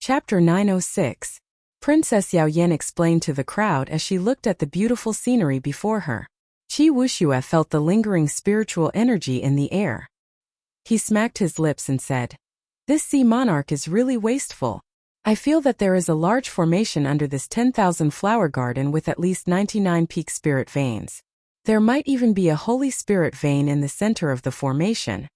Chapter 906. Princess Yaoyan explained to the crowd as she looked at the beautiful scenery before her. Qi Wuxue felt the lingering spiritual energy in the air. He smacked his lips and said, "This sea monarch is really wasteful. I feel that there is a large formation under this 10,000 flower garden with at least 99 peak spirit veins. There might even be a holy spirit vein in the center of the formation."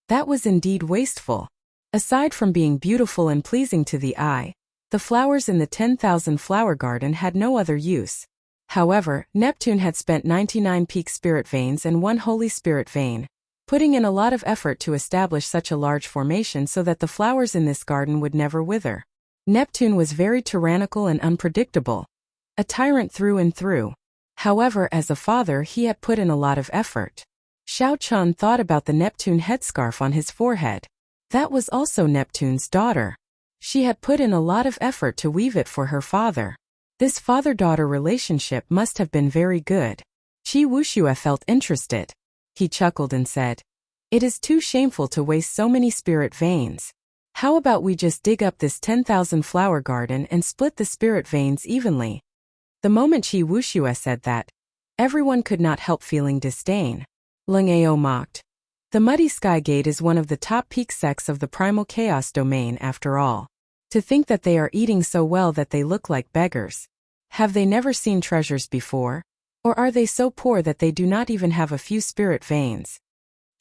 That was indeed wasteful. Aside from being beautiful and pleasing to the eye, the flowers in the 10,000 flower garden had no other use. However, Neptune had spent 99 peak spirit veins and 1 holy spirit vein, putting in a lot of effort to establish such a large formation so that the flowers in this garden would never wither. Neptune was very tyrannical and unpredictable, a tyrant through and through. However, as a father he had put in a lot of effort. Xiao Chun thought about the Neptune headscarf on his forehead. That was also Neptune's daughter. She had put in a lot of effort to weave it for her father. This father-daughter relationship must have been very good. Qi Wuxue felt interested. He chuckled and said, "It is too shameful to waste so many spirit veins. How about we just dig up this 10,000 flower garden and split the spirit veins evenly?" The moment Qi Wuxue said that, everyone could not help feeling disdain. Leng Ao mocked. The Muddy Sky Gate is one of the top peak sects of the Primal Chaos domain after all. To think that they are eating so well that they look like beggars. Have they never seen treasures before? Or are they so poor that they do not even have a few spirit veins?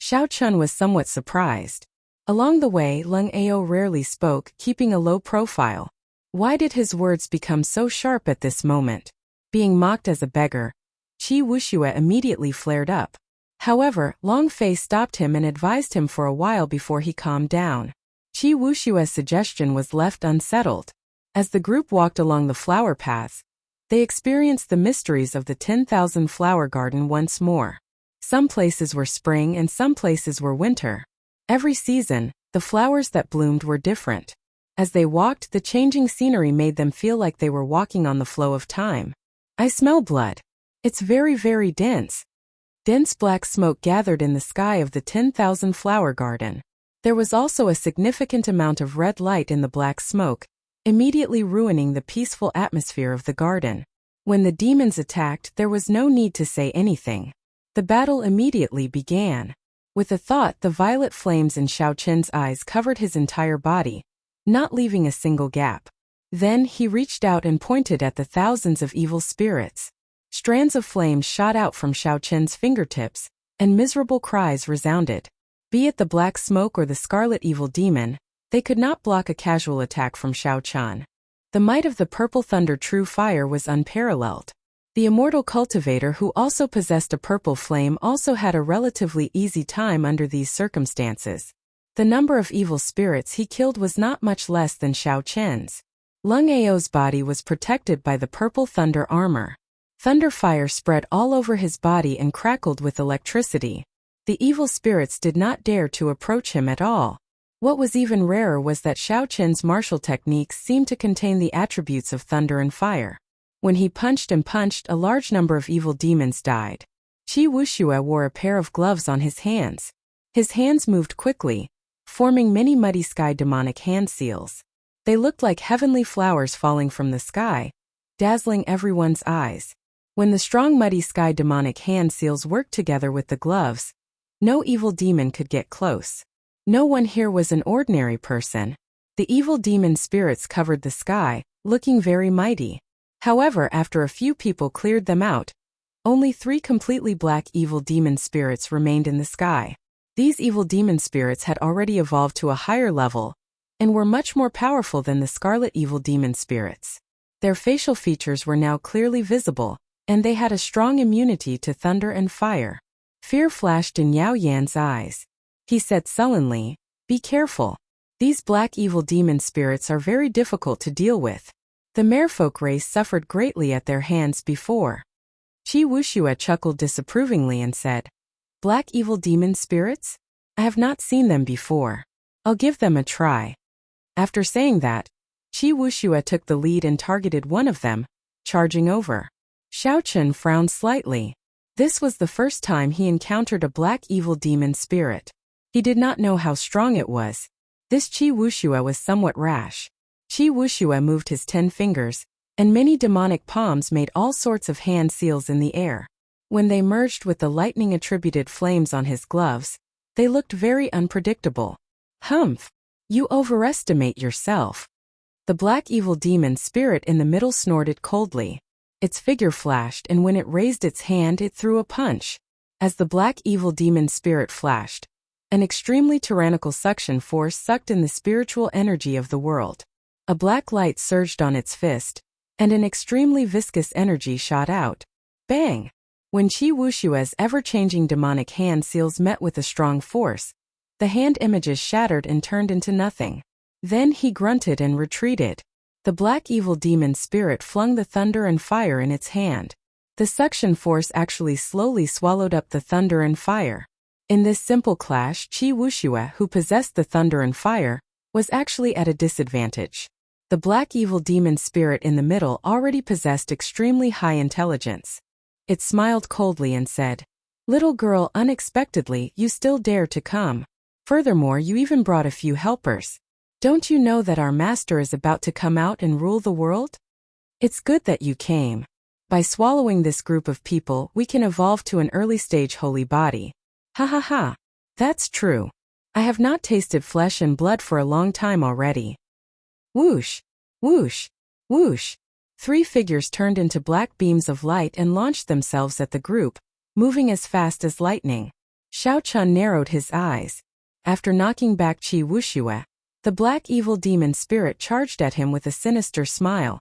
Xiao Chun was somewhat surprised. Along the way, Leng Ao rarely spoke, keeping a low profile. Why did his words become so sharp at this moment? Being mocked as a beggar, Qi Wuxue immediately flared up. However, Long Fei stopped him and advised him for a while before he calmed down. Qi Wuxue's suggestion was left unsettled. As the group walked along the flower paths, they experienced the mysteries of the 10,000 flower garden once more. Some places were spring and some places were winter. Every season, the flowers that bloomed were different. As they walked, the changing scenery made them feel like they were walking on the flow of time. "I smell blood. It's very, very dense." Dense black smoke gathered in the sky of the 10,000 flower garden. There was also a significant amount of red light in the black smoke, immediately ruining the peaceful atmosphere of the garden. When the demons attacked, there was no need to say anything. The battle immediately began. With a thought, the violet flames in Xiao Chen's eyes covered his entire body, not leaving a single gap. Then he reached out and pointed at the thousands of evil spirits. Strands of flames shot out from Xiao Chen's fingertips, and miserable cries resounded. Be it the black smoke or the scarlet evil demon, they could not block a casual attack from Xiao Chen. The might of the purple thunder true fire was unparalleled. The immortal cultivator who also possessed a purple flame also had a relatively easy time under these circumstances. The number of evil spirits he killed was not much less than Xiao Chen's. Leng Ao's body was protected by the purple thunder armor. Thunder fire spread all over his body and crackled with electricity. The evil spirits did not dare to approach him at all. What was even rarer was that Xiao Chen's martial techniques seemed to contain the attributes of thunder and fire. When he punched and punched, a large number of evil demons died. Qi Wuxue wore a pair of gloves on his hands. His hands moved quickly, forming many muddy sky demonic hand seals. They looked like heavenly flowers falling from the sky, dazzling everyone's eyes. When the strong muddy sky demonic hand seals worked together with the gloves, no evil demon could get close. No one here was an ordinary person. The evil demon spirits covered the sky, looking very mighty. However, after a few people cleared them out, only 3 completely black evil demon spirits remained in the sky. These evil demon spirits had already evolved to a higher level, and were much more powerful than the scarlet evil demon spirits. Their facial features were now clearly visible, and they had a strong immunity to thunder and fire. Fear flashed in Yao Yan's eyes. He said sullenly, "Be careful. These black evil demon spirits are very difficult to deal with. The merfolk race suffered greatly at their hands before." Qi Wuxue chuckled disapprovingly and said, "Black evil demon spirits? I have not seen them before. I'll give them a try." After saying that, Qi Wuxue took the lead and targeted one of them, charging over. Xiao Chen frowned slightly. This was the first time he encountered a black evil demon spirit. He did not know how strong it was. This Qi Wuxue was somewhat rash. Qi Wuxue moved his 10 fingers, and many demonic palms made all sorts of hand seals in the air. When they merged with the lightning-attributed flames on his gloves, they looked very unpredictable. Humph! You overestimate yourself. The black evil demon spirit in the middle snorted coldly. Its figure flashed, and when it raised its hand it threw a punch. As the black evil demon spirit flashed, an extremely tyrannical suction force sucked in the spiritual energy of the world. A black light surged on its fist, and an extremely viscous energy shot out. Bang! When Qi Wushue's ever-changing demonic hand seals met with a strong force, the hand images shattered and turned into nothing. Then he grunted and retreated. The black evil demon spirit flung the thunder and fire in its hand. The suction force actually slowly swallowed up the thunder and fire. In this simple clash, Qi Wuxue, who possessed the thunder and fire, was actually at a disadvantage. The black evil demon spirit in the middle already possessed extremely high intelligence. It smiled coldly and said, "Little girl, unexpectedly, you still dare to come. Furthermore, you even brought a few helpers. Don't you know that our master is about to come out and rule the world? It's good that you came. By swallowing this group of people, we can evolve to an early-stage holy body." Ha ha ha. That's true. I have not tasted flesh and blood for a long time already. Whoosh! Whoosh! Whoosh! 3 figures turned into black beams of light and launched themselves at the group, moving as fast as lightning. Xiao Chun narrowed his eyes. After knocking back Qi Wuxue, the black evil demon spirit charged at him with a sinister smile.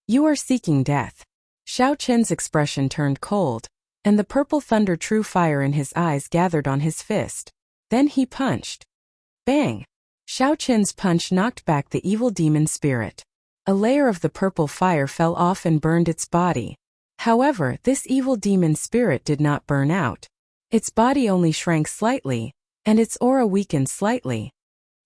"You are seeking death." Xiao Chen's expression turned cold, and the purple thunder true fire in his eyes gathered on his fist. Then he punched. Bang! Xiao Chen's punch knocked back the evil demon spirit. A layer of the purple fire fell off and burned its body. However, this evil demon spirit did not burn out. Its body only shrank slightly, and its aura weakened slightly.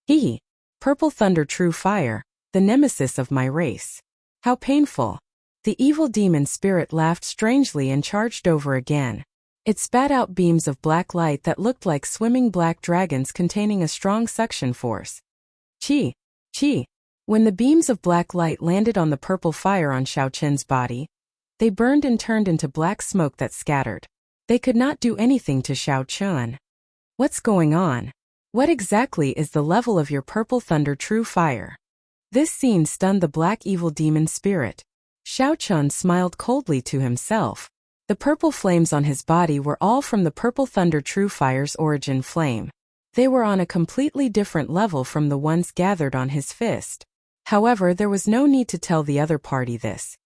He! Purple thunder true fire, the nemesis of my race. How painful! The evil demon spirit laughed strangely and charged over again. It spat out beams of black light that looked like swimming black dragons containing a strong suction force. Chi! Chi! When the beams of black light landed on the purple fire on Xiao Chen's body, they burned and turned into black smoke that scattered. They could not do anything to Xiao Chen. What's going on? What exactly is the level of your purple thunder true fire? This scene stunned the black evil demon spirit. Xiao Chen smiled coldly to himself. The purple flames on his body were all from the purple thunder true fire's origin flame. They were on a completely different level from the ones gathered on his fist. However, there was no need to tell the other party this.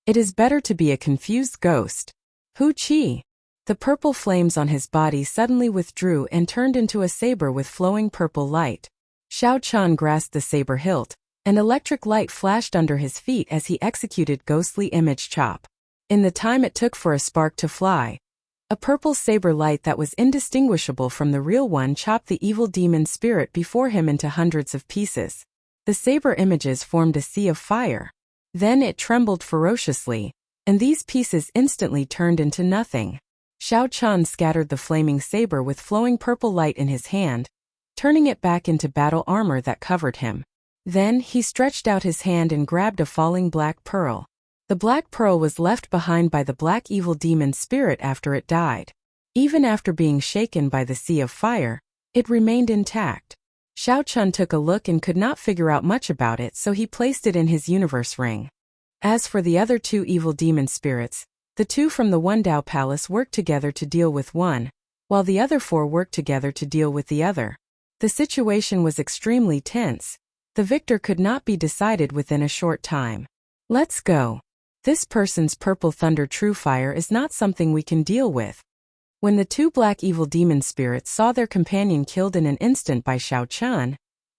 It is better to be a confused ghost. Hu Qi. The purple flames on his body suddenly withdrew and turned into a saber with flowing purple light. Xiao Chen grasped the saber hilt, and electric light flashed under his feet as he executed ghostly image chop. In the time it took for a spark to fly, a purple saber light that was indistinguishable from the real one chopped the evil demon spirit before him into hundreds of pieces. The saber images formed a sea of fire. Then it trembled ferociously, and these pieces instantly turned into nothing. Xiao Chen scattered the flaming saber with flowing purple light in his hand, turning it back into battle armor that covered him. Then he stretched out his hand and grabbed a falling black pearl. The black pearl was left behind by the black evil demon spirit after it died. Even after being shaken by the sea of fire, it remained intact. Xiao Chen took a look and could not figure out much about it, so he placed it in his universe ring. As for the other 2 evil demon spirits, the 2 from the Wendao Palace worked together to deal with one, while the other 4 worked together to deal with the other. The situation was extremely tense. The victor could not be decided within a short time. Let's go. This person's purple thunder true fire is not something we can deal with. When the 2 black evil demon spirits saw their companion killed in an instant by Xiao Chen,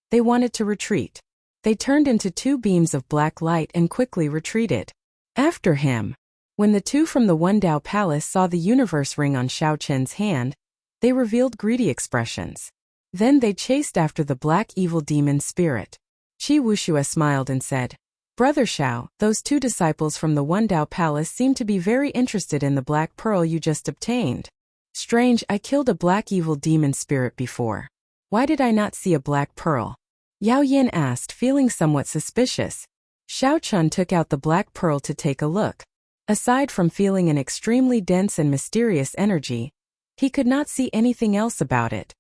they wanted to retreat. They turned into 2 beams of black light and quickly retreated. After him. When the 2 from the Wendao Palace saw the universe ring on Xiao Chen's hand, they revealed greedy expressions. Then they chased after the black evil demon spirit. Qi Wuxue smiled and said, "Brother Xiao, those 2 disciples from the Wendao Palace seem to be very interested in the black pearl you just obtained. Strange, I killed a black evil demon spirit before. Why did I not see a black pearl?" Yao Yin asked, feeling somewhat suspicious. Xiao Chun took out the black pearl to take a look. Aside from feeling an extremely dense and mysterious energy, he could not see anything else about it.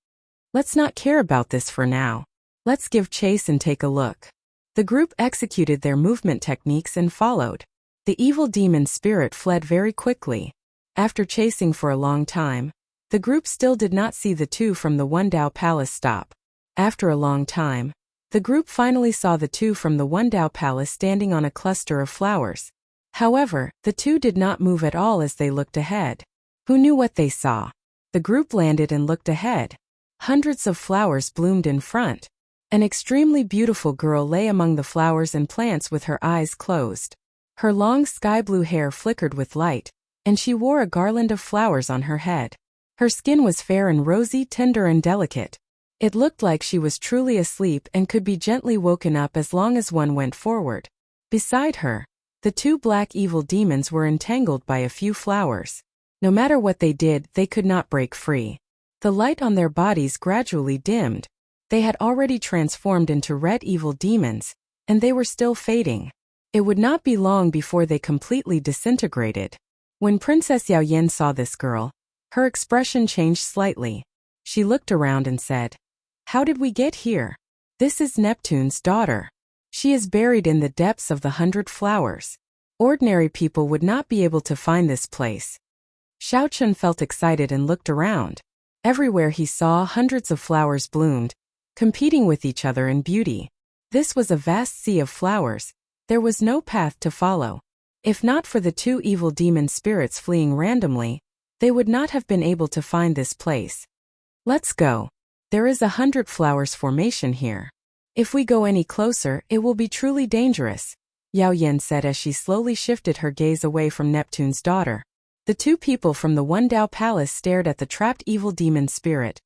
Let's not care about this for now. Let's give chase and take a look. The group executed their movement techniques and followed. The evil demon spirit fled very quickly. After chasing for a long time, the group still did not see the two from the Wendao Palace stop. After a long time, the group finally saw the two from the Wendao Palace standing on a cluster of flowers. However, the two did not move at all as they looked ahead. Who knew what they saw? The group landed and looked ahead. Hundreds of flowers bloomed in front. An extremely beautiful girl lay among the flowers and plants with her eyes closed. Her long sky blue hair flickered with light, and she wore a garland of flowers on her head. Her skin was fair and rosy, tender and delicate. It looked like she was truly asleep and could be gently woken up as long as one went forward. Beside her, the two black evil demons were entangled by a few flowers. No matter what they did, they could not break free. The light on their bodies gradually dimmed. They had already transformed into red evil demons, and they were still fading. It would not be long before they completely disintegrated. When Princess Yao Yin saw this girl, her expression changed slightly. She looked around and said, "How did we get here? This is Neptune's daughter. She is buried in the depths of the 100 flowers. Ordinary people would not be able to find this place." Xiao Chun felt excited and looked around. Everywhere he saw hundreds of flowers bloomed, competing with each other in beauty. This was a vast sea of flowers. There was no path to follow. If not for the two evil demon spirits fleeing randomly, they would not have been able to find this place. "Let's go. There is 100 flowers formation here. If we go any closer, it will be truly dangerous," Yao Yin said as she slowly shifted her gaze away from Neptune's daughter. The two people from the Wendao Palace stared at the trapped evil demon spirit,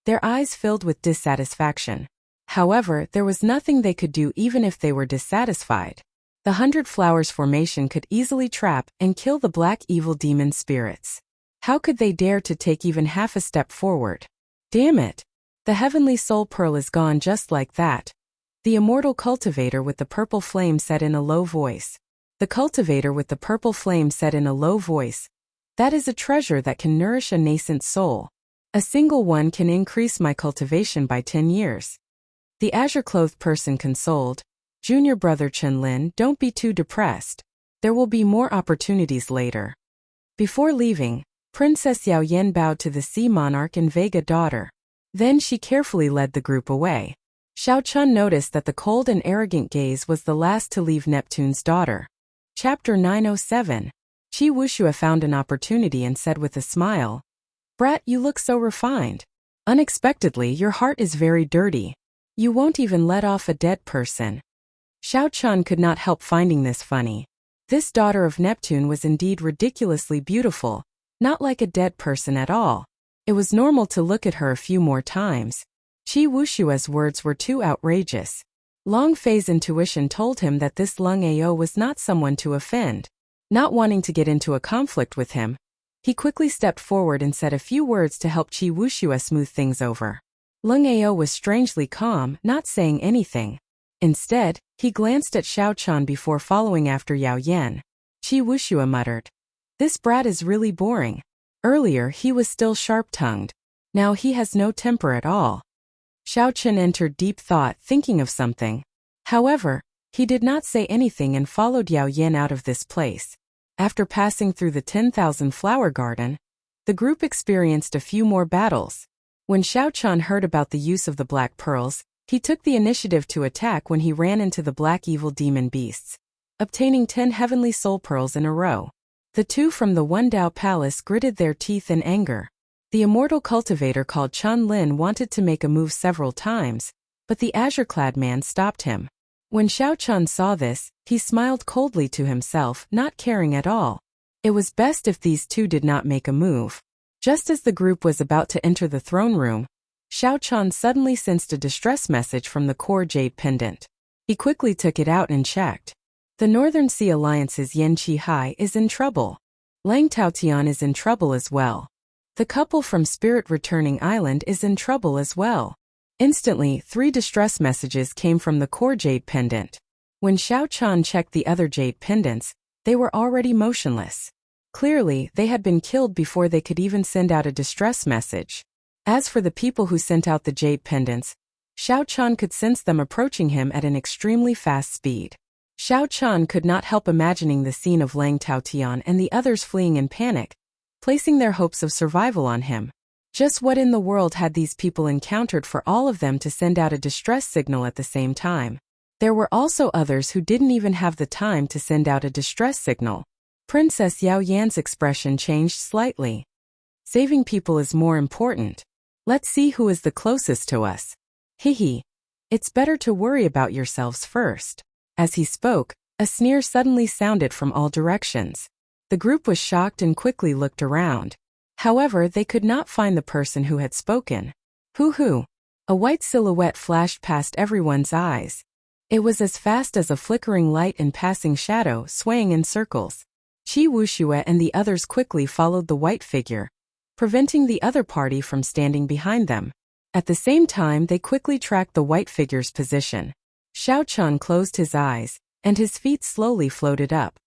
their eyes filled with dissatisfaction. However, there was nothing they could do even if they were dissatisfied. The 100 flowers formation could easily trap and kill the black evil demon spirits. How could they dare to take even half a step forward? Damn it! The heavenly soul pearl is gone just like that. The immortal cultivator with the purple flame said in a low voice. The cultivator with the purple flame said in a low voice, "That is a treasure that can nourish a nascent soul. A single one can increase my cultivation by 10 years. The azure-clothed person consoled, "Junior brother Chen Lin, don't be too depressed. There will be more opportunities later." Before leaving, Princess Yao Yin bowed to the sea monarch and Vega daughter. Then she carefully led the group away. Xiao Chun noticed that the cold and arrogant gaze was the last to leave Neptune's daughter. Chapter 907. Qi Wuxue found an opportunity and said with a smile, "Brat, you look so refined. Unexpectedly, your heart is very dirty. You won't even let off a dead person." Xiao Chun could not help finding this funny. This daughter of Neptune was indeed ridiculously beautiful, not like a dead person at all. It was normal to look at her a few more times. Qi Wushue's words were too outrageous. Long Fei's intuition told him that this Lung Ao was not someone to offend. Not wanting to get into a conflict with him, he quickly stepped forward and said a few words to help Qi Wuxue smooth things over. Lung Ao was strangely calm, not saying anything. Instead, he glanced at Xiao Chun before following after Yao Yan. Qi Wuxue muttered, "This brat is really boring. Earlier he was still sharp-tongued. Now he has no temper at all." Xiao Chun entered deep thought, thinking of something. However, he did not say anything and followed Yao Yan out of this place. After passing through the 10,000 flower garden, the group experienced a few more battles. When Xiao Chun heard about the use of the black pearls, he took the initiative to attack when he ran into the black evil demon beasts, obtaining 10 heavenly soul pearls in a row. The two from the Wendao Palace gritted their teeth in anger. The immortal cultivator called Chen Lin wanted to make a move several times, but the azure-clad man stopped him. When Xiao Chun saw this, he smiled coldly to himself, not caring at all. It was best if these two did not make a move. Just as the group was about to enter the throne room, Xiao Chun suddenly sensed a distress message from the core jade pendant. He quickly took it out and checked. The Northern Sea Alliance's Yan Qi Hai is in trouble. Lang Taotian is in trouble as well. The couple from Spirit Returning Island is in trouble as well. Instantly, 3 distress messages came from the core jade pendant. When Xiao Chan checked the other jade pendants, they were already motionless. Clearly, they had been killed before they could even send out a distress message. As for the people who sent out the jade pendants, Xiao Chan could sense them approaching him at an extremely fast speed. Xiao Chan could not help imagining the scene of Lang Taotian and the others fleeing in panic, placing their hopes of survival on him. Just what in the world had these people encountered for all of them to send out a distress signal at the same time? There were also others who didn't even have the time to send out a distress signal. Princess Yao Yan's expression changed slightly. Saving people is more important. Let's see who is the closest to us. Hehe. It's better to worry about yourselves first. As he spoke, a sneer suddenly sounded from all directions. The group was shocked and quickly looked around. However, they could not find the person who had spoken. Hoo-hoo. A white silhouette flashed past everyone's eyes. It was as fast as a flickering light and passing shadow, swaying in circles. Qi Wuxue and the others quickly followed the white figure, preventing the other party from standing behind them. At the same time, they quickly tracked the white figure's position. Xiao Chan closed his eyes, and his feet slowly floated up.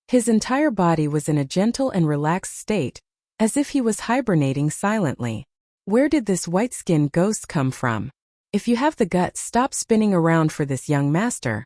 His entire body was in a gentle and relaxed state, as if he was hibernating silently. Where did this white-skinned ghost come from? If you have the guts, stop spinning around for this young master.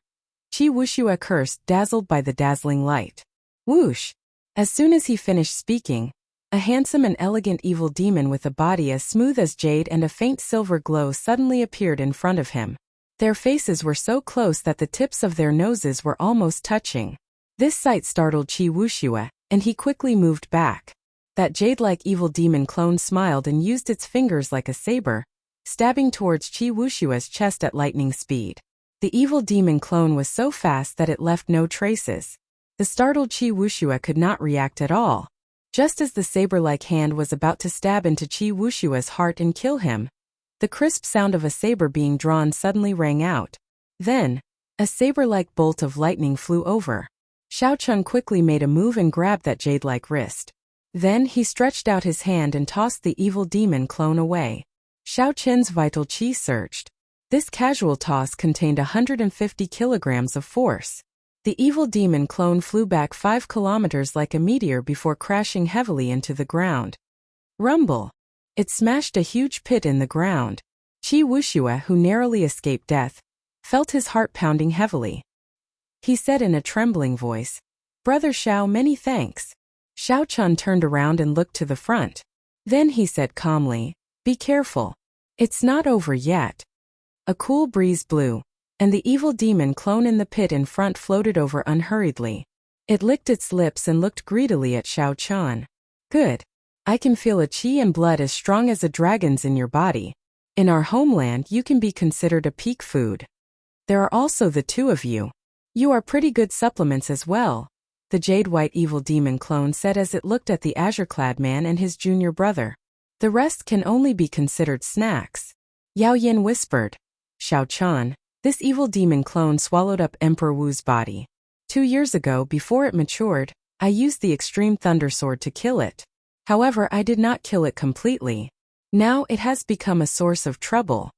Qi Wuxue cursed, dazzled by the dazzling light. Whoosh! As soon as he finished speaking, a handsome and elegant evil demon with a body as smooth as jade and a faint silver glow suddenly appeared in front of him. Their faces were so close that the tips of their noses were almost touching. This sight startled Qi Wuxue, and he quickly moved back. That jade-like evil demon clone smiled and used its fingers like a saber, stabbing towards Qi Wuxue's chest at lightning speed. The evil demon clone was so fast that it left no traces. The startled Qi Wuxue could not react at all. Just as the saber-like hand was about to stab into Qi Wuxue's heart and kill him, the crisp sound of a saber being drawn suddenly rang out. Then, a saber-like bolt of lightning flew over. Xiao Chun quickly made a move and grabbed that jade-like wrist. Then he stretched out his hand and tossed the evil demon clone away. Xiao Chen's vital qi surged. This casual toss contained 150 kilograms of force. The evil demon clone flew back 5 kilometers like a meteor before crashing heavily into the ground. Rumble! It smashed a huge pit in the ground. Qi Wuxue, who narrowly escaped death, felt his heart pounding heavily. He said in a trembling voice, "Brother Xiao, many thanks." Xiao Chun turned around and looked to the front. Then he said calmly, "Be careful. It's not over yet." A cool breeze blew, and the evil demon clone in the pit in front floated over unhurriedly. It licked its lips and looked greedily at Xiao Chan. "Good. I can feel a qi and blood as strong as a dragon's in your body. In our homeland, you can be considered a peak food. There are also the 2 of you. You are pretty good supplements as well," the jade-white evil demon clone said as it looked at the azure-clad man and his junior brother. "The rest can only be considered snacks," Yao Yin whispered. Xiao Chan, this evil demon clone swallowed up Emperor Wu's body. 2 years ago, before it matured, I used the extreme thunder sword to kill it. However, I did not kill it completely. Now it has become a source of trouble.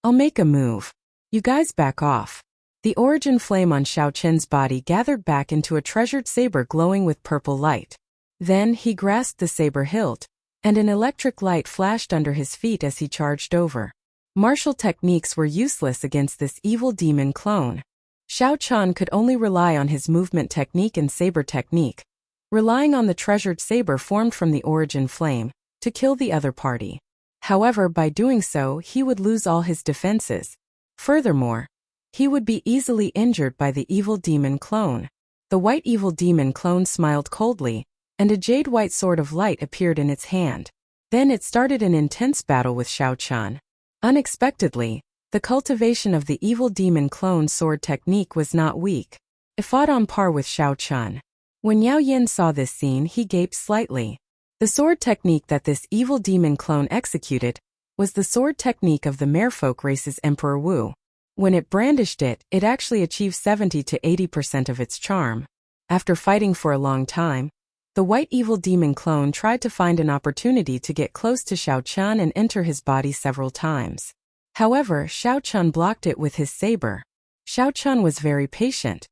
I'll make a move. You guys back off. The origin flame on Xiao Chen's body gathered back into a treasured saber glowing with purple light. Then he grasped the saber hilt, and an electric light flashed under his feet as he charged over. Martial techniques were useless against this evil demon clone. Xiao Chan could only rely on his movement technique and saber technique, relying on the treasured saber formed from the origin flame, to kill the other party. However, by doing so, he would lose all his defenses. Furthermore, he would be easily injured by the evil demon clone. The white evil demon clone smiled coldly, and a jade-white sword of light appeared in its hand. Then it started an intense battle with Xiao Chan. Unexpectedly, the cultivation of the evil demon clone sword technique was not weak. It fought on par with Xiao Chan. When Yao Yin saw this scene, he gaped slightly. The sword technique that this evil demon clone executed was the sword technique of the merfolk race's Emperor Wu. When it brandished it, it actually achieved 70 to 80% of its charm. After fighting for a long time, the white evil demon clone tried to find an opportunity to get close to Xiao Chan and enter his body several times. However, Xiao Chun blocked it with his saber. Xiao Chun was very patient.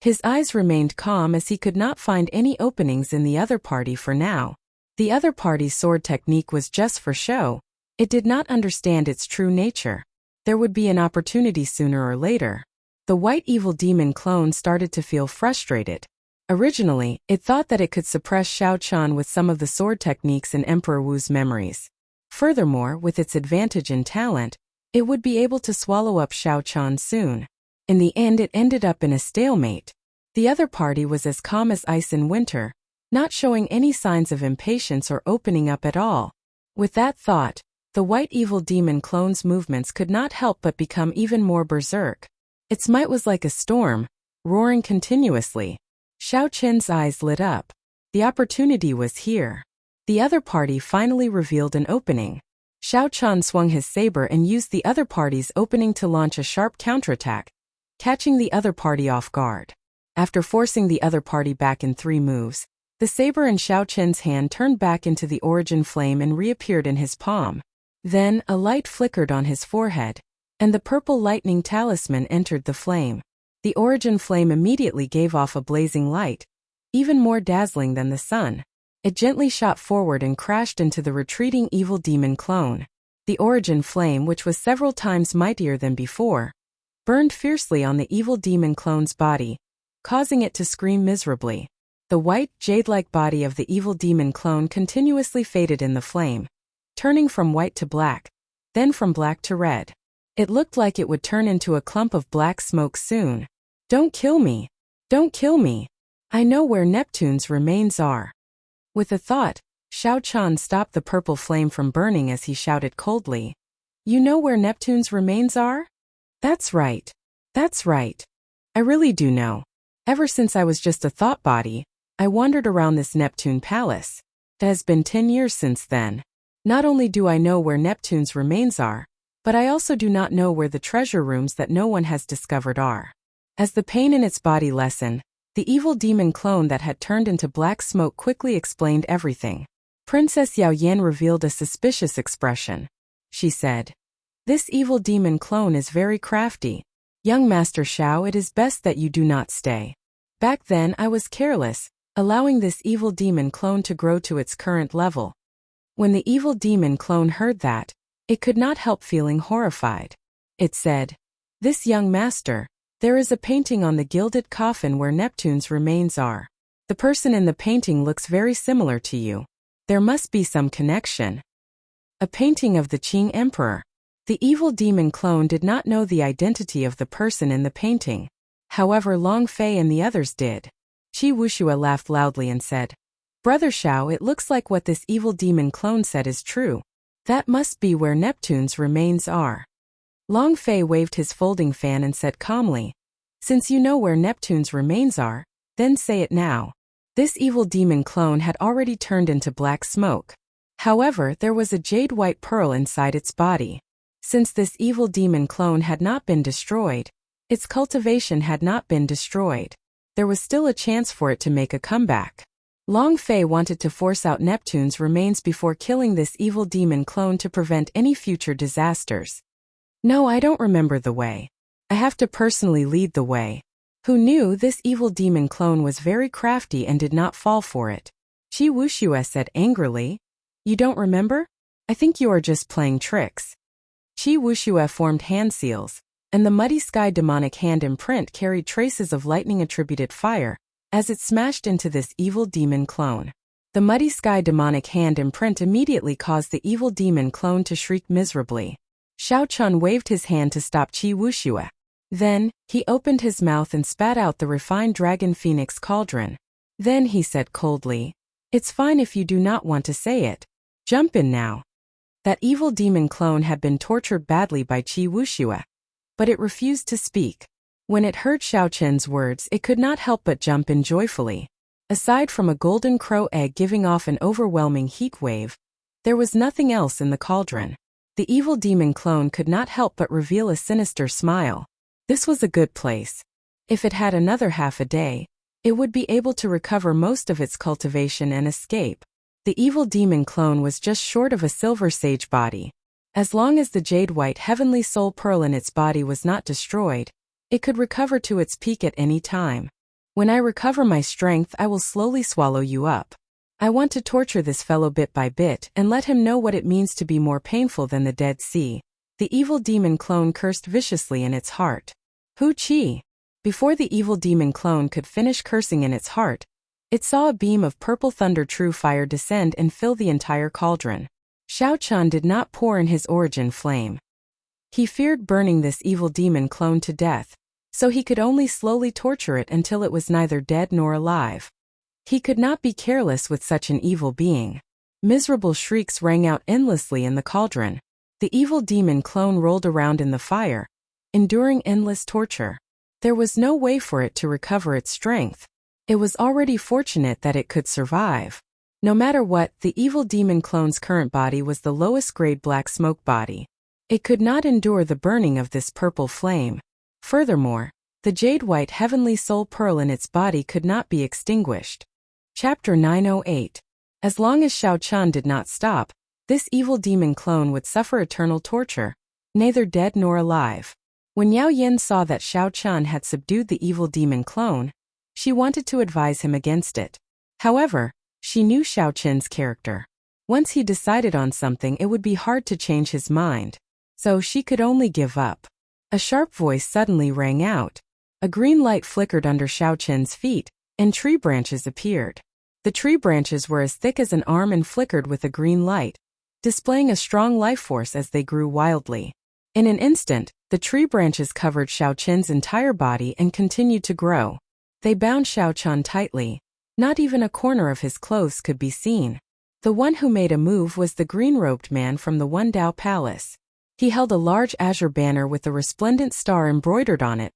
His eyes remained calm as he could not find any openings in the other party for now. The other party's sword technique was just for show. It did not understand its true nature. There would be an opportunity sooner or later. The white evil demon clone started to feel frustrated. Originally, it thought that it could suppress Xiao Chun with some of the sword techniques in Emperor Wu's memories. Furthermore, with its advantage in talent, it would be able to swallow up Xiao Chun soon. In the end, it ended up in a stalemate. The other party was as calm as ice in winter, not showing any signs of impatience or opening up at all. With that thought, the white evil demon clone's movements could not help but become even more berserk. Its might was like a storm, roaring continuously. Xiao Chen's eyes lit up. The opportunity was here. The other party finally revealed an opening. Xiao Chun swung his saber and used the other party's opening to launch a sharp counterattack, catching the other party off guard. After forcing the other party back in 3 moves, the saber in Xiao Chen's hand turned back into the origin flame and reappeared in his palm. Then, a light flickered on his forehead, and the purple lightning talisman entered the flame. The origin flame immediately gave off a blazing light, even more dazzling than the sun. It gently shot forward and crashed into the retreating evil demon clone. The origin flame, which was several times mightier than before, burned fiercely on the evil demon clone's body, causing it to scream miserably. The white, jade-like body of the evil demon clone continuously faded in the flame, turning from white to black, then from black to red. It looked like it would turn into a clump of black smoke soon. "Don't kill me! Don't kill me! I know where Neptune's remains are." With a thought, Xiao Chun stopped the purple flame from burning as he shouted coldly, "You know where Neptune's remains are? That's right. That's right. I really do know. Ever since I was just a thought body, I wandered around this Neptune palace. It has been 10 years since then. Not only do I know where Neptune's remains are, but I also do not know where the treasure rooms that no one has discovered are." As the pain in its body lessened, the evil demon clone that had turned into black smoke quickly explained everything. Princess Yao Yan revealed a suspicious expression. She said, "This evil demon clone is very crafty. Young Master Xiao, it is best that you do not stay. Back then I was careless, allowing this evil demon clone to grow to its current level." When the evil demon clone heard that, it could not help feeling horrified. It said, "This young master, there is a painting on the gilded coffin where Neptune's remains are. The person in the painting looks very similar to you. There must be some connection." A painting of the Qing Emperor. The evil demon clone did not know the identity of the person in the painting. However, Long Fei and the others did. Qi Wuxue laughed loudly and said, "Brother Xiao, it looks like what this evil demon clone said is true. That must be where Neptune's remains are." Long Fei waved his folding fan and said calmly, "Since you know where Neptune's remains are, then say it now." This evil demon clone had already turned into black smoke. However, there was a jade-white pearl inside its body. Since this evil demon clone had not been destroyed, its cultivation had not been destroyed. There was still a chance for it to make a comeback. Long Fei wanted to force out Neptune's remains before killing this evil demon clone to prevent any future disasters. "No, I don't remember the way. I have to personally lead the way." Who knew this evil demon clone was very crafty and did not fall for it? Qi Wuxue said angrily, "You don't remember? I think you are just playing tricks." Qi Wuxue formed hand seals, and the muddy sky demonic hand imprint carried traces of lightning-attributed fire, as it smashed into this evil demon clone. The muddy sky demonic hand imprint immediately caused the evil demon clone to shriek miserably. Xiao Chun waved his hand to stop Qi Wuxue. Then, he opened his mouth and spat out the refined dragon phoenix cauldron. Then he said coldly, "It's fine if you do not want to say it. Jump in now." That evil demon clone had been tortured badly by Qi Wuxue, but it refused to speak. When it heard Xiao Chen's words, it could not help but jump in joyfully. Aside from a golden crow egg giving off an overwhelming heat wave, there was nothing else in the cauldron. The evil demon clone could not help but reveal a sinister smile. This was a good place. If it had another half a day, it would be able to recover most of its cultivation and escape. The evil demon clone was just short of a silver sage body. As long as the jade-white heavenly soul pearl in its body was not destroyed, it could recover to its peak at any time. When I recover my strength, I will slowly swallow you up. I want to torture this fellow bit by bit and let him know what it means to be more painful than the Dead Sea. The evil demon clone cursed viciously in its heart. Hu Chi! Before the evil demon clone could finish cursing in its heart, it saw a beam of purple thunder true fire descend and fill the entire cauldron. Xiao Chan did not pour in his origin flame. He feared burning this evil demon clone to death, so he could only slowly torture it until it was neither dead nor alive. He could not be careless with such an evil being. Miserable shrieks rang out endlessly in the cauldron. The evil demon clone rolled around in the fire, enduring endless torture. There was no way for it to recover its strength. It was already fortunate that it could survive. No matter what, the evil demon clone's current body was the lowest grade black smoke body. It could not endure the burning of this purple flame. Furthermore, the jade-white heavenly soul pearl in its body could not be extinguished. Chapter 908. As long as Xiao Chan did not stop, this evil demon clone would suffer eternal torture, neither dead nor alive. When Yao Yin saw that Xiao Chan had subdued the evil demon clone, she wanted to advise him against it. However, she knew Xiao Chen's character. Once he decided on something, it would be hard to change his mind. So she could only give up. A sharp voice suddenly rang out. A green light flickered under Xiao Chen's feet, and tree branches appeared. The tree branches were as thick as an arm and flickered with a green light, displaying a strong life force as they grew wildly. In an instant, the tree branches covered Xiao Chen's entire body and continued to grow. They bound Xiao Chan tightly. Not even a corner of his clothes could be seen. The one who made a move was the green-robed man from the One Dao Palace. He held a large azure banner with a resplendent star embroidered on it,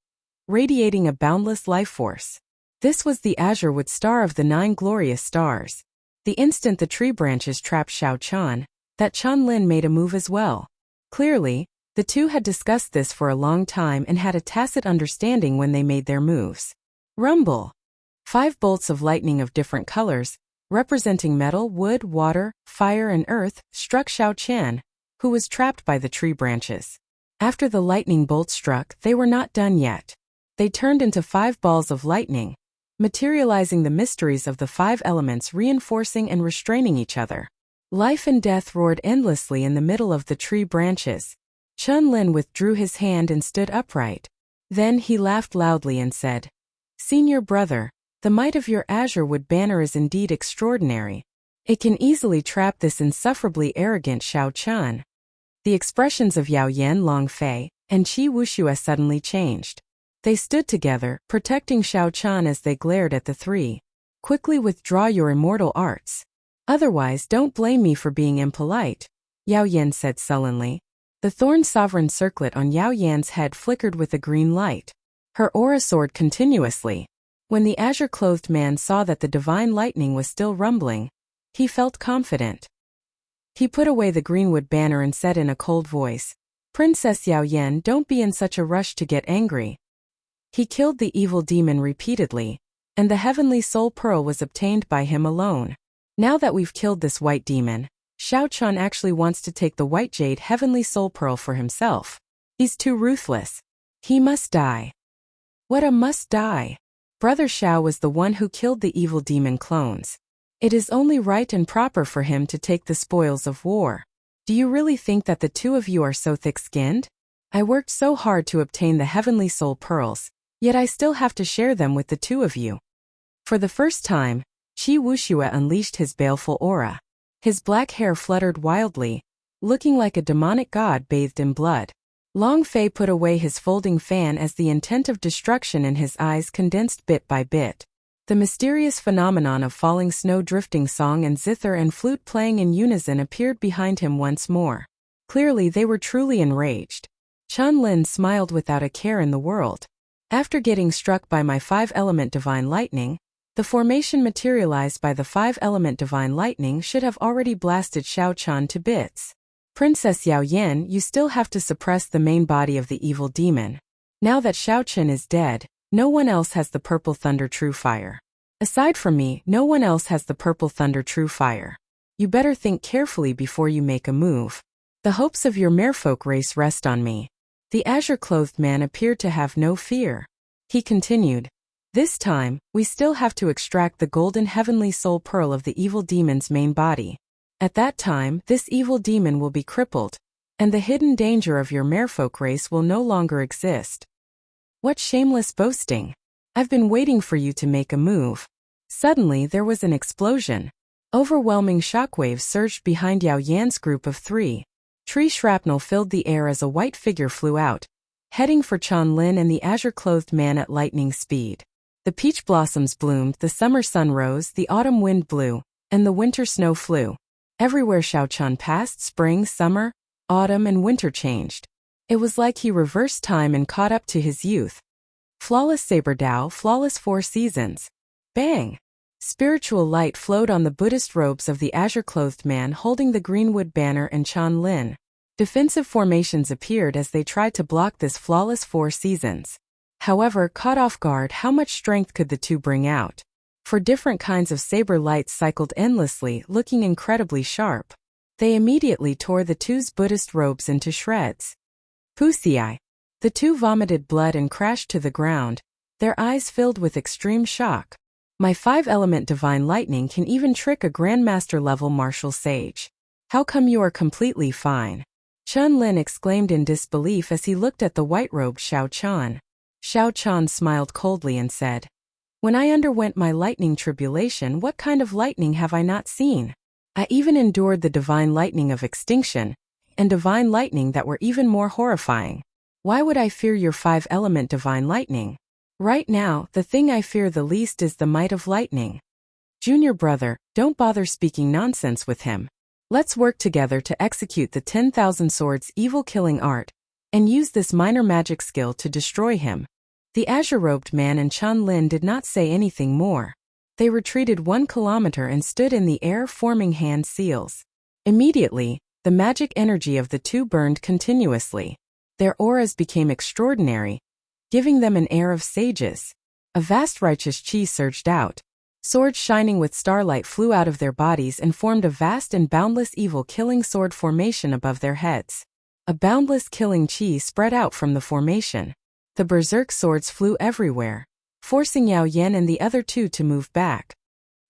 radiating a boundless life force. This was the azure-wood star of the 9 glorious stars. The instant the tree branches trapped Xiao Chan, that Chan Lin made a move as well. Clearly, the two had discussed this for a long time and had a tacit understanding when they made their moves. Rumble! 5 bolts of lightning of different colors, representing metal, wood, water, fire and earth, struck Xiao Chan, who was trapped by the tree branches. After the lightning bolt struck, they were not done yet. They turned into 5 balls of lightning, materializing the mysteries of the 5 elements, reinforcing and restraining each other. Life and death roared endlessly in the middle of the tree branches. Chun Lin withdrew his hand and stood upright. Then he laughed loudly and said, "Senior brother, the might of your azure-wood banner is indeed extraordinary. It can easily trap this insufferably arrogant Xiao Chan." The expressions of Yao Yan, Long Fei, and Qi Wuxue suddenly changed. They stood together, protecting Xiao Chan as they glared at the three. "Quickly withdraw your immortal arts. Otherwise, don't blame me for being impolite," Yao Yan said sullenly. The thorn sovereign circlet on Yao Yan's head flickered with a green light. Her aura soared continuously. When the azure-clothed man saw that the divine lightning was still rumbling, he felt confident. He put away the greenwood banner and said in a cold voice, "Princess Yao Yan, don't be in such a rush to get angry." He killed the evil demon repeatedly, and the heavenly soul pearl was obtained by him alone. Now that we've killed this white demon, Xiao Chan actually wants to take the white jade heavenly soul pearl for himself. He's too ruthless. He must die. What a must die. Brother Xiao was the one who killed the evil demon clones. It is only right and proper for him to take the spoils of war. Do you really think that the two of you are so thick-skinned? I worked so hard to obtain the heavenly soul pearls, yet I still have to share them with the two of you. For the first time, Qi Wuxue unleashed his baleful aura. His black hair fluttered wildly, looking like a demonic god bathed in blood. Long Fei put away his folding fan as the intent of destruction in his eyes condensed bit by bit. The mysterious phenomenon of falling snow drifting song and zither and flute playing in unison appeared behind him once more. Clearly they were truly enraged. Chun Lin smiled without a care in the world. After getting struck by my 5-element divine lightning, the formation materialized by the 5-element divine lightning should have already blasted Xiao Chan to bits. Princess Yao Yan, you still have to suppress the main body of the evil demon. Now that Xiao Chen is dead, no one else has the purple thunder true fire. Aside from me, no one else has the purple thunder true fire. You better think carefully before you make a move. The hopes of your merfolk race rest on me. The azure-clothed man appeared to have no fear. He continued, this time, we still have to extract the golden heavenly soul pearl of the evil demon's main body. At that time, this evil demon will be crippled, and the hidden danger of your merfolk race will no longer exist. What shameless boasting! I've been waiting for you to make a move. Suddenly there was an explosion. Overwhelming shockwaves surged behind Yao Yan's group of 3. Tree shrapnel filled the air as a white figure flew out, heading for Chan Lin and the azure-clothed man at lightning speed. The peach blossoms bloomed, the summer sun rose, the autumn wind blew, and the winter snow flew. Everywhere Xiao Chun passed, spring, summer, autumn, and winter changed. It was like he reversed time and caught up to his youth. Flawless saber Dao, flawless 4 seasons. Bang! Spiritual light flowed on the Buddhist robes of the azure-clothed man holding the greenwood banner and Chan Lin. Defensive formations appeared as they tried to block this flawless 4 seasons. However, caught off guard, how much strength could the two bring out? 4 different kinds of saber lights cycled endlessly, looking incredibly sharp. They immediately tore the two's Buddhist robes into shreds. Pussy. The two vomited blood and crashed to the ground, their eyes filled with extreme shock. My 5-element divine lightning can even trick a grandmaster-level martial sage. How come you are completely fine? Chun Lin exclaimed in disbelief as he looked at the white-robed Xiao Chan. Xiao Chan smiled coldly and said, when I underwent my lightning tribulation, what kind of lightning have I not seen? I even endured the divine lightning of extinction, and divine lightning that were even more horrifying. Why would I fear your 5-element divine lightning? Right now, the thing I fear the least is the might of lightning. Junior brother, don't bother speaking nonsense with him. Let's work together to execute the 10,000 swords evil killing art, and use this minor magic skill to destroy him. The azure-robed man and Chan Lin did not say anything more. They retreated 1 kilometer and stood in the air forming hand seals. Immediately, the magic energy of the two burned continuously. Their auras became extraordinary, giving them an air of sages. A vast righteous chi surged out. Swords shining with starlight flew out of their bodies and formed a vast and boundless evil killing sword formation above their heads. A boundless killing chi spread out from the formation. The berserk swords flew everywhere, forcing Yao Yan and the other two to move back.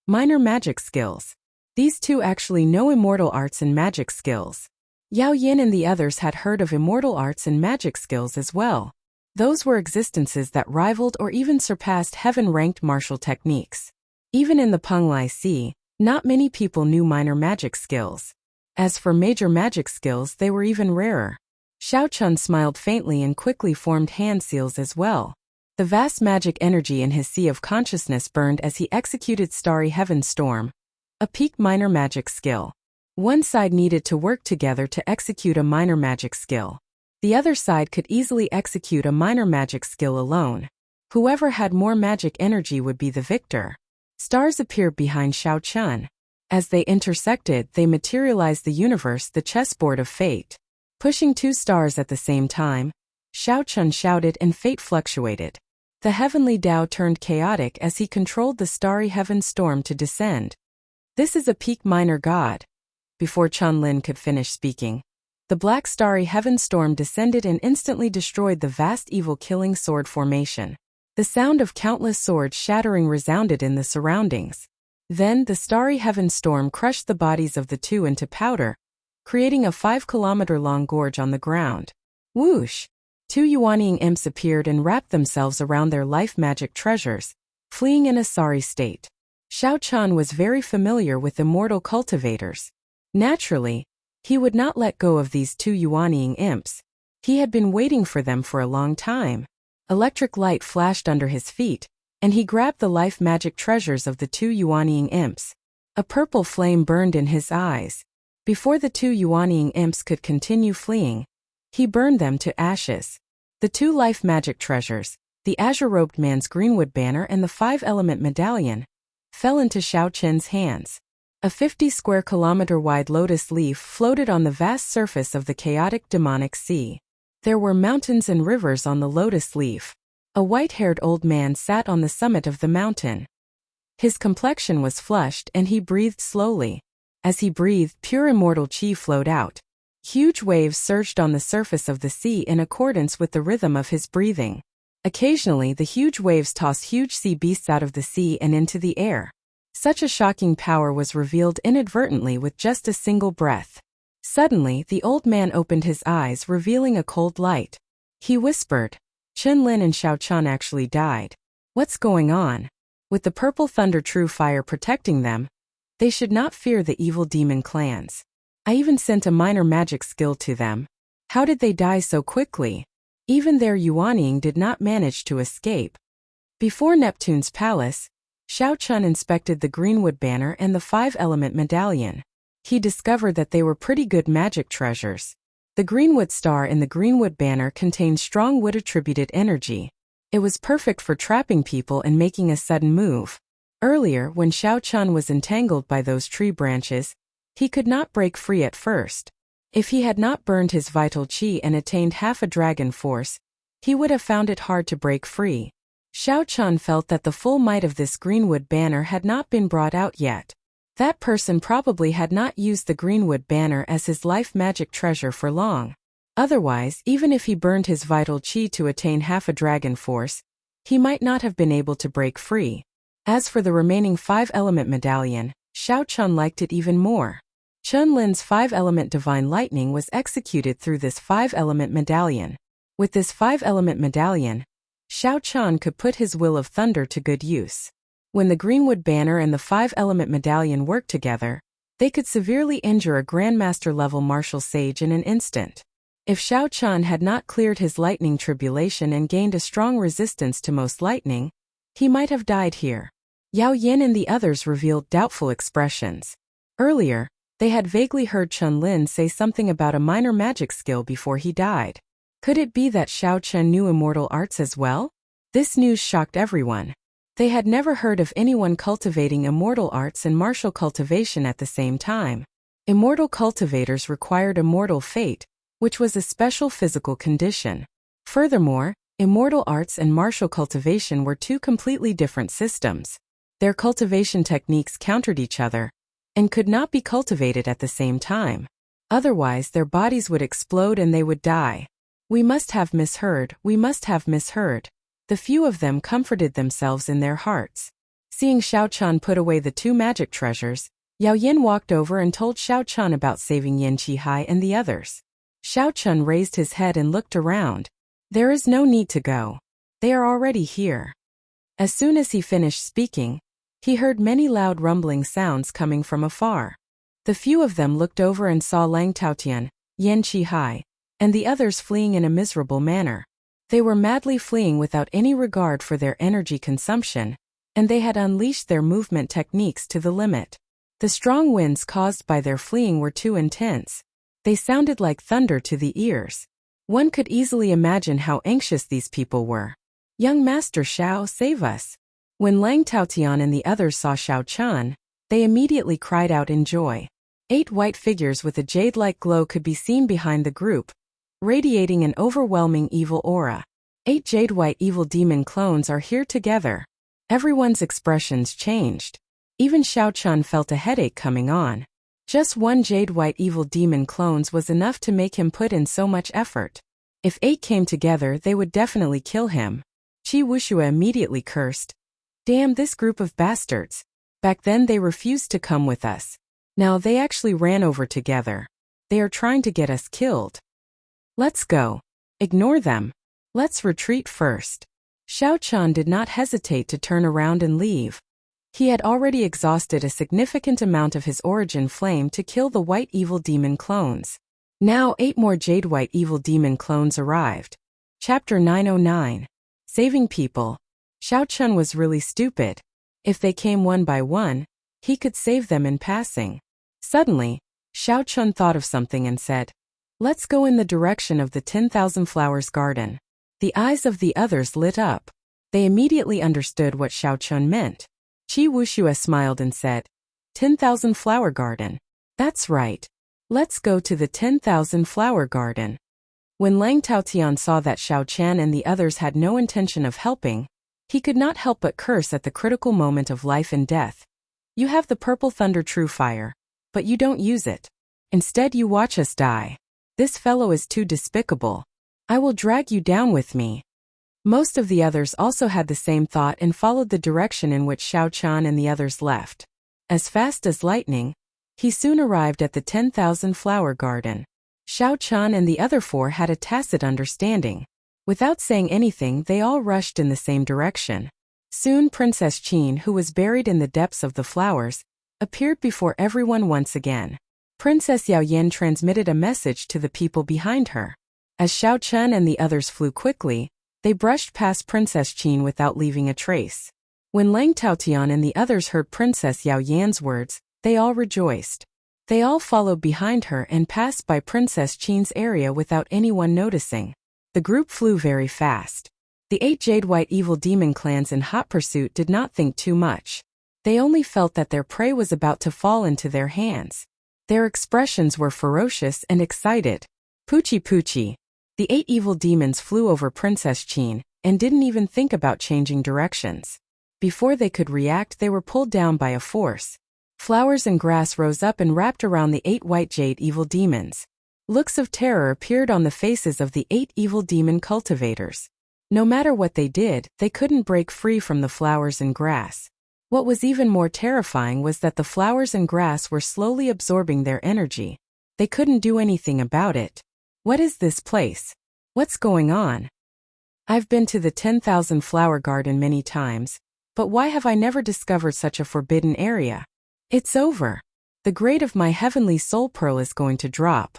Minor magic skills. These two actually know immortal arts and magic skills. Yao Yan and the others had heard of immortal arts and magic skills as well. Those were existences that rivaled or even surpassed heaven-ranked martial techniques. Even in the Penglai Sea, not many people knew minor magic skills. As for major magic skills, they were even rarer. Xiao Chun smiled faintly and quickly formed hand seals as well. The vast magic energy in his sea of consciousness burned as he executed Starry Heaven Storm, a peak minor magic skill. One side needed to work together to execute a minor magic skill. The other side could easily execute a minor magic skill alone. Whoever had more magic energy would be the victor. Stars appeared behind Xiao Chun. As they intersected, they materialized the universe, the chessboard of fate. Pushing 2 stars at the same time, Xiao Chun shouted and fate fluctuated. The heavenly Tao turned chaotic as he controlled the starry heaven storm to descend. This is a peak minor god. Before Chan Lin could finish speaking, the black starry heaven storm descended and instantly destroyed the vast evil killing sword formation. The sound of countless swords shattering resounded in the surroundings. Then the starry heaven storm crushed the bodies of the two into powder, creating a 5-kilometer-long gorge on the ground. Whoosh! 2 Yuanying imps appeared and wrapped themselves around their life magic treasures, fleeing in a sorry state. Xiao Chan was very familiar with immortal cultivators. Naturally, he would not let go of these 2 Yuanying imps. He had been waiting for them for a long time. Electric light flashed under his feet, and he grabbed the life magic treasures of the 2 Yuanying imps. A purple flame burned in his eyes. Before the 2 Yuanying imps could continue fleeing, he burned them to ashes. The 2 life magic treasures, the azure-robed man's greenwood banner and the 5-element medallion, fell into Xiao Chen's hands. A 50-square-kilometer-wide lotus leaf floated on the vast surface of the chaotic demonic sea. There were mountains and rivers on the lotus leaf. A white-haired old man sat on the summit of the mountain. His complexion was flushed and he breathed slowly. As he breathed, pure immortal chi flowed out. Huge waves surged on the surface of the sea in accordance with the rhythm of his breathing. Occasionally, the huge waves tossed huge sea beasts out of the sea and into the air. Such a shocking power was revealed inadvertently with just a single breath. Suddenly, the old man opened his eyes, revealing a cold light. He whispered, "Chen-Lin and Xiao-Chan actually died. What's going on?" With the purple thunder true fire protecting them, they should not fear the evil demon clans. I even sent a minor magic skill to them. How did they die so quickly? Even their Yuanying did not manage to escape. Before Neptune's palace, Xiao-Chun inspected the Greenwood banner and the 5-element medallion. He discovered that they were pretty good magic treasures. The Greenwood star in the Greenwood banner contained strong wood-attributed energy. It was perfect for trapping people and making a sudden move. Earlier, when Xiao-Chun was entangled by those tree branches, he could not break free at first. If he had not burned his vital qi and attained half a dragon force, he would have found it hard to break free. Xiao-Chun felt that the full might of this Greenwood banner had not been brought out yet. That person probably had not used the Greenwood banner as his life magic treasure for long. Otherwise, even if he burned his vital qi to attain half a dragon force, he might not have been able to break free. As for the remaining 5-element medallion, Xiao-Chun liked it even more. Chen-Lin's 5-element divine lightning was executed through this 5-element medallion. With this 5-element medallion, Xiao-Chun could put his will of thunder to good use. When the Greenwood banner and the 5-element medallion worked together, they could severely injure a Grandmaster-level martial sage in an instant. If Xiao-Chun had not cleared his lightning tribulation and gained a strong resistance to most lightning, he might have died here. Yao Yin and the others revealed doubtful expressions. Earlier, they had vaguely heard Chen-Lin say something about a minor magic skill before he died. Could it be that Xiao-Chun knew immortal arts as well? This news shocked everyone. They had never heard of anyone cultivating immortal arts and martial cultivation at the same time. Immortal cultivators required immortal fate, which was a special physical condition. Furthermore, immortal arts and martial cultivation were two completely different systems. Their cultivation techniques countered each other and could not be cultivated at the same time. Otherwise, their bodies would explode and they would die. We must have misheard, we must have misheard. The few of them comforted themselves in their hearts. Seeing Xiao-Chun put away the 2 magic treasures, Yao Yin walked over and told Xiao-Chun about saving Yin Qihai and the others. Xiao-Chun raised his head and looked around. There is no need to go. They are already here. As soon as he finished speaking, he heard many loud rumbling sounds coming from afar. The few of them looked over and saw Lang Taotian, Yin Qihai, and the others fleeing in a miserable manner. They were madly fleeing without any regard for their energy consumption, and they had unleashed their movement techniques to the limit. The strong winds caused by their fleeing were too intense. They sounded like thunder to the ears. One could easily imagine how anxious these people were. "Young Master Xiao, save us." When Lang Taotian and the others saw Xiao-Chun, they immediately cried out in joy. 8 white figures with a jade-like glow could be seen behind the group, radiating an overwhelming evil aura. 8 jade-white evil demon clones are here together. Everyone's expressions changed. Even Xiao-Chun felt a headache coming on. Just 1 jade-white evil demon clones was enough to make him put in so much effort. If 8 came together, they would definitely kill him. Qi Wuxue immediately cursed. "Damn this group of bastards. Back then they refused to come with us. Now they actually ran over together. They are trying to get us killed. Let's go. Ignore them. Let's retreat first." Xiao-Chun did not hesitate to turn around and leave. He had already exhausted a significant amount of his origin flame to kill the white evil demon clones. Now 8 more jade white evil demon clones arrived. Chapter 909. Saving people. Xiao-Chun was really stupid. If they came one by one, he could save them in passing. Suddenly, Xiao-Chun thought of something and said, "Let's go in the direction of the 10,000 flowers garden." The eyes of the others lit up. They immediately understood what Xiao-Chun meant. Qi Wuxue smiled and said, 10,000 flower garden. That's right. Let's go to the 10,000 flower garden. When Lang Taotian saw that Xiao-Chan and the others had no intention of helping, he could not help but curse at the critical moment of life and death. "You have the purple thunder true fire, but you don't use it. Instead you watch us die." This fellow is too despicable. I will drag you down with me. Most of the others also had the same thought and followed the direction in which Xiao Chan and the others left. As fast as lightning, he soon arrived at the 10,000 flower garden. Xiao Chan and the other 4 had a tacit understanding. Without saying anything, they all rushed in the same direction. Soon Princess Qin, who was buried in the depths of the flowers, appeared before everyone once again. Princess Yao Yan transmitted a message to the people behind her. As Xiao Chen and the others flew quickly, they brushed past Princess Qin without leaving a trace. When Lang Taotian and the others heard Princess Yao Yan's words, they all rejoiced. They all followed behind her and passed by Princess Qin's area without anyone noticing. The group flew very fast. The 8 Jade White evil demon clans in hot pursuit did not think too much. They only felt that their prey was about to fall into their hands. Their expressions were ferocious and excited. Poochie poochie. The 8 evil demons flew over Princess Qin and didn't even think about changing directions. Before they could react, they were pulled down by a force. Flowers and grass rose up and wrapped around the 8 white jade evil demons. Looks of terror appeared on the faces of the 8 evil demon cultivators. No matter what they did, they couldn't break free from the flowers and grass. What was even more terrifying was that the flowers and grass were slowly absorbing their energy. They couldn't do anything about it. What is this place? What's going on? I've been to the 10,000 flower garden many times, but why have I never discovered such a forbidden area? It's over. The grade of my heavenly soul pearl is going to drop.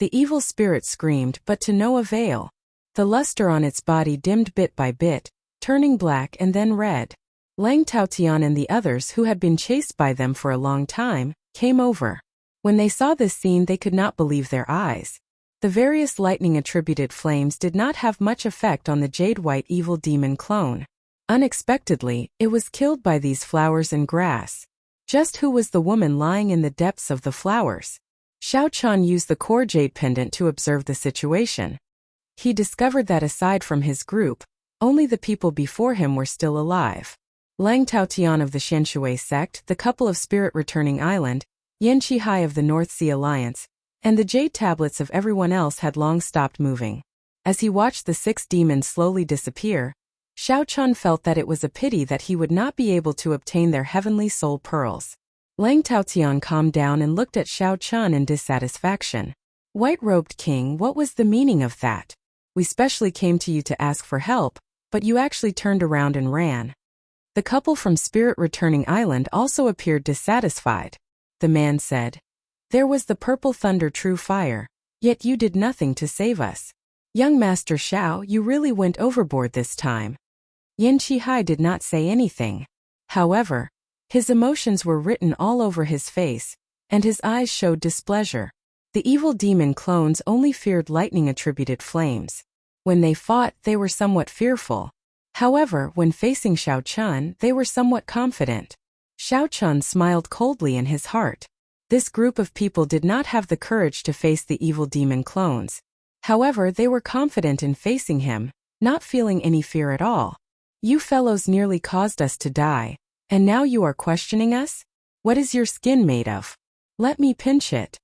The evil spirit screamed, but to no avail. The luster on its body dimmed bit by bit, turning black and then red. Lang Taotian and the others, who had been chased by them for a long time, came over. When they saw this scene, they could not believe their eyes. The various lightning-attributed flames did not have much effect on the Jade White evil demon clone. Unexpectedly, it was killed by these flowers and grass. Just who was the woman lying in the depths of the flowers? Xiao Chan used the core jade pendant to observe the situation. He discovered that aside from his group, only the people before him were still alive. Lang Taotian of the Xianshui sect, the couple of Spirit Returning Island, Yan Qihai of the North Sea Alliance, and the jade tablets of everyone else had long stopped moving. As he watched the 6 demons slowly disappear, Xiao Chan felt that it was a pity that he would not be able to obtain their heavenly soul pearls. Lang Taotian calmed down and looked at Xiao Chan in dissatisfaction. White-robed king, what was the meaning of that? We specially came to you to ask for help, but you actually turned around and ran. The couple from Spirit Returning Island also appeared dissatisfied. The man said, "There was the purple thunder true fire, yet you did nothing to save us. Young Master Xiao, you really went overboard this time." Yan Qihai did not say anything. However, his emotions were written all over his face, and his eyes showed displeasure. The evil demon clones only feared lightning-attributed flames. When they fought, they were somewhat fearful. However, when facing Xiao Chun, they were somewhat confident. Xiao Chun smiled coldly in his heart. This group of people did not have the courage to face the evil demon clones. However, they were confident in facing him, not feeling any fear at all. You fellows nearly caused us to die, and now you are questioning us? What is your skin made of? Let me pinch it.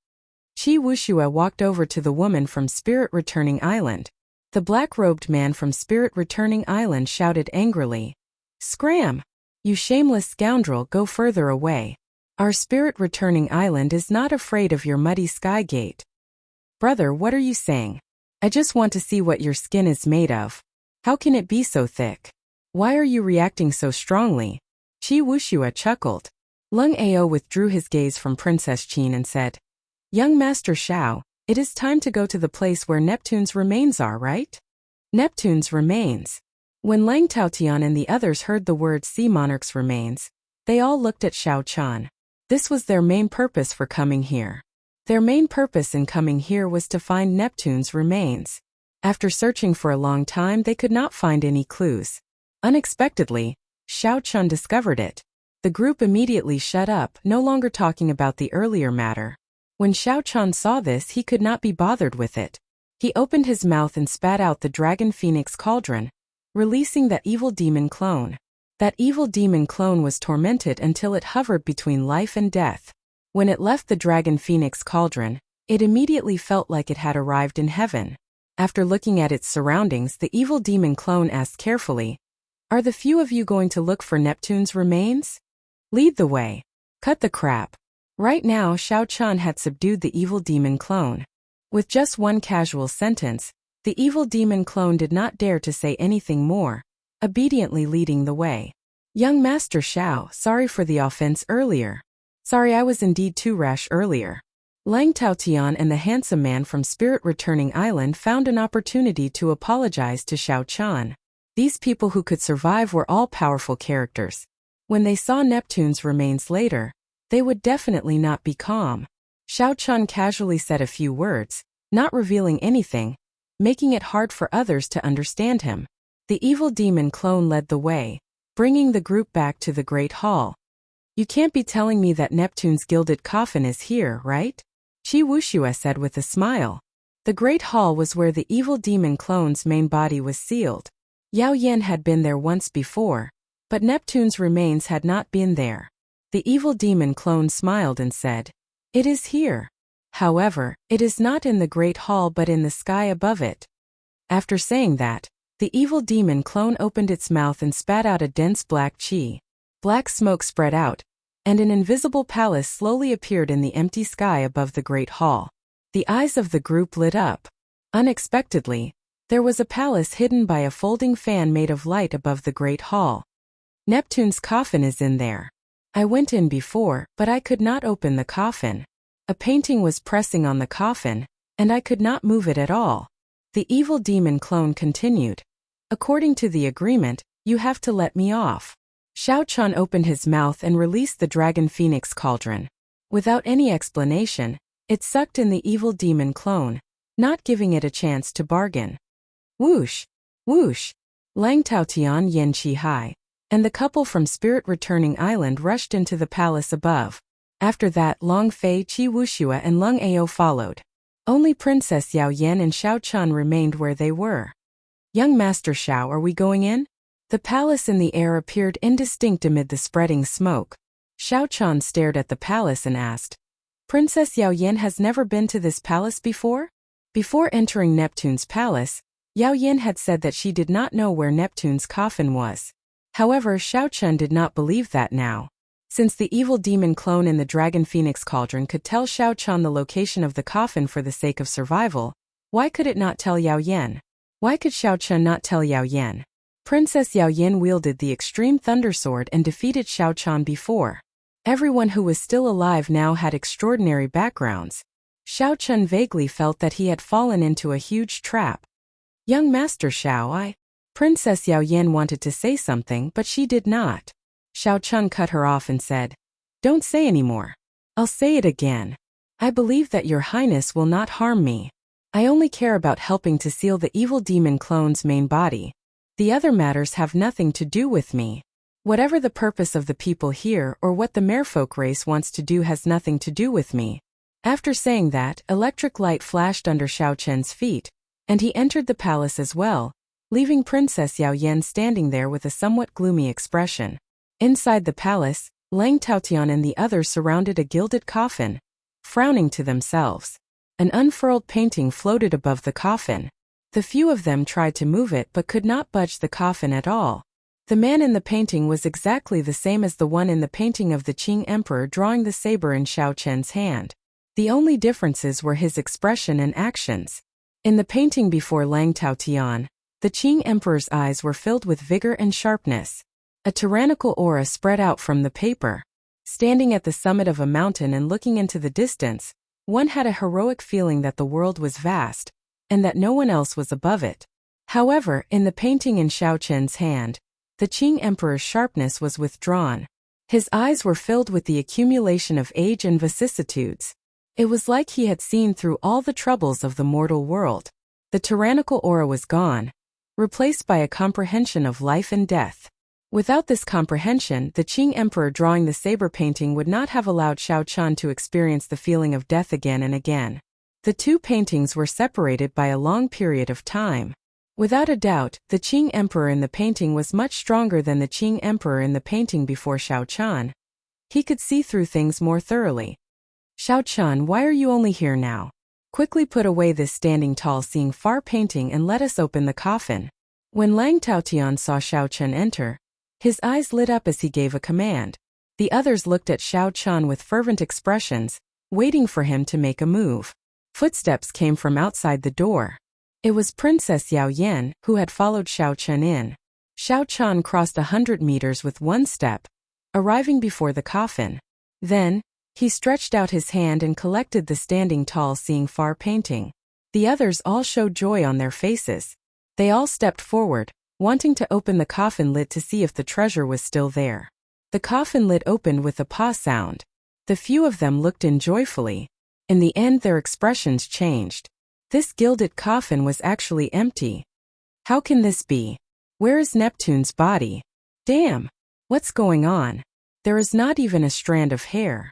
Qi Wushua walked over to the woman from Spirit Returning Island. The black-robed man from Spirit Returning Island shouted angrily, "Scram! You shameless scoundrel, go further away. Our Spirit Returning Island is not afraid of your muddy sky gate." "Brother, what are you saying? I just want to see what your skin is made of. How can it be so thick? Why are you reacting so strongly?" Qi Wushua chuckled. Lung Ao withdrew his gaze from Princess Qin and said, "Young Master Xiao, it is time to go to the place where Neptune's remains are, right?" Neptune's remains. When Lang Taotian and the others heard the word sea monarch's remains, they all looked at Xiao Chan. This was their main purpose for coming here. Their main purpose in coming here was to find Neptune's remains. After searching for a long time, they could not find any clues. Unexpectedly, Xiao Chun discovered it. The group immediately shut up, no longer talking about the earlier matter. When Xiao Chun saw this, he could not be bothered with it. He opened his mouth and spat out the Dragon Phoenix Cauldron, releasing that evil demon clone. That evil demon clone was tormented until it hovered between life and death. When it left the Dragon Phoenix Cauldron, It immediately felt like it had arrived in heaven. After looking at its surroundings, the evil demon clone asked carefully, "Are the few of you going to look for Neptune's remains? Lead the way. Cut the crap." Right now, Xiao Chan had subdued the evil demon clone. With just one casual sentence, the evil demon clone did not dare to say anything more, obediently leading the way. "Young Master Xiao, sorry for the offense earlier. Sorry, I was indeed too rash earlier." Lang Taotian and the handsome man from Spirit Returning Island found an opportunity to apologize to Xiao Chan. These people who could survive were all powerful characters. When they saw Neptune's remains later, they would definitely not be calm. Xiao Chan casually said a few words, not revealing anything, making it hard for others to understand him. The evil demon clone led the way, bringing the group back to the Great Hall. "You can't be telling me that Neptune's gilded coffin is here, right?" Qi Wuxue said with a smile. The Great Hall was where the evil demon clone's main body was sealed. Yao Yan had been there once before, but Neptune's remains had not been there. The evil demon clone smiled and said, "It is here. However, it is not in the Great Hall but in the sky above it." After saying that, the evil demon clone opened its mouth and spat out a dense black qi. Black smoke spread out, and an invisible palace slowly appeared in the empty sky above the Great Hall. The eyes of the group lit up. Unexpectedly, there was a palace hidden by a folding fan made of light above the Great Hall. "Neptune's coffin is in there. I went in before, but I could not open the coffin. A painting was pressing on the coffin, and I could not move it at all." The evil demon clone continued, "According to the agreement, you have to let me off." Xiao Chan opened his mouth and released the dragon phoenix cauldron. Without any explanation, it sucked in the evil demon clone, not giving it a chance to bargain. Whoosh! Whoosh! Lang Taotian Yen Chi Hai and the couple from Spirit Returning Island rushed into the palace above. After that, Long Fei, Qi Wuxue and Lung Ao followed. Only Princess Yao Yan and Xiao Chan remained where they were. "Young Master Xiao, are we going in?" The palace in the air appeared indistinct amid the spreading smoke. Xiao Chan stared at the palace and asked, "Princess Yao Yan has never been to this palace before?" Before entering Neptune's palace, Yao Yan had said that she did not know where Neptune's coffin was. However, Xiao Chan did not believe that now. Since the evil demon clone in the dragon phoenix cauldron could tell Xiao Chan the location of the coffin for the sake of survival, why could it not tell Yao Yan? Why could Xiao Chan not tell Yao Yan? Princess Yao Yan wielded the extreme thunder sword and defeated Xiao Chan before. Everyone who was still alive now had extraordinary backgrounds. Xiao Chan vaguely felt that he had fallen into a huge trap. "Young Master Xiao, Princess Yao Yan wanted to say something, but she did not. Xiao Chan cut her off and said, "Don't say anymore. I'll say it again. I believe that your highness will not harm me. I only care about helping to seal the evil demon clone's main body. The other matters have nothing to do with me. Whatever the purpose of the people here or what the merfolk race wants to do has nothing to do with me." After saying that, electric light flashed under Xiao Chen's feet, and he entered the palace as well, leaving Princess Yao Yan standing there with a somewhat gloomy expression. Inside the palace, Lang Taotian and the others surrounded a gilded coffin, frowning to themselves. An unfurled painting floated above the coffin. The few of them tried to move it but could not budge the coffin at all. The man in the painting was exactly the same as the one in the painting of the Qing Emperor drawing the saber in Xiao Chen's hand. The only differences were his expression and actions. In the painting before Lang Taotian, the Qing Emperor's eyes were filled with vigor and sharpness. A tyrannical aura spread out from the paper. Standing at the summit of a mountain and looking into the distance, one had a heroic feeling that the world was vast, and that no one else was above it. However, in the painting in Xiao Chen's hand, the Qing Emperor's sharpness was withdrawn. His eyes were filled with the accumulation of age and vicissitudes. It was like he had seen through all the troubles of the mortal world. The tyrannical aura was gone, replaced by a comprehension of life and death. Without this comprehension, the Qing Emperor drawing the saber painting would not have allowed Xiao Chan to experience the feeling of death again and again. The two paintings were separated by a long period of time. Without a doubt, the Qing Emperor in the painting was much stronger than the Qing Emperor in the painting before Xiao Chan. He could see through things more thoroughly. "Xiao Chan, why are you only here now? Quickly put away this standing tall seeing far painting and let us open the coffin. When Lang Taotian saw Xiao Chen enter, his eyes lit up as he gave a command. The others looked at Xiao Chen with fervent expressions, waiting for him to make a move. Footsteps came from outside the door. It was Princess Yao Yan, who had followed Xiao Chen in. Xiao Chen crossed 100 meters with one step, arriving before the coffin. Then, he stretched out his hand and collected the standing tall seeing far painting. The others all showed joy on their faces. They all stepped forward, wanting to open the coffin lid to see if the treasure was still there. The coffin lid opened with a paw sound. The few of them looked in joyfully. In the end their expressions changed. This gilded coffin was actually empty. How can this be? Where is Neptune's body? Damn! What's going on? There is not even a strand of hair.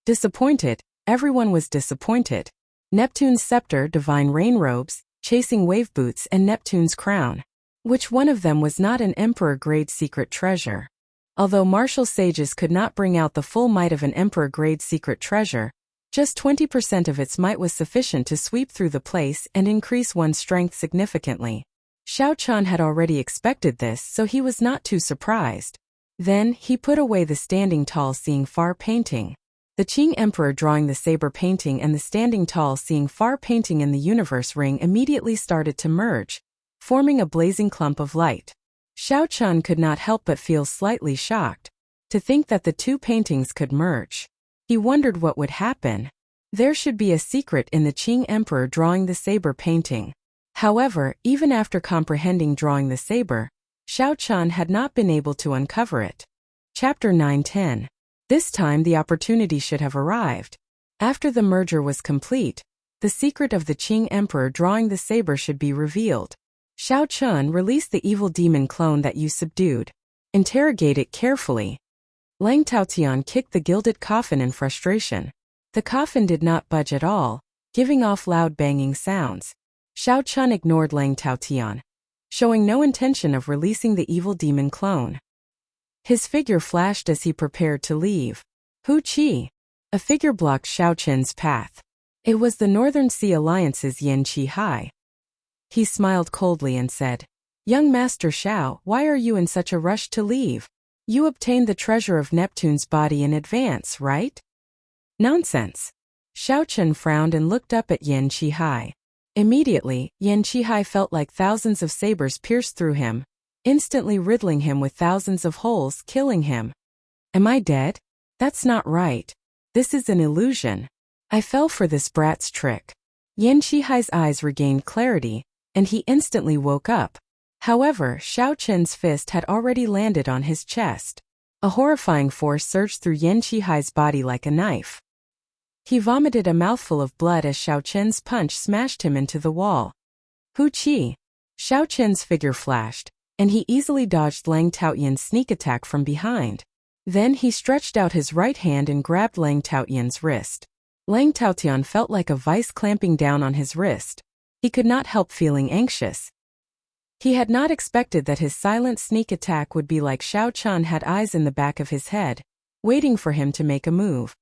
Disappointed, everyone was disappointed. Neptune's scepter, divine rain robes, chasing wave boots and Neptune's crown. Which one of them was not an emperor-grade secret treasure? Although martial sages could not bring out the full might of an emperor-grade secret treasure, just 20% of its might was sufficient to sweep through the place and increase one's strength significantly. Xiao Chen had already expected this, so he was not too surprised. Then, he put away the standing tall seeing far painting. The Qing Emperor drawing the saber painting and the standing tall seeing far painting in the universe ring immediately started to merge, forming a blazing clump of light. Xiao Chen could not help but feel slightly shocked to think that the two paintings could merge. He wondered what would happen. There should be a secret in the Qing Emperor drawing the saber painting. However, even after comprehending drawing the saber, Xiao Chen had not been able to uncover it. Chapter 9-10. This time the opportunity should have arrived. After the merger was complete, the secret of the Qing Emperor drawing the saber should be revealed. Xiao Chen, release the evil demon clone that you subdued. Interrogate it carefully. Lang Taotian kicked the gilded coffin in frustration. The coffin did not budge at all, giving off loud banging sounds. Xiao Chen ignored Lang Taotian, showing no intention of releasing the evil demon clone. His figure flashed as he prepared to leave. Hu Qi. A figure blocked Xiao Chen's path. It was the Northern Sea Alliance's Yan Qihai. He smiled coldly and said, "Young Master Xiao, why are you in such a rush to leave? You obtained the treasure of Neptune's body in advance, right?" "Nonsense." Xiao Chen frowned and looked up at Yan Qihai. Immediately, Yan Qihai felt like thousands of sabers pierced through him, instantly riddling him with thousands of holes, killing him. "Am I dead? That's not right. This is an illusion. I fell for this brat's trick." Yan Qihai's eyes regained clarity, and he instantly woke up. However, Xiao Chen's fist had already landed on his chest. A horrifying force surged through Yan Qihai's body like a knife. He vomited a mouthful of blood as Xiao Chen's punch smashed him into the wall. Hu Qi. Xiao Chen's figure flashed, and he easily dodged Lang Taotian's sneak attack from behind. Then he stretched out his right hand and grabbed Lang Taotian's wrist. Lang Taotian felt like a vice clamping down on his wrist. He could not help feeling anxious. He had not expected that his silent sneak attack would be like Xiao Chen had eyes in the back of his head, waiting for him to make a move.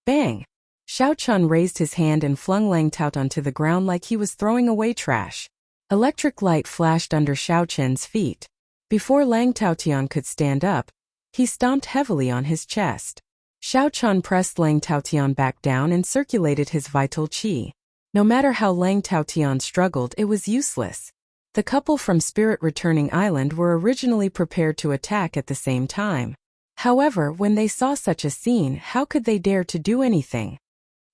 Bang! Xiao Chen raised his hand and flung Lang Taotian to the ground like he was throwing away trash. Electric light flashed under Xiao Chen's feet. Before Lang Taotian could stand up, he stomped heavily on his chest. Xiao Chen pressed Lang Taotian back down and circulated his vital qi. No matter how Lang Taotian struggled, it was useless. The couple from Spirit Returning Island were originally prepared to attack at the same time. However, when they saw such a scene, how could they dare to do anything?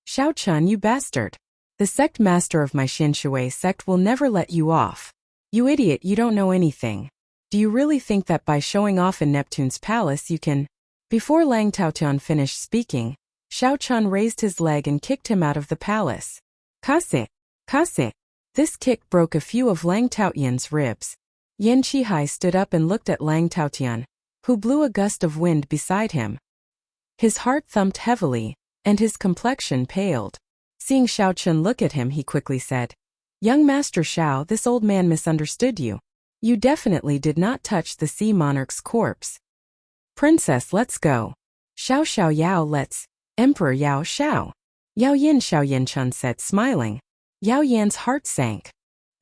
"Xiao Chen, you bastard. The sect master of my Xinshui sect will never let you off. You idiot, you don't know anything. Do you really think that by showing off in Neptune's palace you can—" Before Lang Taotian finished speaking, Xiao Chen raised his leg and kicked him out of the palace. Kase! Kase! This kick broke a few of Lang Taotian's ribs. Yan Qihai stood up and looked at Lang Taotian, who blew a gust of wind beside him. His heart thumped heavily, and his complexion paled. Seeing Xiao Chen look at him, he quickly said, "Young Master Xiao, this old man misunderstood you. You definitely did not touch the sea monarch's corpse." "Princess, let's go." "Xiao Xiao Yao, let's." "Emperor Yao Xiao." "Yao Yin," Xiao Yin Chun said, smiling. Yao Yan's heart sank.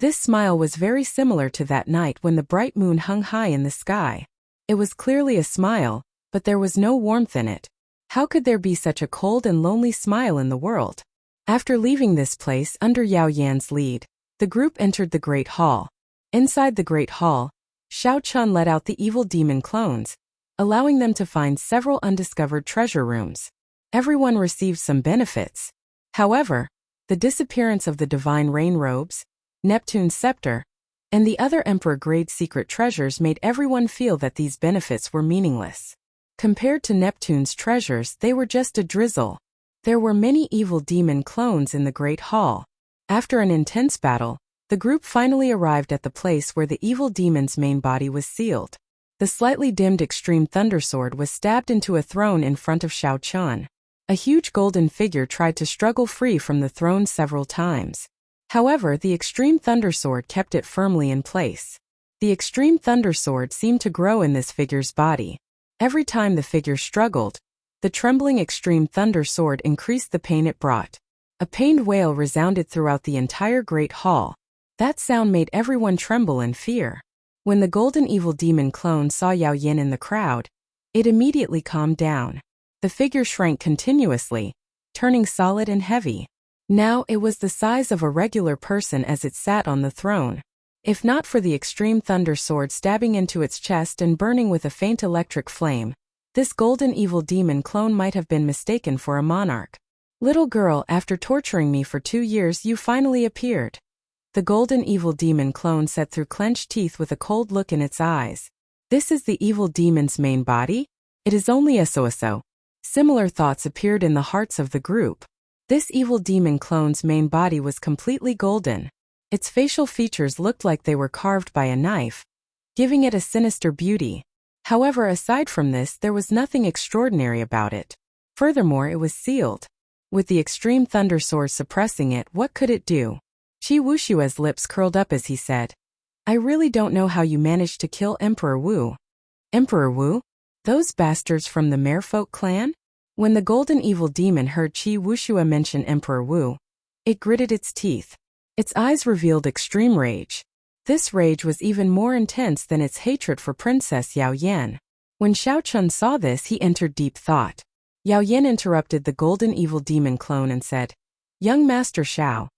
This smile was very similar to that night when the bright moon hung high in the sky. It was clearly a smile, but there was no warmth in it. How could there be such a cold and lonely smile in the world? After leaving this place under Yao Yan's lead, the group entered the Great Hall. Inside the Great Hall, Xiao Chun let out the evil demon clones, allowing them to find several undiscovered treasure rooms. Everyone received some benefits. However, the disappearance of the divine rain robes, Neptune's scepter, and the other emperor-grade secret treasures made everyone feel that these benefits were meaningless. Compared to Neptune's treasures, they were just a drizzle. There were many evil demon clones in the Great Hall. After an intense battle, the group finally arrived at the place where the evil demon's main body was sealed. The slightly dimmed extreme thundersword was stabbed into a throne in front of Xiao Chun. A huge golden figure tried to struggle free from the throne several times. However, the extreme thundersword kept it firmly in place. The extreme thundersword seemed to grow in this figure's body. Every time the figure struggled, the trembling extreme thundersword increased the pain it brought. A pained wail resounded throughout the entire Great Hall. That sound made everyone tremble in fear. When the golden evil demon clone saw Yao Yan in the crowd, it immediately calmed down. The figure shrank continuously, turning solid and heavy. Now it was the size of a regular person as it sat on the throne. If not for the extreme thunder sword stabbing into its chest and burning with a faint electric flame, this golden evil demon clone might have been mistaken for a monarch. Little girl, after torturing me for 2 years, you finally appeared. The golden evil demon clone said through clenched teeth with a cold look in its eyes. This is the evil demon's main body? It is only so. Similar thoughts appeared in the hearts of the group. This evil demon clone's main body was completely golden. Its facial features looked like they were carved by a knife, giving it a sinister beauty. However, aside from this, there was nothing extraordinary about it. Furthermore, it was sealed. With the extreme thunder sword suppressing it, what could it do? Qi Wushue's lips curled up as he said, I really don't know how you managed to kill Emperor Wu. Emperor Wu? Those bastards from the Merfolk clan? When the golden evil demon heard Qi Wushue mention Emperor Wu, it gritted its teeth. Its eyes revealed extreme rage. This rage was even more intense than its hatred for Princess Yao Yan. When Xiao Chun saw this, he entered deep thought. Yao Yan interrupted the golden evil demon clone and said, Young Master Xiao,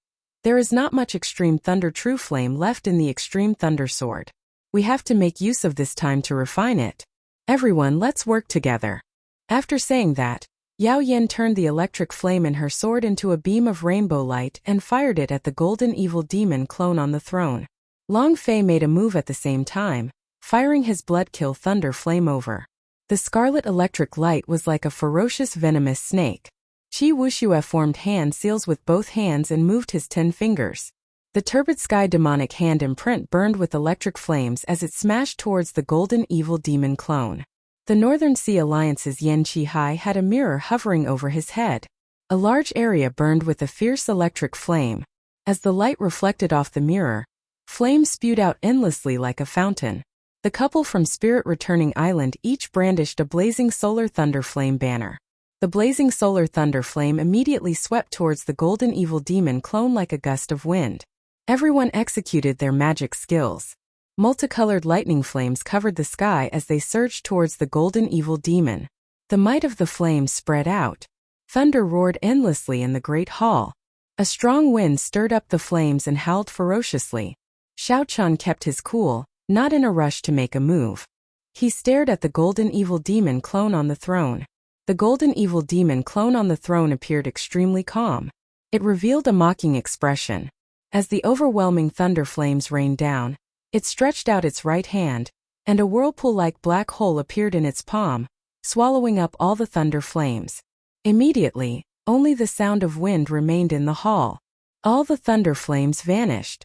there is not much extreme thunder true flame left in the extreme thunder sword. We have to make use of this time to refine it. Everyone, let's work together. After saying that, Yao Yan turned the electric flame in her sword into a beam of rainbow light and fired it at the golden evil demon clone on the throne. Long Fei made a move at the same time, firing his blood-kill thunder flame over. The scarlet electric light was like a ferocious venomous snake. Qi Wushue formed hand seals with both hands and moved his 10 fingers. The turbid sky demonic hand imprint burned with electric flames as it smashed towards the golden evil demon clone. The Northern Sea Alliance's Yan Qihai had a mirror hovering over his head. A large area burned with a fierce electric flame. As the light reflected off the mirror, flames spewed out endlessly like a fountain. The couple from Spirit Returning Island each brandished a blazing solar thunder flame banner. The blazing solar thunder flame immediately swept towards the golden evil demon clone like a gust of wind. Everyone executed their magic skills. Multicolored lightning flames covered the sky as they surged towards the golden evil demon. The might of the flames spread out. Thunder roared endlessly in the great hall. A strong wind stirred up the flames and howled ferociously. Xiao Chun kept his cool, not in a rush to make a move. He stared at the golden evil demon clone on the throne. The golden evil demon clone on the throne appeared extremely calm. It revealed a mocking expression. As the overwhelming thunder flames rained down, it stretched out its right hand, and a whirlpool-like black hole appeared in its palm, swallowing up all the thunder flames. Immediately, only the sound of wind remained in the hall. All the thunder flames vanished.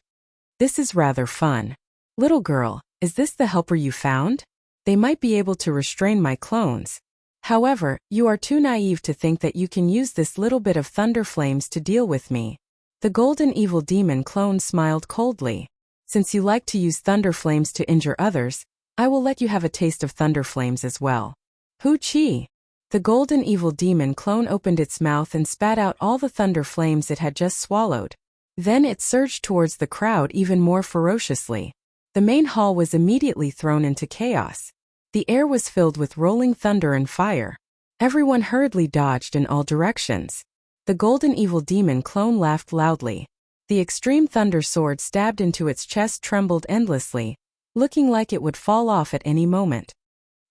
This is rather fun. Little girl, is this the helper you found? They might be able to restrain my clones. However, you are too naive to think that you can use this little bit of thunder flames to deal with me. The golden evil demon clone smiled coldly. Since you like to use thunder flames to injure others, I will let you have a taste of thunder flames as well. Hu Qi. The golden evil demon clone opened its mouth and spat out all the thunder flames it had just swallowed. Then it surged towards the crowd even more ferociously. The main hall was immediately thrown into chaos. The air was filled with rolling thunder and fire. Everyone hurriedly dodged in all directions. The golden evil demon clone laughed loudly. The extreme thunder sword stabbed into its chest trembled endlessly, looking like it would fall off at any moment.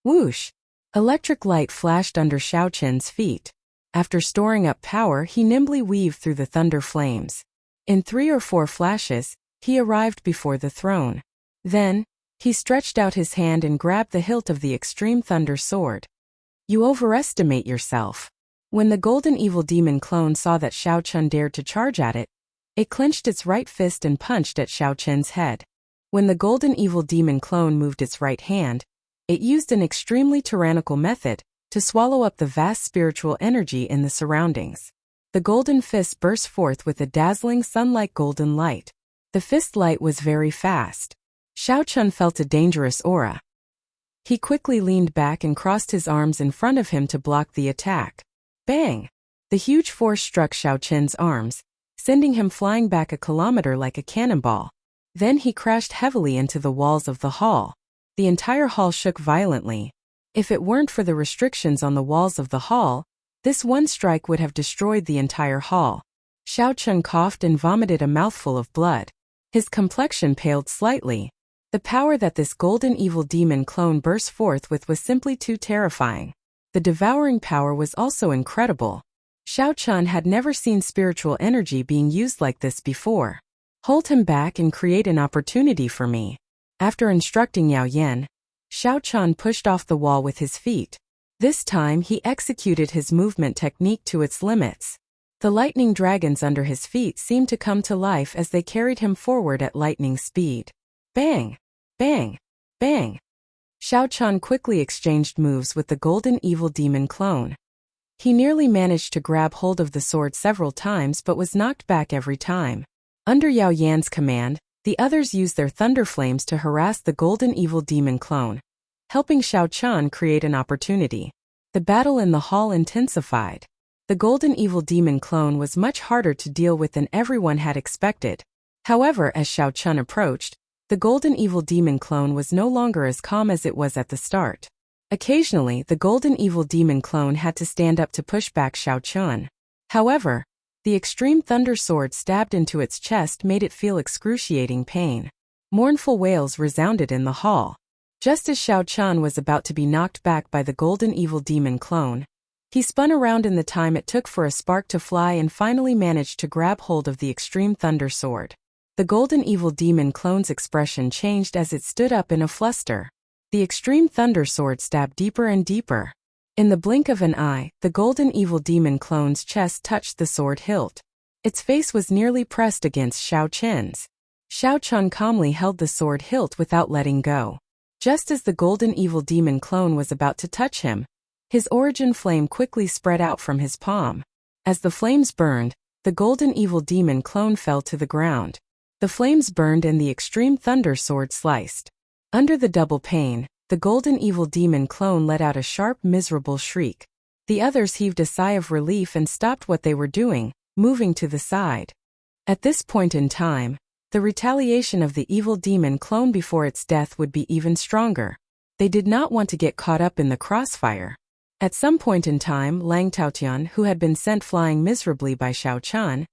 Whoosh! Electric light flashed under Xiao Chen's feet. After storing up power, he nimbly weaved through the thunder flames. In 3 or 4 flashes, he arrived before the throne. Then, he stretched out his hand and grabbed the hilt of the extreme thunder sword. You overestimate yourself. When the golden evil demon clone saw that Xiao Chen dared to charge at it, it clenched its right fist and punched at Xiao Chen's head. When the golden evil demon clone moved its right hand, it used an extremely tyrannical method to swallow up the vast spiritual energy in the surroundings. The golden fist burst forth with a dazzling sun-like golden light. The fist light was very fast. Xiao Chen felt a dangerous aura. He quickly leaned back and crossed his arms in front of him to block the attack. Bang! The huge force struck Xiao Chen's arms, sending him flying back a kilometer like a cannonball. Then he crashed heavily into the walls of the hall. The entire hall shook violently. If it weren't for the restrictions on the walls of the hall, this one strike would have destroyed the entire hall. Xiao Chen coughed and vomited a mouthful of blood. His complexion paled slightly. The power that this golden evil demon clone burst forth with was simply too terrifying. The devouring power was also incredible. Xiao Chen had never seen spiritual energy being used like this before. Hold him back and create an opportunity for me. After instructing Yao Yan, Xiao Chen pushed off the wall with his feet. This time he executed his movement technique to its limits. The lightning dragons under his feet seemed to come to life as they carried him forward at lightning speed. Bang! Bang! Bang! Xiao Chen quickly exchanged moves with the golden evil demon clone. He nearly managed to grab hold of the sword several times but was knocked back every time. Under Yao Yan's command, the others used their thunder flames to harass the golden evil demon clone, helping Xiao Chen create an opportunity. The battle in the hall intensified. The golden evil demon clone was much harder to deal with than everyone had expected. However, as Xiao Chen approached, the golden evil demon clone was no longer as calm as it was at the start. Occasionally, the golden evil demon clone had to stand up to push back Xiao Chen. However, the extreme thunder sword stabbed into its chest made it feel excruciating pain. Mournful wails resounded in the hall. Just as Xiao Chen was about to be knocked back by the golden evil demon clone, he spun around in the time it took for a spark to fly and finally managed to grab hold of the extreme thunder sword. The golden evil demon clone's expression changed as it stood up in a fluster. The extreme thunder sword stabbed deeper and deeper. In the blink of an eye, the golden evil demon clone's chest touched the sword hilt. Its face was nearly pressed against Xiao Chen's. Xiao Chen calmly held the sword hilt without letting go. Just as the golden evil demon clone was about to touch him, his origin flame quickly spread out from his palm. As the flames burned, the golden evil demon clone fell to the ground. The flames burned and the extreme thunder sword sliced. Under the double pain, the golden evil demon clone let out a sharp, miserable shriek. The others heaved a sigh of relief and stopped what they were doing, moving to the side. At this point in time, the retaliation of the evil demon clone before its death would be even stronger. They did not want to get caught up in the crossfire. At some point in time, Lang Taotian, who had been sent flying miserably by Xiao Chen,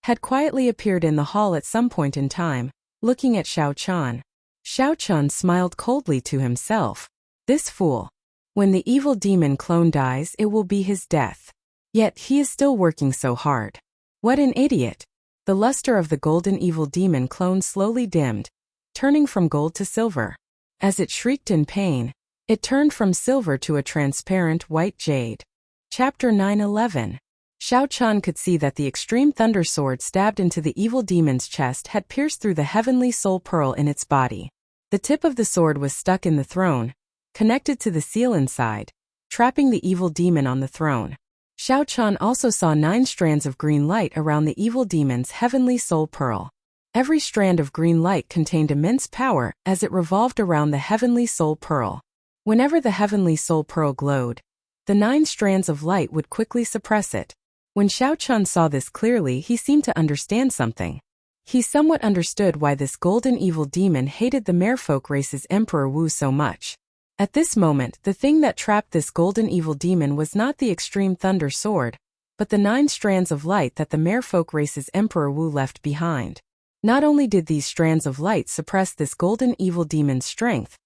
had quietly appeared in the hall at some point in time, looking at Xiao Chen. Xiao Chen smiled coldly to himself. This fool. When the evil demon clone dies, it will be his death. Yet he is still working so hard. What an idiot. The luster of the golden evil demon clone slowly dimmed, turning from gold to silver. As it shrieked in pain, it turned from silver to a transparent white jade. Chapter 9:11. Xiao Chen could see that the extreme thunder sword stabbed into the evil demon's chest had pierced through the heavenly soul pearl in its body. The tip of the sword was stuck in the throne, connected to the seal inside, trapping the evil demon on the throne. Xiao Chen also saw 9 strands of green light around the evil demon's heavenly soul pearl. Every strand of green light contained immense power as it revolved around the heavenly soul pearl. Whenever the heavenly soul pearl glowed, the 9 strands of light would quickly suppress it. When Xiao Chen saw this clearly, he seemed to understand something. He somewhat understood why this golden evil demon hated the merfolk race's Emperor Wu so much. At this moment, the thing that trapped this golden evil demon was not the extreme thunder sword, but the 9 strands of light that the merfolk race's Emperor Wu left behind. Not only did these strands of light suppress this golden evil demon's strength,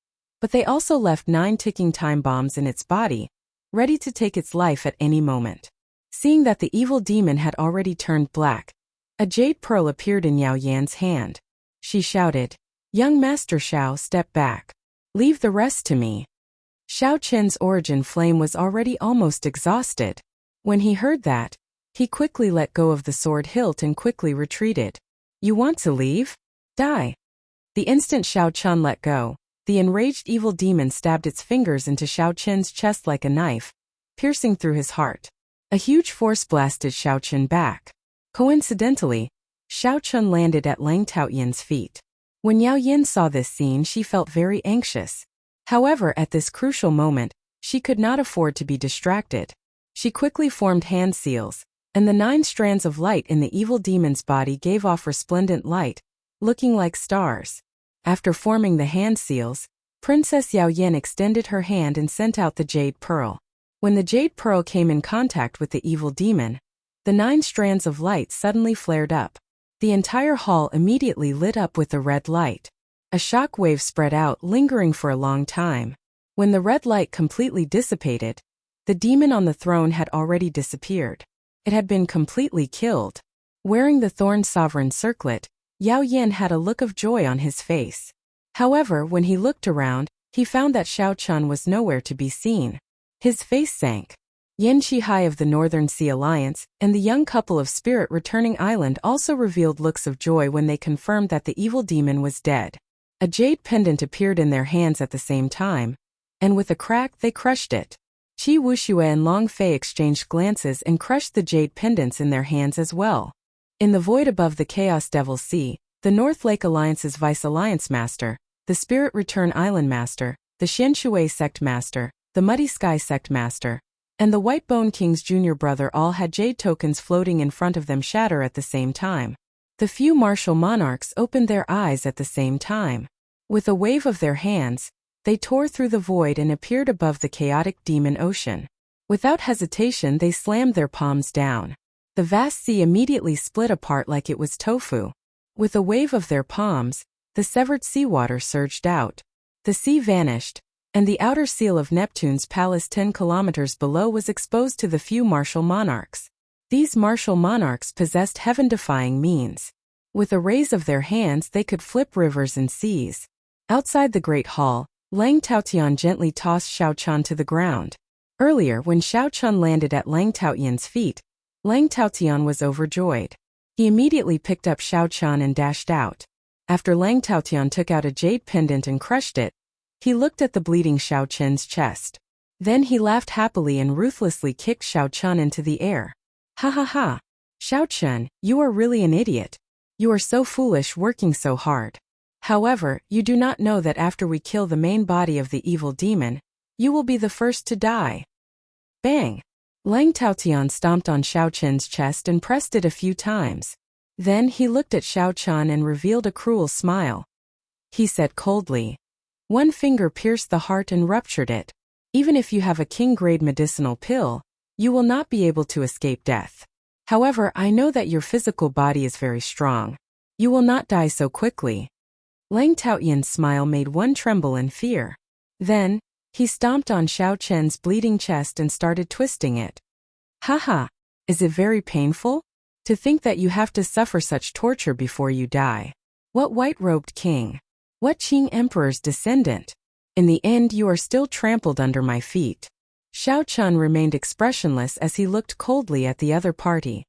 but they also left 9 ticking time bombs in its body, ready to take its life at any moment. Seeing that the evil demon had already turned black, a jade pearl appeared in Yao Yan's hand. She shouted, "Young Master Xiao, step back. Leave the rest to me." Xiao Qin's origin flame was already almost exhausted. When he heard that, he quickly let go of the sword hilt and quickly retreated. "You want to leave? Die." The instant Xiao Qin let go, the enraged evil demon stabbed its fingers into Xiao Qin's chest like a knife, piercing through his heart. A huge force blasted Xiao Qin back. Coincidentally, Xiao Qin landed at Lang Taoyan's feet. When Yao Yin saw this scene, she felt very anxious. However, at this crucial moment, she could not afford to be distracted. She quickly formed hand seals, and the 9 strands of light in the evil demon's body gave off resplendent light, looking like stars. After forming the hand seals, Princess Yao Yin extended her hand and sent out the jade pearl. When the jade pearl came in contact with the evil demon, the 9 strands of light suddenly flared up. The entire hall immediately lit up with a red light. A shock wave spread out, lingering for a long time. When the red light completely dissipated, the demon on the throne had already disappeared. It had been completely killed. Wearing the Thorn Sovereign circlet, Yao Yin had a look of joy on his face. However, when he looked around, he found that Xiao Qin was nowhere to be seen. His face sank. Yin Qihai of the Northern Sea Alliance and the young couple of Spirit Returning Island also revealed looks of joy when they confirmed that the evil demon was dead. A jade pendant appeared in their hands at the same time, and with a crack they crushed it. Qi Wuxue and Long Fei exchanged glances and crushed the jade pendants in their hands as well. In the void above the Chaos Devil Sea, the North Lake Alliance's Vice Alliance Master, the Spirit Return Island Master, the Xianshui Sect Master, the Muddy Sky Sect Master, and the White Bone King's junior brother all had jade tokens floating in front of them shatter at the same time. The few martial monarchs opened their eyes at the same time. With a wave of their hands, they tore through the void and appeared above the chaotic demon ocean. Without hesitation, they slammed their palms down. The vast sea immediately split apart like it was tofu. With a wave of their palms, the severed seawater surged out. The sea vanished, and the outer seal of Neptune's palace 10 kilometers below was exposed to the few martial monarchs. These martial monarchs possessed heaven-defying means. With a raise of their hands they could flip rivers and seas. Outside the Great Hall, Lang Taotian gently tossed Xiao Qin to the ground. Earlier, when Xiao Qin landed at Lang Taotian's feet, Lang Taotian was overjoyed. He immediately picked up Xiao Qin and dashed out. After Lang Taotian took out a jade pendant and crushed it, he looked at the bleeding Xiao Qin's chest. Then he laughed happily and ruthlessly kicked Xiao Qin into the air. "Ha ha ha! Xiao Qin, you are really an idiot. You are so foolish working so hard. However, you do not know that after we kill the main body of the evil demon, you will be the first to die." Bang! Lang Taotian stomped on Xiao Qin's chest and pressed it a few times. Then he looked at Xiao Qin and revealed a cruel smile. He said coldly, "One finger pierced the heart and ruptured it. Even if you have a king-grade medicinal pill, you will not be able to escape death. However, I know that your physical body is very strong. You will not die so quickly." Lang Taotian's smile made one tremble in fear. Then, he stomped on Xiao Qin's bleeding chest and started twisting it. "Haha, is it very painful? To think that you have to suffer such torture before you die. What white-robed king? What Qing emperor's descendant? In the end you are still trampled under my feet." Xiao Qin remained expressionless as he looked coldly at the other party.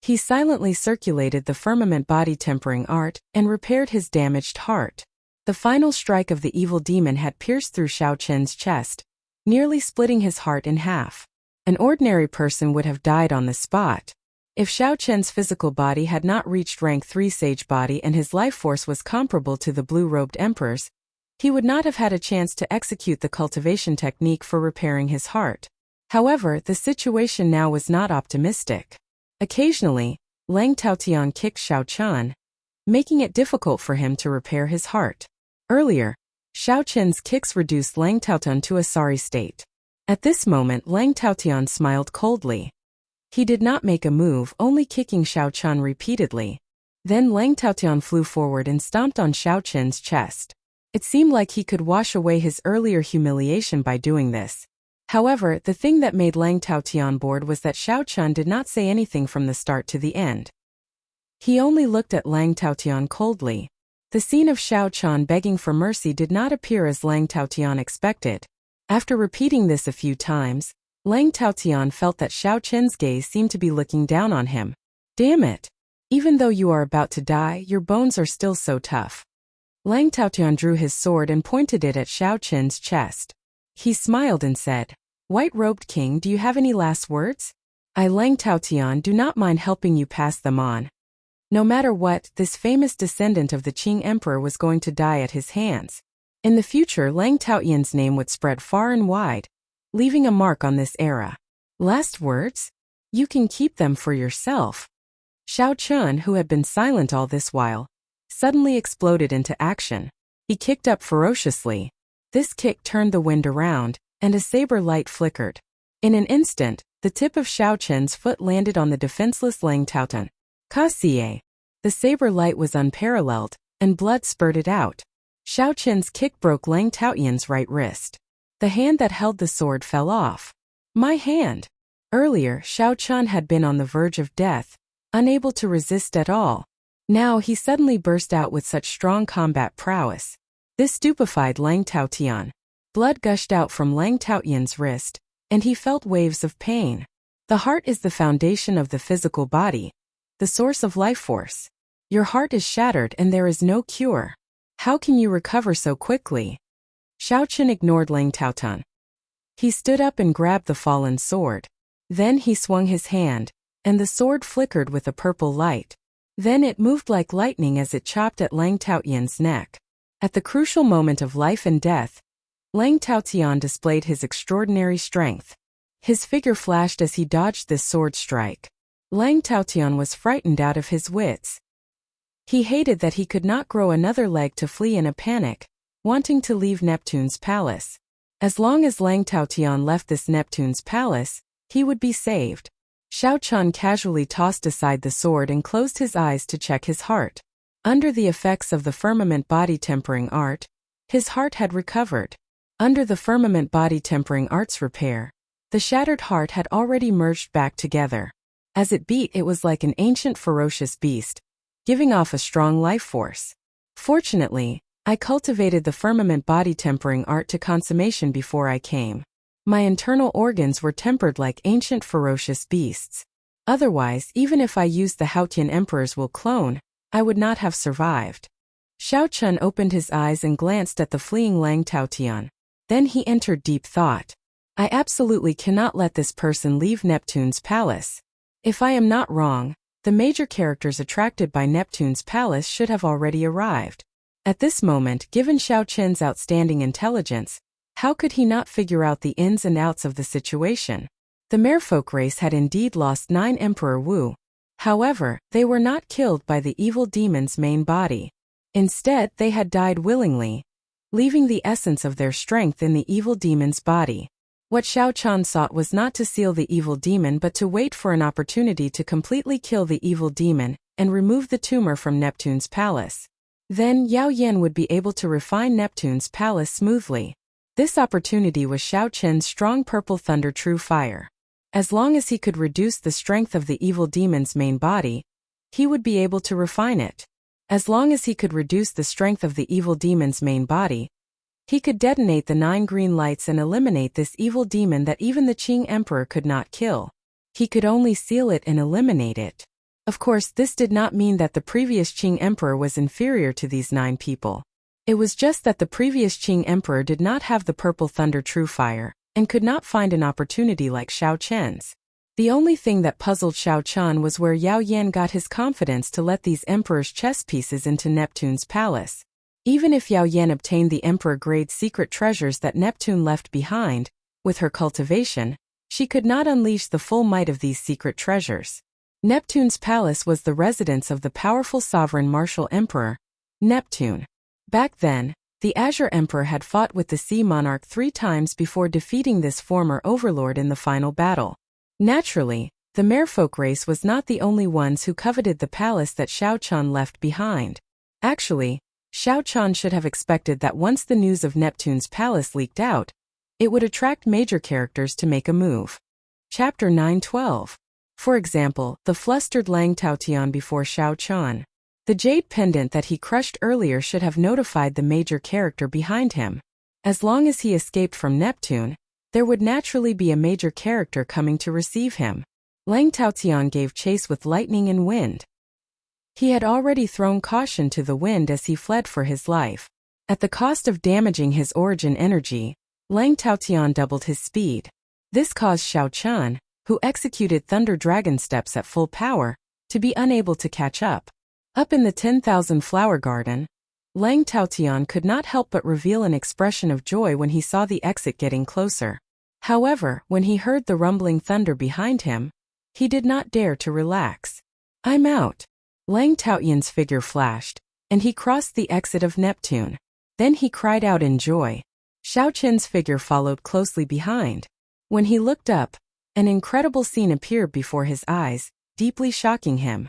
He silently circulated the firmament body tempering art and repaired his damaged heart. The final strike of the evil demon had pierced through Xiao Qin's chest, nearly splitting his heart in half. An ordinary person would have died on the spot. If Xiao Qin's physical body had not reached rank 3 sage body and his life force was comparable to the blue-robed emperor's, he would not have had a chance to execute the cultivation technique for repairing his heart. However, the situation now was not optimistic. Occasionally, Lang Taotian kicked Xiao Qin, making it difficult for him to repair his heart. Earlier, Xiao Chen's kicks reduced Lang Taotian to a sorry state. At this moment, Lang Taotian smiled coldly. He did not make a move, only kicking Xiao Chen repeatedly. Then Lang Taotian flew forward and stomped on Xiao Chen's chest. It seemed like he could wash away his earlier humiliation by doing this. However, the thing that made Lang Taotian bored was that Xiao Chen did not say anything from the start to the end. He only looked at Lang Taotian coldly. The scene of Xiao Chen begging for mercy did not appear as Lang Taotian expected. After repeating this a few times, Lang Taotian felt that Xiao Chen's gaze seemed to be looking down on him. Damn it! Even though you are about to die, your bones are still so tough. Lang Taotian drew his sword and pointed it at Xiao Chen's chest. He smiled and said, "White-robed king, do you have any last words? I, Lang Taotian, do not mind helping you pass them on." No matter what, this famous descendant of the Qing emperor was going to die at his hands. In the future, Lang Taotian's name would spread far and wide, leaving a mark on this era. Last words? You can keep them for yourself. Xiao Chen, who had been silent all this while, suddenly exploded into action. He kicked up ferociously. This kick turned the wind around, and a saber light flickered. In an instant, the tip of Xiao Chen's foot landed on the defenseless Lang Taotian. Kasie. The saber light was unparalleled, and blood spurted out. Xiao Chen's kick broke Lang Taotian's right wrist. The hand that held the sword fell off. My hand! Earlier, Xiao Chen had been on the verge of death, unable to resist at all. Now he suddenly burst out with such strong combat prowess. This stupefied Lang Taotian. Blood gushed out from Lang Taotian's wrist, and he felt waves of pain. The heart is the foundation of the physical body, the source of life force. Your heart is shattered and there is no cure. How can you recover so quickly? Xiao Chen ignored Lang Taotian. He stood up and grabbed the fallen sword. Then he swung his hand, and the sword flickered with a purple light. Then it moved like lightning as it chopped at Lang Taotian's neck. At the crucial moment of life and death, Lang Taotian displayed his extraordinary strength. His figure flashed as he dodged this sword strike. Lang Taotian was frightened out of his wits. He hated that he could not grow another leg to flee in a panic, wanting to leave Neptune's palace. As long as Lang Taotian left this Neptune's palace, he would be saved. Xiao Chen casually tossed aside the sword and closed his eyes to check his heart. Under the effects of the firmament body tempering art, his heart had recovered. Under the firmament body tempering art's repair, the shattered heart had already merged back together. As it beat, it was like an ancient ferocious beast, giving off a strong life force. Fortunately, I cultivated the firmament body tempering art to consummation before I came. My internal organs were tempered like ancient ferocious beasts. Otherwise, even if I used the Haotian Emperor's will clone, I would not have survived. Xiao Chen opened his eyes and glanced at the fleeing Lang Taotian. Then he entered deep thought. I absolutely cannot let this person leave Neptune's palace. If I am not wrong, the major characters attracted by Neptune's palace should have already arrived. At this moment, given Xiao Chen's outstanding intelligence, how could he not figure out the ins and outs of the situation? The merfolk race had indeed lost 9 Emperor Wu. However, they were not killed by the evil demon's main body. Instead, they had died willingly, leaving the essence of their strength in the evil demon's body. What Xiao Chen sought was not to seal the evil demon but to wait for an opportunity to completely kill the evil demon and remove the tumor from Neptune's palace. Then Yao Yan would be able to refine Neptune's palace smoothly. This opportunity was Xiao Chen's strong purple thunder true fire. As long as he could reduce the strength of the evil demon's main body, he would be able to refine it. As long as he could reduce the strength of the evil demon's main body, he could detonate the 9 green lights and eliminate this evil demon that even the Qing Emperor could not kill. He could only seal it and eliminate it. Of course, this did not mean that the previous Qing Emperor was inferior to these 9 people. It was just that the previous Qing Emperor did not have the purple thunder true fire, and could not find an opportunity like Xiao Chen's. The only thing that puzzled Xiao Chen was where Yao Yan got his confidence to let these Emperor's chess pieces into Neptune's palace. Even if Yao Yan obtained the Emperor-grade secret treasures that Neptune left behind, with her cultivation, she could not unleash the full might of these secret treasures. Neptune's palace was the residence of the powerful sovereign martial emperor, Neptune. Back then, the Azure Emperor had fought with the Sea Monarch 3 times before defeating this former overlord in the final battle. Naturally, the merfolk race was not the only ones who coveted the palace that Xiao Qian left behind. Actually, Xiao Qian should have expected that once the news of Neptune's palace leaked out, it would attract major characters to make a move. Chapter 9:12. For example, the flustered Lang Taotian before Xiao Qian. The jade pendant that he crushed earlier should have notified the major character behind him. As long as he escaped from Neptune, there would naturally be a major character coming to receive him. Lang Taotian gave chase with lightning and wind. He had already thrown caution to the wind as he fled for his life. At the cost of damaging his origin energy, Lang Taotian doubled his speed. This caused Xiao Qian, who executed Thunder Dragon steps at full power, to be unable to catch up. Up in the 10,000 flower garden, Lang Taotian could not help but reveal an expression of joy when he saw the exit getting closer. However, when he heard the rumbling thunder behind him, he did not dare to relax. "I'm out." Lang Taotian's figure flashed, and he crossed the exit of Neptune. Then he cried out in joy. Xiao Qian's figure followed closely behind. When he looked up, an incredible scene appeared before his eyes, deeply shocking him.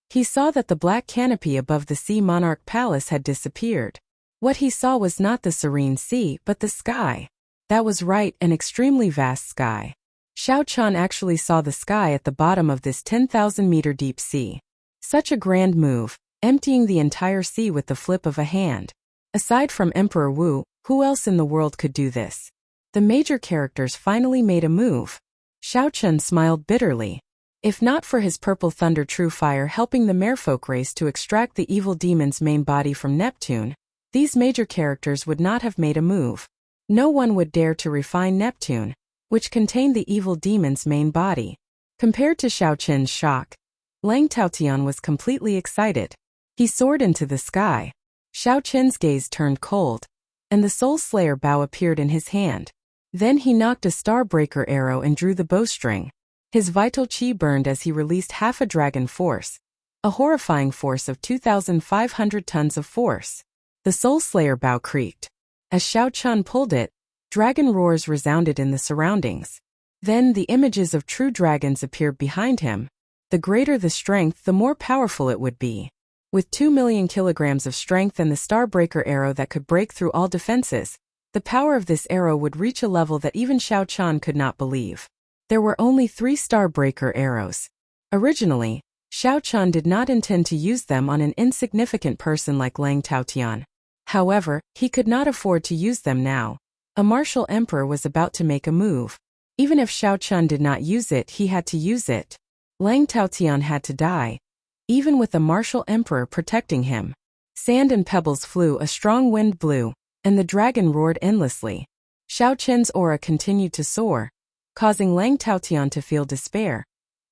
He saw that the black canopy above the Sea Monarch Palace had disappeared. What he saw was not the serene sea but the sky. That was right, an extremely vast sky. Xiao Qian actually saw the sky at the bottom of this 10,000-meter deep sea. Such a grand move, emptying the entire sea with the flip of a hand. Aside from Emperor Wu, who else in the world could do this? The major characters finally made a move. Xiao Qian smiled bitterly. If not for his purple thunder true fire helping the merfolk race to extract the evil demon's main body from Neptune, these major characters would not have made a move. No one would dare to refine Neptune, which contained the evil demon's main body. Compared to Xiao Qian's shock, Lang Taotian was completely excited. He soared into the sky. Xiao Qian's gaze turned cold, and the Soul Slayer bow appeared in his hand. Then he knocked a Starbreaker arrow and drew the bowstring. His vital qi burned as he released half a dragon force, a horrifying force of 2,500 tons of force. The Soul Slayer bow creaked. As Xiao Qian pulled it, dragon roars resounded in the surroundings. Then the images of true dragons appeared behind him. The greater the strength, the more powerful it would be. With 2 million kilograms of strength and the Starbreaker arrow that could break through all defenses, the power of this arrow would reach a level that even Xiao Qian could not believe. There were only 3 Starbreaker arrows. Originally, Xiao Qian did not intend to use them on an insignificant person like Lang Taotian. However, he could not afford to use them now. A martial emperor was about to make a move. Even if Xiao Qian did not use it, he had to use it. Lang Taotian had to die, even with a martial emperor protecting him. Sand and pebbles flew, a strong wind blew, and the dragon roared endlessly. Xiao Qian's aura continued to soar, causing Lang Taotian to feel despair,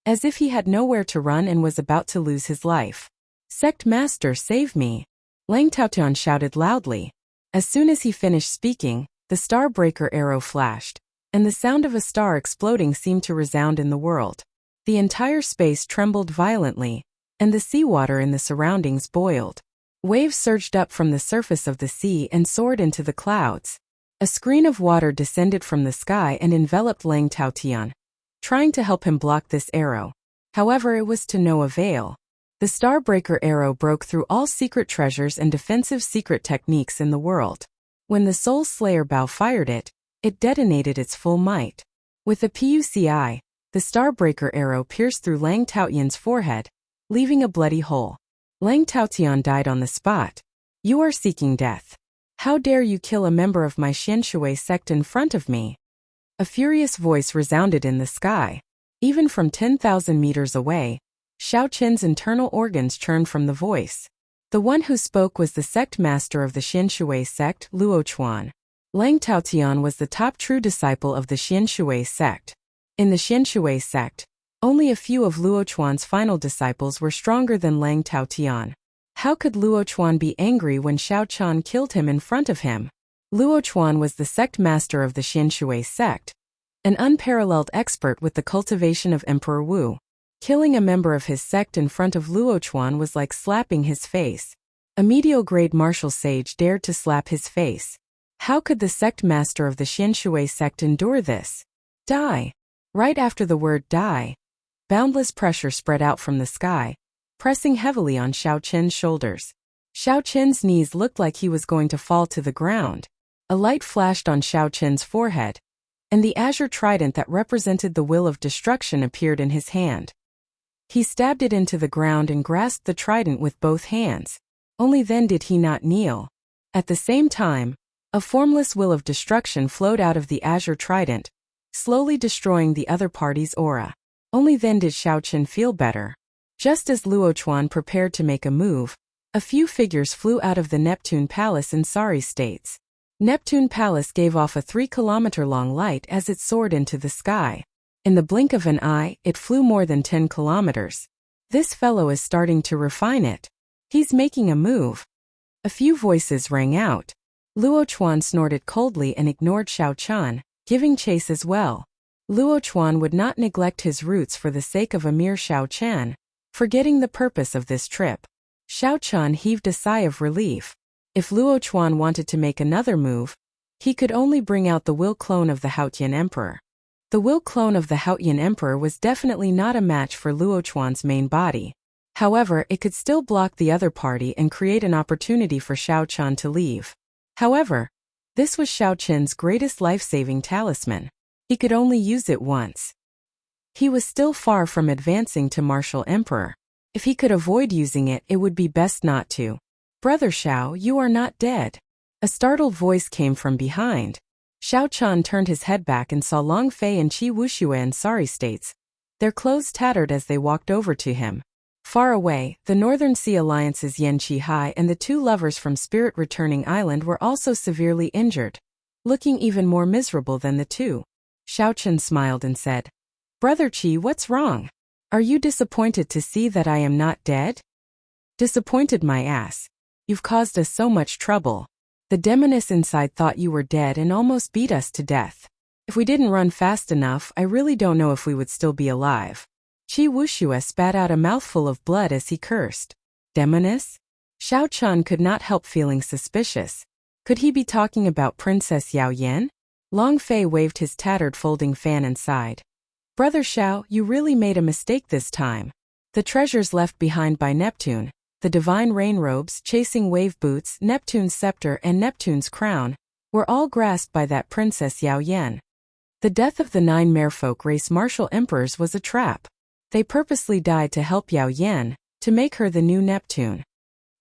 as if he had nowhere to run and was about to lose his life. "Sect Master, save me!" Lang Taotian shouted loudly. As soon as he finished speaking, the Starbreaker arrow flashed, and the sound of a star exploding seemed to resound in the world. The entire space trembled violently, and the seawater in the surroundings boiled. Waves surged up from the surface of the sea and soared into the clouds. A screen of water descended from the sky and enveloped Lang Taotian, trying to help him block this arrow. However, it was to no avail. The Starbreaker arrow broke through all secret treasures and defensive secret techniques in the world. When the Soul Slayer bow fired it, it detonated its full might. With a PUCI, the Starbreaker arrow pierced through Lang Taotian's forehead, leaving a bloody hole. Lang Taotian died on the spot. "You are seeking death. How dare you kill a member of my Xianshui sect in front of me?" A furious voice resounded in the sky. Even from 10,000 meters away, Xiao Qian's internal organs churned from the voice. The one who spoke was the sect master of the Xianshui sect, Luo Chuan. Lang Taotian was the top true disciple of the Xianshui sect. In the Xianshui sect, only a few of Luo Chuan's final disciples were stronger than Lang Taotian. How could Luo Chuan be angry when Xiao Qian killed him in front of him? Luo Chuan was the sect master of the Xianshui sect, an unparalleled expert with the cultivation of Emperor Wu. Killing a member of his sect in front of Luochuan was like slapping his face. A medial-grade martial sage dared to slap his face. How could the sect master of the Xianshui sect endure this? Die. Right after the word die, boundless pressure spread out from the sky, pressing heavily on Xiao Qin's shoulders. Xiao Qin's knees looked like he was going to fall to the ground. A light flashed on Xiao Qin's forehead, and the azure trident that represented the will of destruction appeared in his hand. He stabbed it into the ground and grasped the trident with both hands. Only then did he not kneel. At the same time, a formless will of destruction flowed out of the azure trident, slowly destroying the other party's aura. Only then did Xiao Qin feel better. Just as Luochuan prepared to make a move, a few figures flew out of the Neptune Palace in sorry states. Neptune Palace gave off a 3-kilometer-long light as it soared into the sky. In the blink of an eye, it flew more than 10 kilometers. This fellow is starting to refine it. He's making a move. A few voices rang out. Luochuan snorted coldly and ignored Xiao Qin, giving chase as well. Luochuan would not neglect his roots for the sake of a mere Xiao Qin, forgetting the purpose of this trip. Xiao Qin heaved a sigh of relief. If Luochuan wanted to make another move, he could only bring out the will clone of the Haotian Emperor. The will clone of the Haotian Emperor was definitely not a match for Luochuan's main body. However, it could still block the other party and create an opportunity for Xiao Qin to leave. However, this was Xiao Qin's greatest life-saving talisman. He could only use it once. He was still far from advancing to Martial Emperor. If he could avoid using it, it would be best not to. "Brother Xiao, you are not dead." A startled voice came from behind. Xiao Qin turned his head back and saw Long Fei and Qi Wuxue in sorry states, their clothes tattered as they walked over to him. Far away, the Northern Sea Alliance's Yan Qihai and the two lovers from Spirit Returning Island were also severely injured, looking even more miserable than the two. Xiao Qin smiled and said, "Brother Qi, what's wrong? Are you disappointed to see that I am not dead?" "Disappointed my ass. You've caused us so much trouble. The demoness inside thought you were dead and almost beat us to death. If we didn't run fast enough, I really don't know if we would still be alive." Qi Wuxue spat out a mouthful of blood as he cursed. Demoness? Xiao Qin could not help feeling suspicious. Could he be talking about Princess Yao Yan? Long Fei waved his tattered folding fan and sighed. "Brother Xiao, you really made a mistake this time. The treasures left behind by Neptune, the divine rain robes, chasing wave boots, Neptune's scepter and Neptune's crown, were all grasped by that Princess Yao Yan. The death of the 9 merfolk race martial emperors was a trap. They purposely died to help Yao Yan, to make her the new Neptune."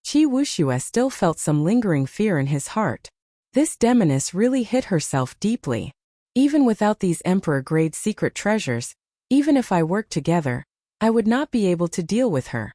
Qi Wuxue still felt some lingering fear in his heart. This demoness really hid herself deeply. Even without these emperor-grade secret treasures, even if I worked together, I would not be able to deal with her.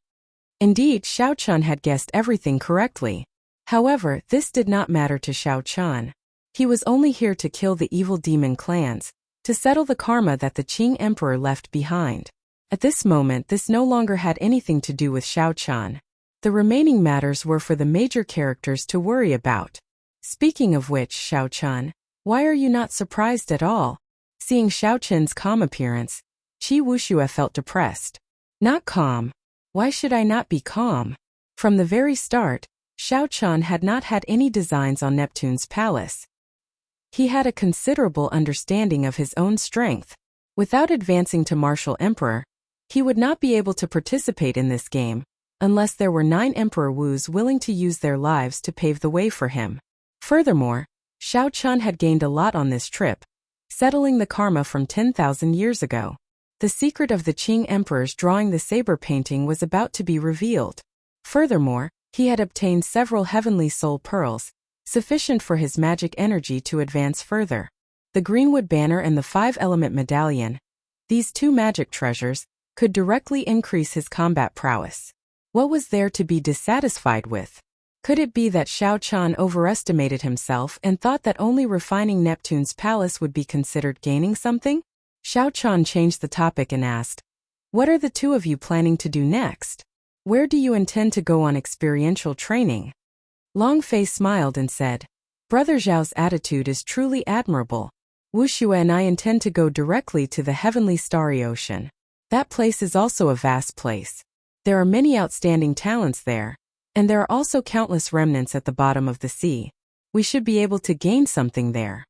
Indeed, Xiao Qin had guessed everything correctly. However, this did not matter to Xiao Qin. He was only here to kill the evil demon clans, to settle the karma that the Qing Emperor left behind. At this moment, this no longer had anything to do with Xiao Qin. The remaining matters were for the major characters to worry about. Speaking of which, Xiao Qin, why are you not surprised at all? Seeing Xiao Qin's calm appearance, Qi Wuxue felt depressed. Not calm. Why should I not be calm? From the very start, Xiao Qin had not had any designs on Neptune's palace. He had a considerable understanding of his own strength. Without advancing to Martial Emperor, he would not be able to participate in this game, unless there were 9 Emperor Wus willing to use their lives to pave the way for him. Furthermore, Xiao Qin had gained a lot on this trip, settling the karma from 10,000 years ago. The secret of the Qing emperors drawing the saber painting was about to be revealed. Furthermore, he had obtained several heavenly soul pearls, sufficient for his magic energy to advance further. The Greenwood Banner and the 5-element medallion, these 2 magic treasures, could directly increase his combat prowess. What was there to be dissatisfied with? Could it be that Xiao Qin overestimated himself and thought that only refining Neptune's palace would be considered gaining something? Xiao Qin changed the topic and asked, "What are the 2 of you planning to do next? Where do you intend to go on experiential training?" Long Fei smiled and said, "Brother Zhao's attitude is truly admirable. Wuxue and I intend to go directly to the heavenly starry ocean. That place is also a vast place. There are many outstanding talents there, and there are also countless remnants at the bottom of the sea. We should be able to gain something there.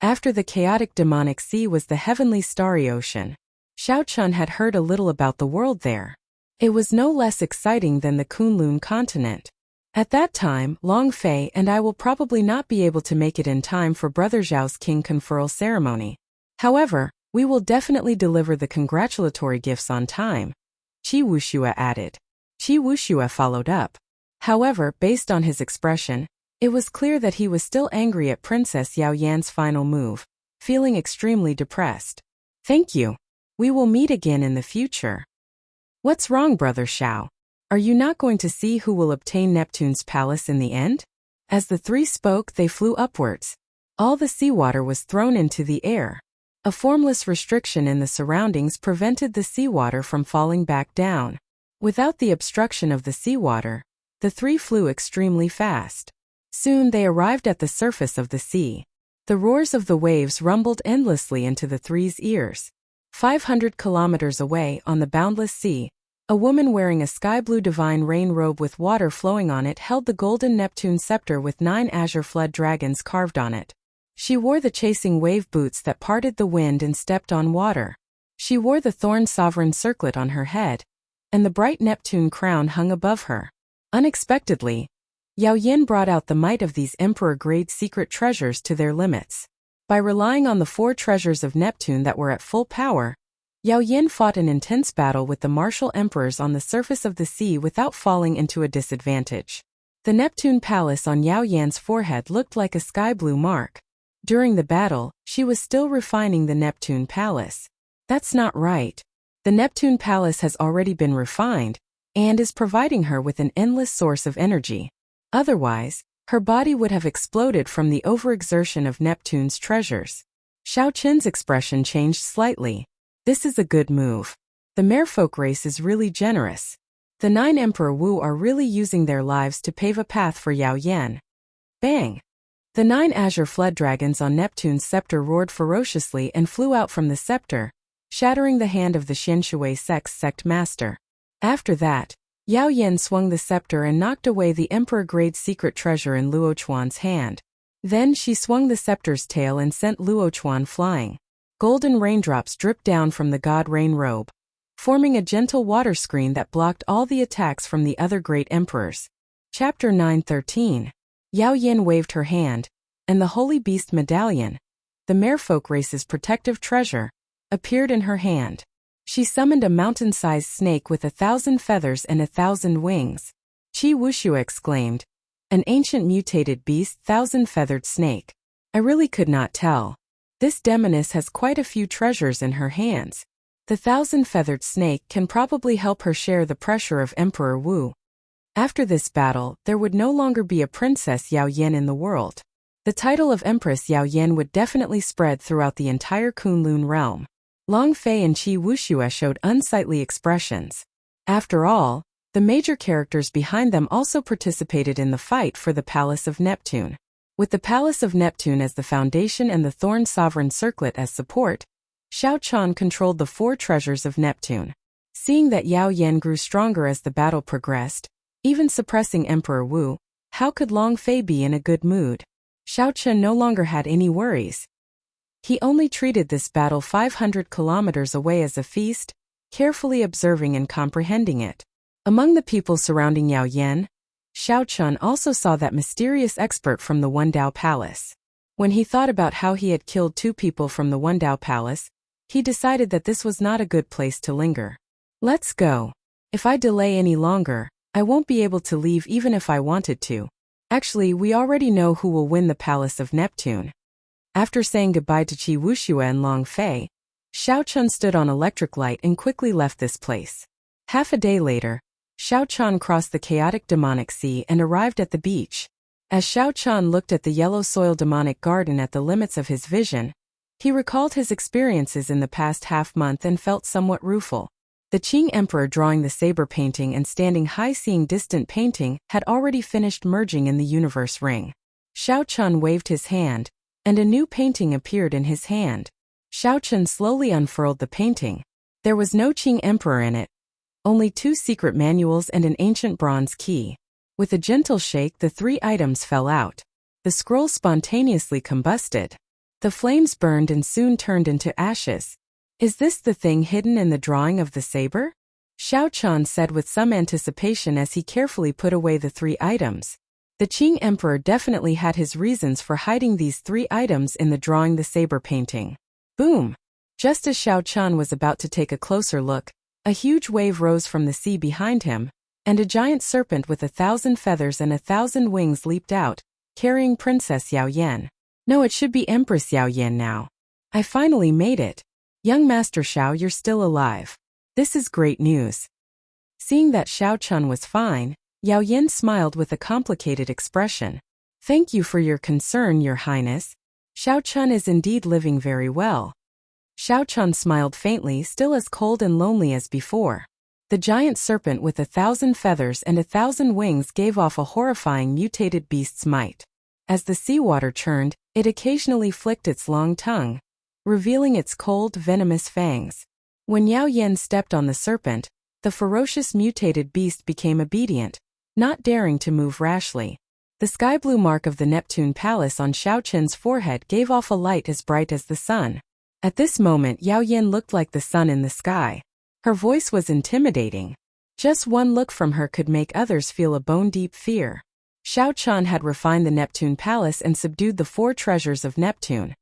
After the chaotic demonic sea was the heavenly starry ocean. Xiao Chun had heard a little about the world there. It was no less exciting than the Kunlun continent. At that time, Long Fei and I will probably not be able to make it in time for Brother Zhao's king conferral ceremony. However, we will definitely deliver the congratulatory gifts on time, Qi Wuxue added. Qi Wuxue followed up. However, based on his expression, it was clear that he was still angry at Princess Yao Yan's final move, feeling extremely depressed. Thank you. We will meet again in the future. What's wrong, Brother Xiao? Are you not going to see who will obtain Neptune's palace in the end? As the three spoke, they flew upwards. All the seawater was thrown into the air. A formless restriction in the surroundings prevented the seawater from falling back down. Without the obstruction of the seawater, the three flew extremely fast. Soon they arrived at the surface of the sea. The roars of the waves rumbled endlessly into the three's ears. 500 kilometers away on the boundless sea, a woman wearing a sky-blue divine rain robe with water flowing on it held the golden Neptune scepter with 9 azure flood dragons carved on it. She wore the chasing wave boots that parted the wind and stepped on water. She wore the thorn sovereign circlet on her head, and the bright Neptune crown hung above her. Unexpectedly, Yao Yin brought out the might of these emperor-grade secret treasures to their limits. By relying on the 4 treasures of Neptune that were at full power, Yao Yin fought an intense battle with the martial emperors on the surface of the sea without falling into a disadvantage. The Neptune palace on Yao Yan's forehead looked like a sky-blue mark. During the battle, she was still refining the Neptune palace. That's not right. The Neptune palace has already been refined, and is providing her with an endless source of energy. Otherwise, her body would have exploded from the overexertion of Neptune's treasures. Xiao Qin's expression changed slightly. This is a good move. The merfolk race is really generous. The 9 Emperor Wu are really using their lives to pave a path for Yao Yan. Bang! The 9 azure flood dragons on Neptune's scepter roared ferociously and flew out from the scepter, shattering the hand of the Xianshui sect master. After that, Yao Yan swung the scepter and knocked away the emperor-grade secret treasure in Luo Chuan's hand. Then she swung the scepter's tail and sent Luo Chuan flying. Golden raindrops dripped down from the god rain robe, forming a gentle water screen that blocked all the attacks from the other great emperors. Chapter 9:13. Yao Yin waved her hand, and the Holy Beast Medallion, the merfolk race's protective treasure, appeared in her hand. She summoned a mountain-sized snake with 1,000 feathers and 1,000 wings. Qi Wuxue exclaimed, "An ancient mutated beast, 1,000-feathered snake. I really could not tell. This demoness has quite a few treasures in her hands. The 1,000-feathered snake can probably help her share the pressure of Emperor Wu." After this battle, there would no longer be a Princess Yao Yan in the world. The title of Empress Yao Yan would definitely spread throughout the entire Kunlun realm. Long Fei and Qi Wuxue showed unsightly expressions. After all, the major characters behind them also participated in the fight for the Palace of Neptune. With the Palace of Neptune as the foundation and the Thorn Sovereign Circlet as support, Xiao Chun controlled the 4 treasures of Neptune. Seeing that Yao Yan grew stronger as the battle progressed, even suppressing Emperor Wu, how could Long Fei be in a good mood? Xiao Chun no longer had any worries. He only treated this battle 500 kilometers away as a feast, carefully observing and comprehending it. Among the people surrounding Yao Yan, Xiao Chun also saw that mysterious expert from the Wendao Palace. When he thought about how he had killed 2 people from the Wendao Palace, he decided that this was not a good place to linger. Let's go. If I delay any longer, I won't be able to leave even if I wanted to. Actually, we already know who will win the Palace of Neptune. After saying goodbye to Qi Wuxue and Long Fei, Xiao Chun stood on electric light and quickly left this place. Half a day later, Xiao Chun crossed the chaotic demonic sea and arrived at the beach. As Xiao Chun looked at the yellow soil demonic garden at the limits of his vision, he recalled his experiences in the past half-month and felt somewhat rueful. The Qing Emperor drawing the saber painting and standing high seeing distant painting had already finished merging in the universe ring. Xiao Chun waved his hand, and a new painting appeared in his hand. Xiao Chun slowly unfurled the painting, There was no Qing emperor in it, only 2 secret manuals and an ancient bronze key. With a gentle shake, the 3 items fell out. The scroll spontaneously combusted. The flames burned and soon turned into ashes. Is this the thing hidden in the drawing of the saber? Xiao Qian said with some anticipation as he carefully put away the 3 items. The Qing emperor definitely had his reasons for hiding these 3 items in the drawing the saber painting. Boom! Just as Xiao Qian was about to take a closer look, a huge wave rose from the sea behind him, and a giant serpent with 1,000 feathers and 1,000 wings leaped out, carrying Princess Yao Yan. No, it should be Empress Yao Yan now. I finally made it. Young Master Xiao, you're still alive. This is great news. Seeing that Xiao Qian was fine, Yao Yan smiled with a complicated expression. Thank you for your concern, Your Highness. Xiao Qian is indeed living very well. Xiao Qian smiled faintly, still as cold and lonely as before. The giant serpent with 1,000 feathers and 1,000 wings gave off a horrifying mutated beast's might. As the seawater churned, it occasionally flicked its long tongue, revealing its cold, venomous fangs. When Yao Yan stepped on the serpent, the ferocious mutated beast became obedient, not daring to move rashly. The sky-blue mark of the Neptune Palace on Xiao Qian's forehead gave off a light as bright as the sun. At this moment, Yao Yan looked like the sun in the sky. Her voice was intimidating. Just one look from her could make others feel a bone-deep fear. Xiao Qian had refined the Neptune Palace and subdued the 4 treasures of Neptune.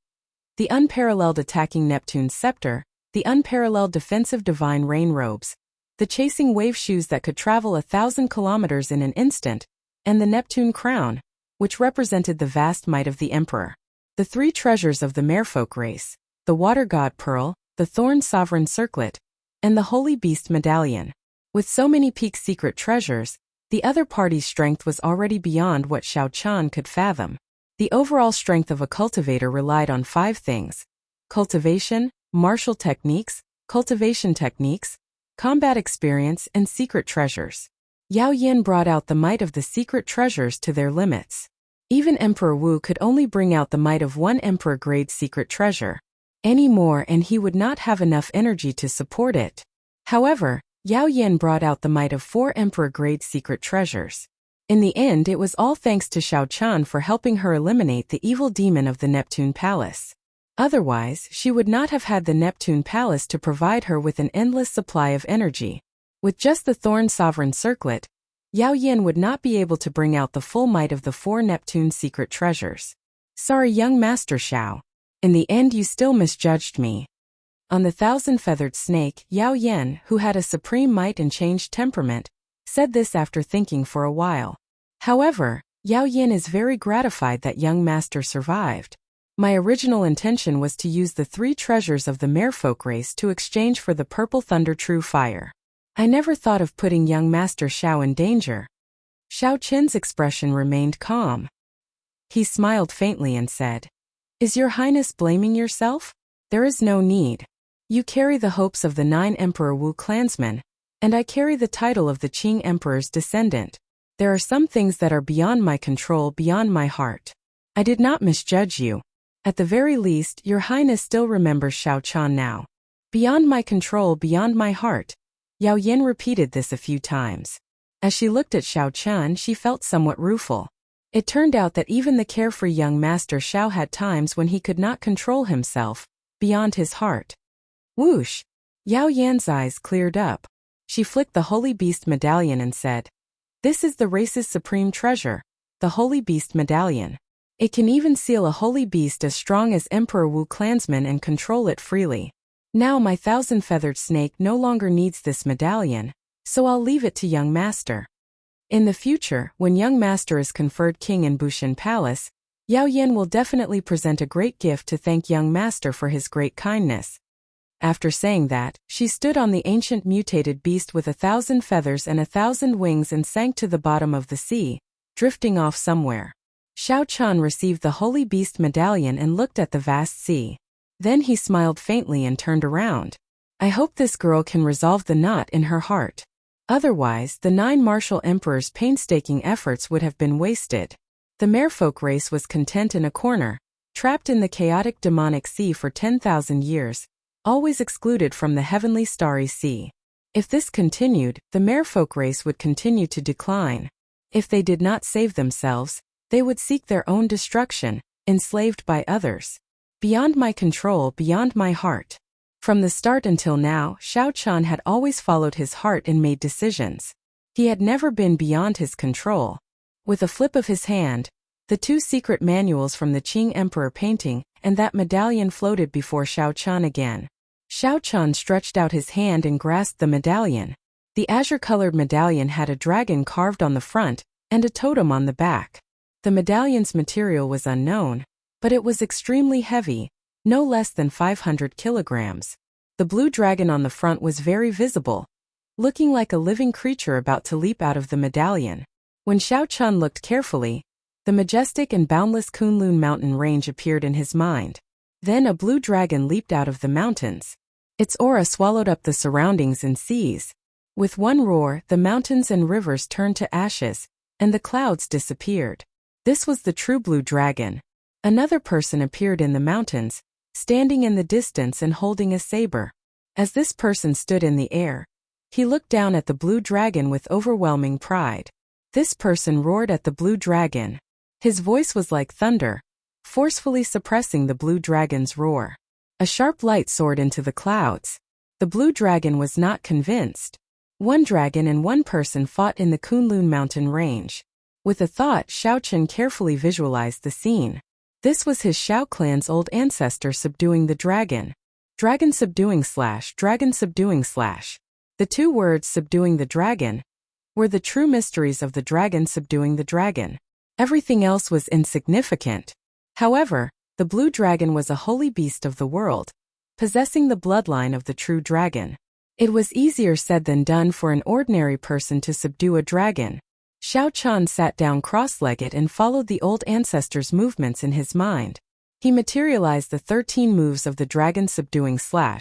The unparalleled attacking Neptune scepter, the unparalleled defensive divine rain robes, the chasing wave shoes that could travel 1,000 kilometers in an instant, and the Neptune crown, which represented the vast might of the emperor. The 3 treasures of the merfolk race, the water god pearl, the thorn sovereign circlet, and the holy beast medallion. With so many peak secret treasures, the other party's strength was already beyond what Xiao Qian could fathom. The overall strength of a cultivator relied on 5 things: cultivation, martial techniques, cultivation techniques, combat experience, and secret treasures. Yao Yan brought out the might of the secret treasures to their limits. Even Emperor Wu could only bring out the might of 1 emperor-grade secret treasure. Any more and he would not have enough energy to support it. However, Yao Yan brought out the might of 4 emperor-grade secret treasures. In the end, it was all thanks to Xiao Qian for helping her eliminate the evil demon of the Neptune Palace. Otherwise, she would not have had the Neptune Palace to provide her with an endless supply of energy. With just the Thorn Sovereign Circlet, Yao Yan would not be able to bring out the full might of the 4 Neptune secret treasures. Sorry, young Master Xiao. In the end, you still misjudged me. On the 1,000-feathered snake, Yao Yan, who had a supreme might and changed temperament, said this after thinking for a while. However, Yao Yan is very gratified that young master survived. My original intention was to use the 3 treasures of the merfolk race to exchange for the purple thunder true fire. I never thought of putting young Master Xiao in danger. Xiao Qin's expression remained calm. He smiled faintly and said, Is your Highness blaming yourself? There is no need. You carry the hopes of the 9 Emperor Wu clansmen, and I carry the title of the Qing Emperor's descendant. There are some things that are beyond my control, beyond my heart. I did not misjudge you. At the very least, your Highness still remembers Xiao Qian now. Beyond my control, beyond my heart. Yao Yan repeated this a few times. As she looked at Xiao Qian, she felt somewhat rueful. It turned out that even the carefree young Master Xiao had times when he could not control himself, beyond his heart. Whoosh! Yao Yan's eyes cleared up. She flicked the Holy Beast medallion and said, This is the race's supreme treasure, the Holy Beast medallion. It can even seal a holy beast as strong as Emperor Wu clansmen and control it freely. Now my 1,000-feathered snake no longer needs this medallion, so I'll leave it to young master. In the future, when young master is conferred king in Bushan Palace, Yao Yan will definitely present a great gift to thank young master for his great kindness. After saying that, she stood on the ancient mutated beast with 1,000 feathers and 1,000 wings and sank to the bottom of the sea, drifting off somewhere. Xiao Qian received the Holy Beast medallion and looked at the vast sea. Then he smiled faintly and turned around. I hope this girl can resolve the knot in her heart. Otherwise, the 9 martial emperors' painstaking efforts would have been wasted. The merfolk race was content in a corner, trapped in the chaotic demonic sea for 10,000 years, always excluded from the heavenly starry sea. If this continued, the merfolk race would continue to decline. If they did not save themselves, they would seek their own destruction, enslaved by others. Beyond my control, beyond my heart. From the start until now, Xiao Qian had always followed his heart and made decisions. He had never been beyond his control. With a flip of his hand, the 2 secret manuals from the Qing Emperor painting and that medallion floated before Xiao Qian again. Xiao Qian stretched out his hand and grasped the medallion. The azure-colored medallion had a dragon carved on the front and a totem on the back. The medallion's material was unknown, but it was extremely heavy, no less than 500 kilograms. The blue dragon on the front was very visible, looking like a living creature about to leap out of the medallion. When Xiao Qian looked carefully, the majestic and boundless Kunlun mountain range appeared in his mind. Then a blue dragon leaped out of the mountains. Its aura swallowed up the surroundings and seas. With one roar, the mountains and rivers turned to ashes, and the clouds disappeared. This was the true blue dragon. Another person appeared in the mountains, standing in the distance and holding a saber. As this person stood in the air, he looked down at the blue dragon with overwhelming pride. This person roared at the blue dragon. His voice was like thunder, forcefully suppressing the blue dragon's roar. A sharp light soared into the clouds. The blue dragon was not convinced. One dragon and one person fought in the Kunlun mountain range. With a thought, Xiao Qian carefully visualized the scene. This was his Xiao clan's old ancestor subduing the dragon. Dragon subduing / dragon subduing / The 2 words subduing the dragon were the true mysteries of the dragon subduing the dragon. Everything else was insignificant. However, the blue dragon was a holy beast of the world, possessing the bloodline of the true dragon. It was easier said than done for an ordinary person to subdue a dragon. Xiao Qian sat down cross-legged and followed the old ancestor's movements in his mind. He materialized the 13 moves of the dragon subduing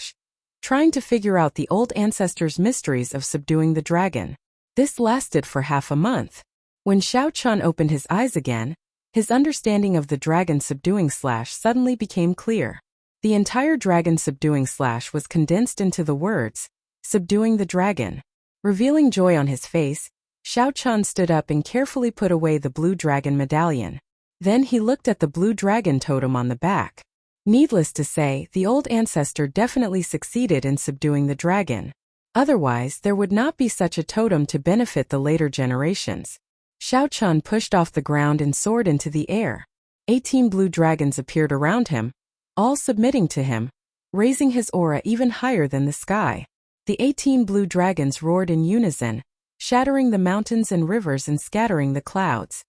/ trying to figure out the old ancestor's mysteries of subduing the dragon. This lasted for half a month. When Xiao Qian opened his eyes again, his understanding of the dragon subduing / suddenly became clear. The entire dragon subduing / was condensed into the words, subduing the dragon. Revealing joy on his face, Xiao Qian stood up and carefully put away the blue dragon medallion. Then he looked at the blue dragon totem on the back. Needless to say, the old ancestor definitely succeeded in subduing the dragon. Otherwise, there would not be such a totem to benefit the later generations. Xiao Qian pushed off the ground and soared into the air. 18 blue dragons appeared around him, all submitting to him, raising his aura even higher than the sky. The 18 blue dragons roared in unison, shattering the mountains and rivers and scattering the clouds.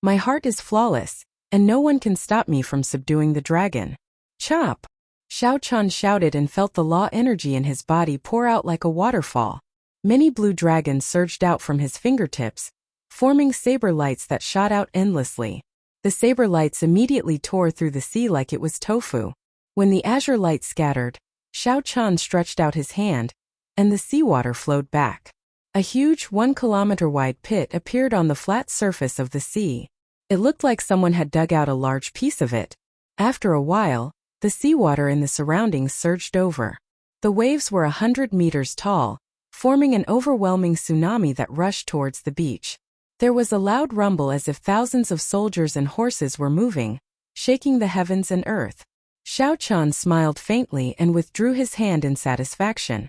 My heart is flawless, and no one can stop me from subduing the dragon. Chop! Xiao Qian shouted and felt the law energy in his body pour out like a waterfall. Many blue dragons surged out from his fingertips, forming saber lights that shot out endlessly. The saber lights immediately tore through the sea like it was tofu. When the azure light scattered, Xiao Qian stretched out his hand, and the seawater flowed back. A huge 1-kilometer-wide pit appeared on the flat surface of the sea. It looked like someone had dug out a large piece of it. After a while, the seawater in the surroundings surged over. The waves were 100 meters tall, forming an overwhelming tsunami that rushed towards the beach. There was a loud rumble as if thousands of soldiers and horses were moving, shaking the heavens and earth. Xiao Qian smiled faintly and withdrew his hand in satisfaction.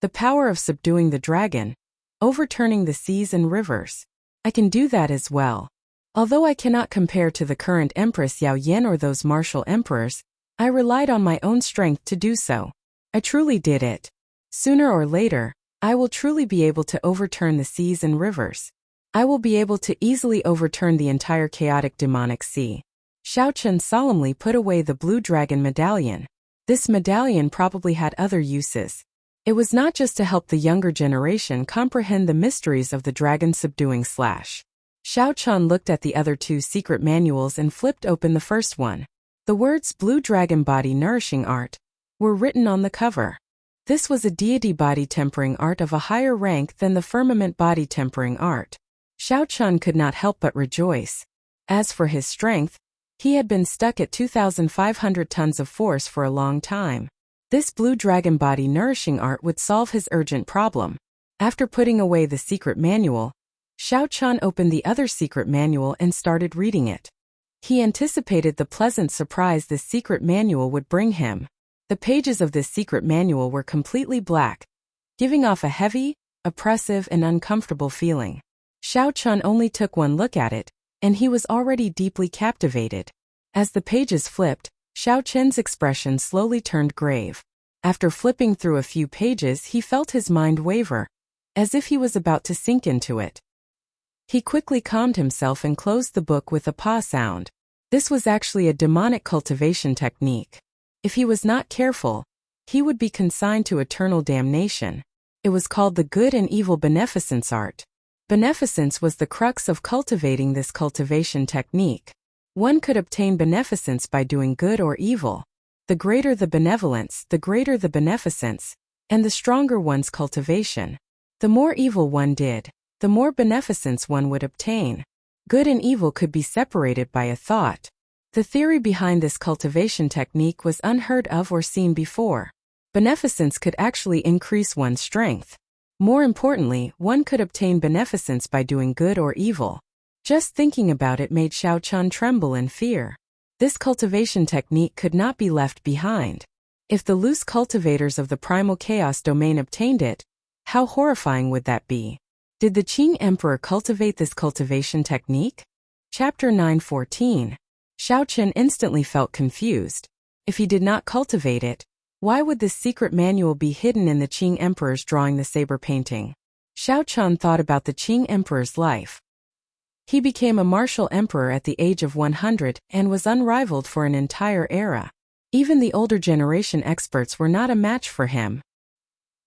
The power of subduing the dragon, overturning the seas and rivers. I can do that as well. Although I cannot compare to the current Empress Yao Yan or those martial emperors, I relied on my own strength to do so. I truly did it. Sooner or later, I will truly be able to overturn the seas and rivers. I will be able to easily overturn the entire chaotic demonic sea. Xiao Qian solemnly put away the blue dragon medallion. This medallion probably had other uses. It was not just to help the younger generation comprehend the mysteries of the dragon subduing / Xiao Qian looked at the other 2 secret manuals and flipped open the first one. The words Blue Dragon Body Nourishing Art were written on the cover. This was a deity body tempering art of a higher rank than the firmament body tempering art. Xiao Qian could not help but rejoice. As for his strength, he had been stuck at 2,500 tons of force for a long time. This blue dragon body nourishing art would solve his urgent problem. After putting away the secret manual, Xiao Chan opened the other secret manual and started reading it. He anticipated the pleasant surprise this secret manual would bring him. The pages of this secret manual were completely black, giving off a heavy, oppressive, and uncomfortable feeling. Xiao Chan only took one look at it, and he was already deeply captivated. As the pages flipped, Xiao Chen's expression slowly turned grave. After flipping through a few pages, he felt his mind waver, as if he was about to sink into it. He quickly calmed himself and closed the book with a paw sound. This was actually a demonic cultivation technique. If he was not careful, he would be consigned to eternal damnation. It was called the good and evil beneficence art. Beneficence was the crux of cultivating this cultivation technique. One could obtain beneficence by doing good or evil. The greater the benevolence, the greater the beneficence, and the stronger one's cultivation. The more evil one did, the more beneficence one would obtain. Good and evil could be separated by a thought. The theory behind this cultivation technique was unheard of or seen before. Beneficence could actually increase one's strength. More importantly, one could obtain beneficence by doing good or evil. Just thinking about it made Xiao Chan tremble in fear. This cultivation technique could not be left behind. If the loose cultivators of the primal chaos domain obtained it, how horrifying would that be? Did the Qing Emperor cultivate this cultivation technique? Chapter 9:14. Xiao Chen instantly felt confused. If he did not cultivate it, why would this secret manual be hidden in the Qing Emperor's drawing the saber painting? Xiao Chen thought about the Qing Emperor's life. He became a martial emperor at the age of 100 and was unrivaled for an entire era. Even the older generation experts were not a match for him.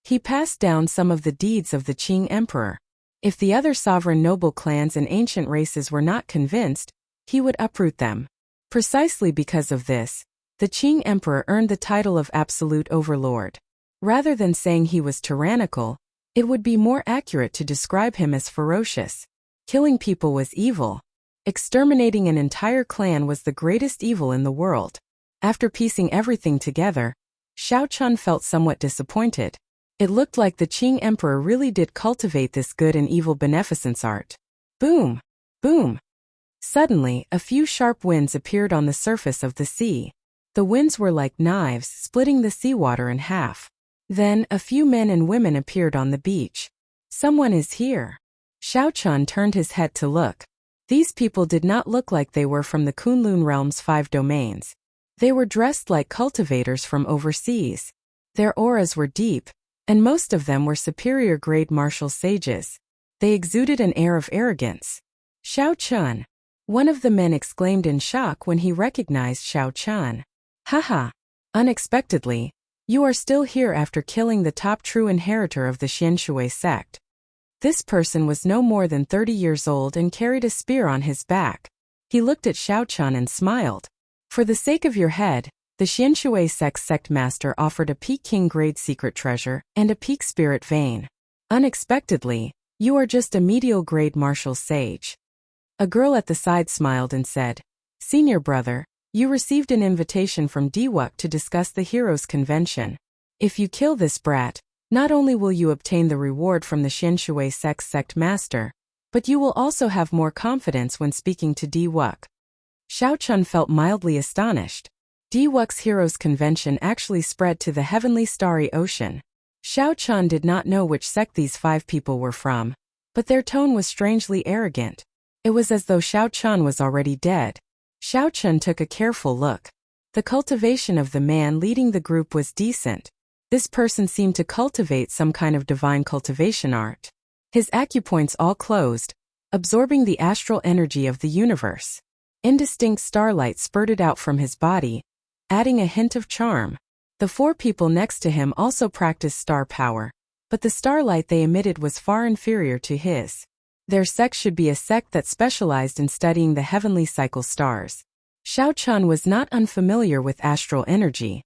He passed down some of the deeds of the Qing Emperor. If the other sovereign noble clans and ancient races were not convinced, he would uproot them. Precisely because of this, the Qing Emperor earned the title of absolute overlord. Rather than saying he was tyrannical, it would be more accurate to describe him as ferocious. Killing people was evil. Exterminating an entire clan was the greatest evil in the world. After piecing everything together, Xiao Chan felt somewhat disappointed. It looked like the Qing Emperor really did cultivate this good and evil beneficence art. Boom! Boom! Suddenly, a few sharp winds appeared on the surface of the sea. The winds were like knives, splitting the seawater in half. Then, a few men and women appeared on the beach. Someone is here. Xiao Chan turned his head to look. These people did not look like they were from the Kunlun realm's 5 domains. They were dressed like cultivators from overseas. Their auras were deep, and most of them were superior-grade martial sages. They exuded an air of arrogance. Xiao Chan. One of the men exclaimed in shock when he recognized Xiao Chan. Haha! Unexpectedly, you are still here after killing the top true inheritor of the Xianshui sect. This person was no more than 30 years old and carried a spear on his back. He looked at Xiao Chan and smiled. For the sake of your head, the Xianshui sect master offered a Peking grade secret treasure and a peak spirit vein. Unexpectedly, you are just a medial grade martial sage. A girl at the side smiled and said, Senior brother, you received an invitation from Diwuk to discuss the Heroes Convention. If you kill this brat, not only will you obtain the reward from the Xianshui sect master, but you will also have more confidence when speaking to Diwuk. Xiao Chun felt mildly astonished. Diwuk's Heroes Convention actually spread to the heavenly starry ocean. Xiao Chun did not know which sect these 5 people were from, but their tone was strangely arrogant. It was as though Xiao Chun was already dead. Xiao Chun took a careful look. The cultivation of the man leading the group was decent. This person seemed to cultivate some kind of divine cultivation art. His acupoints all closed, absorbing the astral energy of the universe. Indistinct starlight spurted out from his body, adding a hint of charm. The 4 people next to him also practiced star power, but the starlight they emitted was far inferior to his. Their sect should be a sect that specialized in studying the heavenly cycle stars. Xiao Chun was not unfamiliar with astral energy.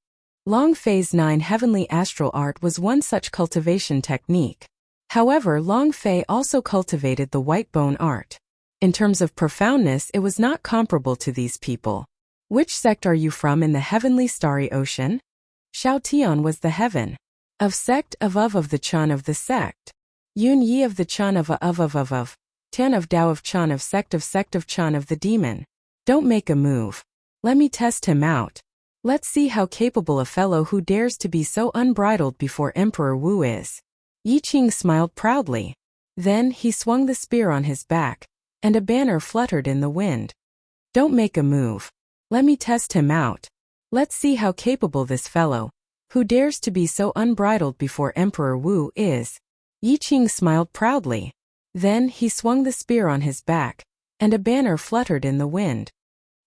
Long Fei's 9 heavenly astral art was one such cultivation technique. However, Long Fei also cultivated the white bone art. In terms of profoundness, it was not comparable to these people. Which sect are you from in the heavenly starry ocean? Shao Tian was the heaven. Of sect of the Chan of the sect. Yun Yi of the Chan of Tian of Dao of Chan of sect of Chan of the demon. Don't make a move. Let me test him out. Let's see how capable a fellow who dares to be so unbridled before Emperor Wu is. Yi Qing smiled proudly. Then he swung the spear on his back, and a banner fluttered in the wind. Don't make a move. Let me test him out. Let's see how capable this fellow, who dares to be so unbridled before Emperor Wu is. Yi Qing smiled proudly. Then he swung the spear on his back, and a banner fluttered in the wind.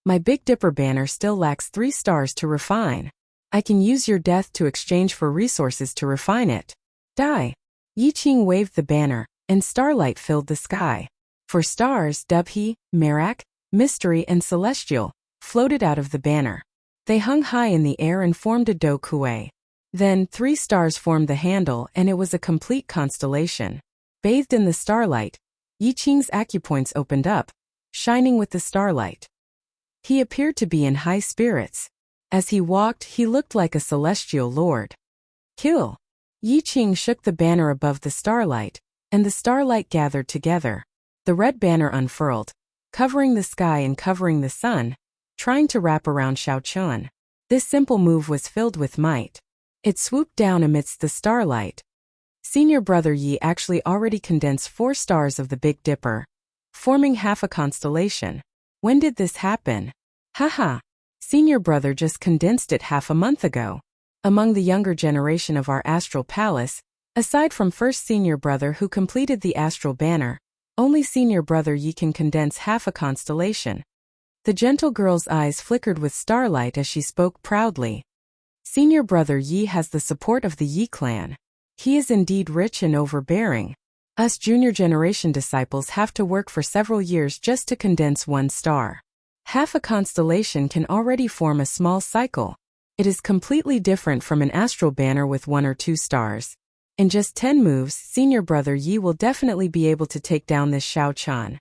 My Big Dipper banner still lacks 3 stars to refine. I can use your death to exchange for resources to refine it. Die. Yi Qing waved the banner, and starlight filled the sky. 4 stars, Dubhe, Merak, Mystery and Celestial, floated out of the banner. They hung high in the air and formed a Do Kuei. Then 3 stars formed the handle and it was a complete constellation. Bathed in the starlight, Yi Qing's acupoints opened up, shining with the starlight. He appeared to be in high spirits. As he walked, he looked like a celestial lord. Kill! Yi Qing shook the banner above the starlight, and the starlight gathered together. The red banner unfurled, covering the sky and covering the sun, trying to wrap around Shao Chun. This simple move was filled with might. It swooped down amidst the starlight. Senior brother Yi actually already condensed 4 stars of the Big Dipper, forming half a constellation. When did this happen? Haha. Senior brother just condensed it half a month ago. Among the younger generation of our astral palace, aside from first senior brother who completed the astral banner, only senior brother Yi can condense half a constellation. The gentle girl's eyes flickered with starlight as she spoke proudly. Senior brother Yi has the support of the Yi clan. He is indeed rich and overbearing. Us junior generation disciples have to work for several years just to condense 1 star. Half a constellation can already form a small cycle. It is completely different from an astral banner with 1 or 2 stars. In just 10 moves, senior brother Yi will definitely be able to take down this Shao Chun.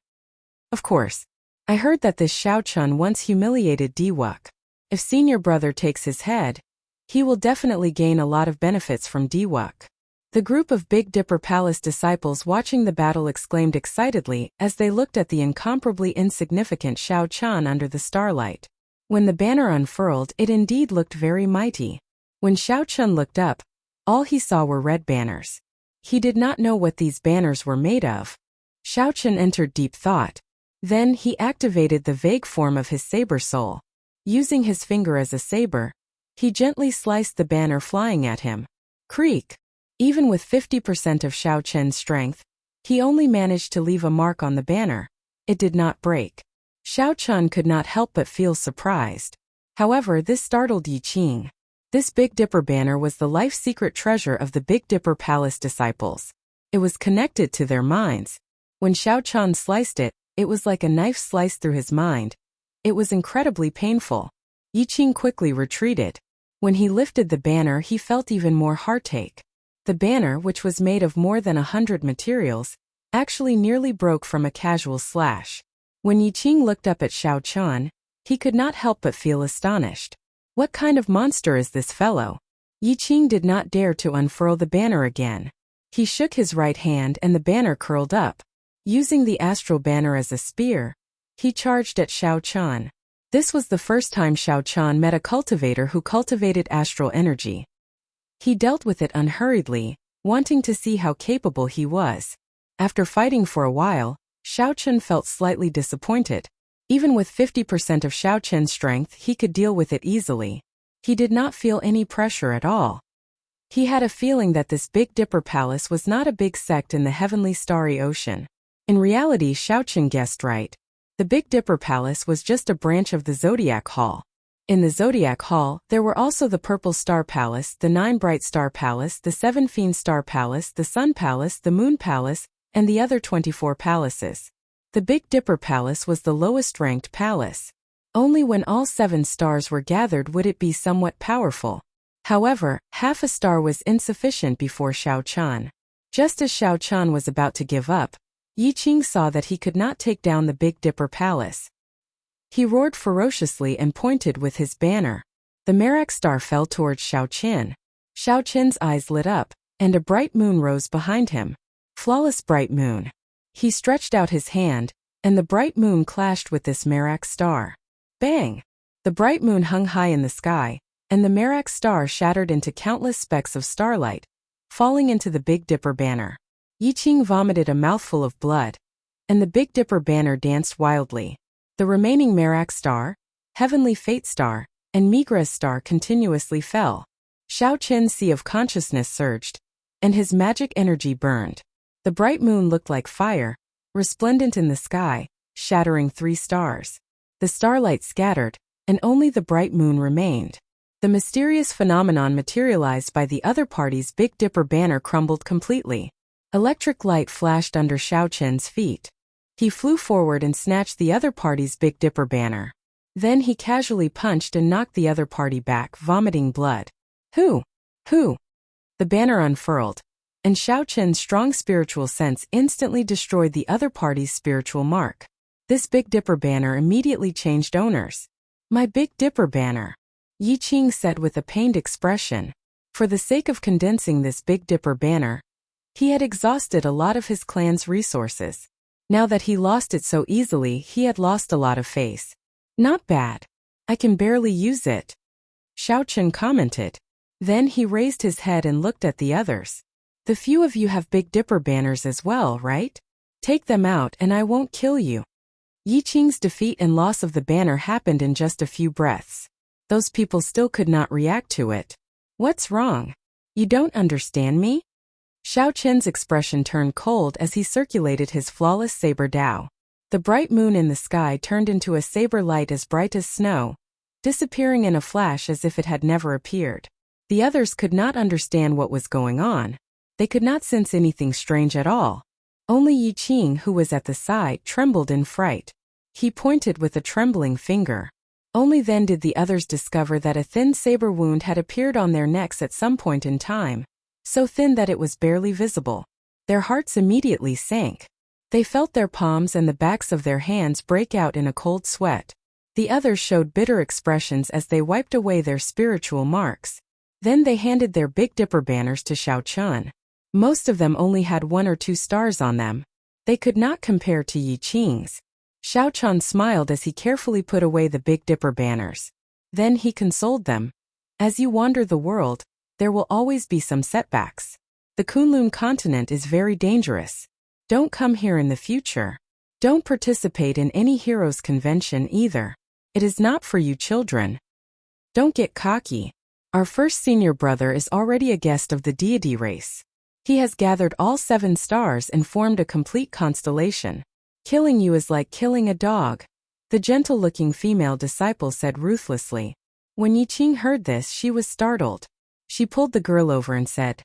Of course, I heard that this Shao Chun once humiliated Diwuk. If senior brother takes his head, he will definitely gain a lot of benefits from Diwuk. The group of Big Dipper Palace disciples watching the battle exclaimed excitedly as they looked at the incomparably insignificant Shao Chun under the starlight. When the banner unfurled, it indeed looked very mighty. When Shao Chun looked up, all he saw were red banners. He did not know what these banners were made of. Shao Chun entered deep thought. Then he activated the vague form of his saber soul. Using his finger as a saber, he gently sliced the banner flying at him. Creak! Even with 50% of Shao Chun's strength, he only managed to leave a mark on the banner. It did not break. Shao Chun could not help but feel surprised. However, this startled Yi Qing. This Big Dipper banner was the life secret treasure of the Big Dipper Palace disciples. It was connected to their minds. When Shao Chun sliced it, it was like a knife sliced through his mind. It was incredibly painful. Yi Qing quickly retreated. When he lifted the banner, he felt even more heartache. The banner, which was made of more than 100 materials, actually nearly broke from a casual slash. When Yi Qing looked up at Shao Chun, he could not help but feel astonished. What kind of monster is this fellow? Yi Qing did not dare to unfurl the banner again. He shook his right hand and the banner curled up. Using the astral banner as a spear, he charged at Shao Chun. This was the first time Shao Chun met a cultivator who cultivated astral energy. He dealt with it unhurriedly, wanting to see how capable he was. After fighting for a while, Shao Chun felt slightly disappointed. Even with 50% of Shao Chun's strength, he could deal with it easily. He did not feel any pressure at all. He had a feeling that this Big Dipper Palace was not a big sect in the heavenly starry ocean. In reality, Shao Chun guessed right. The Big Dipper Palace was just a branch of the Zodiac Hall. In the Zodiac Hall, there were also the Purple Star Palace, the 9 Bright Star Palace, the 7 Fiend Star Palace, the Sun Palace, the Moon Palace, and the other 24 palaces. The Big Dipper Palace was the lowest ranked palace. Only when all 7 stars were gathered would it be somewhat powerful. However, half a star was insufficient before Shao Chun. Just as Shao Chun was about to give up, Yi Qing saw that he could not take down the Big Dipper Palace. He roared ferociously and pointed with his banner. The Merak star fell towards Xiao Qin. Xiao Qin's eyes lit up, and a bright moon rose behind him. Flawless bright moon. He stretched out his hand, and the bright moon clashed with this Merak star. Bang! The bright moon hung high in the sky, and the Merak star shattered into countless specks of starlight, falling into the Big Dipper banner. Yi Qing vomited a mouthful of blood, and the Big Dipper banner danced wildly. The remaining Merak star, Heavenly Fate star, and Migra's star continuously fell. Xiao Qin's sea of consciousness surged, and his magic energy burned. The bright moon looked like fire, resplendent in the sky, shattering 3 stars. The starlight scattered, and only the bright moon remained. The mysterious phenomenon materialized by the other party's Big Dipper banner crumbled completely. Electric light flashed under Xiao Qin's feet. He flew forward and snatched the other party's Big Dipper banner. Then he casually punched and knocked the other party back, vomiting blood. Who? The banner unfurled, and Xiao Qin's strong spiritual sense instantly destroyed the other party's spiritual mark. This Big Dipper banner immediately changed owners. My Big Dipper banner, Yi Qing said with a pained expression. For the sake of condensing this Big Dipper banner, he had exhausted a lot of his clan's resources. Now that he lost it so easily, he had lost a lot of face. Not bad. I can barely use it, Xiao Qin commented. Then he raised his head and looked at the others. The few of you have Big Dipper banners as well, right? Take them out and I won't kill you. Yi Qing's defeat and loss of the banner happened in just a few breaths. Those people still could not react to it. What's wrong? You don't understand me? Xiao Qin's expression turned cold as he circulated his flawless saber Dao. The bright moon in the sky turned into a saber light as bright as snow, disappearing in a flash as if it had never appeared. The others could not understand what was going on. They could not sense anything strange at all. Only Yi Qing, who was at the side, trembled in fright. He pointed with a trembling finger. Only then did the others discover that a thin saber wound had appeared on their necks at some point in time, so thin that it was barely visible. Their hearts immediately sank. They felt their palms and the backs of their hands break out in a cold sweat. The others showed bitter expressions as they wiped away their spiritual marks. Then they handed their Big Dipper banners to Xiao Qin. Most of them only had 1 or 2 stars on them. They could not compare to Yi Qing's. Xiao Qin smiled as he carefully put away the Big Dipper banners. Then he consoled them. As you wander the world, there will always be some setbacks. The Kunlun continent is very dangerous. Don't come here in the future. Don't participate in any heroes' convention either. It is not for you children. Don't get cocky. Our first senior brother is already a guest of the deity race. He has gathered all 7 stars and formed a complete constellation. Killing you is like killing a dog, the gentle-looking female disciple said ruthlessly. When Yi Qing heard this, she was startled. She pulled the girl over and said,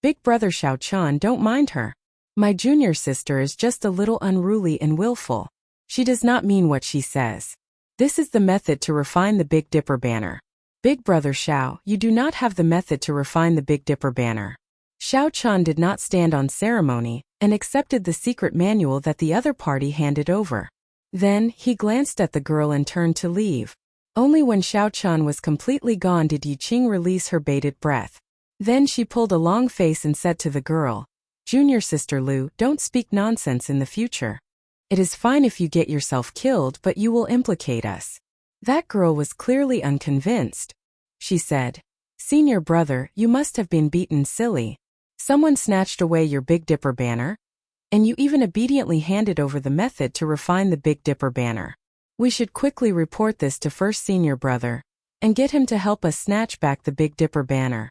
Big brother Xiao Qin, don't mind her. My junior sister is just a little unruly and willful. She does not mean what she says. This is the method to refine the Big Dipper banner. Big brother Xiao, you do not have the method to refine the Big Dipper banner. Xiao Qin did not stand on ceremony and accepted the secret manual that the other party handed over. Then, he glanced at the girl and turned to leave. Only when Xiao Qin was completely gone did Yi Qing release her bated breath. Then she pulled a long face and said to the girl, Junior sister Lu, don't speak nonsense in the future. It is fine if you get yourself killed, but you will implicate us. That girl was clearly unconvinced. She said, Senior brother, you must have been beaten silly. Someone snatched away your Big Dipper banner? And you even obediently handed over the method to refine the Big Dipper banner. We should quickly report this to first senior brother, and get him to help us snatch back the Big Dipper banner.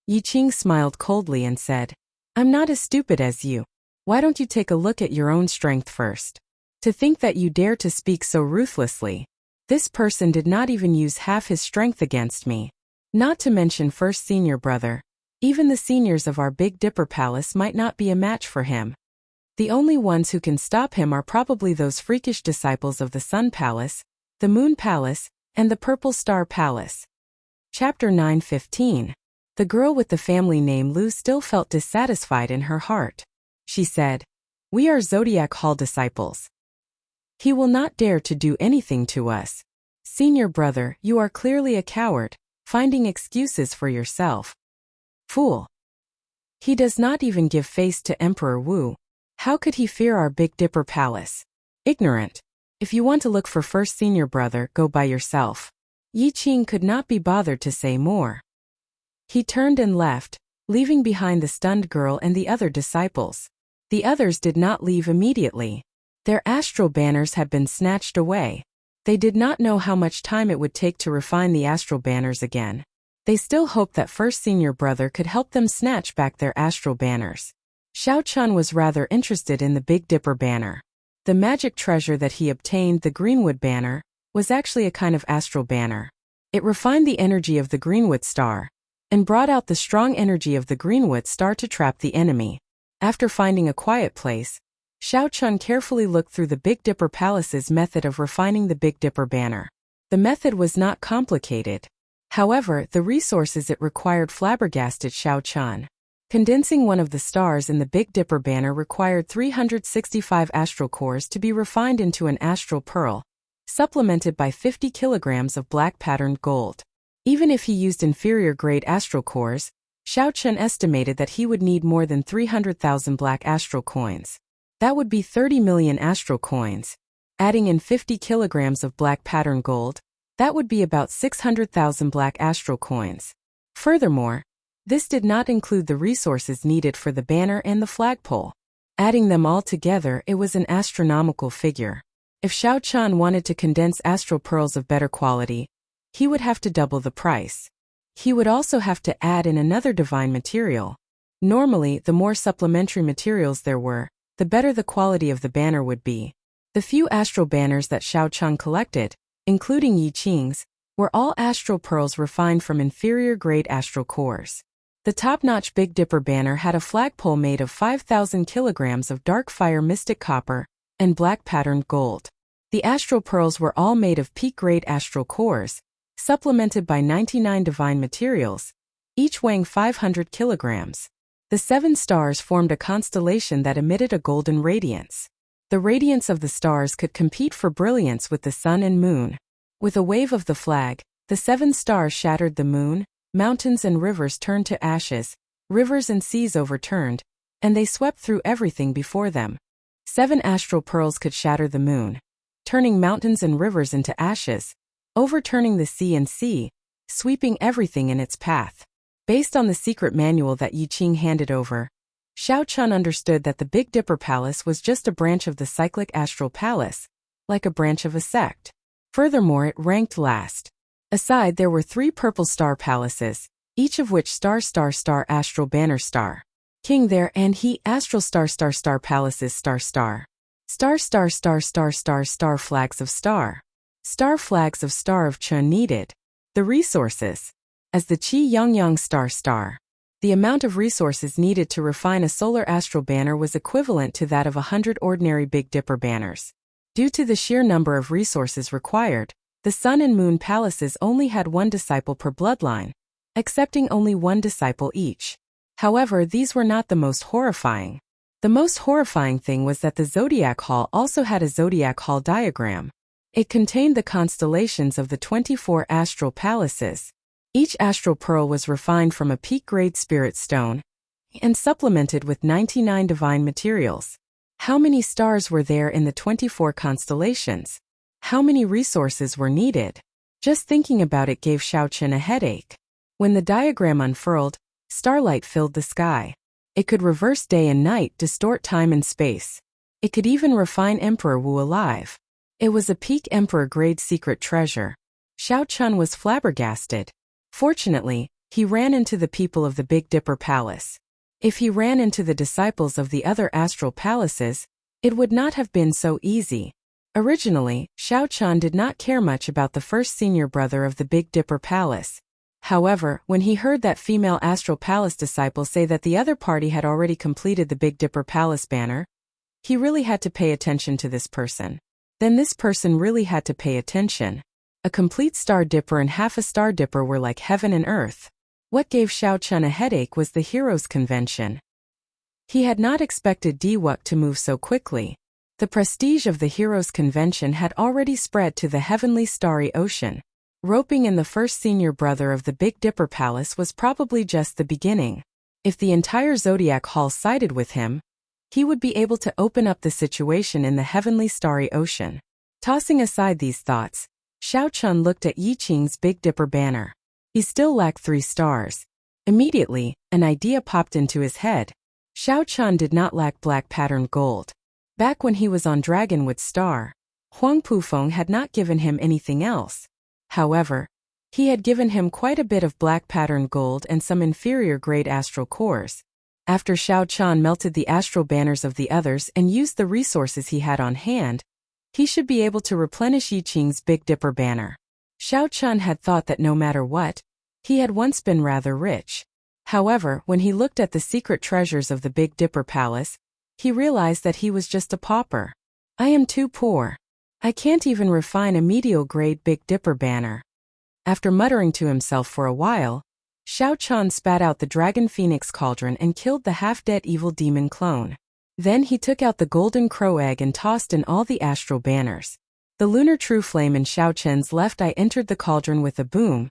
Yi Qing smiled coldly and said, I'm not as stupid as you. Why don't you take a look at your own strength first? To think that you dare to speak so ruthlessly. This person did not even use half his strength against me. Not to mention first senior brother. Even the seniors of our Big Dipper Palace might not be a match for him. The only ones who can stop him are probably those freakish disciples of the Sun Palace, the Moon Palace, and the Purple Star Palace. Chapter 9:15. The girl with the family name Lu still felt dissatisfied in her heart. She said, We are Zodiac Hall disciples. He will not dare to do anything to us. Senior brother, you are clearly a coward. finding excuses for yourself. Fool. He does not even give face to Emperor Wu. How could he fear our Big Dipper Palace? Ignorant. If you want to look for first senior brother, go by yourself. Yi Qing could not be bothered to say more. He turned and left, leaving behind the stunned girl and the other disciples. The others did not leave immediately. Their astral banners had been snatched away. They did not know how much time it would take to refine the astral banners again. They still hoped that first senior brother could help them snatch back their astral banners. Xiao Chun was rather interested in the Big Dipper banner. The magic treasure that he obtained, the Greenwood banner, was actually a kind of astral banner. It refined the energy of the Greenwood star and brought out the strong energy of the Greenwood star to trap the enemy. After finding a quiet place, Xiao Chun carefully looked through the Big Dipper Palace's method of refining the Big Dipper banner. The method was not complicated. However, the resources it required flabbergasted Xiao Chun. Condensing one of the stars in the Big Dipper banner required 365 astral cores to be refined into an astral pearl, supplemented by 50 kilograms of black patterned gold. Even if he used inferior grade astral cores, Xiao Chun estimated that he would need more than 300,000 black astral coins. That would be 30 million astral coins. Adding in 50 kilograms of black patterned gold, that would be about 600,000 black astral coins. Furthermore, this did not include the resources needed for the banner and the flagpole. Adding them all together, it was an astronomical figure. If Xiao Chun wanted to condense astral pearls of better quality, he would have to double the price. He would also have to add in another divine material. Normally, the more supplementary materials there were, the better the quality of the banner would be. The few astral banners that Xiao Chun collected, including Yi Qing's, were all astral pearls refined from inferior grade astral cores. The top-notch Big Dipper banner had a flagpole made of 5,000 kilograms of dark fire mystic copper and black patterned gold. The astral pearls were all made of peak-grade astral cores, supplemented by 99 divine materials, each weighing 500 kilograms. The 7 stars formed a constellation that emitted a golden radiance. The radiance of the stars could compete for brilliance with the sun and moon. With a wave of the flag, the 7 stars shattered the moon, mountains and rivers turned to ashes, rivers and seas overturned, and they swept through everything before them. 7 astral pearls could shatter the moon, turning mountains and rivers into ashes, overturning the sea, sweeping everything in its path. Based on the secret manual that Yi Qing handed over, Xiao Chun understood that the Big Dipper Palace was just a branch of the cyclic astral palace, like a branch of a sect. Furthermore, it ranked last. Aside, there were 3 purple star palaces, each of which star astral banner star. King there and he astral star palaces star flags of star flags of star of Chun needed. The resources. As the Qi Yangyang star. The amount of resources needed to refine a solar astral banner was equivalent to that of 100 ordinary Big Dipper banners. Due to the sheer number of resources required, the Sun and Moon palaces only had 1 disciple per bloodline, accepting only 1 disciple each. However, these were not the most horrifying. The most horrifying thing was that the Zodiac Hall also had a Zodiac Hall diagram. It contained the constellations of the 24 astral palaces. Each astral pearl was refined from a peak-grade spirit stone and supplemented with 99 divine materials. How many stars were there in the 24 constellations? How many resources were needed? Just thinking about it gave Xiao Chun a headache. When the diagram unfurled, starlight filled the sky. It could reverse day and night, distort time and space. It could even refine Emperor Wu alive. It was a peak Emperor-grade secret treasure. Xiao Chun was flabbergasted. Fortunately, he ran into the people of the Big Dipper Palace. If he ran into the disciples of the other astral palaces, it would not have been so easy. Originally, Xiao Chun did not care much about the first senior brother of the Big Dipper Palace. However, when he heard that female astral palace disciple say that the other party had already completed the Big Dipper Palace banner, he really had to pay attention to this person. Then this person really had to pay attention. A complete star dipper and half a star dipper were like heaven and earth. What gave Xiao Chun a headache was the Heroes Convention. He had not expected Diwuk to move so quickly. The prestige of the Heroes Convention had already spread to the heavenly starry ocean. Roping in the first senior brother of the Big Dipper Palace was probably just the beginning. If the entire Zodiac Hall sided with him, he would be able to open up the situation in the heavenly starry ocean. Tossing aside these thoughts, Xiao Chun looked at Yi Qing's Big Dipper banner. He still lacked 3 stars. Immediately, an idea popped into his head. Xiao Chun did not lack black patterned gold. Back when he was on Dragonwood Star, Huang Pufeng had not given him anything else. However, he had given him quite a bit of black patterned gold and some inferior grade astral cores. After Xiao Chun melted the astral banners of the others and used the resources he had on hand, he should be able to replenish Yi Qing's Big Dipper banner. Xiao Chun had thought that no matter what, he had once been rather rich. However, when he looked at the secret treasures of the Big Dipper Palace, he realized that he was just a pauper. I am too poor. I can't even refine a medial-grade Big Dipper banner. After muttering to himself for a while, Xiao Chun spat out the Dragon Phoenix Cauldron and killed the half-dead evil demon clone. Then he took out the golden crow egg and tossed in all the astral banners. The lunar true flame in Xiao Chun's left eye entered the cauldron with a boom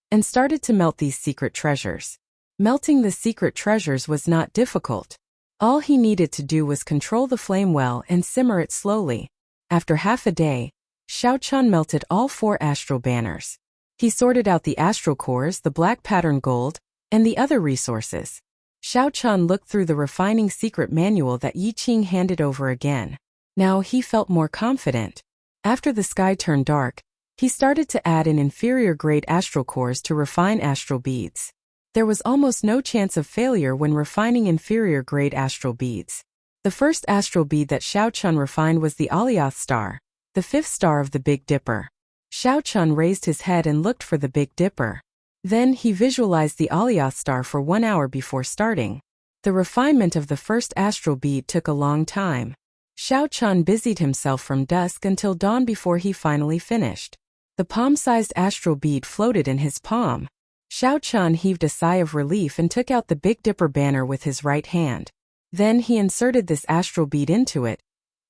and started to melt these secret treasures. Melting the secret treasures was not difficult. All he needed to do was control the flame well and simmer it slowly. After half a day, Xiao Chun melted all 4 astral banners. He sorted out the astral cores, the black pattern gold, and the other resources. Xiao Chun looked through the refining secret manual that Yi Qing handed over again. Now he felt more confident. After the sky turned dark, he started to add in inferior grade astral cores to refine astral beads. There was almost no chance of failure when refining inferior grade astral beads. The first astral bead that Xiao Chun refined was the Alioth star, the 5th star of the Big Dipper. Xiao Chun raised his head and looked for the Big Dipper. Then he visualized the Alioth star for 1 hour before starting. The refinement of the first astral bead took a long time. Xiao Chun busied himself from dusk until dawn before he finally finished. The palm-sized astral bead floated in his palm. Xiao Chun heaved a sigh of relief and took out the Big Dipper banner with his right hand. Then he inserted this astral bead into it,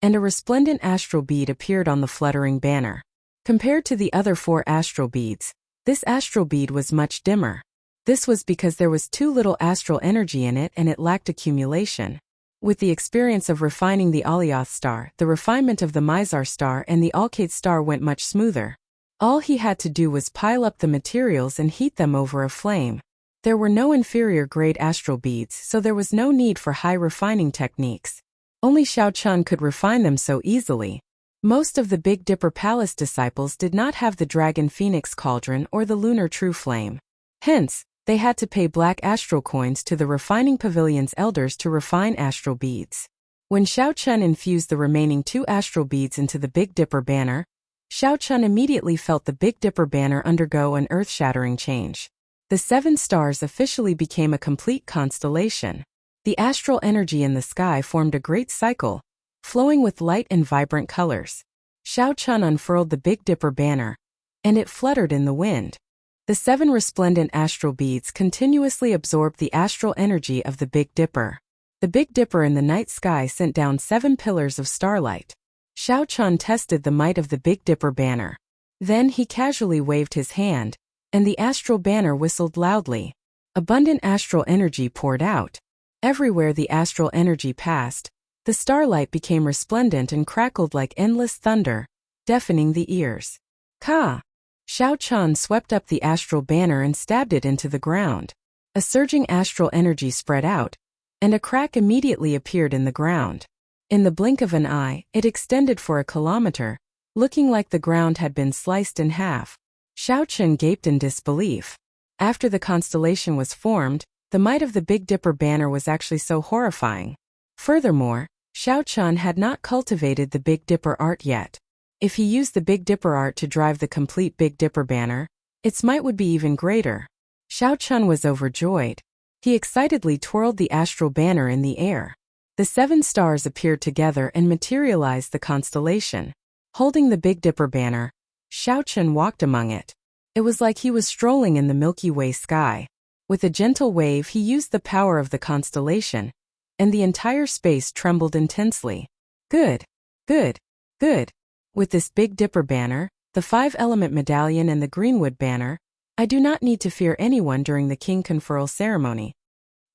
and a resplendent astral bead appeared on the fluttering banner. Compared to the other 4 astral beads, this astral bead was much dimmer. This was because there was too little astral energy in it and it lacked accumulation. With the experience of refining the Alioth star, the refinement of the Mizar star and the Alkate star went much smoother. All he had to do was pile up the materials and heat them over a flame. There were no inferior grade astral beads, so there was no need for high refining techniques. Only Xiao Chun could refine them so easily. Most of the Big Dipper Palace disciples did not have the Dragon Phoenix Cauldron or the Lunar True Flame. Hence, they had to pay black astral coins to the refining pavilion's elders to refine astral beads. When Xiao Chun infused the remaining 2 astral beads into the Big Dipper banner, Xiao Chun immediately felt the Big Dipper banner undergo an earth-shattering change. The 7 stars officially became a complete constellation. The astral energy in the sky formed a great cycle, flowing with light and vibrant colors. Xiao Chun unfurled the Big Dipper banner, and it fluttered in the wind. The 7 resplendent astral beads continuously absorbed the astral energy of the Big Dipper. The Big Dipper in the night sky sent down 7 pillars of starlight. Xiao Chun tested the might of the Big Dipper banner. Then he casually waved his hand, and the astral banner whistled loudly. Abundant astral energy poured out. Everywhere the astral energy passed, the starlight became resplendent and crackled like endless thunder, deafening the ears. Ka! Xiao Chun swept up the astral banner and stabbed it into the ground. A surging astral energy spread out, and a crack immediately appeared in the ground. In the blink of an eye, it extended for a kilometer, looking like the ground had been sliced in half. Xiao Chun gaped in disbelief. After the constellation was formed, the might of the Big Dipper banner was actually so horrifying. Furthermore, Xiao Chun had not cultivated the Big Dipper art yet. If he used the Big Dipper art to drive the complete Big Dipper banner, its might would be even greater. Xiao Chun was overjoyed. He excitedly twirled the astral banner in the air. The 7 stars appeared together and materialized the constellation. Holding the Big Dipper banner, Xiao Chun walked among it. It was like he was strolling in the Milky Way sky. With a gentle wave he used the power of the constellation, and the entire space trembled intensely. Good, good, good. With this Big Dipper banner, the 5-element medallion and the greenwood banner. I do not need to fear anyone during the king conferral ceremony.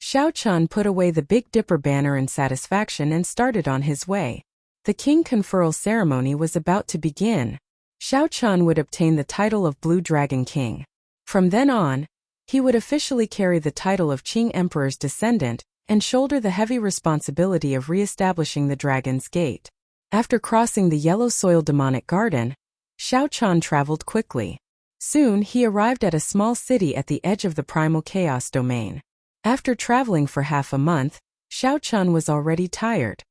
Xiao Chun put away the Big Dipper banner in satisfaction and started on his way. The king conferral ceremony was about to begin. Xiao Chun would obtain the title of Blue Dragon King. From then on, he would officially carry the title of Qing Emperor's descendant and shoulder the heavy responsibility of re-establishing the Dragon's Gate. After crossing the yellow soil demonic garden, Xiao Chun traveled quickly. Soon he arrived at a small city at the edge of the primal chaos domain. After traveling for half a month, Xiao Chun was already tired.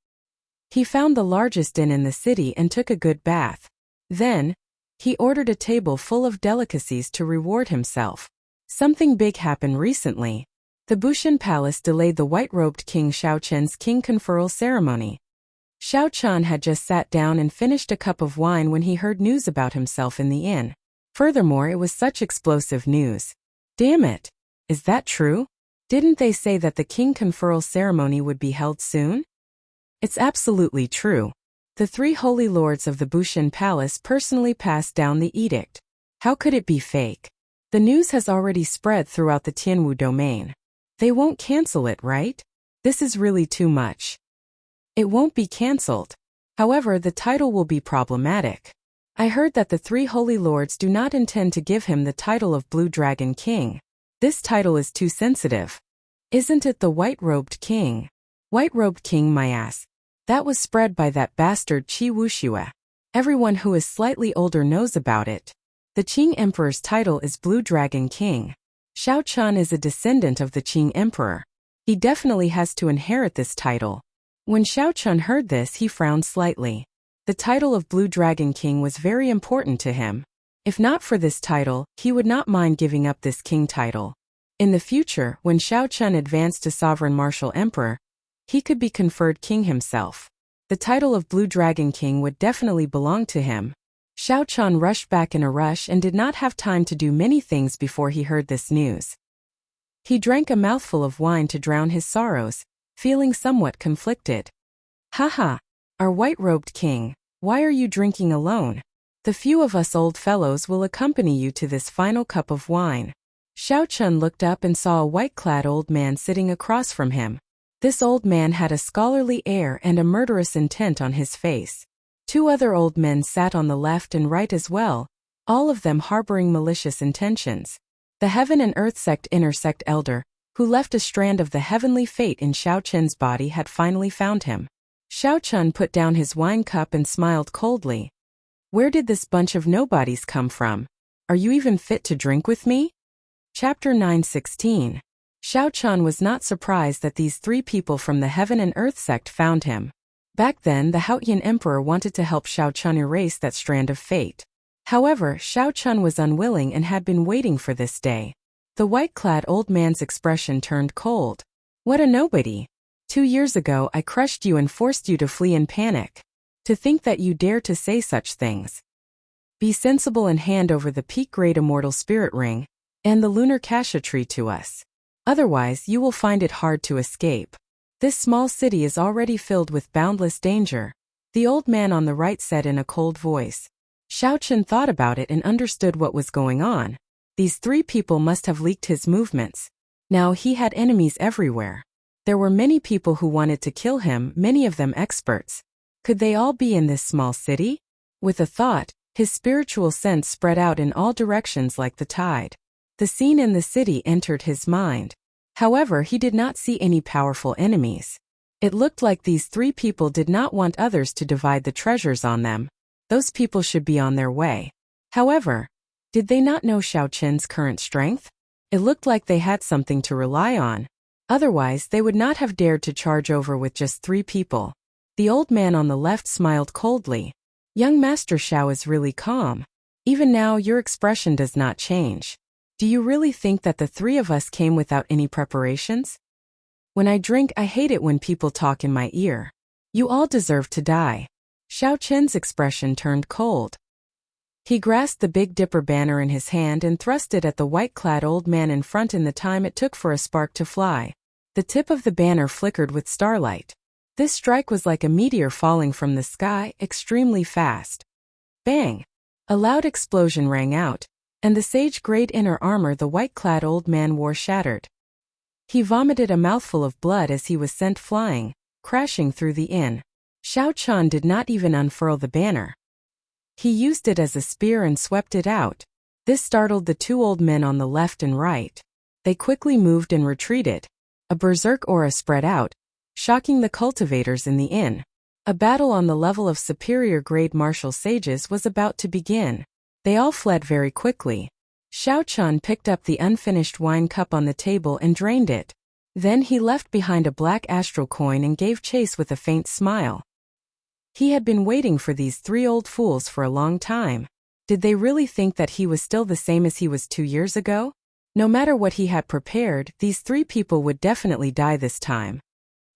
He found the largest inn in the city and took a good bath. Then, he ordered a table full of delicacies to reward himself. Something big happened recently. The Bushan Palace delayed the white-robed King Xiao Chun's king conferral ceremony. Xiao Chun had just sat down and finished a cup of wine when he heard news about himself in the inn. Furthermore, it was such explosive news. Damn it! Is that true? Didn't they say that the king conferral ceremony would be held soon? It's absolutely true. The 3 holy lords of the Bushan Palace personally passed down the edict. How could it be fake? The news has already spread throughout the Tianwu domain. They won't cancel it, right? This is really too much. It won't be cancelled. However, the title will be problematic. I heard that the 3 holy lords do not intend to give him the title of Blue Dragon King. This title is too sensitive. Isn't it the white-robed king? White-robed king, my ass. That was spread by that bastard Qi Wuxue. Everyone who is slightly older knows about it. The Qing Emperor's title is Blue Dragon King. Xiao Chun is a descendant of the Qing Emperor. He definitely has to inherit this title. When Xiao Chun heard this, he frowned slightly. The title of Blue Dragon King was very important to him. If not for this title, he would not mind giving up this king title. In the future, when Xiao Chun advanced to Sovereign Martial Emperor, he could be conferred king himself. The title of Blue Dragon King would definitely belong to him. Xiao Chun rushed back in a rush and did not have time to do many things before he heard this news. He drank a mouthful of wine to drown his sorrows, feeling somewhat conflicted. Haha, our white-robed king, why are you drinking alone? The few of us old fellows will accompany you to this final cup of wine. Xiao Chun looked up and saw a white-clad old man sitting across from him. This old man had a scholarly air and a murderous intent on his face. 2 other old men sat on the left and right as well, all of them harboring malicious intentions. The Heaven and Earth Sect Intersect Elder, who left a strand of the heavenly fate in Xiao Chun's body, had finally found him. Xiao Chun put down his wine cup and smiled coldly. Where did this bunch of nobodies come from? Are you even fit to drink with me? Chapter 9:16. Xiao Chun was not surprised that these 3 people from the Heaven and Earth Sect found him. Back then, the Haotian Emperor wanted to help Xiao Chun erase that strand of fate. However, Xiao Chun was unwilling and had been waiting for this day. The white-clad old man's expression turned cold. What a nobody! 2 years ago I crushed you and forced you to flee in panic. To think that you dare to say such things. Be sensible and hand over the peak-grade immortal spirit ring and the lunar cassia tree to us. Otherwise, you will find it hard to escape. This small city is already filled with boundless danger, the old man on the right said in a cold voice. Xiao Chun thought about it and understood what was going on. These 3 people must have leaked his movements. Now he had enemies everywhere. There were many people who wanted to kill him, many of them experts. Could they all be in this small city? With a thought, his spiritual sense spread out in all directions like the tide. The scene in the city entered his mind. However, he did not see any powerful enemies. It looked like these 3 people did not want others to divide the treasures on them. Those people should be on their way. However, did they not know Xiao Chun's current strength? It looked like they had something to rely on. Otherwise, they would not have dared to charge over with just 3 people. The old man on the left smiled coldly. Young Master Xiao is really calm. Even now, your expression does not change. Do you really think that the 3 of us came without any preparations? When I drink, I hate it when people talk in my ear. You all deserve to die. Xiao Chun's expression turned cold. He grasped the Big Dipper banner in his hand and thrust it at the white-clad old man in front in the time it took for a spark to fly. The tip of the banner flickered with starlight. This strike was like a meteor falling from the sky, extremely fast. Bang! A loud explosion rang out, and the sage-grade inner armor the white-clad old man wore shattered. He vomited a mouthful of blood as he was sent flying, crashing through the inn. Xiao Chan did not even unfurl the banner. He used it as a spear and swept it out. This startled the two old men on the left and right. They quickly moved and retreated. A berserk aura spread out, shocking the cultivators in the inn. A battle on the level of superior-grade martial sages was about to begin. They all fled very quickly. Xiao Chan picked up the unfinished wine cup on the table and drained it. Then he left behind a black astral coin and gave chase with a faint smile. He had been waiting for these three old fools for a long time. Did they really think that he was still the same as he was 2 years ago? No matter what he had prepared, these three people would definitely die this time.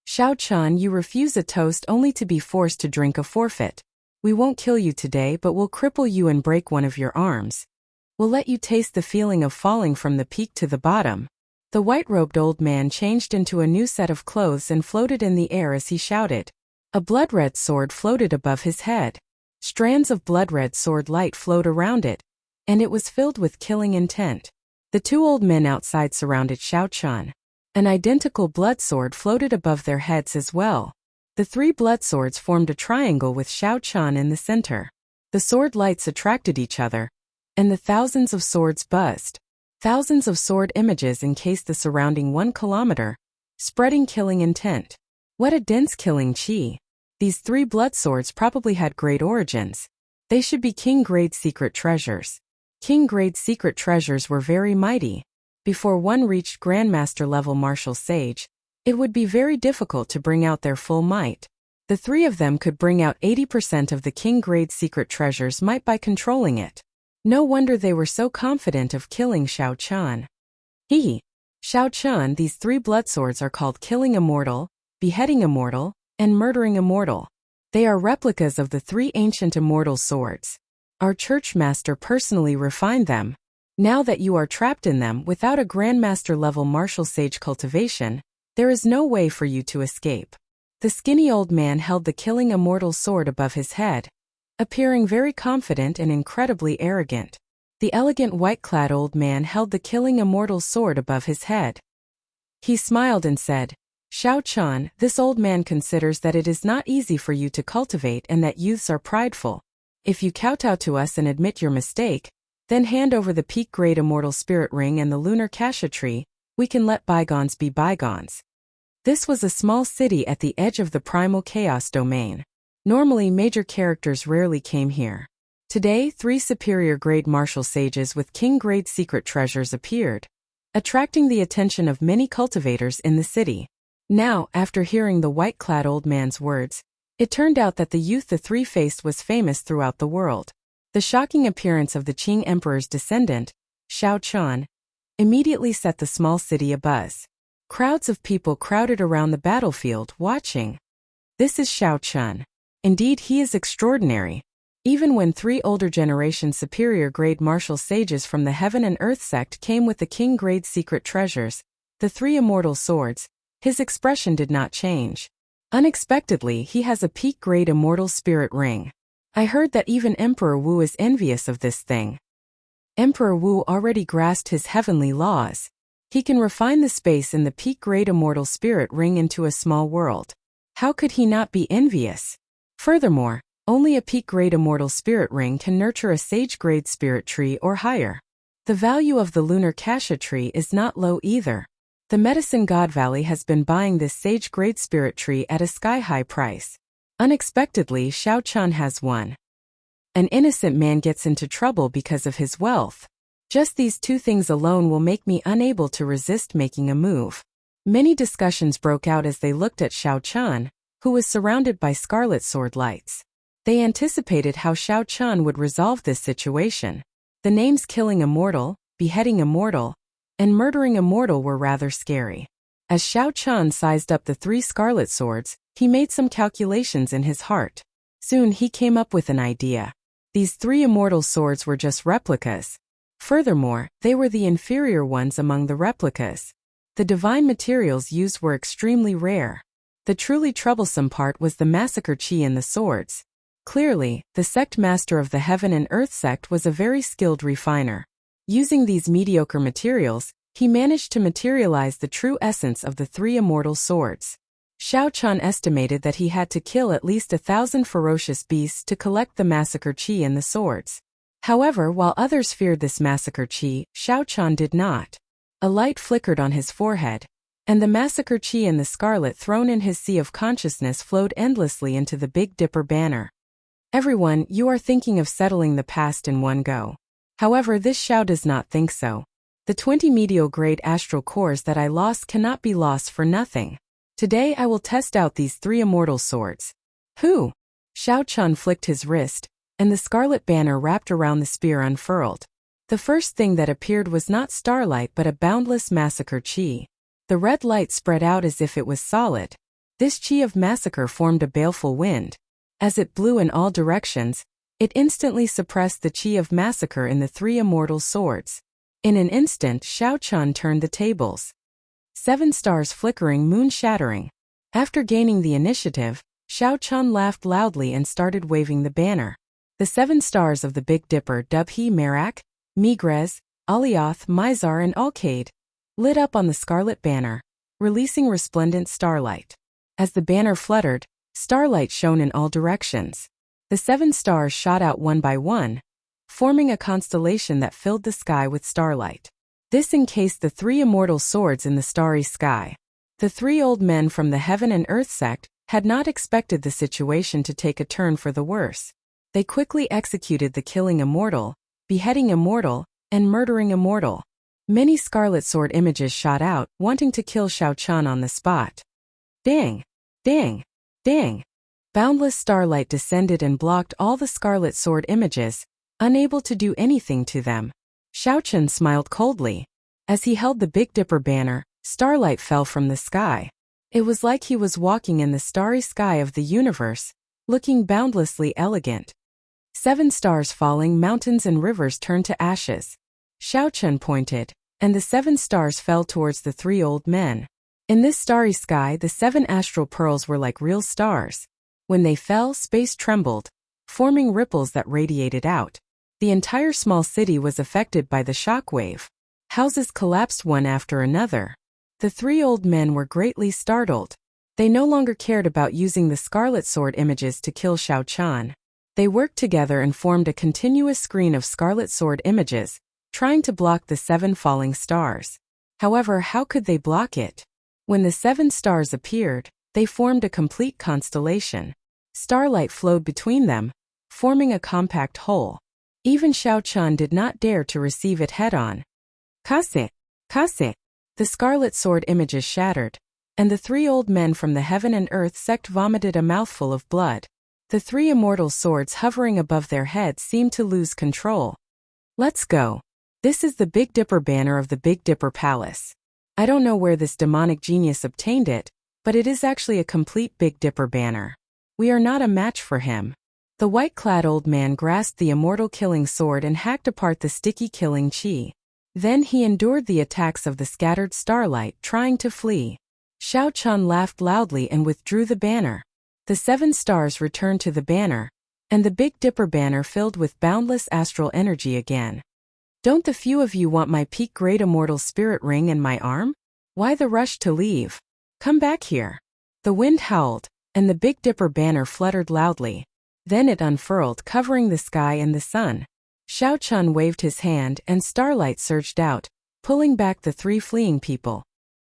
Xiao Chan, you refuse a toast only to be forced to drink a forfeit. We won't kill you today, but we'll cripple you and break one of your arms. We'll let you taste the feeling of falling from the peak to the bottom. The white-robed old man changed into a new set of clothes and floated in the air as he shouted. A blood-red sword floated above his head. Strands of blood-red sword light flowed around it, and it was filled with killing intent. The two old men outside surrounded Xiao Chan. An identical blood sword floated above their heads as well. The three blood swords formed a triangle with Xiao Chan in the center. The sword lights attracted each other, and the thousands of swords buzzed. Thousands of sword images encased the surrounding 1 kilometer, spreading killing intent. What a dense killing chi! These three blood swords probably had great origins. They should be king-grade secret treasures. King-grade secret treasures were very mighty. Before one reached Grandmaster-level martial sage, it would be very difficult to bring out their full might. The three of them could bring out 80% of the king-grade secret treasures might by controlling it. No wonder they were so confident of killing Xiao Chan. Xiao Chan, these three blood swords are called Killing Immortal, Beheading Immortal, and Murdering Immortal. They are replicas of the three ancient immortal swords. Our church master personally refined them. Now that you are trapped in them without a Grandmaster-level martial sage cultivation, there is no way for you to escape. The skinny old man held the Killing Immortal sword above his head, appearing very confident and incredibly arrogant. The elegant white-clad old man held the Killing Immortal sword above his head. He smiled and said, Xiao Chan, this old man considers that it is not easy for you to cultivate and that youths are prideful. If you kowtow to us and admit your mistake, then hand over the peak-grade immortal spirit ring and the lunar cassia tree, we can let bygones be bygones. This was a small city at the edge of the primal chaos domain. Normally major characters rarely came here. Today 3 superior-grade martial sages with king-grade secret treasures appeared, attracting the attention of many cultivators in the city. Now, after hearing the white-clad old man's words, it turned out that the youth the three faced was famous throughout the world. The shocking appearance of the Qing Emperor's descendant, Xiao Chan, immediately set the small city abuzz. Crowds of people crowded around the battlefield, watching. This is Xiao Chan. Indeed, he is extraordinary. Even when 3 older generation superior-grade martial sages from the Heaven and Earth sect came with the king-grade secret treasures, the 3 immortal swords, his expression did not change. Unexpectedly, he has a peak-grade immortal spirit ring. I heard that even Emperor Wu is envious of this thing. Emperor Wu already grasped his heavenly laws. He can refine the space in the peak-grade immortal spirit ring into a small world. How could he not be envious? Furthermore, only a peak-grade immortal spirit ring can nurture a sage-grade spirit tree or higher. The value of the lunar cassia tree is not low either. The Medicine God Valley has been buying this sage-grade spirit tree at a sky-high price. Unexpectedly, Xiao Chan has one. An innocent man gets into trouble because of his wealth. Just these 2 things alone will make me unable to resist making a move. Many discussions broke out as they looked at Xiao Chan, who was surrounded by scarlet sword lights. They anticipated how Xiao Chan would resolve this situation. The names Killing Immortal, Beheading Immortal, and Murdering Immortal were rather scary. As Xiao Chan sized up the 3 scarlet swords, he made some calculations in his heart. Soon he came up with an idea. These 3 immortal swords were just replicas. Furthermore, they were the inferior ones among the replicas. The divine materials used were extremely rare. The truly troublesome part was the massacre chi in the swords. Clearly, the sect master of the Heaven and Earth sect was a very skilled refiner. Using these mediocre materials, he managed to materialize the true essence of the three immortal swords. Xiao Chan estimated that he had to kill at least 1,000 ferocious beasts to collect the massacre chi in the swords. However, while others feared this massacre chi, Xiao Chan did not. A light flickered on his forehead, and the massacre chi in the scarlet throne in his sea of consciousness flowed endlessly into the Big Dipper banner. Everyone, you are thinking of settling the past in one go. However, this Xiao does not think so. The 20 medial grade astral cores that I lost cannot be lost for nothing. Today I will test out these three immortal swords. Who? Xiao Chun flicked his wrist, and the scarlet banner wrapped around the spear unfurled. The first thing that appeared was not starlight but a boundless massacre chi. The red light spread out as if it was solid. This chi of massacre formed a baleful wind. As it blew in all directions, it instantly suppressed the chi of massacre in the three immortal swords. In an instant, Xiao Chun turned the tables. 7 stars flickering, moon shattering. After gaining the initiative, Xiao Chun laughed loudly and started waving the banner. The 7 stars of the Big Dipper, Dubhe, Merak, Megrez, Alioth, Mizar and Alcade, lit up on the scarlet banner, releasing resplendent starlight. As the banner fluttered, starlight shone in all directions. The 7 stars shot out one by one, forming a constellation that filled the sky with starlight. This encased the three immortal swords in the starry sky. The 3 old men from the Heaven and Earth sect had not expected the situation to take a turn for the worse. They quickly executed the killing immortal, beheading immortal, and murdering immortal. Many scarlet sword images shot out, wanting to kill Xiao Chun on the spot. Ding! Ding! Ding! Boundless starlight descended and blocked all the scarlet sword images, unable to do anything to them. Xiao Chun smiled coldly. As he held the Big Dipper banner, starlight fell from the sky. It was like he was walking in the starry sky of the universe, looking boundlessly elegant. 7 stars falling, mountains and rivers turned to ashes. Xiao Chun pointed, and the 7 stars fell towards the 3 old men. In this starry sky, the 7 astral pearls were like real stars. When they fell, space trembled, forming ripples that radiated out. The entire small city was affected by the shockwave. Houses collapsed one after another. The 3 old men were greatly startled. They no longer cared about using the scarlet sword images to kill Xiao Chun. They worked together and formed a continuous screen of scarlet sword images, trying to block the 7 falling stars. However, how could they block it? When the 7 stars appeared, they formed a complete constellation. Starlight flowed between them, forming a compact whole. Even Xiao Chun did not dare to receive it head-on. Kase! Kase! The scarlet sword images shattered, and the 3 old men from the Heaven and Earth sect vomited a mouthful of blood. The 3 immortal swords hovering above their heads seemed to lose control. Let's go. This is the Big Dipper banner of the Big Dipper Palace. I don't know where this demonic genius obtained it, but it is actually a complete Big Dipper banner. We are not a match for him. The white-clad old man grasped the immortal killing sword and hacked apart the sticky killing chi. Then he endured the attacks of the scattered starlight, trying to flee. Xiao Chun laughed loudly and withdrew the banner. The 7 stars returned to the banner, and the Big Dipper banner filled with boundless astral energy again. Don't the few of you want my peak great immortal spirit ring and my arm? Why the rush to leave? Come back here. The wind howled, and the Big Dipper banner fluttered loudly. Then it unfurled, covering the sky and the sun. Xiao Chun waved his hand and starlight surged out, pulling back the 3 fleeing people.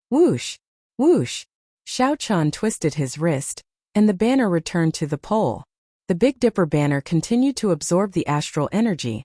Whoosh! Whoosh! Xiao Chun twisted his wrist, and the banner returned to the pole. The Big Dipper banner continued to absorb the astral energy,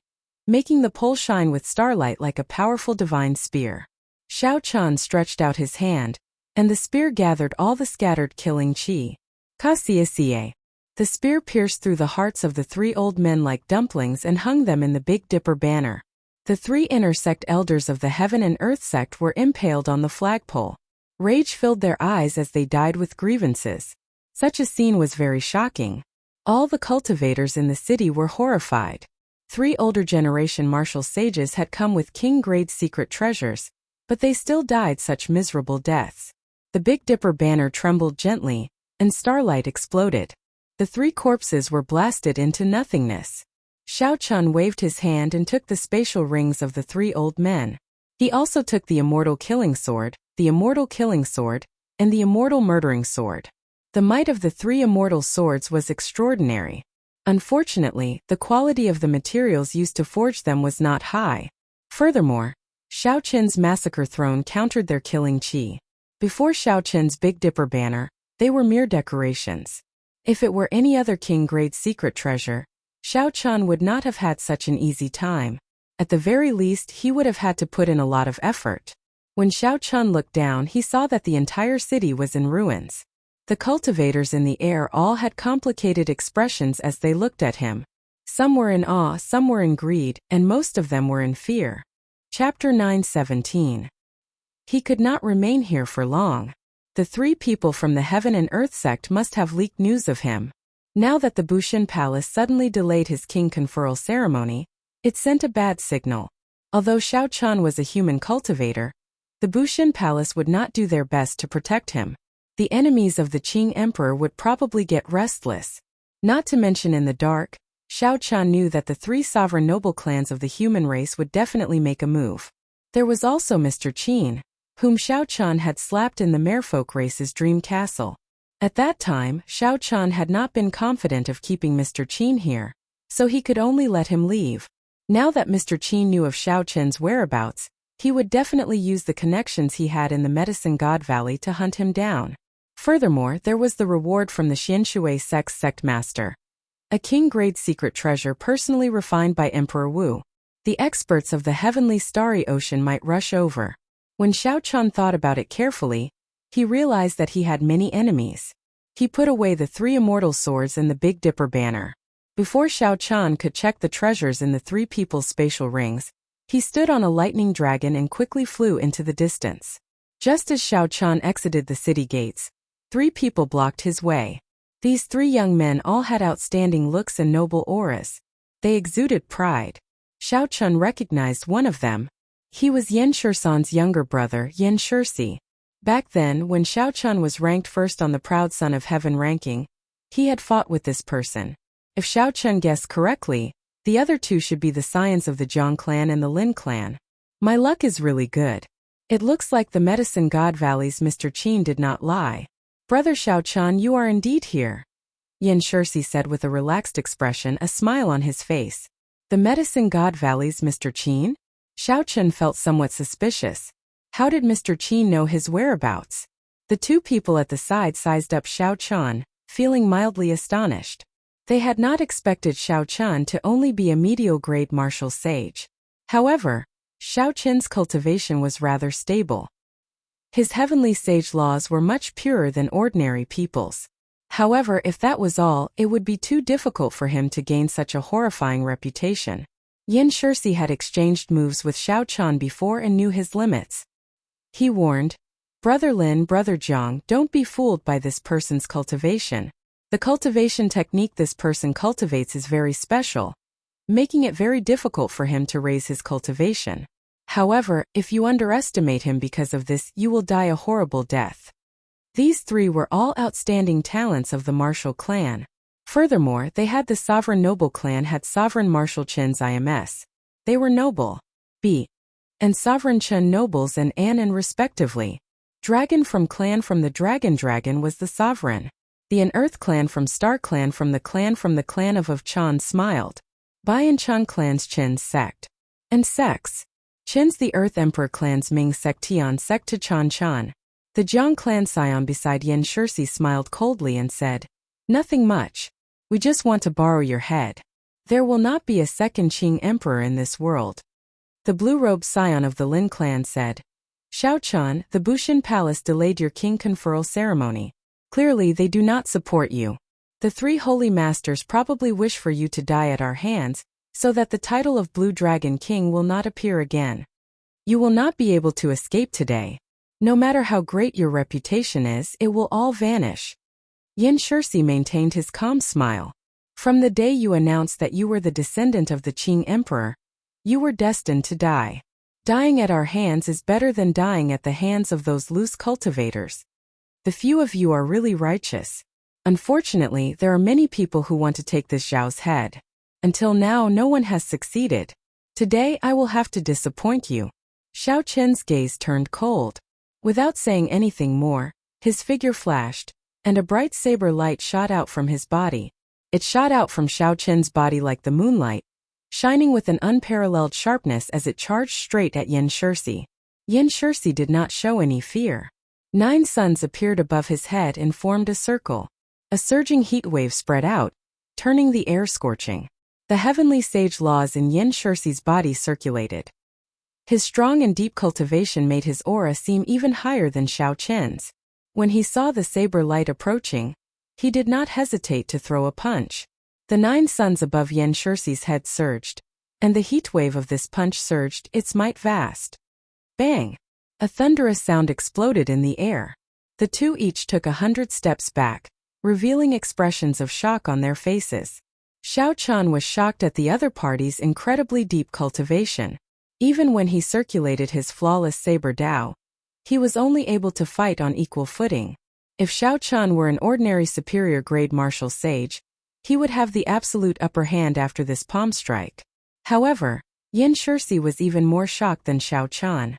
making the pole shine with starlight like a powerful divine spear. Xiao Chun stretched out his hand, and the spear gathered all the scattered killing chi. Kasia. The spear pierced through the hearts of the 3 old men like dumplings and hung them in the Big Dipper banner. The 3 inner sect elders of the Heaven and Earth sect were impaled on the flagpole. Rage filled their eyes as they died with grievances. Such a scene was very shocking. All the cultivators in the city were horrified. 3 older generation martial sages had come with king-grade secret treasures, but they still died such miserable deaths. The Big Dipper banner trembled gently, and starlight exploded. The 3 corpses were blasted into nothingness. Xiao Chun waved his hand and took the spatial rings of the 3 old men. He also took the immortal killing sword, the immortal killing sword, and the immortal murdering sword. The might of the 3 immortal swords was extraordinary. Unfortunately, the quality of the materials used to forge them was not high. Furthermore, Xiao Qin's massacre throne countered their killing chi. Before Xiao Qin's Big Dipper banner, they were mere decorations. If it were any other king-grade secret treasure, Xiao Chun would not have had such an easy time. At the very least, he would have had to put in a lot of effort. When Xiao Chun looked down, he saw that the entire city was in ruins. The cultivators in the air all had complicated expressions as they looked at him. Some were in awe, some were in greed, and most of them were in fear. Chapter 9:17. He could not remain here for long. The 3 people from the Heaven and Earth sect must have leaked news of him. Now that the Bushin Palace suddenly delayed his king conferral ceremony, it sent a bad signal. Although Xiao Chun was a human cultivator, the Bushin Palace would not do their best to protect him. The enemies of the Qing Emperor would probably get restless. Not to mention in the dark, Xiao Chun knew that the 3 sovereign noble clans of the human race would definitely make a move. There was also Mr. Qin, whom Xiao Chun had slapped in the Merfolk race's dream castle. At that time, Xiao Chun had not been confident of keeping Mr. Qin here, so he could only let him leave. Now that Mr. Qin knew of Xiao Chen's whereabouts, he would definitely use the connections he had in the Medicine God Valley to hunt him down. Furthermore, there was the reward from the Xianshui sect master. A king-grade secret treasure personally refined by Emperor Wu. The experts of the heavenly starry ocean might rush over. When Xiao Chun thought about it carefully, he realized that he had many enemies. He put away the 3 immortal swords and the Big Dipper banner. Before Xiao Chun could check the treasures in the 3 people's spatial rings, he stood on a lightning dragon and quickly flew into the distance. Just as Xiao Chun exited the city gates, 3 people blocked his way. These 3 young men all had outstanding looks and noble auras. They exuded pride. Xiao Chun recognized one of them. He was Yan Shursan's younger brother, Yan Shursi. Back then, when Xiao Chun was ranked first on the Proud Son of Heaven ranking, he had fought with this person. If Xiao Chun guessed correctly, the other 2 should be the scions of the Zhang clan and the Lin clan. My luck is really good. It looks like the Medicine God Valley's Mr. Qin did not lie. Brother Xiao Chun, you are indeed here. Yan Shursi said with a relaxed expression, a smile on his face. The Medicine God Valley's Mr. Qin? Xiao Chun felt somewhat suspicious. How did Mr. Qin know his whereabouts? The 2 people at the side sized up Xiao Chun, feeling mildly astonished. They had not expected Xiao Chun to only be a medial-grade martial sage. However, Xiao Qin's cultivation was rather stable. His heavenly sage laws were much purer than ordinary people's. However, if that was all, it would be too difficult for him to gain such a horrifying reputation. Yan Shursi had exchanged moves with Xiao Chun before and knew his limits. He warned, Brother Lin, Brother Zhang, don't be fooled by this person's cultivation. The cultivation technique this person cultivates is very special, making it very difficult for him to raise his cultivation. However, if you underestimate him because of this, you will die a horrible death. These 3 were all outstanding talents of the martial clan. Furthermore, they had the sovereign noble clan had sovereign martial Chen's IMS. They were noble B and sovereign Chen nobles and An respectively. Dragon from the Dragon was the sovereign. The Unearth clan from the clan of Chan smiled. Bai and Chan clans Chen's sect. And sects. Chen's the Earth Emperor clan's Ming sect Tian sect to Chan. The Jiang clan scion beside Yan Shursi smiled coldly and said, Nothing much. We just want to borrow your head. There will not be a second Qing emperor in this world. The blue-robed scion of the Lin clan said, Xiao Chun, the Bushin Palace delayed your king conferral ceremony. Clearly they do not support you. The 3 holy masters probably wish for you to die at our hands, so that the title of Blue Dragon King will not appear again. You will not be able to escape today. No matter how great your reputation is, it will all vanish. Yan Shursi maintained his calm smile. From the day you announced that you were the descendant of the Qing Emperor, you were destined to die. Dying at our hands is better than dying at the hands of those loose cultivators. The few of you are really righteous. Unfortunately, there are many people who want to take this Zhao's head. Until now, no one has succeeded. Today, I will have to disappoint you. Xiao Chen's gaze turned cold. Without saying anything more, his figure flashed, and a bright saber light shot out from his body. It shot out from Xiao Chen's body like the moonlight, shining with an unparalleled sharpness as it charged straight at Yin Shirsi. Yin Shirsi did not show any fear. 9 suns appeared above his head and formed a circle. A surging heat wave spread out, turning the air scorching. The heavenly sage laws in Yin Shirsi's body circulated. His strong and deep cultivation made his aura seem even higher than Xiao Chen's. When he saw the saber light approaching, he did not hesitate to throw a punch. The 9 suns above Yin Shirsi's head surged, and the heat wave of this punch surged its might vast. Bang! A thunderous sound exploded in the air. The two each took 100 steps back, revealing expressions of shock on their faces. Xiao Chen was shocked at the other party's incredibly deep cultivation. Even when he circulated his flawless saber Dao, he was only able to fight on equal footing. If Xiao Chen were an ordinary superior grade martial sage, he would have the absolute upper hand after this palm strike. However, Yin Shirsi was even more shocked than Xiao Chen.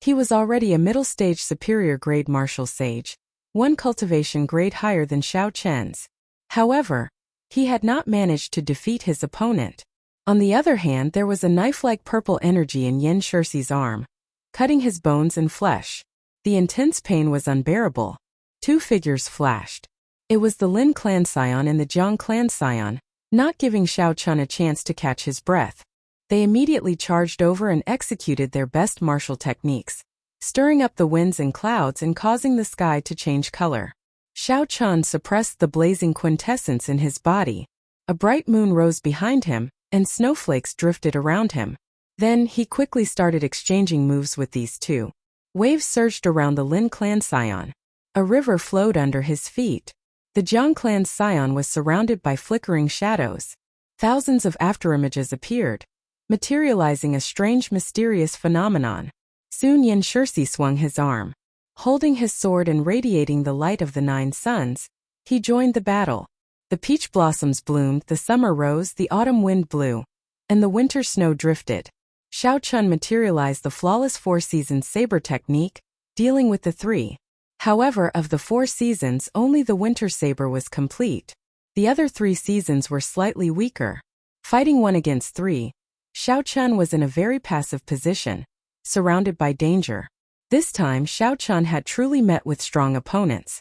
He was already a middle-stage superior grade martial sage, 1 cultivation grade higher than Xiao Chen's. However, he had not managed to defeat his opponent. On the other hand, there was a knife-like purple energy in Yin Shirsi's arm, cutting his bones and flesh. The intense pain was unbearable. 2 figures flashed. It was the Lin clan scion and the Jiang clan scion, not giving Xiao Chen a chance to catch his breath. They immediately charged over and executed their best martial techniques, stirring up the winds and clouds and causing the sky to change color. Xiao Chen suppressed the blazing quintessence in his body. A bright moon rose behind him, and snowflakes drifted around him. Then he quickly started exchanging moves with these two. Waves surged around the Lin clan scion. A river flowed under his feet. The Jiang clan scion was surrounded by flickering shadows. Thousands of afterimages appeared, materializing a strange mysterious phenomenon. Soon Yin Shirsi swung his arm. Holding his sword and radiating the light of the 9 suns, he joined the battle. The peach blossoms bloomed, the summer rose, the autumn wind blew, and the winter snow drifted. Xiao Chen materialized the flawless 4 seasons saber technique, dealing with the 3. However, of the 4 seasons, only the winter saber was complete. The other 3 seasons were slightly weaker. Fighting 1 against 3, Xiao Chen was in a very passive position, surrounded by danger. This time Xiao Chen had truly met with strong opponents.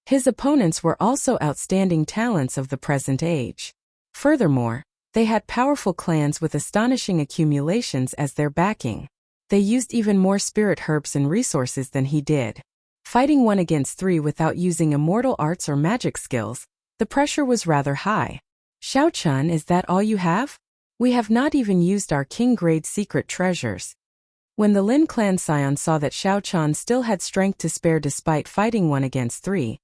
His opponents were also outstanding talents of the present age. Furthermore, they had powerful clans with astonishing accumulations as their backing. They used even more spirit herbs and resources than he did. Fighting 1 against 3 without using immortal arts or magic skills, the pressure was rather high. Xiao Chen, is that all you have? We have not even used our king-grade secret treasures. When the Lin clan scion saw that Xiao Chen still had strength to spare despite fighting 1 against 3,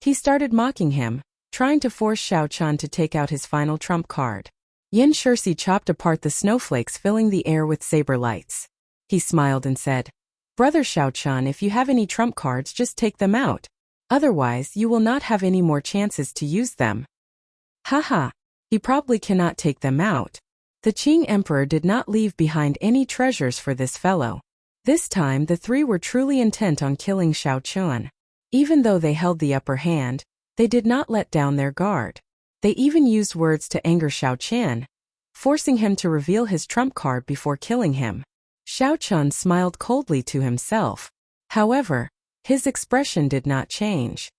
he started mocking him, trying to force Xiao Chen to take out his final trump card. Yin Shirsi chopped apart the snowflakes filling the air with saber lights. He smiled and said, "Brother Xiao Chen, if you have any trump cards, just take them out. Otherwise, you will not have any more chances to use them." Haha, he probably cannot take them out. The Qing Emperor did not leave behind any treasures for this fellow. This time the 3 were truly intent on killing Xiao Chen. Even though they held the upper hand, they did not let down their guard. They even used words to anger Xiao Chen, forcing him to reveal his trump card before killing him. Xiao Chen smiled coldly to himself. However, his expression did not change.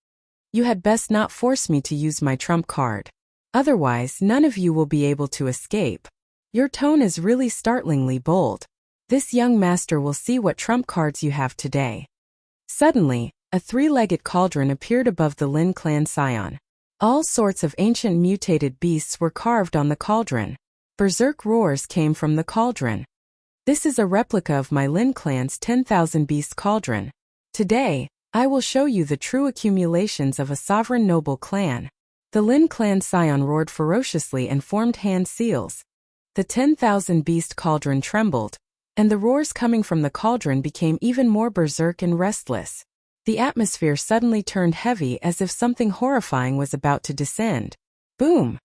"You had best not force me to use my trump card. Otherwise, none of you will be able to escape. Your tone is really startlingly bold. This young master will see what trump cards you have today." Suddenly, a 3-legged cauldron appeared above the Lin clan scion. All sorts of ancient mutated beasts were carved on the cauldron. Berserk roars came from the cauldron. "This is a replica of my Lin clan's 10,000 beast cauldron. Today, I will show you the true accumulations of a sovereign noble clan." The Lin clan scion roared ferociously and formed hand seals. The 10,000 beast cauldron trembled, and the roars coming from the cauldron became even more berserk and restless. The atmosphere suddenly turned heavy as if something horrifying was about to descend. Boom!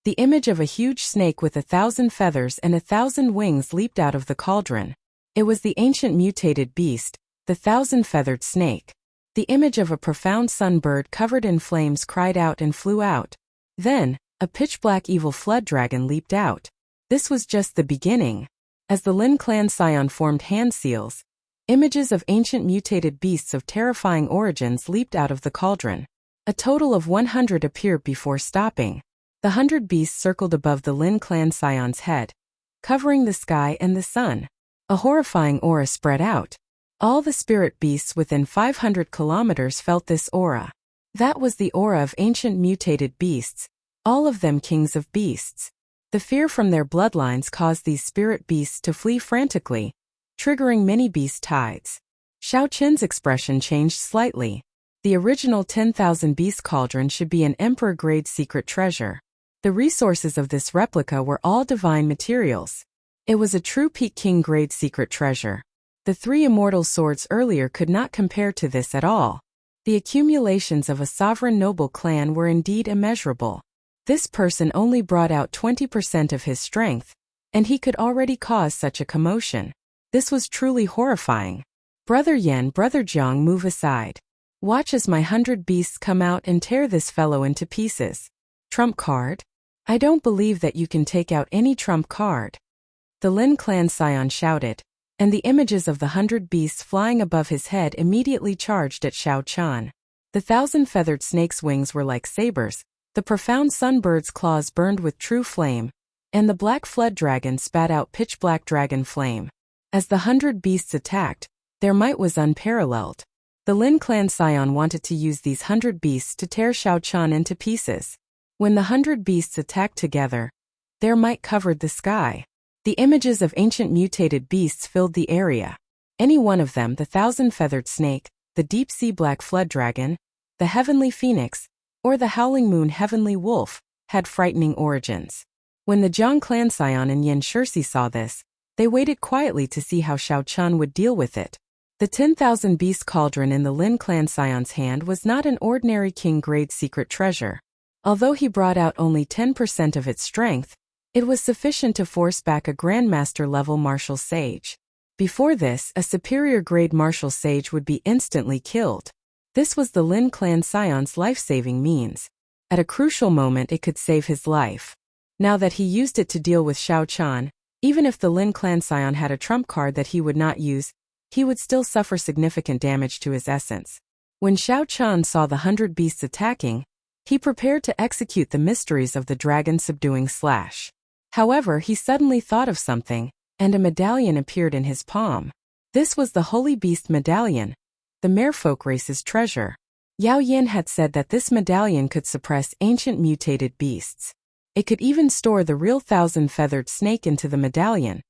The image of a huge snake with 1,000 feathers and 1,000 wings leaped out of the cauldron. It was the ancient mutated beast, the 1,000-feathered snake. The image of a profound sun-bird covered in flames cried out and flew out. Then, a pitch-black evil flood dragon leaped out. This was just the beginning. As the Lin clan scion formed hand seals, images of ancient mutated beasts of terrifying origins leaped out of the cauldron. A total of 100 appeared before stopping. The 100 beasts circled above the Lin clan scion's head, covering the sky and the sun. A horrifying aura spread out. All the spirit beasts within 500 kilometers felt this aura. That was the aura of ancient mutated beasts, all of them kings of beasts. The fear from their bloodlines caused these spirit beasts to flee frantically, triggering many beast tides. Xiao Qin's expression changed slightly. The original 10,000 beast cauldron should be an emperor-grade secret treasure. The resources of this replica were all divine materials. It was a true Peak King-grade secret treasure. The 3 immortal swords earlier could not compare to this at all. The accumulations of a sovereign noble clan were indeed immeasurable. This person only brought out 20% of his strength, and he could already cause such a commotion. This was truly horrifying. Brother Yan, Brother Jiang, move aside. Watch as my 100 beasts come out and tear this fellow into pieces. Trump card? I don't believe that you can take out any trump card. The Lin clan scion shouted, and the images of the 100 beasts flying above his head immediately charged at Xiao Qin. The 1,000-feathered snake's wings were like sabers, the profound sunbird's claws burned with true flame, and the black flood dragon spat out pitch-black dragon flame. As the 100 beasts attacked, their might was unparalleled. The Lin clan scion wanted to use these 100 beasts to tear Xiao Qin into pieces. When the 100 beasts attacked together, their might covered the sky. The images of ancient mutated beasts filled the area. Any one of them, the 1,000-feathered snake, the deep-sea black flood dragon, the heavenly phoenix, or the howling moon heavenly wolf, had frightening origins. When the Jiang clan scion and Yin Shirsi saw this, they waited quietly to see how Xiao Qin would deal with it. The 10,000 beast cauldron in the Lin clan scion's hand was not an ordinary king-grade secret treasure. Although he brought out only 10% of its strength, it was sufficient to force back a grandmaster-level martial sage. Before this, a superior-grade martial sage would be instantly killed. This was the Lin clan scion's life-saving means. At a crucial moment it could save his life. Now that he used it to deal with Xiao Qin, even if the Lin clan scion had a trump card that he would not use, he would still suffer significant damage to his essence. When Xiao Qin saw the 100 beasts attacking, he prepared to execute the mysteries of the dragon subduing slash. However, he suddenly thought of something, and a medallion appeared in his palm. This was the Holy Beast Medallion, the merfolk race's treasure. Yao Yin had said that this medallion could suppress ancient mutated beasts. It could even store the real 1,000-feathered snake into the medallion,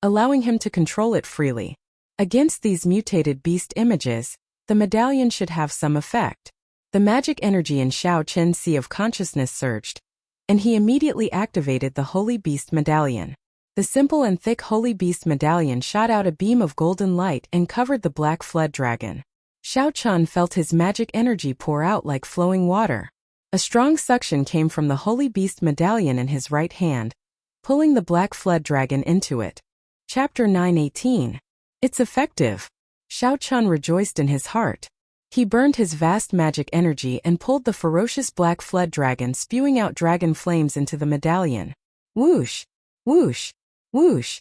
allowing him to control it freely. Against these mutated beast images, the medallion should have some effect. The magic energy in Xiao Qin's sea of consciousness surged, and he immediately activated the Holy Beast Medallion. The simple and thick Holy Beast Medallion shot out a beam of golden light and covered the black flood dragon. Xiao Qin felt his magic energy pour out like flowing water. A strong suction came from the Holy Beast Medallion in his right hand, pulling the black flood dragon into it. Chapter 9:18. It's effective. Xiao Qin rejoiced in his heart. He burned his vast magic energy and pulled the ferocious black flood dragon, spewing out dragon flames into the medallion. Whoosh! Whoosh! Whoosh!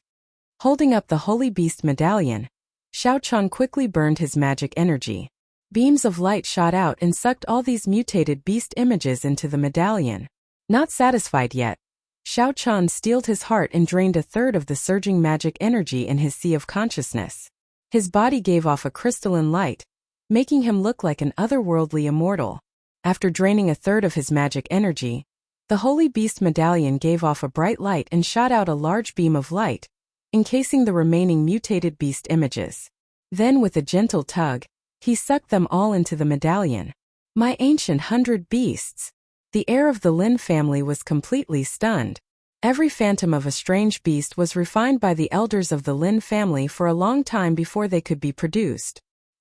Holding up the Holy Beast Medallion, Xiao Qin quickly burned his magic energy. Beams of light shot out and sucked all these mutated beast images into the medallion. Not satisfied yet, Xiao Qin steeled his heart and drained a third of the surging magic energy in his sea of consciousness. His body gave off a crystalline light, making him look like an otherworldly immortal. After draining a third of his magic energy, the Holy Beast Medallion gave off a bright light and shot out a large beam of light, encasing the remaining mutated beast images. Then with a gentle tug, he sucked them all into the medallion. My ancient 100 beasts! The heir of the Lin family was completely stunned. Every phantom of a strange beast was refined by the elders of the Lin family for a long time before they could be produced.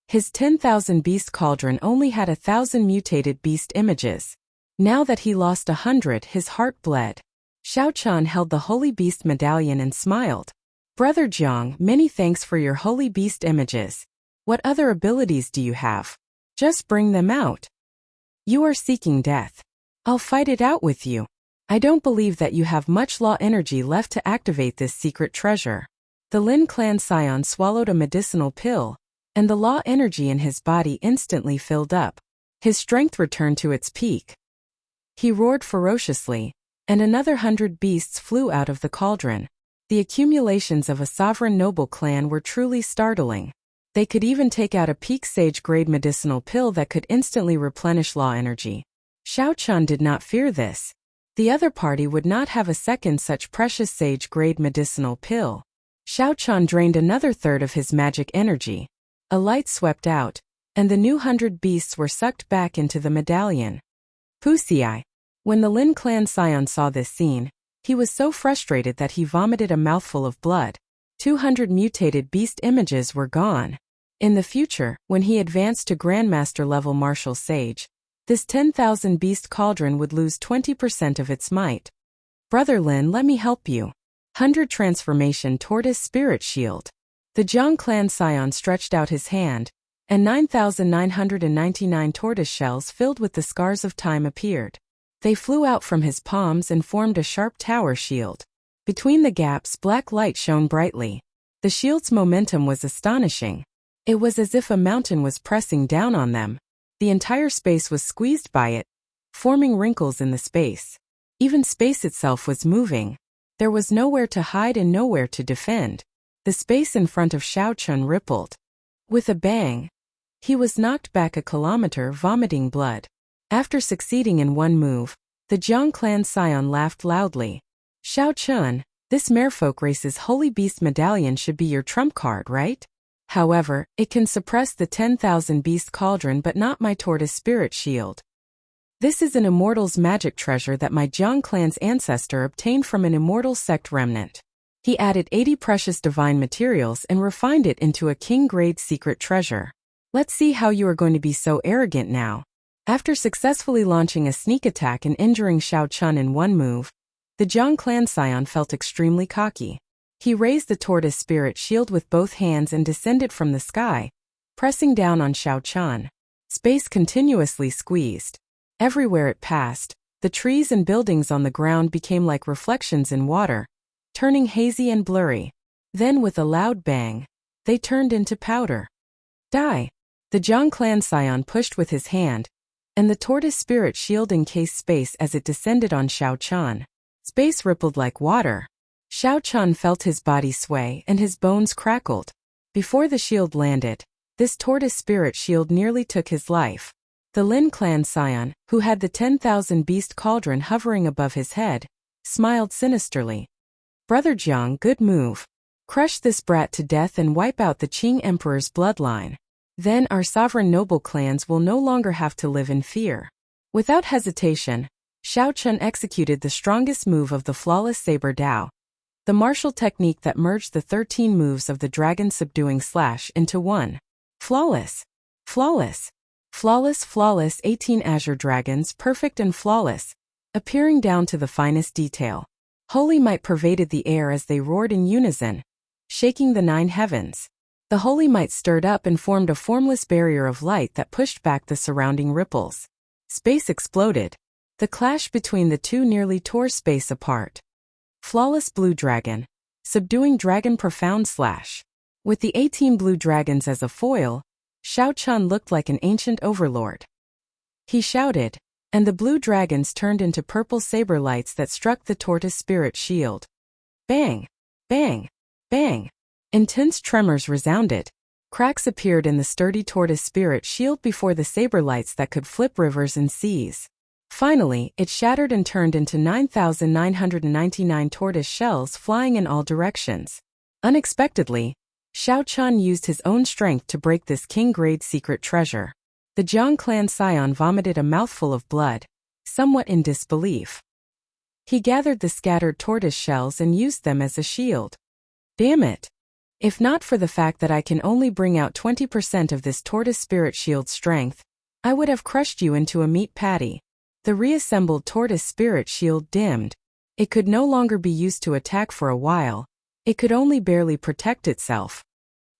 His 10,000 beast cauldron only had 1,000 mutated beast images. Now that he lost 100, his heart bled. Xiao Chun held the Holy Beast medallion and smiled. Brother Jiang, many thanks for your Holy Beast images. What other abilities do you have? Just bring them out. You are seeking death. I'll fight it out with you. I don't believe that you have much law energy left to activate this secret treasure. The Lin clan scion swallowed a medicinal pill, and the law energy in his body instantly filled up. His strength returned to its peak. He roared ferociously, and another 100 beasts flew out of the cauldron. The accumulations of a sovereign noble clan were truly startling. They could even take out a peak sage-grade medicinal pill that could instantly replenish law energy. Xiao Chun did not fear this. The other party would not have a second such precious sage-grade medicinal pill. Xiao Chun drained another third of his magic energy. A light swept out, and the new 100 beasts were sucked back into the medallion. Pussy. When the Lin clan scion saw this scene, he was so frustrated that he vomited a mouthful of blood. 200 mutated beast images were gone. In the future, when he advanced to Grandmaster level martial sage, this 10,000 beast cauldron would lose 20% of its might. Brother Lin, let me help you. 100 transformation tortoise spirit shield. The Jiang clan scion stretched out his hand, and 9,999 tortoise shells filled with the scars of time appeared. They flew out from his palms and formed a sharp tower shield. Between the gaps, black light shone brightly. The shield's momentum was astonishing. It was as if a mountain was pressing down on them. The entire space was squeezed by it, forming wrinkles in the space. Even space itself was moving. There was nowhere to hide and nowhere to defend. The space in front of Xiao Chun rippled. With a bang, he was knocked back a kilometer, vomiting blood. After succeeding in one move, the Jiang clan scion laughed loudly. Xiao Chun, this merfolk race's Holy Beast medallion should be your trump card, right? However, it can suppress the 10,000 beast cauldron but not my tortoise spirit shield. This is an immortal's magic treasure that my Jiang clan's ancestor obtained from an immortal sect remnant. He added 80 precious divine materials and refined it into a king-grade secret treasure. Let's see how you are going to be so arrogant now. After successfully launching a sneak attack and injuring Xiao Chun in one move, the Jiang clan scion felt extremely cocky. He raised the tortoise spirit shield with both hands and descended from the sky, pressing down on Xiao Chun. Space continuously squeezed. Everywhere it passed, the trees and buildings on the ground became like reflections in water, turning hazy and blurry. Then with a loud bang, they turned into powder. Die! The Jiang clan scion pushed with his hand, and the tortoise spirit shield encased space as it descended on Xiao Chun. Space rippled like water. Xiao Chun felt his body sway and his bones crackled. Before the shield landed, this tortoise spirit shield nearly took his life. The Lin clan scion, who had the 10,000 beast cauldron hovering above his head, smiled sinisterly. Brother Jiang, good move. Crush this brat to death and wipe out the Qing Emperor's bloodline. Then our sovereign noble clans will no longer have to live in fear. Without hesitation, Xiao Chun executed the strongest move of the flawless saber Dao, the martial technique that merged the 13 moves of the dragon subduing slash into one. Flawless. Flawless. Flawless, flawless 18 azure dragons, perfect and flawless, appearing down to the finest detail. Holy might pervaded the air as they roared in unison, shaking the 9 heavens. The holy might stirred up and formed a formless barrier of light that pushed back the surrounding ripples. Space exploded. The clash between the two nearly tore space apart. Flawless blue dragon, subduing dragon profound slash. With the 18 blue dragons as a foil, Xiao Chun looked like an ancient overlord. He shouted, and the blue dragons turned into purple saber lights that struck the tortoise spirit shield. Bang! Bang! Bang! Intense tremors resounded. Cracks appeared in the sturdy tortoise spirit shield before the saber lights that could flip rivers and seas. Finally, it shattered and turned into 9,999 tortoise shells flying in all directions. Unexpectedly, Xiao Chun used his own strength to break this king-grade secret treasure. The Jiang clan scion vomited a mouthful of blood, somewhat in disbelief. He gathered the scattered tortoise shells and used them as a shield. Damn it! If not for the fact that I can only bring out 20% of this tortoise spirit shield's strength, I would have crushed you into a meat patty. The reassembled tortoise spirit shield dimmed. It could no longer be used to attack for a while. It could only barely protect itself.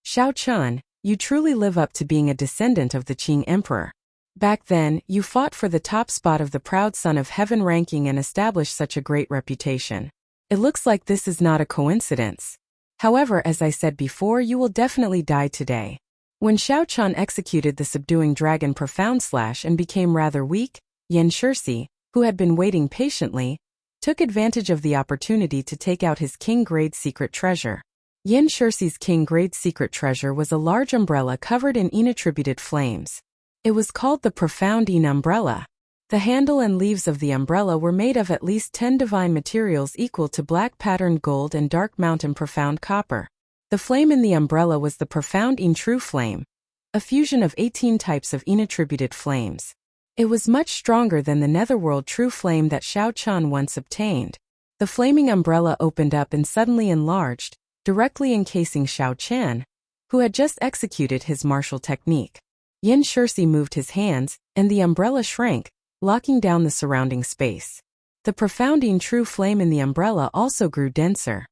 Shao Chun, you truly live up to being a descendant of the Qing Emperor. Back then, you fought for the top spot of the proud son of heaven ranking and established such a great reputation. It looks like this is not a coincidence. However, as I said before, you will definitely die today. When Shao Chun executed the subduing dragon profound slash and became rather weak, Yan Shirsi, who had been waiting patiently, took advantage of the opportunity to take out his king-grade secret treasure. Yan Shirsi's king-grade secret treasure was a large umbrella covered in inattributed flames. It was called the Profound Yin Umbrella. The handle and leaves of the umbrella were made of at least 10 divine materials equal to black patterned gold and dark mountain profound copper. The flame in the umbrella was the Profound Yin True Flame, a fusion of 18 types of inattributed flames. It was much stronger than the Netherworld True Flame that Shao Chun once obtained. The flaming umbrella opened up and suddenly enlarged, directly encasing Shao Chen, who had just executed his martial technique. Yan Shirsi moved his hands, and the umbrella shrank, locking down the surrounding space. The profounding true flame in the umbrella also grew denser.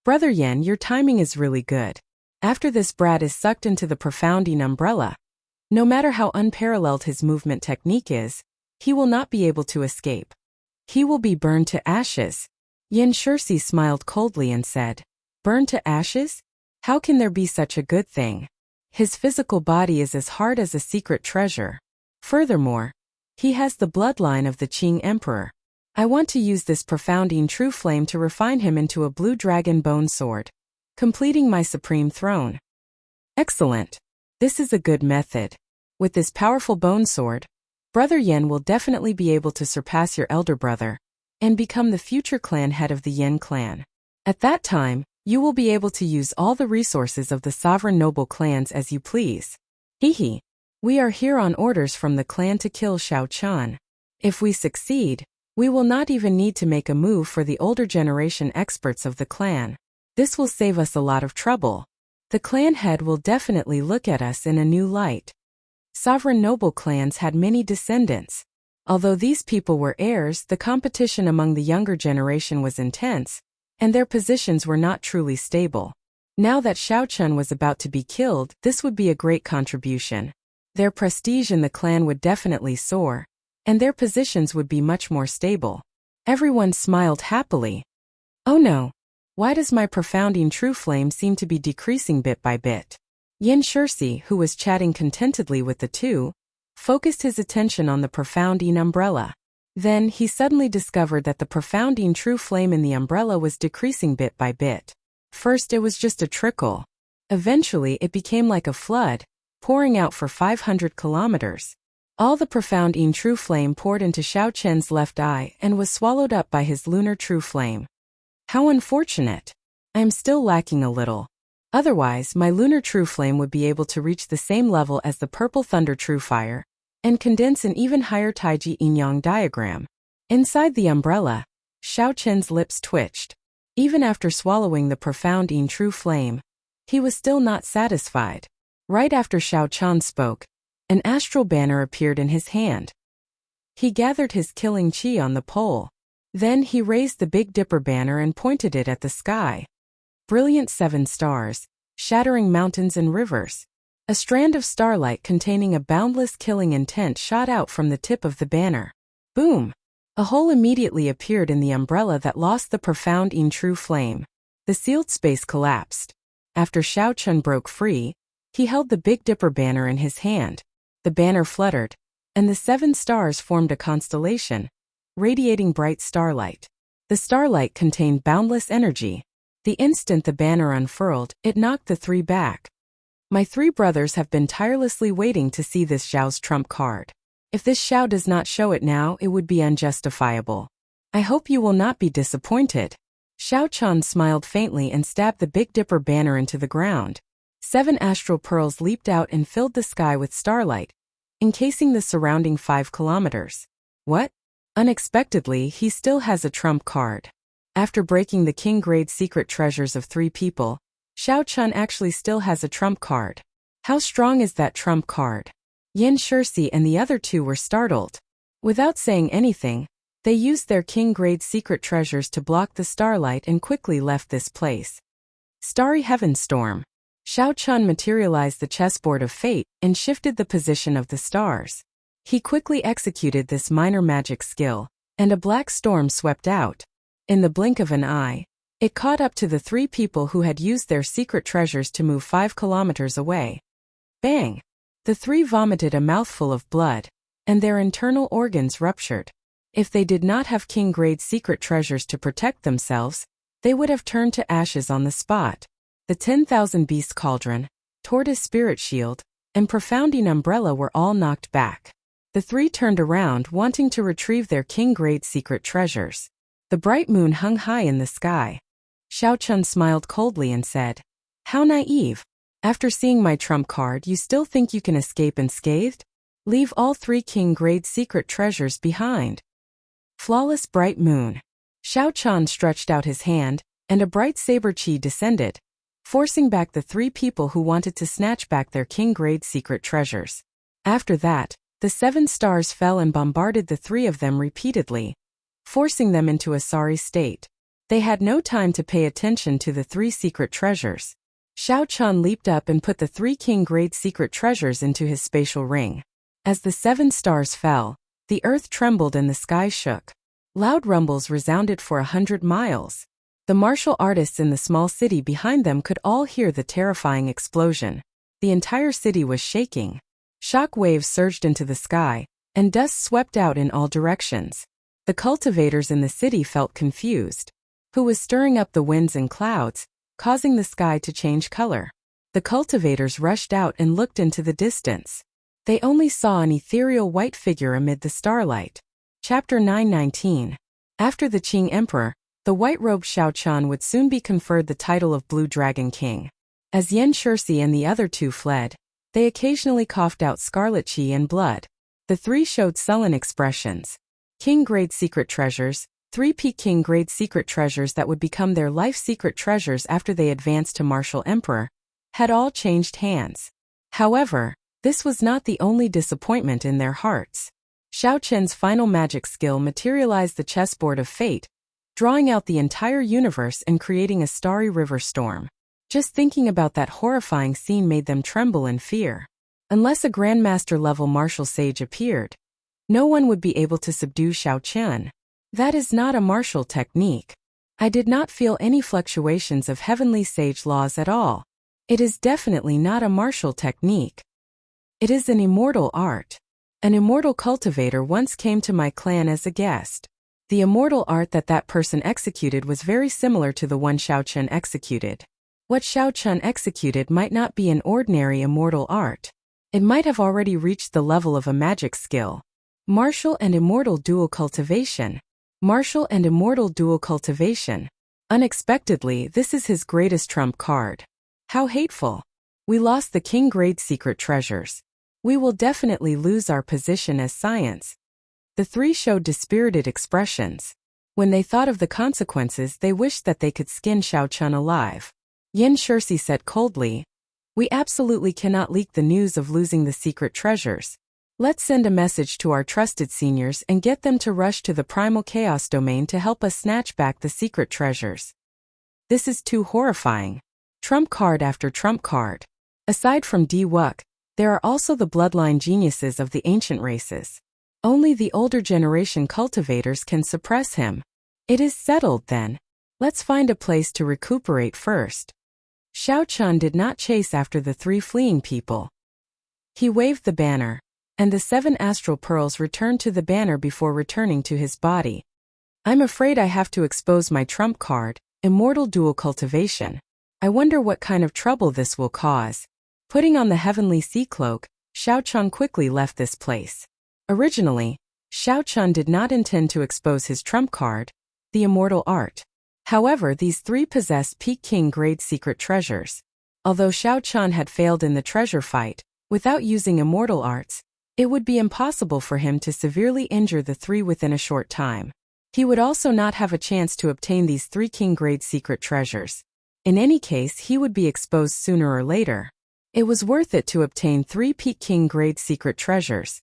Brother Yan, your timing is really good. After this brat is sucked into the profounding umbrella, no matter how unparalleled his movement technique is, he will not be able to escape. He will be burned to ashes. Yan Shirsi smiled coldly and said, "Burned to ashes? How can there be such a good thing? His physical body is as hard as a secret treasure. Furthermore, he has the bloodline of the Qing Emperor. I want to use this profounding true flame to refine him into a blue dragon bone sword, completing my supreme throne." Excellent. This is a good method. With this powerful bone sword, Brother Yan will definitely be able to surpass your elder brother and become the future clan head of the Yan clan. At that time, you will be able to use all the resources of the sovereign noble clans as you please. Hehe. We are here on orders from the clan to kill Shao Chun. If we succeed, we will not even need to make a move for the older generation experts of the clan. This will save us a lot of trouble. The clan head will definitely look at us in a new light. Sovereign noble clans had many descendants. Although these people were heirs, the competition among the younger generation was intense, and their positions were not truly stable. Now that Shao Chun was about to be killed, this would be a great contribution. Their prestige in the clan would definitely soar, and their positions would be much more stable. Everyone smiled happily. Oh no! Why does my profounding true flame seem to be decreasing bit by bit? Yan Shirsi, who was chatting contentedly with the two, focused his attention on the profounding umbrella. Then he suddenly discovered that the profounding true flame in the umbrella was decreasing bit by bit. First it was just a trickle. Eventually it became like a flood, pouring out for 500 kilometers. All the profounding true flame poured into Shao Chen's left eye and was swallowed up by his lunar true flame. How unfortunate. I am still lacking a little. Otherwise, my lunar true flame would be able to reach the same level as the purple thunder true fire, and condense an even higher Taiji yin-yang diagram. Inside the umbrella, Shao Chen's lips twitched. Even after swallowing the profound yin true flame, he was still not satisfied. Right after Shao Chen spoke, an astral banner appeared in his hand. He gathered his killing chi on the pole. Then he raised the Big Dipper banner and pointed it at the sky. Brilliant 7 stars, shattering mountains and rivers. A strand of starlight containing a boundless killing intent shot out from the tip of the banner. Boom! A hole immediately appeared in the umbrella that lost the profound yin true flame. The sealed space collapsed. After Shao Chun broke free, he held the Big Dipper banner in his hand. The banner fluttered, and the 7 stars formed a constellation, radiating bright starlight. The starlight contained boundless energy. The instant the banner unfurled, it knocked the 3 back. My 3 brothers have been tirelessly waiting to see this Xiao's trump card. If this Xiao does not show it now, it would be unjustifiable. I hope you will not be disappointed. Shao Chun smiled faintly and stabbed the Big Dipper banner into the ground. 7 astral pearls leaped out and filled the sky with starlight, encasing the surrounding 5 kilometers. What? Unexpectedly, he still has a trump card. After breaking the king-grade secret treasures of 3 people, Xiao Chun actually still has a trump card. How strong is that trump card? Yin Shirsi and the other two were startled. Without saying anything, they used their king-grade secret treasures to block the starlight and quickly left this place. Starry Heaven Storm. Xiao Chun materialized the chessboard of fate and shifted the position of the stars. He quickly executed this minor magic skill, and a black storm swept out. In the blink of an eye, it caught up to the three people who had used their secret treasures to move 5 kilometers away. Bang! The three vomited a mouthful of blood, and their internal organs ruptured. If they did not have king-grade secret treasures to protect themselves, they would have turned to ashes on the spot. The 10,000 Beast Cauldron, Tortoise Spirit Shield, and Profounding Umbrella were all knocked back. The three turned around wanting to retrieve their king-grade secret treasures. The bright moon hung high in the sky. Xiao Chun smiled coldly and said, "How naive. After seeing my trump card you still think you can escape unscathed? Leave all 3 king-grade secret treasures behind." Flawless bright moon. Xiao Chun stretched out his hand, and a bright saber chi descended, forcing back the 3 people who wanted to snatch back their king-grade secret treasures. After that, the 7 stars fell and bombarded the 3 of them repeatedly, forcing them into a sorry state. They had no time to pay attention to the 3 secret treasures. Xiao Chun leaped up and put the 3 king-grade secret treasures into his spatial ring. As the 7 stars fell, the earth trembled and the sky shook. Loud rumbles resounded for 100 miles. The martial artists in the small city behind them could all hear the terrifying explosion. The entire city was shaking. Shock waves surged into the sky, and dust swept out in all directions. The cultivators in the city felt confused. Who was stirring up the winds and clouds, causing the sky to change color? The cultivators rushed out and looked into the distance. They only saw an ethereal white figure amid the starlight. Chapter 919. After the Qing Emperor, the white-robed Xiao Chun would soon be conferred the title of Blue Dragon King. As Yin Shirsi and the other two fled, they occasionally coughed out scarlet qi and blood. The 3 showed sullen expressions. King-grade secret treasures, 3 king-grade secret treasures that would become their life secret treasures after they advanced to Martial Emperor, had all changed hands. However, this was not the only disappointment in their hearts. Xiao Chun's final magic skill materialized the chessboard of fate, drawing out the entire universe and creating a starry river storm. Just thinking about that horrifying scene made them tremble in fear. Unless a Grandmaster-level martial sage appeared, no one would be able to subdue Xiao Chun. That is not a martial technique. I did not feel any fluctuations of heavenly sage laws at all. It is definitely not a martial technique. It is an immortal art. An immortal cultivator once came to my clan as a guest. The immortal art that person executed was very similar to the one Xiao Chun executed. What Xiao Chun executed might not be an ordinary immortal art. It might have already reached the level of a magic skill. Martial and immortal dual cultivation. Martial and immortal dual cultivation. Unexpectedly, this is his greatest trump card. How hateful. We lost the king-grade secret treasures. We will definitely lose our position as science. The 3 showed dispirited expressions. When they thought of the consequences, they wished that they could skin Xiao Chun alive. Yin Shirsi said coldly, "We absolutely cannot leak the news of losing the secret treasures. Let's send a message to our trusted seniors and get them to rush to the primal chaos domain to help us snatch back the secret treasures." This is too horrifying. Trump card after trump card. Aside from Di Wuk, there are also the bloodline geniuses of the ancient races. Only the older generation cultivators can suppress him. It is settled then. Let's find a place to recuperate first. Xiao Chun did not chase after the 3 fleeing people. He waved the banner, and the 7 astral pearls returned to the banner before returning to his body. I'm afraid I have to expose my trump card, Immortal Dual Cultivation. I wonder what kind of trouble this will cause. Putting on the heavenly sea cloak, Xiao Chun quickly left this place. Originally, Xiao Chun did not intend to expose his trump card, the immortal art. However, these 3 possessed peak king-grade secret treasures. Although Xiao Chun had failed in the treasure fight, without using immortal arts, it would be impossible for him to severely injure the 3 within a short time. He would also not have a chance to obtain these 3 king-grade secret treasures. In any case, he would be exposed sooner or later. It was worth it to obtain 3 Peking grade secret treasures.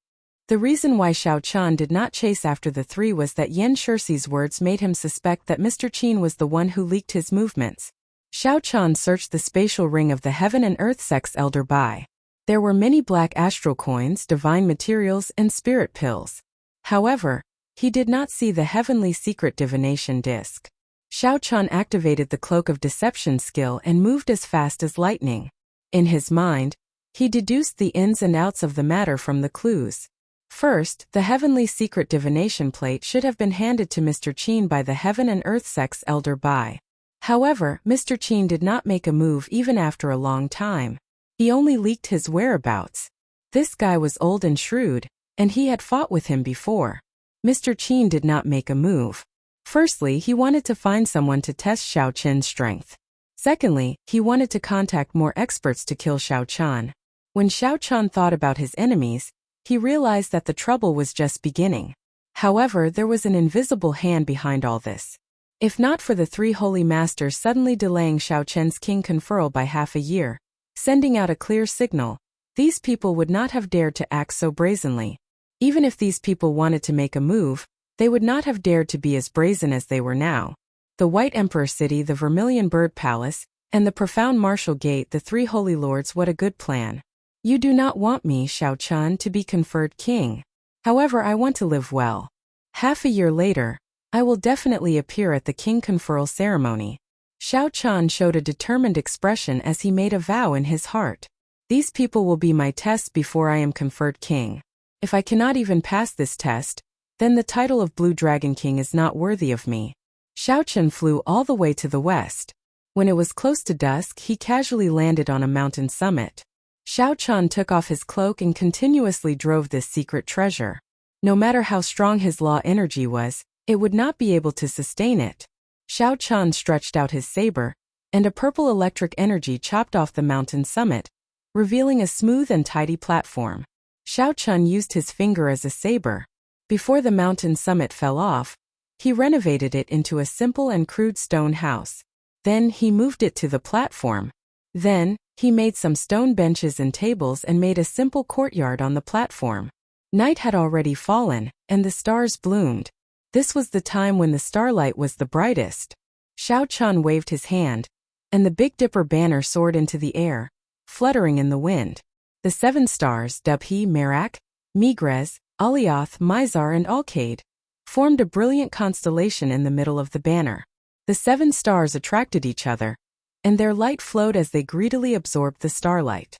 The reason why Xiao Chan did not chase after the 3 was that Yan Shixi's words made him suspect that Mr. Qin was the one who leaked his movements. Xiao Chan searched the spatial ring of the Heaven and Earth Sex Elder Bai. There were many black astral coins, divine materials, and spirit pills. However, he did not see the heavenly secret divination disc. Xiao Chan activated the cloak of deception skill and moved as fast as lightning. In his mind, he deduced the ins and outs of the matter from the clues. First, the heavenly secret divination plate should have been handed to Mr. Qin by the Heaven and Earth Sex Elder Bai. However, Mr. Qin did not make a move even after a long time. He only leaked his whereabouts. This guy was old and shrewd, and he had fought with him before. Mr. Qin did not make a move. Firstly, he wanted to find someone to test Xiao Chen's strength. Secondly, he wanted to contact more experts to kill Xiao Chan. When Xiao Chan thought about his enemies, he realized that the trouble was just beginning. However, there was an invisible hand behind all this. If not for the 3 holy masters suddenly delaying Xiao Chen's king conferral by half a year, sending out a clear signal, these people would not have dared to act so brazenly. Even if these people wanted to make a move, they would not have dared to be as brazen as they were now. The White Emperor City, the Vermilion Bird Palace, and the Profound Martial Gate, the 3 holy lords. What a good plan. You do not want me, Xiao Chan, to be conferred king. However, I want to live well. Half a year later, I will definitely appear at the king conferral ceremony. Xiao Chan showed a determined expression as he made a vow in his heart. These people will be my test before I am conferred king. If I cannot even pass this test, then the title of Blue Dragon King is not worthy of me. Xiao Chen flew all the way to the west. When it was close to dusk, he casually landed on a mountain summit. Xiao Chan took off his cloak and continuously drove this secret treasure. No matter how strong his law energy was, it would not be able to sustain it. Xiao Chan stretched out his saber, and a purple electric energy chopped off the mountain summit, revealing a smooth and tidy platform. Xiao Chan used his finger as a saber. Before the mountain summit fell off, he renovated it into a simple and crude stone house. Then he moved it to the platform. Then, he made some stone benches and tables and made a simple courtyard on the platform. Night had already fallen, and the stars bloomed. This was the time when the starlight was the brightest. Xiao Chan waved his hand, and the Big Dipper banner soared into the air, fluttering in the wind. The 7 stars, Dubhe, Merak, Megrez, Alioth, Mizar, and Alcade, formed a brilliant constellation in the middle of the banner. The 7 stars attracted each other, and their light flowed as they greedily absorbed the starlight.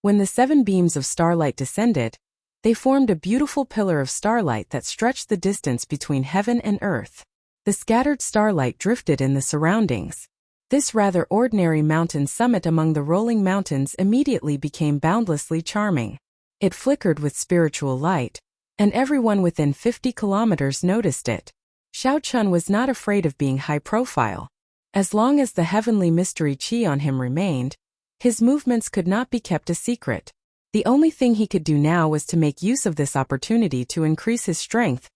When the 7 beams of starlight descended, they formed a beautiful pillar of starlight that stretched the distance between heaven and earth. The scattered starlight drifted in the surroundings. This rather ordinary mountain summit among the rolling mountains immediately became boundlessly charming. It flickered with spiritual light, and everyone within 50 kilometers noticed it. Xiao Chan was not afraid of being high profile. As long as the heavenly mystery chi on him remained, his movements could not be kept a secret. The only thing he could do now was to make use of this opportunity to increase his strength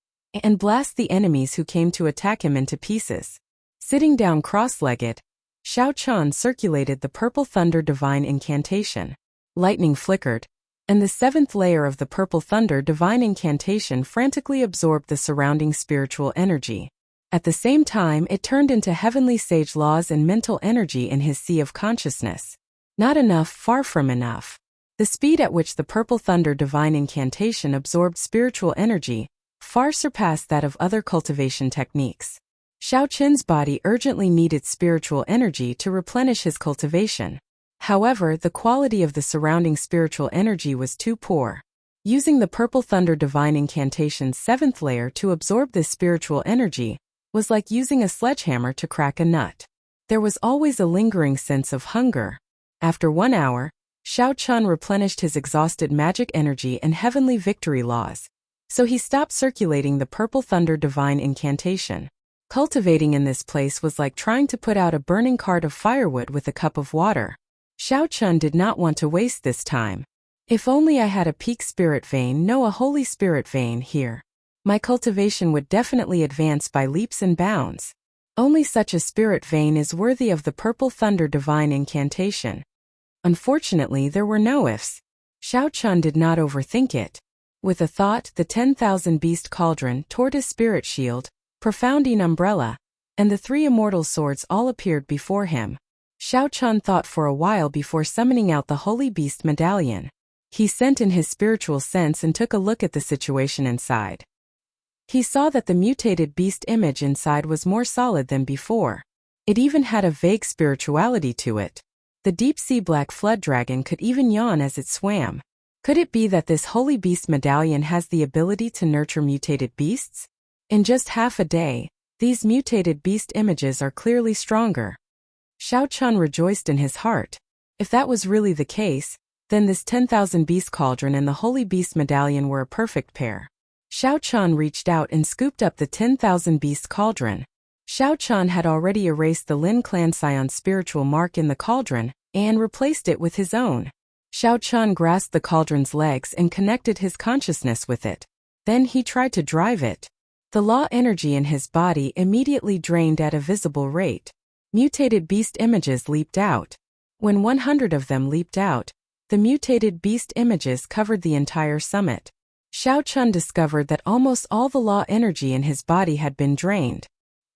and blast the enemies who came to attack him into pieces. Sitting down cross-legged, Xiao Chan circulated the Purple Thunder Divine Incantation. Lightning flickered, and the 7th layer of the Purple Thunder Divine Incantation frantically absorbed the surrounding spiritual energy. At the same time, it turned into heavenly sage laws and mental energy in his sea of consciousness. Not enough, far from enough. The speed at which the Purple Thunder Divine Incantation absorbed spiritual energy far surpassed that of other cultivation techniques. Xiao Chen's body urgently needed spiritual energy to replenish his cultivation. However, the quality of the surrounding spiritual energy was too poor. Using the Purple Thunder Divine Incantation's 7th layer to absorb this spiritual energy was like using a sledgehammer to crack a nut. There was always a lingering sense of hunger. After 1 hour, Xiao Chan replenished his exhausted magic energy and heavenly victory laws. So he stopped circulating the Purple Thunder Divine Incantation. Cultivating in this place was like trying to put out a burning cart of firewood with a cup of water. Xiao Chan did not want to waste this time. If only I had a peak spirit vein, no, a holy spirit vein here. My cultivation would definitely advance by leaps and bounds. Only such a spirit vein is worthy of the purple thunder divine incantation. Unfortunately, there were no ifs. Xiao Chun did not overthink it. With a thought, the 10,000 beast cauldron, tortoise spirit shield, profounding umbrella, and the 3 immortal swords all appeared before him. Xiao Chun thought for a while before summoning out the holy beast medallion. He sent in his spiritual sense and took a look at the situation inside. He saw that the mutated beast image inside was more solid than before. It even had a vague spirituality to it. The deep-sea black flood dragon could even yawn as it swam. Could it be that this holy beast medallion has the ability to nurture mutated beasts? In just half a day, these mutated beast images are clearly stronger. Xiao Chun rejoiced in his heart. If that was really the case, then this 10,000 beast cauldron and the holy beast medallion were a perfect pair. Xiao Chun reached out and scooped up the 10,000 beast cauldron. Xiao Chun had already erased the Lin clan scion's spiritual mark in the cauldron and replaced it with his own. Xiao Chun grasped the cauldron's legs and connected his consciousness with it. Then he tried to drive it. The law energy in his body immediately drained at a visible rate. Mutated beast images leaped out. When 100 of them leaped out, the mutated beast images covered the entire summit. Xiao Chun discovered that almost all the law energy in his body had been drained.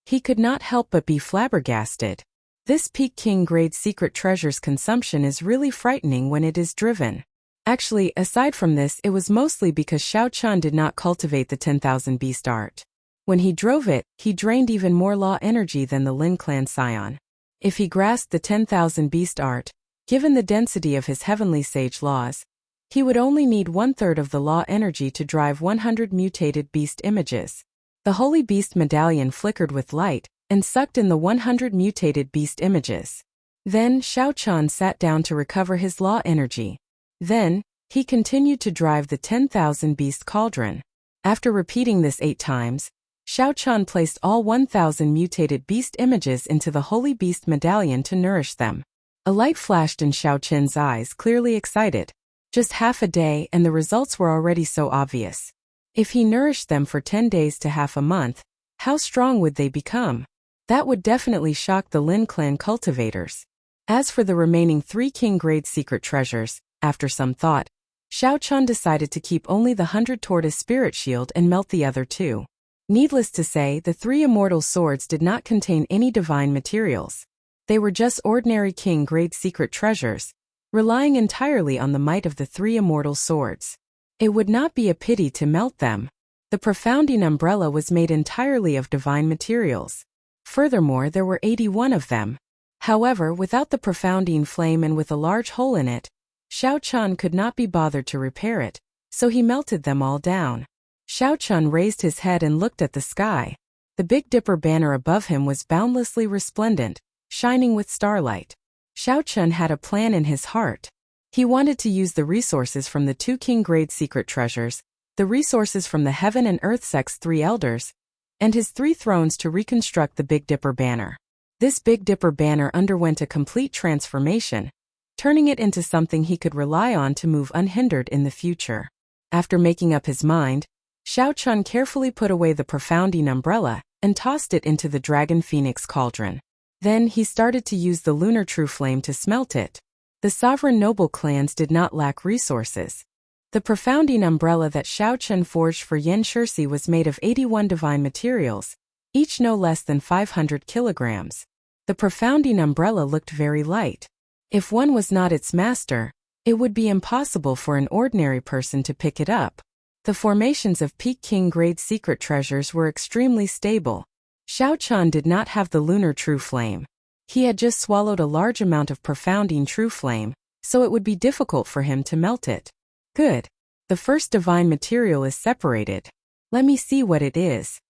He could not help but be flabbergasted. This Peak King grade secret treasure's consumption is really frightening when it is driven. Actually, aside from this, it was mostly because Xiao Chun did not cultivate the 10,000 beast art. When he drove it, he drained even more law energy than the Lin clan scion. If he grasped the 10,000 beast art, given the density of his heavenly sage laws, he would only need 1/3 of the law energy to drive 100 mutated beast images. The holy beast medallion flickered with light and sucked in the 100 mutated beast images. Then Xiao Chun sat down to recover his law energy. Then, he continued to drive the 10,000 beast cauldron. After repeating this 8 times, Xiao Chun placed all 1,000 mutated beast images into the holy beast medallion to nourish them. A light flashed in Xiao Chun's eyes, clearly excited. Just half a day and the results were already so obvious. If he nourished them for 10 days to half a month, how strong would they become? That would definitely shock the Lin clan cultivators. As for the remaining 3 king grade secret treasures, after some thought, Xiao Chun decided to keep only the 100 tortoise spirit shield and melt the other 2. Needless to say, the 3 immortal swords did not contain any divine materials. They were just ordinary king grade secret treasures, relying entirely on the might of the 3 immortal swords. It would not be a pity to melt them. The profounding umbrella was made entirely of divine materials. Furthermore, there were 81 of them. However, without the profounding flame and with a large hole in it, Xiao Chun could not be bothered to repair it, so he melted them all down. Xiao Chun raised his head and looked at the sky. The Big Dipper banner above him was boundlessly resplendent, shining with starlight. Xiao Chun had a plan in his heart. He wanted to use the resources from the 2 king grade secret treasures, the resources from the Heaven and Earth Sect's 3 elders, and his 3 thrones to reconstruct the Big Dipper banner. This Big Dipper banner underwent a complete transformation, turning it into something he could rely on to move unhindered in the future. After making up his mind, Xiao Chun carefully put away the profounding umbrella and tossed it into the Dragon Phoenix cauldron. Then he started to use the lunar true flame to smelt it. The sovereign noble clans did not lack resources. The profounding umbrella that Xiao Chun forged for Yan Shirsi was made of 81 divine materials, each no less than 500 kilograms. The profounding umbrella looked very light. If one was not its master, it would be impossible for an ordinary person to pick it up. The formations of Peak King grade secret treasures were extremely stable. Xiao Chun did not have the lunar true flame. He had just swallowed a large amount of profounding true flame, so it would be difficult for him to melt it. Good. The first divine material is separated. Let me see what it is.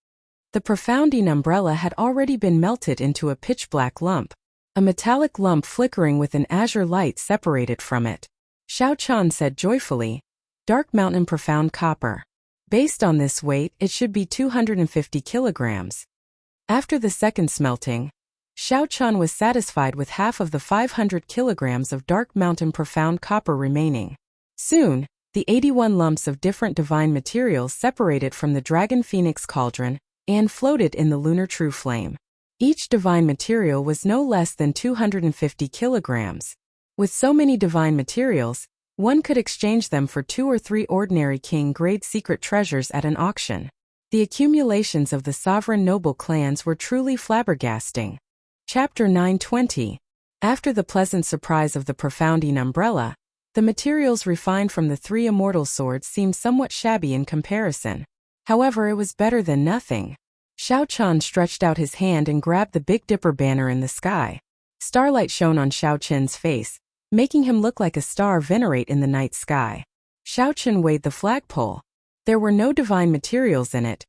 The profounding umbrella had already been melted into a pitch-black lump. A metallic lump flickering with an azure light separated from it. Xiao Chun said joyfully, "Dark Mountain Profound Copper. Based on this weight, it should be 250 kilograms." After the second smelting, Xiao Chun was satisfied with half of the 500 kilograms of Dark Mountain Profound Copper remaining. Soon, the 81 lumps of different divine materials separated from the Dragon Phoenix cauldron and floated in the lunar true flame. Each divine material was no less than 250 kilograms. With so many divine materials, one could exchange them for 2 or 3 ordinary king-grade secret treasures at an auction. The accumulations of the sovereign noble clans were truly flabbergasting. Chapter 920. After the pleasant surprise of the profounding umbrella, the materials refined from the 3 immortal swords seemed somewhat shabby in comparison. However, it was better than nothing. Xiao Qian stretched out his hand and grabbed the Big Dipper banner in the sky. Starlight shone on Xiao Qian's face, making him look like a star venerate in the night sky. Xiao Qian weighed the flagpole. There were no divine materials in it,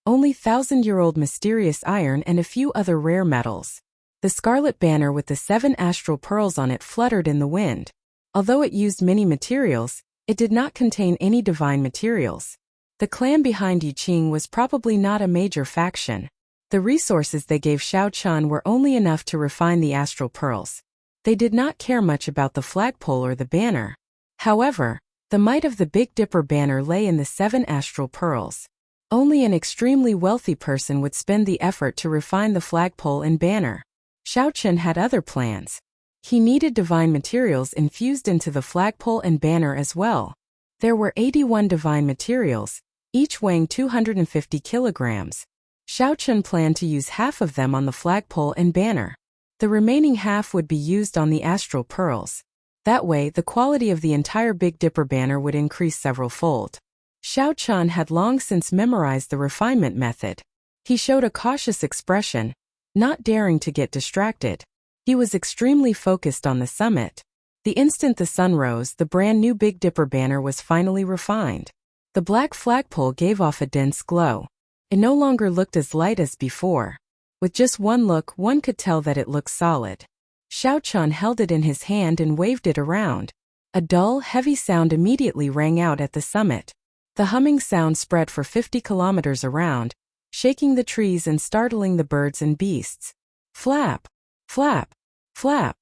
only 1,000-year-old mysterious iron and a few other rare metals. The scarlet banner with the 7 astral pearls on it fluttered in the wind. Although it used many materials, it did not contain any divine materials. The clan behind Yi Qing was probably not a major faction. The resources they gave Xiao Qian were only enough to refine the astral pearls. They did not care much about the flagpole or the banner. However, the might of the Big Dipper banner lay in the 7 astral pearls. Only an extremely wealthy person would spend the effort to refine the flagpole and banner. Xiao Qian had other plans. He needed divine materials infused into the flagpole and banner as well. There were 81 divine materials, each weighing 250 kilograms. Xiao Qian planned to use half of them on the flagpole and banner. The remaining half would be used on the astral pearls. That way, the quality of the entire Big Dipper banner would increase several-fold. Xiao Qian had long since memorized the refinement method. He showed a cautious expression, not daring to get distracted. He was extremely focused on the summit. The instant the sun rose, the brand new Big Dipper banner was finally refined. The black flagpole gave off a dense glow. It no longer looked as light as before. With just one look, one could tell that it looked solid. Xiao Qian held it in his hand and waved it around. A dull, heavy sound immediately rang out at the summit. The humming sound spread for 50 kilometers around, shaking the trees and startling the birds and beasts. Flap! Flap! Flap!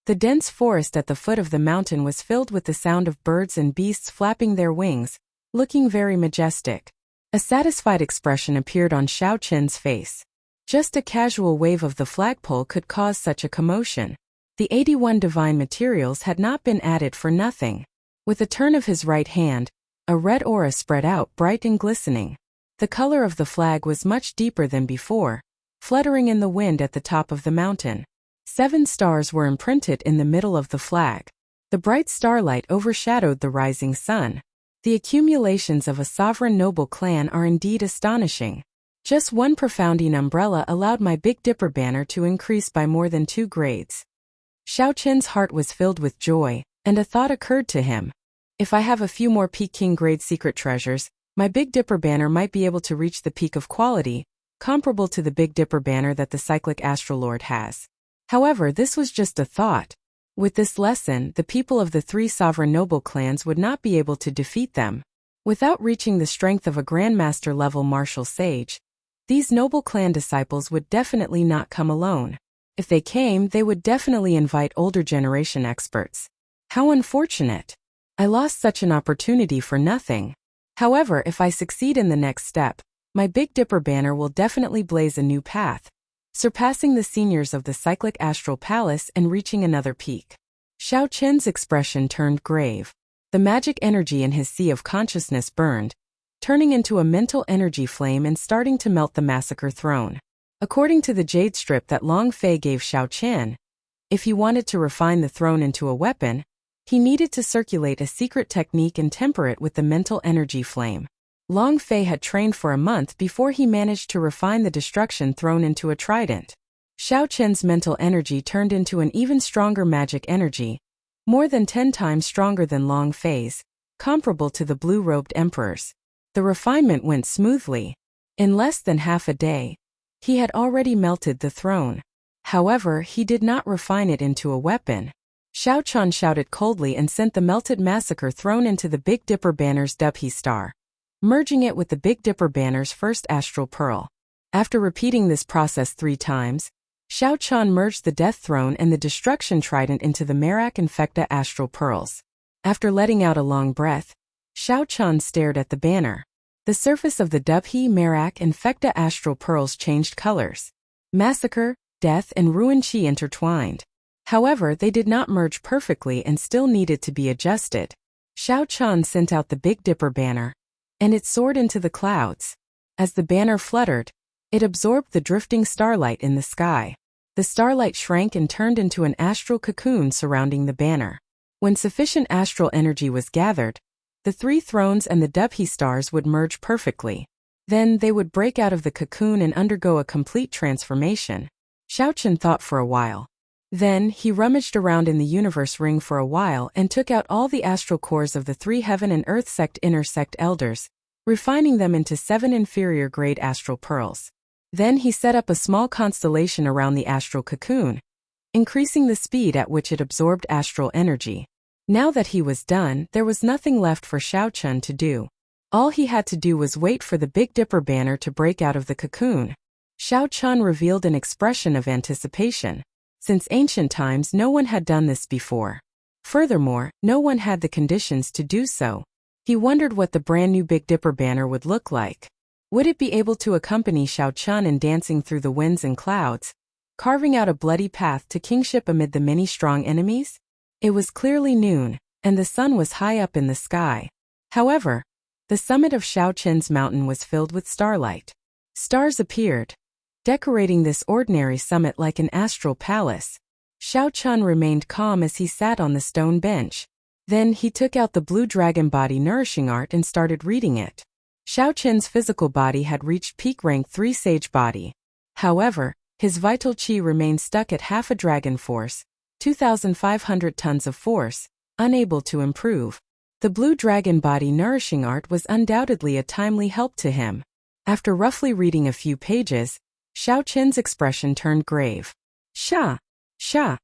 The dense forest at the foot of the mountain was filled with the sound of birds and beasts flapping their wings, looking very majestic. A satisfied expression appeared on Xiao Qian's face. Just a casual wave of the flagpole could cause such a commotion. The 81 divine materials had not been added for nothing. With a turn of his right hand, a red aura spread out, bright and glistening. The color of the flag was much deeper than before, fluttering in the wind at the top of the mountain. 7 stars were imprinted in the middle of the flag. The bright starlight overshadowed the rising sun. The accumulations of a sovereign noble clan are indeed astonishing. Just one profounding umbrella allowed my Big Dipper banner to increase by more than 2 grades. Xiao Qian's heart was filled with joy, and a thought occurred to him. If I have a few more Peking grade secret treasures, my Big Dipper banner might be able to reach the peak of quality, comparable to the Big Dipper banner that the cyclic Astrolord has. However, this was just a thought. With this lesson, the people of the 3 sovereign noble clans would not be able to defeat them. Without reaching the strength of a Grandmaster-level martial sage, these noble clan disciples would definitely not come alone. If they came, they would definitely invite older generation experts. How unfortunate. I lost such an opportunity for nothing. However, if I succeed in the next step, my Big Dipper banner will definitely blaze a new path, surpassing the seniors of the cyclic astral palace and reaching another peak. Xiao Qian's expression turned grave. The magic energy in his sea of consciousness burned, turning into a mental energy flame and starting to melt the massacre throne. According to the jade strip that Long Fei gave Xiao Qian, if he wanted to refine the throne into a weapon, he needed to circulate a secret technique and temper it with the mental energy flame. Long Fei had trained for a month before he managed to refine the destruction throne into a trident. Xiao Qian's mental energy turned into an even stronger magic energy, more than 10 times stronger than Long Fei's, comparable to the blue-robed emperor's. The refinement went smoothly. In less than half a day, he had already melted the throne. However, he did not refine it into a weapon. Xiao Qian shouted coldly and sent the melted massacre throne into the Big Dipper banner's Dubhe star, merging it with the Big Dipper banner's first astral pearl. After repeating this process 3 times, Xiao Qian merged the death throne and the destruction trident into the Merak Infecta astral pearls. After letting out a long breath, Xiao Qian stared at the banner. The surface of the Dubhe Merak Infecta astral pearls changed colors. Massacre, death, and ruin chi intertwined. However, they did not merge perfectly and still needed to be adjusted. Xiao Chun sent out the Big Dipper banner, and it soared into the clouds. As the banner fluttered, it absorbed the drifting starlight in the sky. The starlight shrank and turned into an astral cocoon surrounding the banner. When sufficient astral energy was gathered, the three thrones and the Dubhe stars would merge perfectly. Then they would break out of the cocoon and undergo a complete transformation. Xiao Chun thought for a while. Then he rummaged around in the universe ring for a while and took out all the astral cores of the 3 heaven and earth sect inner sect elders, refining them into 7 inferior grade astral pearls. Then he set up a small constellation around the astral cocoon, increasing the speed at which it absorbed astral energy. Now that he was done, there was nothing left for Xiao Chun to do. All he had to do was wait for the Big Dipper banner to break out of the cocoon. Xiao Chun revealed an expression of anticipation. Since ancient times, no one had done this before. Furthermore, no one had the conditions to do so. He wondered what the brand new Big Dipper banner would look like. Would it be able to accompany Xiao Chun in dancing through the winds and clouds, carving out a bloody path to kingship amid the many strong enemies? It was clearly noon, and the sun was high up in the sky. However, the summit of Xiao Chun's mountain was filled with starlight. Stars appeared, decorating this ordinary summit like an astral palace. Xiao Chun remained calm as he sat on the stone bench. Then he took out the blue dragon body nourishing art and started reading it. Xiao Chun's physical body had reached peak rank 3 sage body. However, his vital chi remained stuck at half a dragon force, 2,500 tons of force, unable to improve. The blue dragon body nourishing art was undoubtedly a timely help to him. After roughly reading a few pages, Xiao Chun's expression turned grave. Sha! Sha!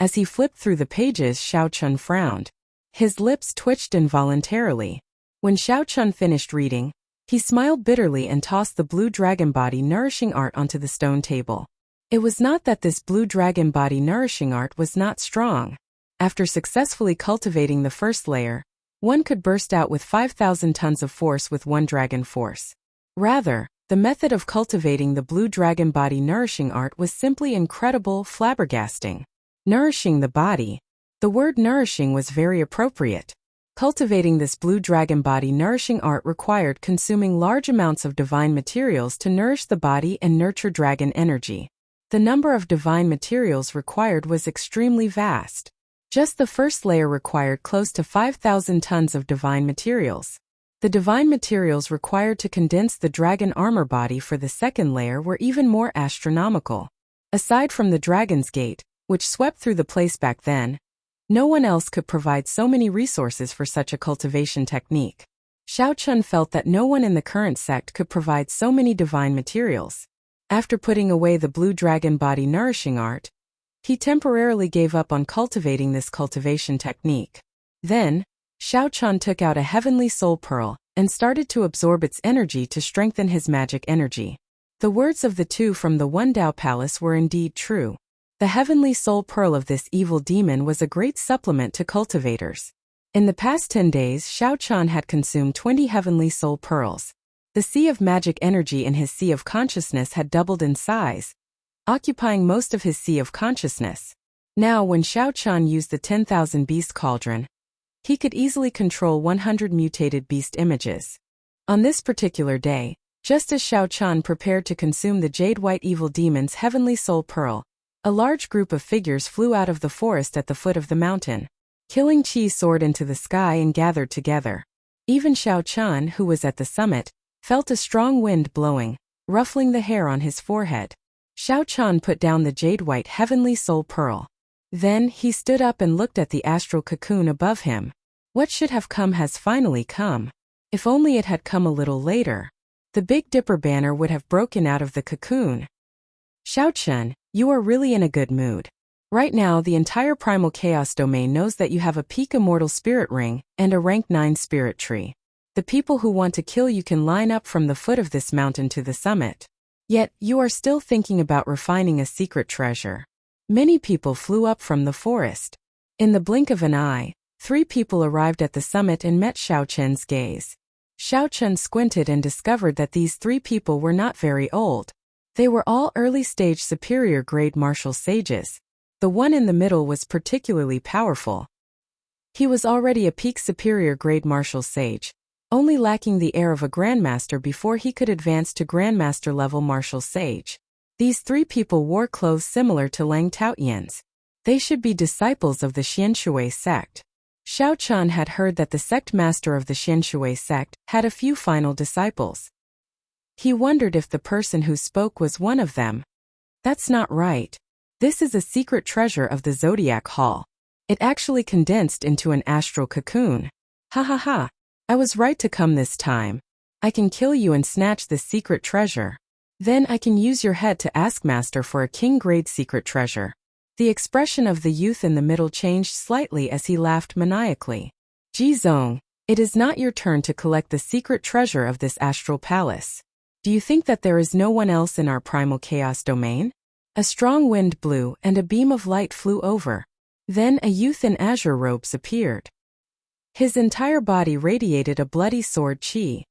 As he flipped through the pages, Xiao Chun frowned. His lips twitched involuntarily. When Xiao Chun finished reading, he smiled bitterly and tossed the blue dragon body nourishing art onto the stone table. It was not that this blue dragon body nourishing art was not strong. After successfully cultivating the first layer, one could burst out with 5,000 tons of force with 1 dragon force. Rather, the method of cultivating the blue dragon body nourishing art was simply incredible, flabbergasting. Nourishing the body. The word nourishing was very appropriate. Cultivating this blue dragon body nourishing art required consuming large amounts of divine materials to nourish the body and nurture dragon energy. The number of divine materials required was extremely vast. Just the first layer required close to 5,000 tons of divine materials. The divine materials required to condense the dragon armor body for the second layer were even more astronomical. Aside from the Dragon's Gate, which swept through the place back then, no one else could provide so many resources for such a cultivation technique. Xiao Chun felt that no one in the current sect could provide so many divine materials. After putting away the blue dragon body nourishing art, he temporarily gave up on cultivating this cultivation technique. Then, Xiao Chun took out a heavenly soul pearl and started to absorb its energy to strengthen his magic energy. The words of the two from the One Dao Palace were indeed true. The heavenly soul pearl of this evil demon was a great supplement to cultivators. In the past 10 days, Xiao Chun had consumed 20 heavenly soul pearls. The sea of magic energy in his sea of consciousness had doubled in size, occupying most of his sea of consciousness. Now, when Xiao Chun used the 10,000 beast cauldron, he could easily control 100 mutated beast images. On this particular day, just as Xiao Chun prepared to consume the jade-white evil demon's heavenly soul pearl, a large group of figures flew out of the forest at the foot of the mountain. Killing chi soared into the sky and gathered together. Even Xiao Chun, who was at the summit, felt a strong wind blowing, ruffling the hair on his forehead. Xiao Chun put down the jade-white heavenly soul pearl. Then he stood up and looked at the astral cocoon above him. What should have come has finally come. If only it had come a little later. The Big Dipper banner would have broken out of the cocoon. Xiao Chun, you are really in a good mood. Right now the entire primal chaos domain knows that you have a peak immortal spirit ring and a rank 9 spirit tree. The people who want to kill you can line up from the foot of this mountain to the summit. Yet, you are still thinking about refining a secret treasure. Many people flew up from the forest. In the blink of an eye, 3 people arrived at the summit and met Xiao Chun's gaze. Xiao Chun squinted and discovered that these 3 people were not very old. They were all early-stage superior-grade martial sages. The one in the middle was particularly powerful. He was already a peak superior-grade martial sage, only lacking the air of a grandmaster before he could advance to grandmaster-level martial sage. These three people wore clothes similar to Lang Taotian's. They should be disciples of the Xianshui sect. Xiao Chan had heard that the sect master of the Xianshui sect had a few final disciples. He wondered if the person who spoke was one of them. That's not right. This is a secret treasure of the Zodiac Hall. It actually condensed into an astral cocoon. Ha ha ha. I was right to come this time. I can kill you and snatch this secret treasure. Then I can use your head to ask Master for a king-grade secret treasure. The expression of the youth in the middle changed slightly as he laughed maniacally. Jizong, it is not your turn to collect the secret treasure of this astral palace. Do you think that there is no one else in our primal chaos domain? A strong wind blew and a beam of light flew over. Then a youth in azure robes appeared. His entire body radiated a bloody sword chi.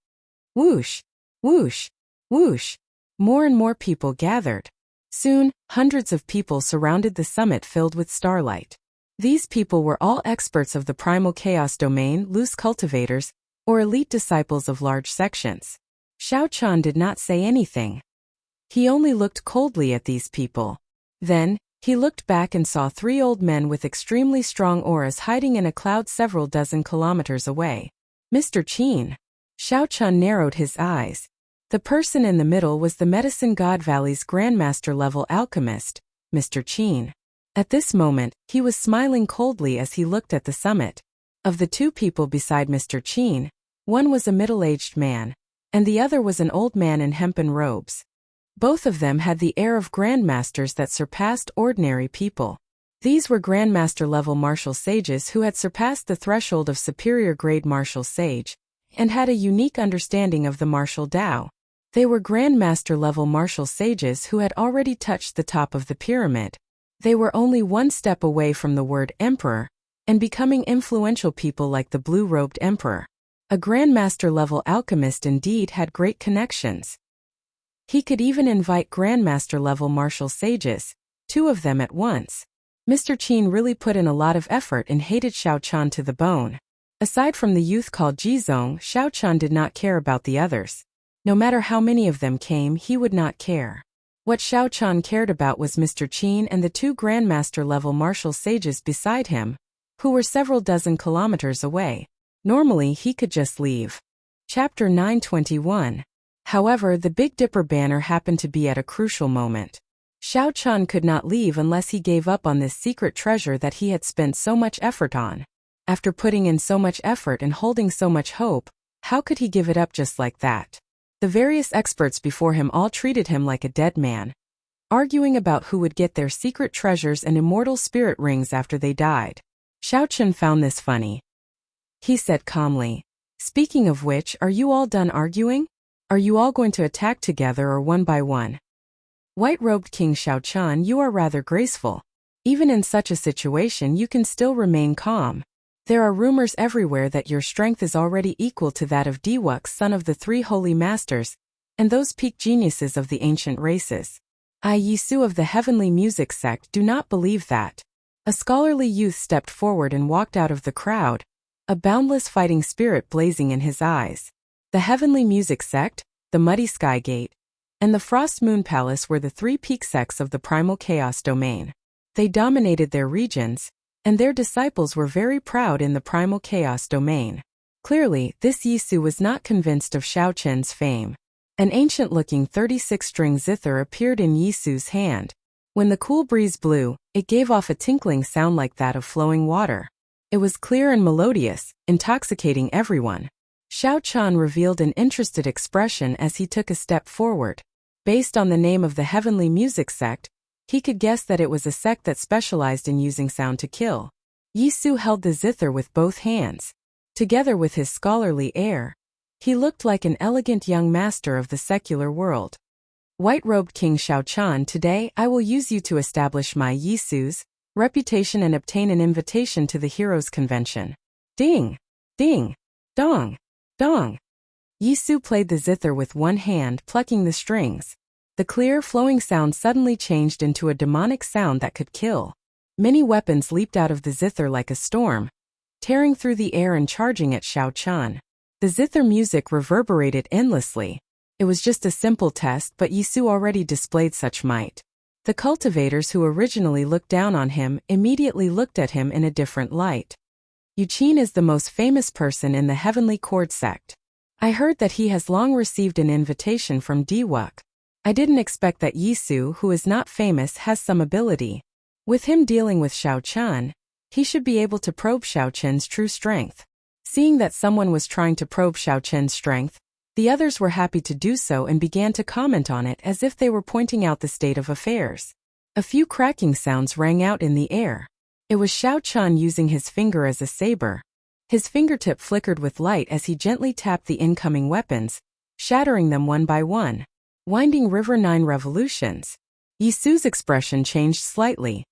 Whoosh! Whoosh! Whoosh! More and more people gathered. Soon, hundreds of people surrounded the summit filled with starlight. These people were all experts of the primal chaos domain, loose cultivators, or elite disciples of large sections. Xiao Chan did not say anything. He only looked coldly at these people. Then, he looked back and saw three old men with extremely strong auras hiding in a cloud several dozen kilometers away. Mr. Qin. Xiao Chan narrowed his eyes. The person in the middle was the Medicine God Valley's Grandmaster-level alchemist, Mr. Qin. At this moment, he was smiling coldly as he looked at the summit. Of the two people beside Mr. Qin, one was a middle-aged man, and the other was an old man in hempen robes. Both of them had the air of grandmasters that surpassed ordinary people. These were grandmaster-level martial sages who had surpassed the threshold of superior-grade martial sage, and had a unique understanding of the martial Tao. They were grandmaster-level martial sages who had already touched the top of the pyramid. They were only one step away from the word emperor, and becoming influential people like the blue-robed emperor. A grandmaster-level alchemist indeed had great connections. He could even invite grandmaster-level martial sages, two of them at once. Mr. Qin really put in a lot of effort and hated Xiao Chan to the bone. Aside from the youth called Jizong, Xiao Chan did not care about the others. No matter how many of them came, he would not care. What Xiao Chan cared about was Mr. Qin and the two grandmaster-level martial sages beside him, who were several dozen kilometers away. Normally, he could just leave. Chapter 921. However, the Big Dipper banner happened to be at a crucial moment. Xiao Chan could not leave unless he gave up on this secret treasure that he had spent so much effort on. After putting in so much effort and holding so much hope, how could he give it up just like that? The various experts before him all treated him like a dead man, arguing about who would get their secret treasures and immortal spirit rings after they died. Xiao Chan found this funny. He said calmly, "Speaking of which, are you all done arguing? Are you all going to attack together or one by one?" White-robed King Xiao Chan, you are rather graceful. Even in such a situation you can still remain calm. There are rumors everywhere that your strength is already equal to that of Diwux, son of the three holy masters, and those peak geniuses of the ancient races. I, Yisu of the heavenly music sect, do not believe that. A scholarly youth stepped forward and walked out of the crowd, a boundless fighting spirit blazing in his eyes. The heavenly music sect, the muddy sky gate, and the frost moon palace were the three peak sects of the primal chaos domain. They dominated their regions, and their disciples were very proud in the primal chaos domain. Clearly, this Yisu was not convinced of Xiao Chen's fame. An ancient-looking 36-string zither appeared in Yisu's hand. When the cool breeze blew, it gave off a tinkling sound like that of flowing water. It was clear and melodious, intoxicating everyone. Xiao Chan revealed an interested expression as he took a step forward. Based on the name of the heavenly music sect, he could guess that it was a sect that specialized in using sound to kill. Yisu held the zither with both hands. Together with his scholarly air, he looked like an elegant young master of the secular world. White-robed King Xiao Chan, today I will use you to establish my Yisu's reputation and obtain an invitation to the Heroes Convention. Ding! Ding! Dong! Dong! Yisu played the zither with one hand, plucking the strings. The clear, flowing sound suddenly changed into a demonic sound that could kill. Many weapons leaped out of the zither like a storm, tearing through the air and charging at Xiao Chun. The zither music reverberated endlessly. It was just a simple test, but Yisu already displayed such might. The cultivators who originally looked down on him immediately looked at him in a different light. Yuqin is the most famous person in the Heavenly Chord sect. I heard that he has long received an invitation from Diwuk. I didn't expect that Yisu, who is not famous, has some ability. With him dealing with Xiao Chun, he should be able to probe Xiao Chun's true strength. Seeing that someone was trying to probe Xiao Chun's strength, the others were happy to do so and began to comment on it as if they were pointing out the state of affairs. A few cracking sounds rang out in the air. It was Xiao Chun using his finger as a saber. His fingertip flickered with light as he gently tapped the incoming weapons, shattering them one by one. Winding River 9 revolutions. Yisu's expression changed slightly.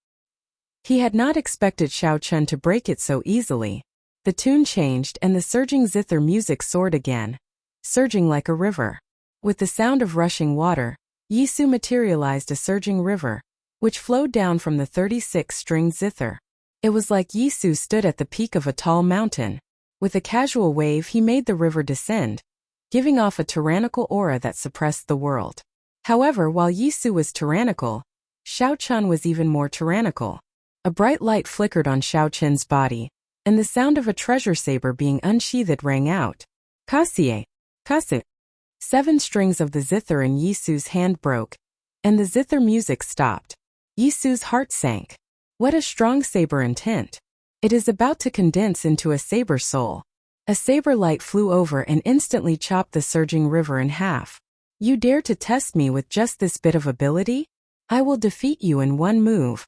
He had not expected Xiao Chun to break it so easily. The tune changed and the surging zither music soared again, surging like a river. With the sound of rushing water, Yisu materialized a surging river, which flowed down from the 36-string zither. It was like Yisu stood at the peak of a tall mountain. With a casual wave he made the river descend, giving off a tyrannical aura that suppressed the world. However, while Yisu was tyrannical, Xiao Chun was even more tyrannical. A bright light flickered on Xiao Chun's body, and the sound of a treasure saber being unsheathed rang out. Kasie, Kasu. 7 strings of the zither in Yisu's hand broke, and the zither music stopped. Yisu's heart sank. What a strong saber intent. It is about to condense into a saber soul. A saber light flew over and instantly chopped the surging river in half. You dare to test me with just this bit of ability? I will defeat you in one move.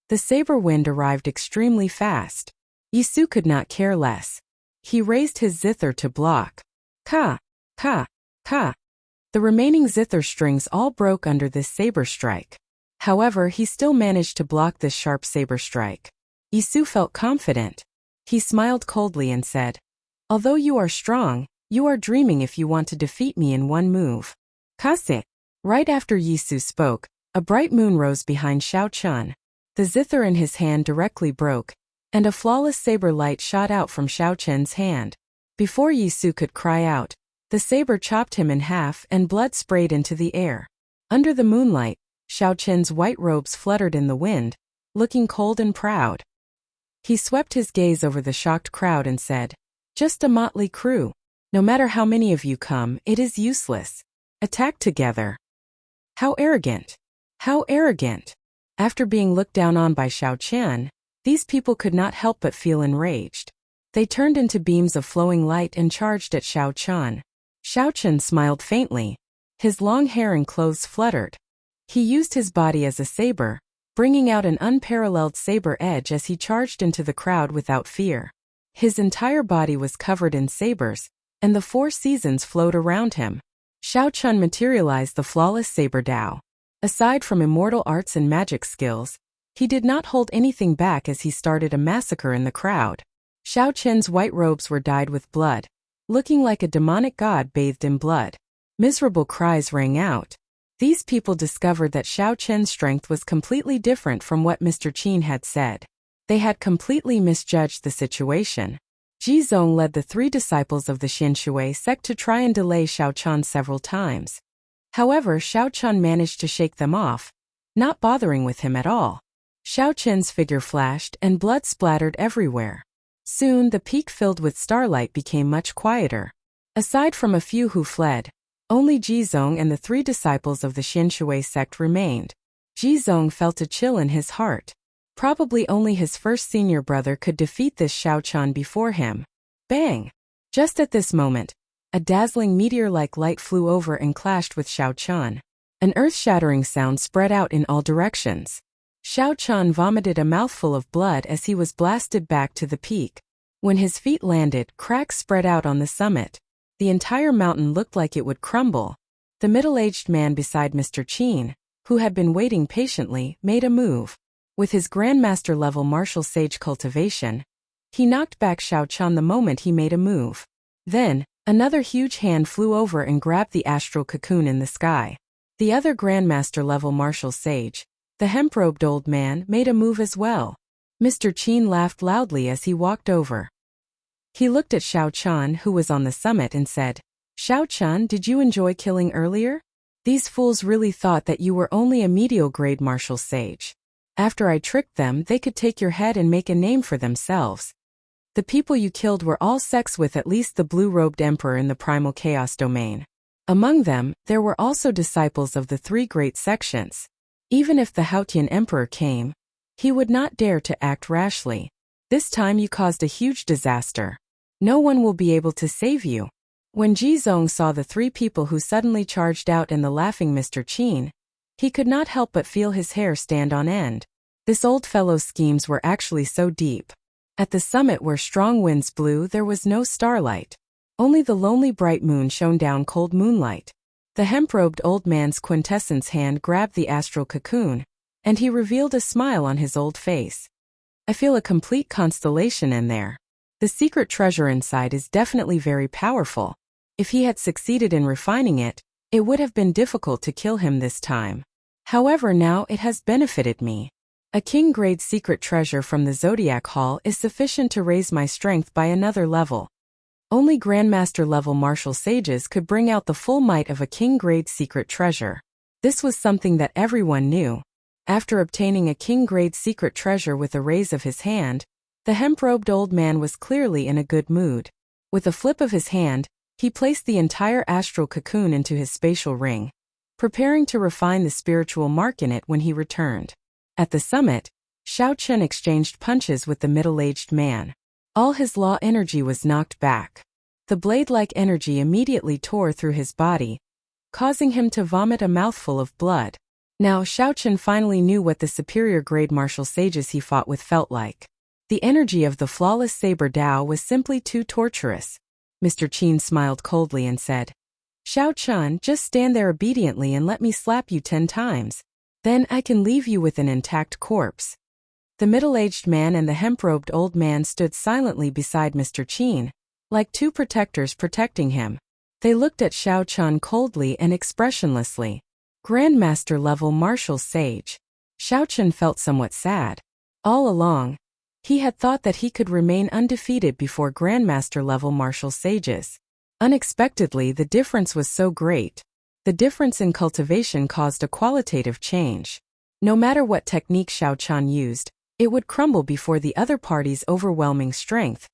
The saber wind arrived extremely fast. Yisu could not care less. He raised his zither to block. Ka, ka, ka. The remaining zither strings all broke under this saber strike. However, he still managed to block this sharp saber strike. Yisu felt confident. He smiled coldly and said, "Although you are strong, you are dreaming if you want to defeat me in one move." Kase. Right after Yisu spoke, a bright moon rose behind Xiao Chun. The zither in his hand directly broke, and a flawless saber light shot out from Xiao Chun's hand. Before Yisu could cry out, the saber chopped him in half and blood sprayed into the air. Under the moonlight, Xiao Chun's white robes fluttered in the wind, looking cold and proud. He swept his gaze over the shocked crowd and said, "Just a motley crew. No matter how many of you come, it is useless. Attack together." How arrogant! How arrogant! After being looked down on by Xiao Chun, these people could not help but feel enraged. They turned into beams of flowing light and charged at Xiao Chun. Xiao Chun smiled faintly. His long hair and clothes fluttered. He used his body as a saber, bringing out an unparalleled saber edge as he charged into the crowd without fear. His entire body was covered in sabers, and the 4 seasons flowed around him. Xiao Chun materialized the flawless saber Dao. Aside from immortal arts and magic skills, he did not hold anything back as he started a massacre in the crowd. Xiao Chun's white robes were dyed with blood, looking like a demonic god bathed in blood. Miserable cries rang out. These people discovered that Xiao Chun's strength was completely different from what Mr. Qin had said. They had completely misjudged the situation. Jizong led the 3 disciples of the Xinshui sect to try and delay Xiao Chun several times. However, Xiao Chun managed to shake them off, not bothering with him at all. Xiao Chun's figure flashed and blood splattered everywhere. Soon the peak filled with starlight became much quieter. Aside from a few who fled, only Jizong and the 3 disciples of the Xinshui sect remained. Jizong felt a chill in his heart. Probably only his first senior brother could defeat this Xiao Chun before him. Bang! Just at this moment, a dazzling meteor-like light flew over and clashed with Xiao Chun. An earth-shattering sound spread out in all directions. Xiao Chun vomited a mouthful of blood as he was blasted back to the peak. When his feet landed, cracks spread out on the summit. The entire mountain looked like it would crumble. The middle-aged man beside Mr. Qin, who had been waiting patiently, made a move. With his Grandmaster-level martial sage cultivation, he knocked back Xiao Chun the moment he made a move. Then, another huge hand flew over and grabbed the astral cocoon in the sky. The other Grandmaster-level martial sage, the hemp-robed old man, made a move as well. Mr. Qin laughed loudly as he walked over. He looked at Xiao Chun, who was on the summit, and said, "Xiao Chun, did you enjoy killing earlier? These fools really thought that you were only a medial-grade martial sage. After I tricked them, they could take your head and make a name for themselves. The people you killed were all sects with at least the blue-robed emperor in the primal chaos domain. Among them, there were also disciples of the three great sections. Even if the Haotian emperor came, he would not dare to act rashly. This time you caused a huge disaster. No one will be able to save you." When Ji Zong saw the three people who suddenly charged out and the laughing Mr. Qin, he could not help but feel his hair stand on end. This old fellow's schemes were actually so deep. At the summit where strong winds blew, there was no starlight. Only the lonely bright moon shone down cold moonlight. The hemp-robed old man's quintessence hand grabbed the astral cocoon, and he revealed a smile on his old face. "I feel a complete constellation in there. The secret treasure inside is definitely very powerful. If he had succeeded in refining it, it would have been difficult to kill him this time. However, now it has benefited me. A king-grade secret treasure from the Zodiac Hall is sufficient to raise my strength by another level. Only Grandmaster-level martial sages could bring out the full might of a king-grade secret treasure. This was something that everyone knew. After obtaining a king-grade secret treasure with a raise of his hand, the hemp-robed old man was clearly in a good mood. With a flip of his hand, he placed the entire astral cocoon into his spatial ring, preparing to refine the spiritual mark in it when he returned. At the summit, Xiao Chun exchanged punches with the middle-aged man. All his law energy was knocked back. The blade-like energy immediately tore through his body, causing him to vomit a mouthful of blood. Now Xiao Chun finally knew what the superior-grade martial sages he fought with felt like. The energy of the flawless saber Dao was simply too torturous. Mr. Qin smiled coldly and said, "Xiao Chun, just stand there obediently and let me slap you 10 times. Then I can leave you with an intact corpse." The middle-aged man and the hemp-robed old man stood silently beside Mr. Qin, like two protectors protecting him. They looked at Xiao Chun coldly and expressionlessly. Grandmaster-level martial sage. Xiao Chun felt somewhat sad. All along, he had thought that he could remain undefeated before Grandmaster-level martial sages. Unexpectedly, the difference was so great. The difference in cultivation caused a qualitative change. No matter what technique Xiao Chun used, it would crumble before the other party's overwhelming strength,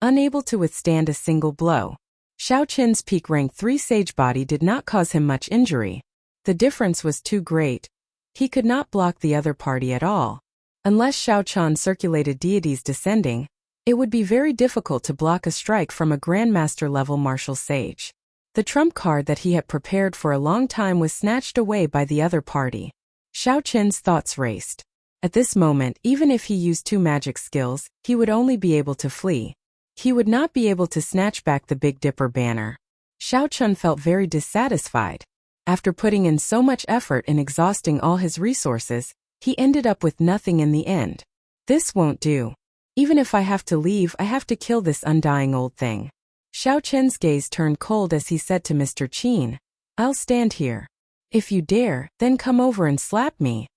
unable to withstand a single blow. Xiao Chun's peak rank 3 sage body did not cause him much injury. The difference was too great. He could not block the other party at all. Unless Xiao Chun circulated deities descending, it would be very difficult to block a strike from a Grandmaster-level martial sage. The trump card that he had prepared for a long time was snatched away by the other party. Xiao Chun's thoughts raced. At this moment, even if he used 2 magic skills, he would only be able to flee. He would not be able to snatch back the Big Dipper banner. Xiao Chun felt very dissatisfied. After putting in so much effort and exhausting all his resources, he ended up with nothing in the end. This won't do. Even if I have to leave, I have to kill this undying old thing. Xiao Chun's gaze turned cold as he said to Mr. Qin, "I'll stand here. If you dare, then come over and slap me."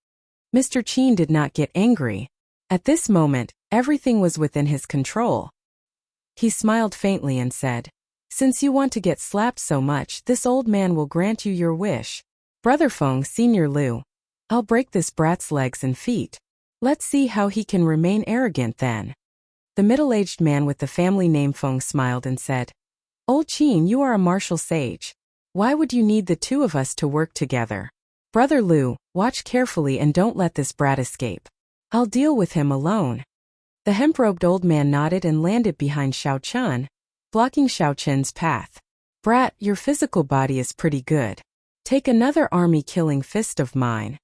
Mr. Qin did not get angry. At this moment, everything was within his control. He smiled faintly and said, "Since you want to get slapped so much, this old man will grant you your wish. Brother Feng, Senior Liu, I'll break this brat's legs and feet. Let's see how he can remain arrogant then." The middle-aged man with the family name Feng smiled and said, "Old Qin, you are a martial sage. Why would you need the 2 of us to work together? Brother Liu, watch carefully and don't let this brat escape. I'll deal with him alone." The hemp-robed old man nodded and landed behind Xiao Chun, blocking Xiao Chun's path. "Brat, your physical body is pretty good. Take another army-killing fist of mine."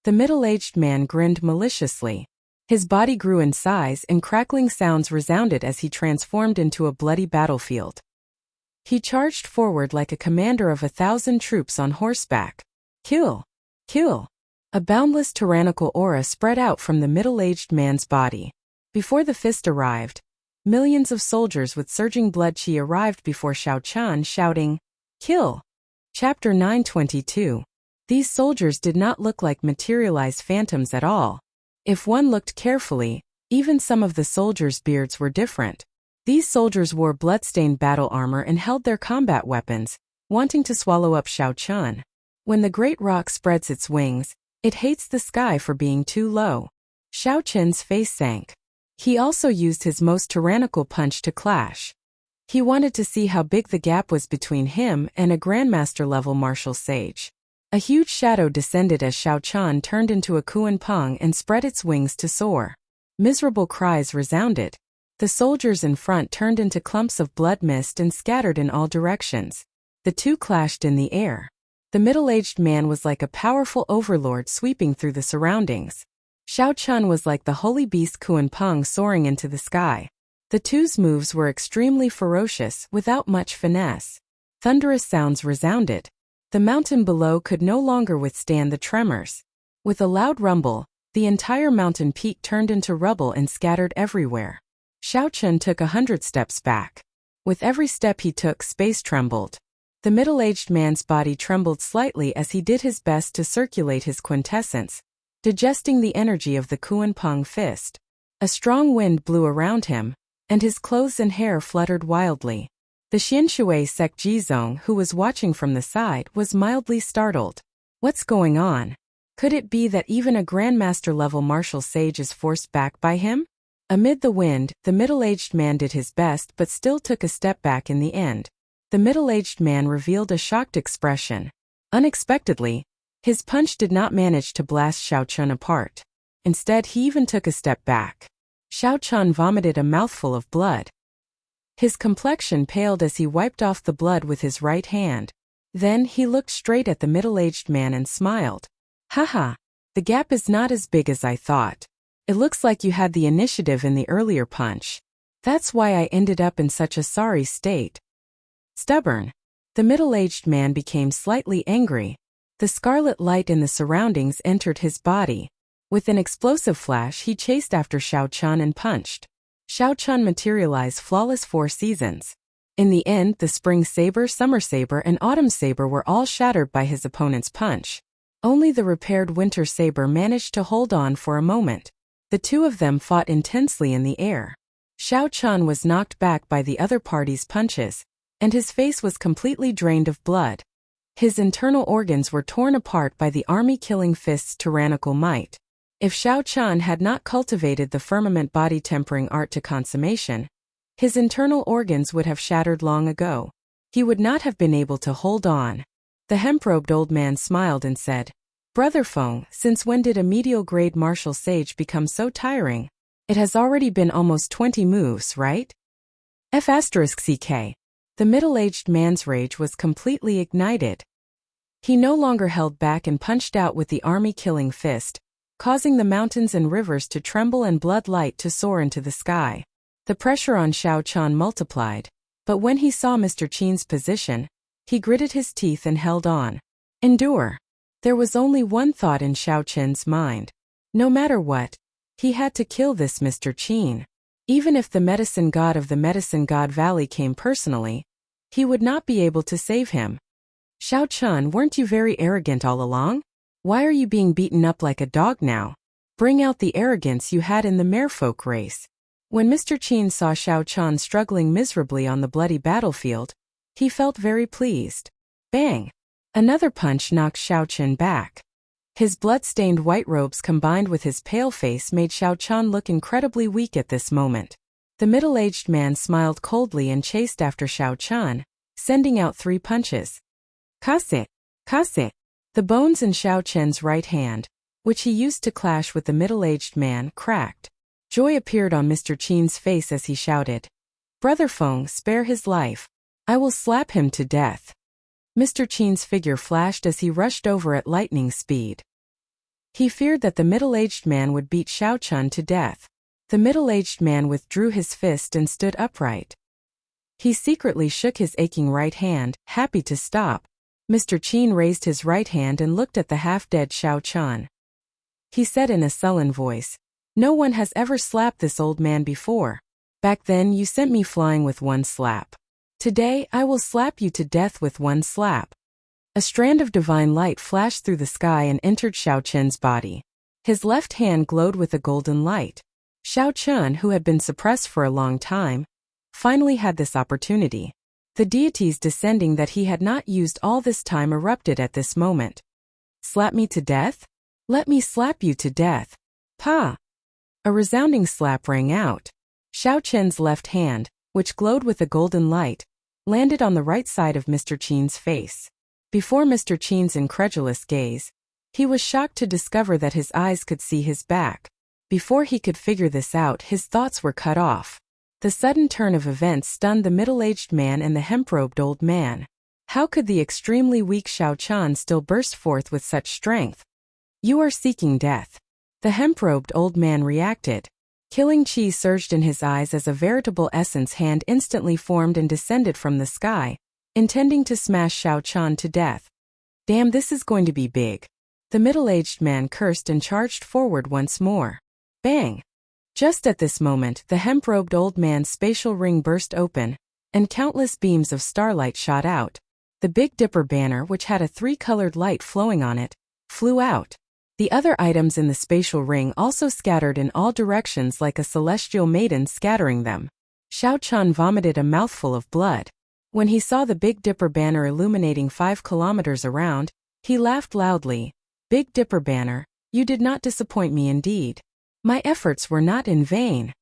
The middle-aged man grinned maliciously. His body grew in size and crackling sounds resounded as he transformed into a bloody battlefield. He charged forward like a commander of 1,000 troops on horseback. Kill! Kill! A boundless tyrannical aura spread out from the middle-aged man's body. Before the fist arrived, millions of soldiers with surging blood chi arrived before Xiao Chun shouting, "Kill!" Chapter 922. These soldiers did not look like materialized phantoms at all. If one looked carefully, even some of the soldiers' beards were different. These soldiers wore bloodstained battle armor and held their combat weapons, wanting to swallow up Xiao Chun. When the great rock spreads its wings, it hates the sky for being too low. Xiao Chun's face sank. He also used his most tyrannical punch to clash. He wanted to see how big the gap was between him and a Grandmaster-level martial sage. A huge shadow descended as Xiao Chun turned into a Kuan Peng and spread its wings to soar. Miserable cries resounded. The soldiers in front turned into clumps of blood mist and scattered in all directions. The two clashed in the air. The middle-aged man was like a powerful overlord sweeping through the surroundings. Xiao Chun was like the holy beast Kuan Peng soaring into the sky. The two's moves were extremely ferocious, without much finesse. Thunderous sounds resounded. The mountain below could no longer withstand the tremors. With a loud rumble, the entire mountain peak turned into rubble and scattered everywhere. Xiao Chun took 100 steps back. With every step he took, space trembled. The middle-aged man's body trembled slightly as he did his best to circulate his quintessence, digesting the energy of the Kuan Peng fist. A strong wind blew around him, and his clothes and hair fluttered wildly. The Xianshui Sek Jizong, who was watching from the side, was mildly startled. What's going on? Could it be that even a Grandmaster-level martial sage is forced back by him? Amid the wind, the middle-aged man did his best but still took a step back in the end. The middle-aged man revealed a shocked expression. Unexpectedly, his punch did not manage to blast Xiao Chun apart. Instead, he even took a step back. Xiao Chun vomited a mouthful of blood. His complexion paled as he wiped off the blood with his right hand. Then he looked straight at the middle-aged man and smiled. Haha, the gap is not as big as I thought. It looks like you had the initiative in the earlier punch. That's why I ended up in such a sorry state. Stubborn. The middle-aged man became slightly angry. The scarlet light in the surroundings entered his body. With an explosive flash, he chased after Xiao Chun and punched. Xiao Chun materialized flawless 4 seasons. In the end, the spring saber, summer saber, and autumn saber were all shattered by his opponent's punch. Only the repaired winter saber managed to hold on for a moment. The two of them fought intensely in the air. Xiao Chun was knocked back by the other party's punches, and his face was completely drained of blood. His internal organs were torn apart by the army-killing fist's tyrannical might. If Xiao Chun had not cultivated the firmament body tempering art to consummation, his internal organs would have shattered long ago. He would not have been able to hold on. The hemp-robed old man smiled and said, Brother Feng, since when did a medial-grade martial sage become so tiring? It has already been almost 20 moves, right? F***ck. The middle-aged man's rage was completely ignited. He no longer held back and punched out with the army-killing fist, causing the mountains and rivers to tremble and blood light to soar into the sky. The pressure on Xiao Chun multiplied, but when he saw Mr. Qin's position, he gritted his teeth and held on. Endure. There was only one thought in Xiao Chun's mind. No matter what, he had to kill this Mr. Qin. Even if the medicine god of the Medicine God Valley came personally, he would not be able to save him. Xiao Chun, weren't you very arrogant all along? Why are you being beaten up like a dog now? Bring out the arrogance you had in the merfolk race. When Mr. Qin saw Xiao Chun struggling miserably on the bloody battlefield, he felt very pleased. Bang! Another punch knocked Xiao Chun back. His blood-stained white robes combined with his pale face made Xiao Chun look incredibly weak at this moment. The middle-aged man smiled coldly and chased after Xiao Chun, sending out 3 punches. Kase! Kase! The bones in Xiao Chun's right hand, which he used to clash with the middle-aged man, cracked. Joy appeared on Mr. Qin's face as he shouted, Brother Feng, spare his life. I will slap him to death. Mr. Qin's figure flashed as he rushed over at lightning speed. He feared that the middle-aged man would beat Xiao Chun to death. The middle-aged man withdrew his fist and stood upright. He secretly shook his aching right hand, happy to stop. Mr. Qin raised his right hand and looked at the half-dead Xiao Chun. He said in a sullen voice, No one has ever slapped this old man before. Back then you sent me flying with 1 slap. Today I will slap you to death with 1 slap. A strand of divine light flashed through the sky and entered Xiao Chen's body. His left hand glowed with a golden light. Xiao Chen, who had been suppressed for a long time, finally had this opportunity. The deities descending that he had not used all this time erupted at this moment. Slap me to death? Let me slap you to death. Pa! A resounding slap rang out. Xiao Chen's left hand, which glowed with a golden light, landed on the right side of Mr. Qin's face. Before Mr. Qin's incredulous gaze, he was shocked to discover that his eyes could see his back. Before he could figure this out, his thoughts were cut off. The sudden turn of events stunned the middle-aged man and the hemp-robed old man. How could the extremely weak Xiao Chen still burst forth with such strength? You are seeking death. The hemp-robed old man reacted. Killing chi surged in his eyes as a veritable essence hand instantly formed and descended from the sky, intending to smash Xiao Chen to death. Damn, this is going to be big. The middle-aged man cursed and charged forward once more. Bang! Just at this moment, the hemp-robed old man's spatial ring burst open, and countless beams of starlight shot out. The Big Dipper banner, which had a three-colored light flowing on it, flew out. The other items in the spatial ring also scattered in all directions like a celestial maiden scattering them. Xiao Chen vomited a mouthful of blood. When he saw the Big Dipper banner illuminating 5 kilometers around, he laughed loudly. Big Dipper banner, you did not disappoint me indeed. My efforts were not in vain.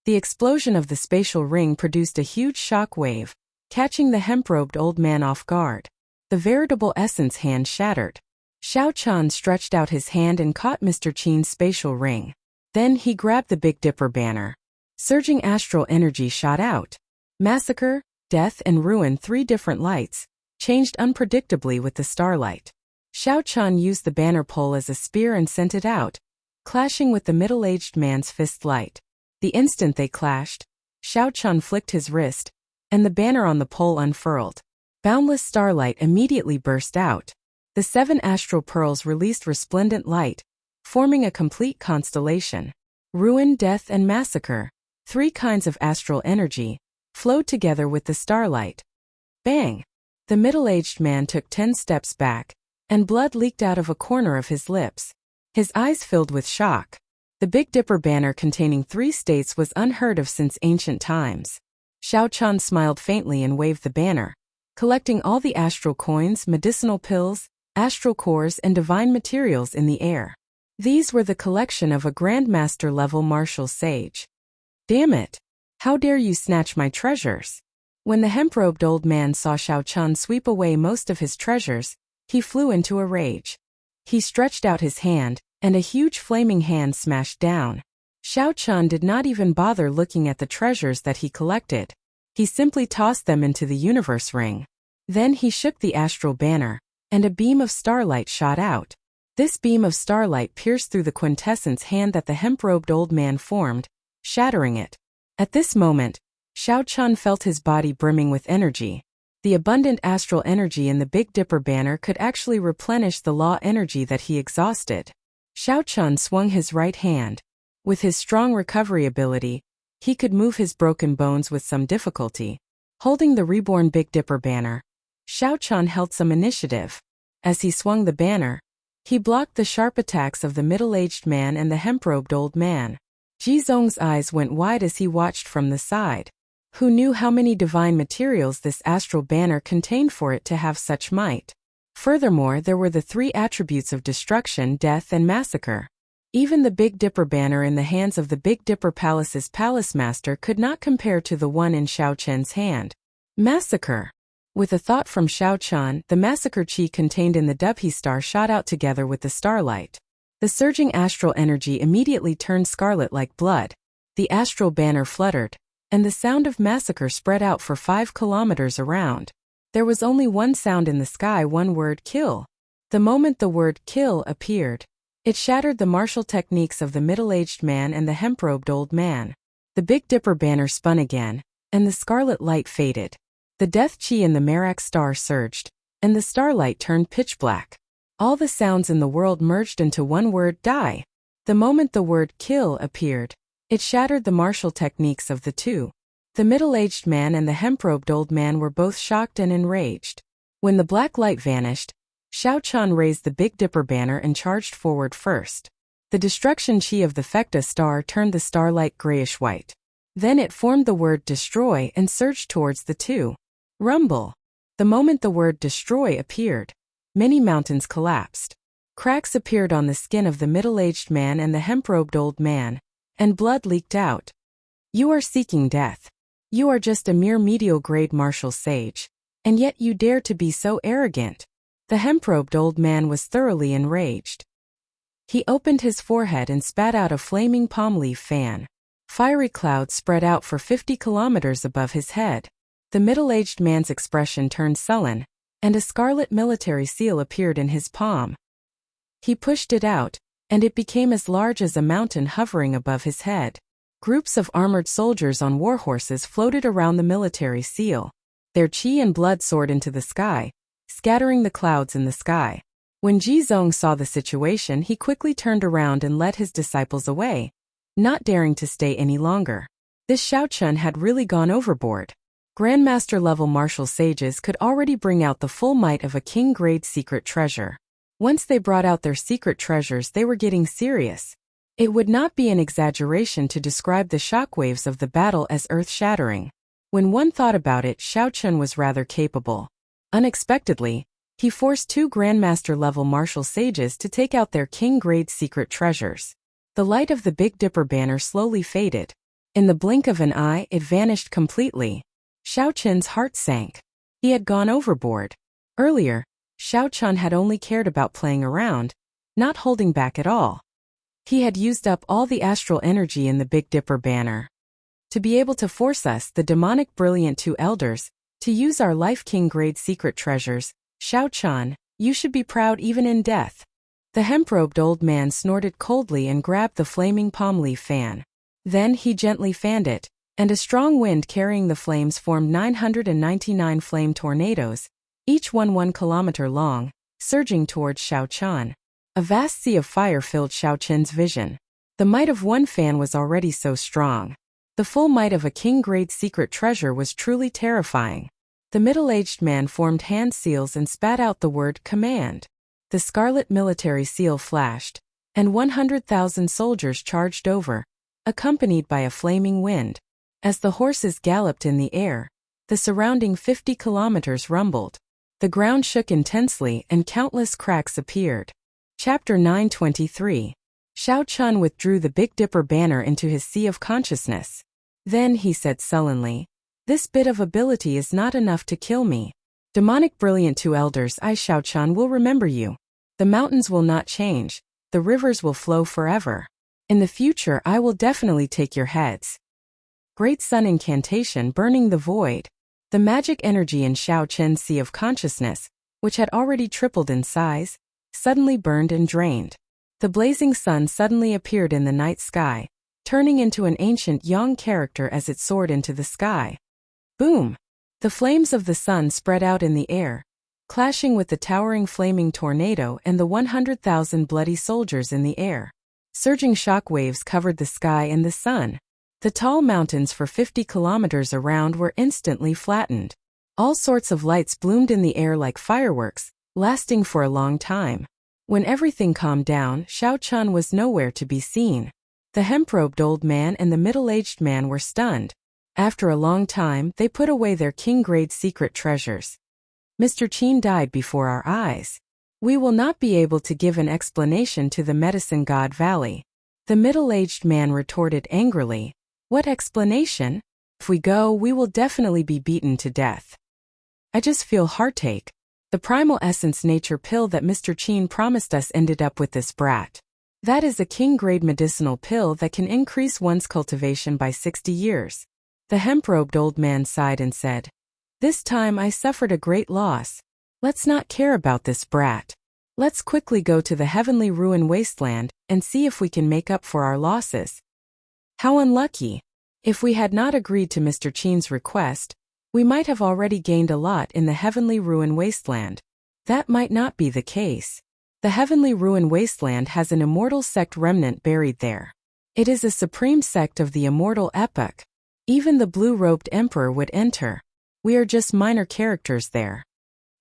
The explosion of the spatial ring produced a huge shock wave, catching the hemp-robed old man off guard. The veritable essence hand shattered. Xiao Chen stretched out his hand and caught Mr. Qin's spatial ring. Then he grabbed the Big Dipper banner. Surging astral energy shot out. Massacre, death and ruin, 3 different lights, changed unpredictably with the starlight. Xiao Chen used the banner pole as a spear and sent it out, clashing with the middle-aged man's fist light. The instant they clashed, Xiao Chen flicked his wrist, and the banner on the pole unfurled. Boundless starlight immediately burst out. The 7 astral pearls released resplendent light, forming a complete constellation. Ruin, death, and massacre, 3 kinds of astral energy, flowed together with the starlight. Bang! The middle-aged man took 10 steps back, and blood leaked out of a corner of his lips. His eyes filled with shock. The Big Dipper banner containing 3 states was unheard of since ancient times. Xiao Chen smiled faintly and waved the banner, collecting all the astral coins, medicinal pills, astral cores, and divine materials in the air. These were the collection of a Grandmaster-level martial sage. Damn it! How dare you snatch my treasures? When the hemp-robed old man saw Xiao Chen sweep away most of his treasures, he flew into a rage. He stretched out his hand, and a huge flaming hand smashed down. Xiao Chen did not even bother looking at the treasures that he collected. He simply tossed them into the universe ring. Then he shook the astral banner, and a beam of starlight shot out. This beam of starlight pierced through the quintessence hand that the hemp-robed old man formed, shattering it. At this moment, Xiao Chen felt his body brimming with energy. The abundant astral energy in the Big Dipper banner could actually replenish the law energy that he exhausted. Xiao Chen swung his right hand. With his strong recovery ability, he could move his broken bones with some difficulty. Holding the reborn Big Dipper banner, Xiao Chen held some initiative. As he swung the banner, he blocked the sharp attacks of the middle-aged man and the hemp-robed old man. Jizong's eyes went wide as he watched from the side. Who knew how many divine materials this astral banner contained for it to have such might? Furthermore, there were the 3 attributes of destruction, death, and massacre. Even the Big Dipper banner in the hands of the Big Dipper Palace's palace master could not compare to the one in Xiao Chen's hand. Massacre! With a thought from Xiao Chen, the massacre chi contained in the Dubhe star shot out together with the starlight. The surging astral energy immediately turned scarlet like blood. The astral banner fluttered, and the sound of massacre spread out for 5 kilometers around. There was only one sound in the sky, one word, kill. The moment the word kill appeared, it shattered the martial techniques of the middle-aged man and the hemp-robed old man. The Big Dipper banner spun again, and the scarlet light faded. The death chi in the Merak star surged, and the starlight turned pitch black. All the sounds in the world merged into one word, die. The moment the word kill appeared, it shattered the martial techniques of the two. The middle-aged man and the hemp-robed old man were both shocked and enraged. When the black light vanished, Xiao Chan raised the Big Dipper banner and charged forward first. The destruction chi of the Fecta star turned the starlight grayish-white. Then it formed the word destroy and surged towards the two. Rumble. The moment the word destroy appeared, many mountains collapsed. Cracks appeared on the skin of the middle-aged man and the hemp-robed old man, and blood leaked out. You are seeking death. You are just a mere medial-grade martial sage, and yet you dare to be so arrogant. The hemp-robed old man was thoroughly enraged. He opened his forehead and spat out a flaming palm leaf fan. Fiery clouds spread out for 50 kilometers above his head. The middle-aged man's expression turned sullen, and a scarlet military seal appeared in his palm. He pushed it out, and it became as large as a mountain hovering above his head. Groups of armored soldiers on war horses floated around the military seal. Their chi and blood soared into the sky, scattering the clouds in the sky. When Ji Zong saw the situation, he quickly turned around and led his disciples away, not daring to stay any longer. This Xiao Chun had really gone overboard. Grandmaster-level martial sages could already bring out the full might of a king-grade secret treasure. Once they brought out their secret treasures, they were getting serious. It would not be an exaggeration to describe the shockwaves of the battle as earth-shattering. When one thought about it, Xiao Chun was rather capable. Unexpectedly, he forced two Grandmaster-level martial sages to take out their king-grade secret treasures. The light of the Big Dipper banner slowly faded. In the blink of an eye, it vanished completely. Xiao Chun's heart sank. He had gone overboard. Earlier, Xiao Chun had only cared about playing around, not holding back at all. He had used up all the astral energy in the Big Dipper banner. To be able to force us, the demonic brilliant two elders, to use our life king-grade secret treasures, Xiao Chun, you should be proud even in death. The hemp-robed old man snorted coldly and grabbed the flaming palm leaf fan. Then he gently fanned it, and a strong wind carrying the flames formed 999 flame tornadoes, each one 1 kilometer long, surging towards Xiao Chun. A vast sea of fire filled Xiao Chun's vision. The might of one fan was already so strong. The full might of a king-grade secret treasure was truly terrifying. The middle-aged man formed hand seals and spat out the word command. The scarlet military seal flashed, and 100,000 soldiers charged over, accompanied by a flaming wind. As the horses galloped in the air, the surrounding 50 kilometers rumbled. The ground shook intensely and countless cracks appeared. Chapter 923. Xiao Chun withdrew the Big Dipper banner into his sea of consciousness. Then he said sullenly, "This bit of ability is not enough to kill me. Demonic brilliant two elders, I Xiao Chun will remember you. The mountains will not change, the rivers will flow forever. In the future I will definitely take your heads." Great Sun incantation burning the void. The magic energy in Xiao Chun's sea of consciousness, which had already tripled in size, suddenly burned and drained. The blazing sun suddenly appeared in the night sky, turning into an ancient Yang character as it soared into the sky. Boom! The flames of the sun spread out in the air, clashing with the towering flaming tornado and the 100,000 bloody soldiers in the air. Surging shock waves covered the sky and the sun. The tall mountains for 50 kilometers around were instantly flattened. All sorts of lights bloomed in the air like fireworks, lasting for a long time. When everything calmed down, Xiao Chun was nowhere to be seen. The hemp-robed old man and the middle-aged man were stunned. After a long time, they put away their king-grade secret treasures. Mr. Qin died before our eyes. We will not be able to give an explanation to the medicine god Valley. The middle-aged man retorted angrily. What explanation? If we go, we will definitely be beaten to death. I just feel heartache. The primal essence nature pill that Mr. Qin promised us ended up with this brat. That is a king-grade medicinal pill that can increase one's cultivation by 60 years. The hemp-robed old man sighed and said, "This time I suffered a great loss. Let's not care about this brat. Let's quickly go to the heavenly ruin wasteland and see if we can make up for our losses." How unlucky. If we had not agreed to Mr. Qin's request, we might have already gained a lot in the heavenly ruin wasteland. That might not be the case. The heavenly ruin wasteland has an immortal sect remnant buried there. It is a supreme sect of the immortal epoch. Even the blue-robed emperor would enter. We are just minor characters there.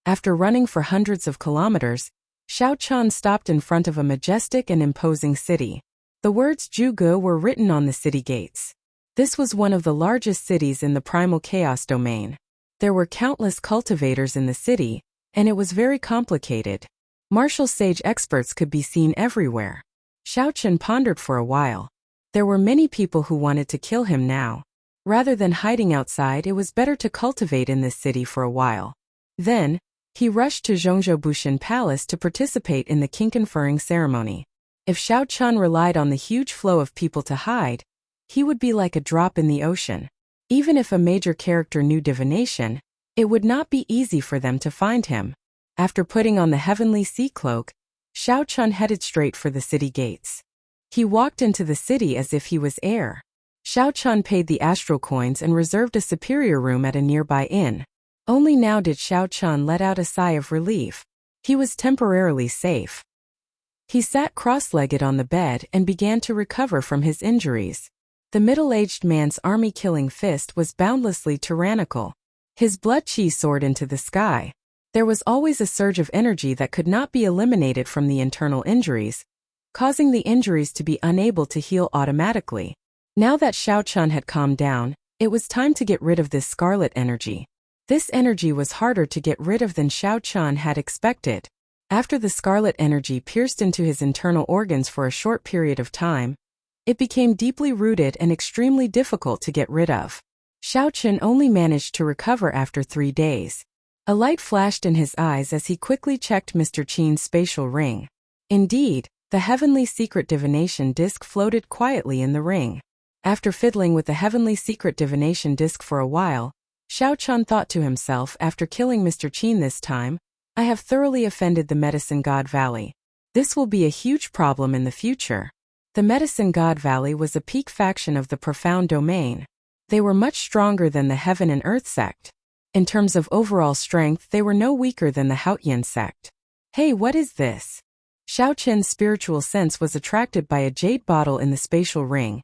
After running for hundreds of kilometers, Xiao Chan stopped in front of a majestic and imposing city. The words Zhuge were written on the city gates. This was one of the largest cities in the primal chaos domain. There were countless cultivators in the city, and it was very complicated. Martial sage experts could be seen everywhere. Xiao Chen pondered for a while. There were many people who wanted to kill him now. Rather than hiding outside, it was better to cultivate in this city for a while. Then, he rushed to Zhongzhou Bushin Palace to participate in the king conferring ceremony. If Xiao Chan relied on the huge flow of people to hide, he would be like a drop in the ocean. Even if a major character knew divination, it would not be easy for them to find him. After putting on the heavenly sea cloak, Xiao Chan headed straight for the city gates. He walked into the city as if he was air. Xiao Chan paid the astral coins and reserved a superior room at a nearby inn. Only now did Xiao Chan let out a sigh of relief. He was temporarily safe. He sat cross-legged on the bed and began to recover from his injuries. The middle-aged man's army-killing fist was boundlessly tyrannical. His blood chi soared into the sky. There was always a surge of energy that could not be eliminated from the internal injuries, causing the injuries to be unable to heal automatically. Now that Xiao Chan had calmed down, it was time to get rid of this scarlet energy. This energy was harder to get rid of than Xiao Chan had expected. After the scarlet energy pierced into his internal organs for a short period of time, it became deeply rooted and extremely difficult to get rid of. Xiao Chan only managed to recover after 3 days. A light flashed in his eyes as he quickly checked Mr. Qin's spatial ring. Indeed, the heavenly secret divination disc floated quietly in the ring. After fiddling with the heavenly secret divination disc for a while, Xiao Chan thought to himself, after killing Mr. Qin this time, I have thoroughly offended the Medicine God Valley. This will be a huge problem in the future. The Medicine God Valley was a peak faction of the Profound Domain. They were much stronger than the Heaven and Earth sect. In terms of overall strength, they were no weaker than the Haotian sect. Hey, what is this? Xiao Chen's spiritual sense was attracted by a jade bottle in the spatial ring,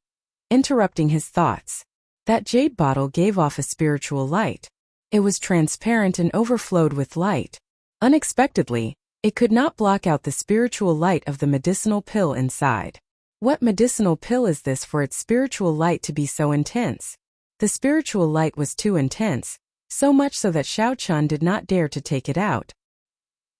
interrupting his thoughts. That jade bottle gave off a spiritual light. It was transparent and overflowed with light. Unexpectedly, it could not block out the spiritual light of the medicinal pill inside. What medicinal pill is this for its spiritual light to be so intense? The spiritual light was too intense, so much so that Xiao Chan did not dare to take it out.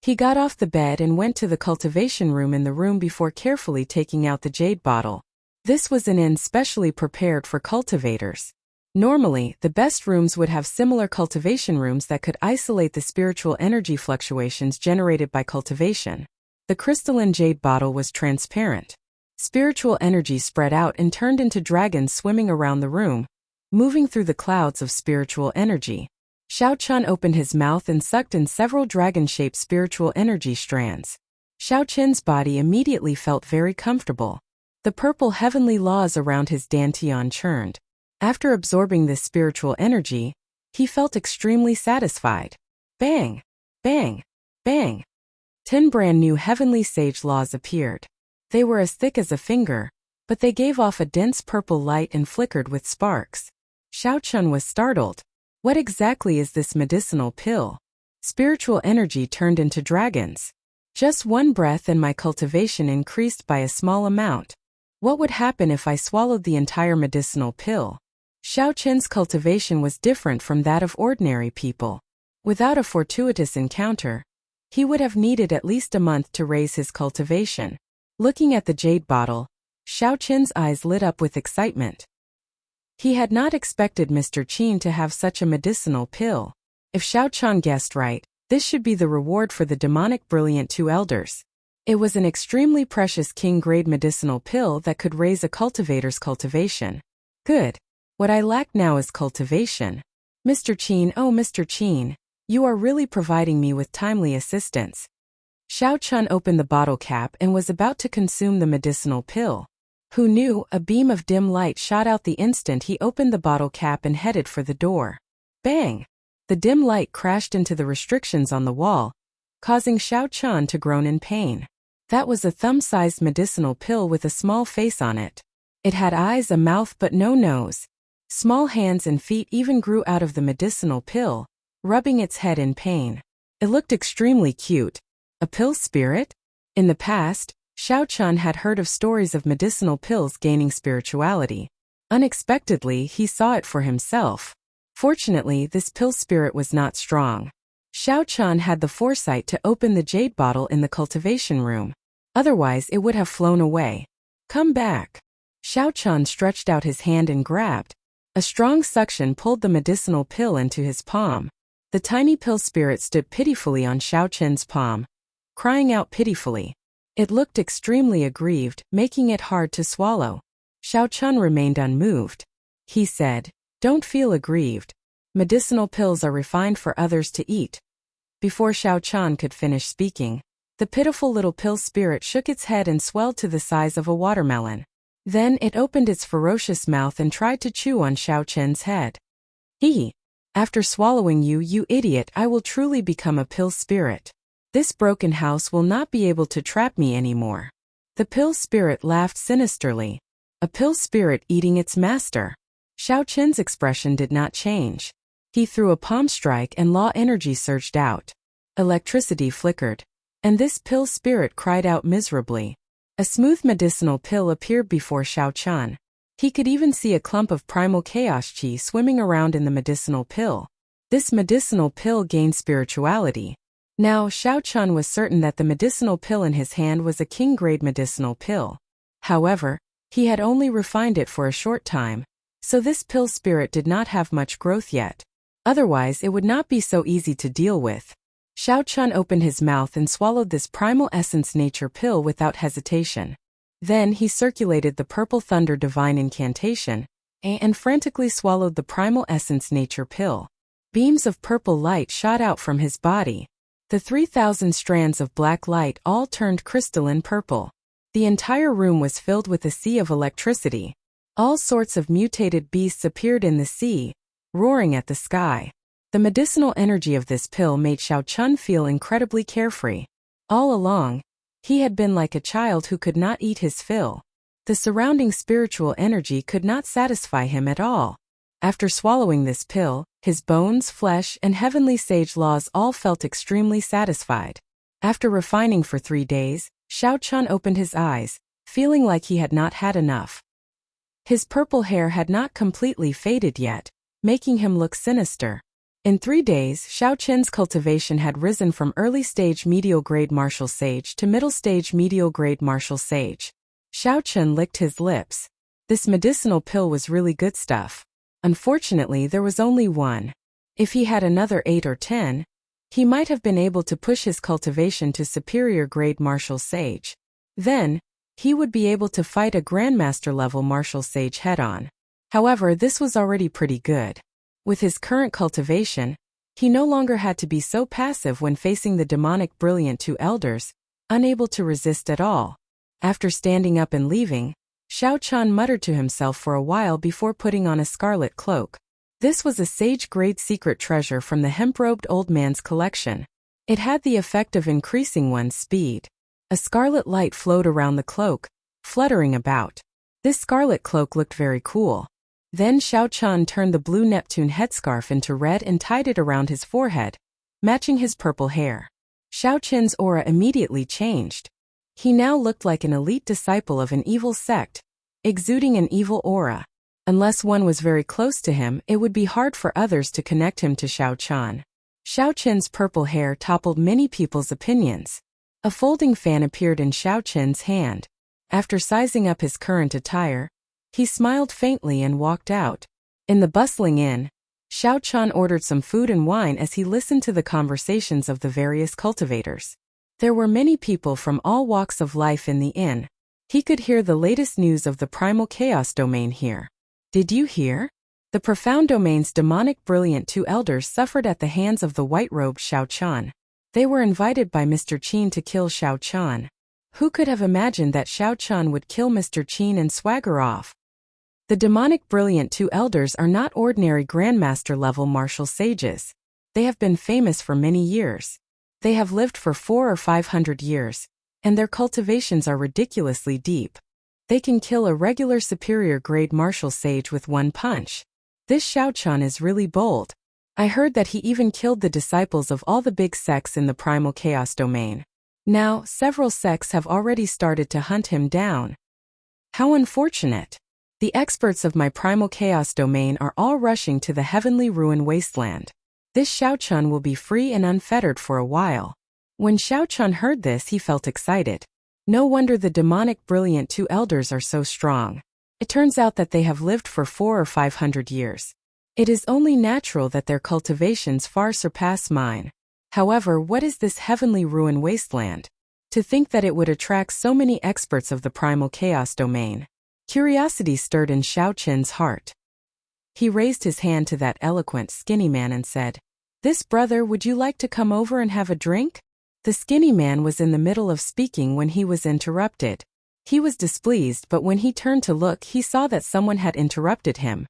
He got off the bed and went to the cultivation room in the room before carefully taking out the jade bottle. This was an inn specially prepared for cultivators. Normally, the best rooms would have similar cultivation rooms that could isolate the spiritual energy fluctuations generated by cultivation. The crystalline jade bottle was transparent. Spiritual energy spread out and turned into dragons swimming around the room, moving through the clouds of spiritual energy. Xiao Chan opened his mouth and sucked in several dragon-shaped spiritual energy strands. Xiao Chen's body immediately felt very comfortable. The purple heavenly laws around his dantian churned. After absorbing this spiritual energy, he felt extremely satisfied. Bang! Bang! Bang! 10 brand new heavenly sage laws appeared. They were as thick as a finger, but they gave off a dense purple light and flickered with sparks. Xiao Chan was startled. What exactly is this medicinal pill? Spiritual energy turned into dragons. Just one breath and my cultivation increased by a small amount. What would happen if I swallowed the entire medicinal pill? Xiao Chen's cultivation was different from that of ordinary people. Without a fortuitous encounter, he would have needed at least a month to raise his cultivation. Looking at the jade bottle, Xiao Chen's eyes lit up with excitement. He had not expected Mr. Qin to have such a medicinal pill. If Xiao Chan guessed right, this should be the reward for the demonic brilliant 2 elders. It was an extremely precious king-grade medicinal pill that could raise a cultivator's cultivation. Good. What I lack now is cultivation. Mr. Qin, oh Mr. Qin, you are really providing me with timely assistance. Xiao Chan opened the bottle cap and was about to consume the medicinal pill. Who knew, a beam of dim light shot out the instant he opened the bottle cap and headed for the door. Bang! The dim light crashed into the restrictions on the wall, causing Xiao Chan to groan in pain. That was a thumb-sized medicinal pill with a small face on it. It had eyes, a mouth but no nose. Small hands and feet even grew out of the medicinal pill, rubbing its head in pain. It looked extremely cute. A pill spirit? In the past, Xiao Chun had heard of stories of medicinal pills gaining spirituality. Unexpectedly, he saw it for himself. Fortunately, this pill spirit was not strong. Xiao Chun had the foresight to open the jade bottle in the cultivation room. Otherwise, it would have flown away. Come back. Xiao Chun stretched out his hand and grabbed. A strong suction pulled the medicinal pill into his palm. The tiny pill spirit stood pitifully on Xiao Chun's palm, crying out pitifully. It looked extremely aggrieved, making it hard to swallow. Xiao Chun remained unmoved. He said, "Don't feel aggrieved. Medicinal pills are refined for others to eat." Before Xiao Chun could finish speaking, the pitiful little pill spirit shook its head and swelled to the size of a watermelon. Then it opened its ferocious mouth and tried to chew on Xiao Chun's head. After swallowing you, you idiot, I will truly become a pill spirit. This broken house will not be able to trap me anymore. The pill spirit laughed sinisterly. A pill spirit eating its master. Xiao Chun's expression did not change. He threw a palm strike and law energy surged out. Electricity flickered. And this pill spirit cried out miserably. A smooth medicinal pill appeared before Xiao Chun. He could even see a clump of primal chaos chi swimming around in the medicinal pill. This medicinal pill gained spirituality. Now, Xiao Chun was certain that the medicinal pill in his hand was a king-grade medicinal pill. However, he had only refined it for a short time, so this pill spirit did not have much growth yet. Otherwise, it would not be so easy to deal with. Xiao Chun opened his mouth and swallowed this primal essence nature pill without hesitation. Then he circulated the purple thunder divine incantation, and frantically swallowed the primal essence nature pill. Beams of purple light shot out from his body. The 3,000 strands of black light all turned crystalline purple. The entire room was filled with a sea of electricity. All sorts of mutated beasts appeared in the sea, roaring at the sky. The medicinal energy of this pill made Xiao Chun feel incredibly carefree. All along, he had been like a child who could not eat his fill. The surrounding spiritual energy could not satisfy him at all. After swallowing this pill, his bones, flesh, and heavenly sage laws all felt extremely satisfied. After refining for 3 days, Xiao Chun opened his eyes, feeling like he had not had enough. His purple hair had not completely faded yet, making him look sinister. In 3 days, Xiao Chun's cultivation had risen from early-stage medial-grade martial sage to middle-stage medial-grade martial sage. Xiao Chun licked his lips. This medicinal pill was really good stuff. Unfortunately, there was only one. If he had another 8 or 10, he might have been able to push his cultivation to superior-grade martial sage. Then, he would be able to fight a grandmaster-level martial sage head-on. However, this was already pretty good. With his current cultivation, he no longer had to be so passive when facing the demonic brilliant 2 elders, unable to resist at all. After standing up and leaving, Xiao Chun muttered to himself for a while before putting on a scarlet cloak. This was a sage-grade secret treasure from the hemp-robed old man's collection. It had the effect of increasing one's speed. A scarlet light flowed around the cloak, fluttering about. This scarlet cloak looked very cool. Then Xiao Chun turned the blue Neptune headscarf into red and tied it around his forehead, matching his purple hair. Xiao Chun's aura immediately changed. He now looked like an elite disciple of an evil sect, exuding an evil aura. Unless one was very close to him, it would be hard for others to connect him to Xiao Chun. Xiao Chun's purple hair toppled many people's opinions. A folding fan appeared in Xiao Chun's hand. After sizing up his current attire, he smiled faintly and walked out. In the bustling inn, Xiao Chun ordered some food and wine as he listened to the conversations of the various cultivators. There were many people from all walks of life in the inn. He could hear the latest news of the primal chaos domain here. Did you hear? The profound domain's demonic brilliant 2 elders suffered at the hands of the white-robed Xiao Chun. They were invited by Mr. Qin to kill Xiao Chun. Who could have imagined that Xiao Chun would kill Mr. Qin and swagger off? The demonic brilliant 2 elders are not ordinary grandmaster-level martial sages. They have been famous for many years. They have lived for 400 or 500 years, and their cultivations are ridiculously deep. They can kill a regular superior-grade martial sage with one punch. This Xiao Chun is really bold. I heard that he even killed the disciples of all the big sects in the primal chaos domain. Now, several sects have already started to hunt him down. How unfortunate. The experts of my primal chaos domain are all rushing to the heavenly ruin wasteland. This Xiaochun will be free and unfettered for a while. When Xiaochun heard this, he felt excited. No wonder the demonic brilliant two elders are so strong. It turns out that they have lived for 400 or 500 years. It is only natural that their cultivations far surpass mine. However, what is this heavenly ruin wasteland? To think that it would attract so many experts of the primal chaos domain. Curiosity stirred in Xiaochun's heart. He raised his hand to that eloquent skinny man and said, "This brother, would you like to come over and have a drink?" The skinny man was in the middle of speaking when he was interrupted. He was displeased, but when he turned to look, he saw that someone had interrupted him.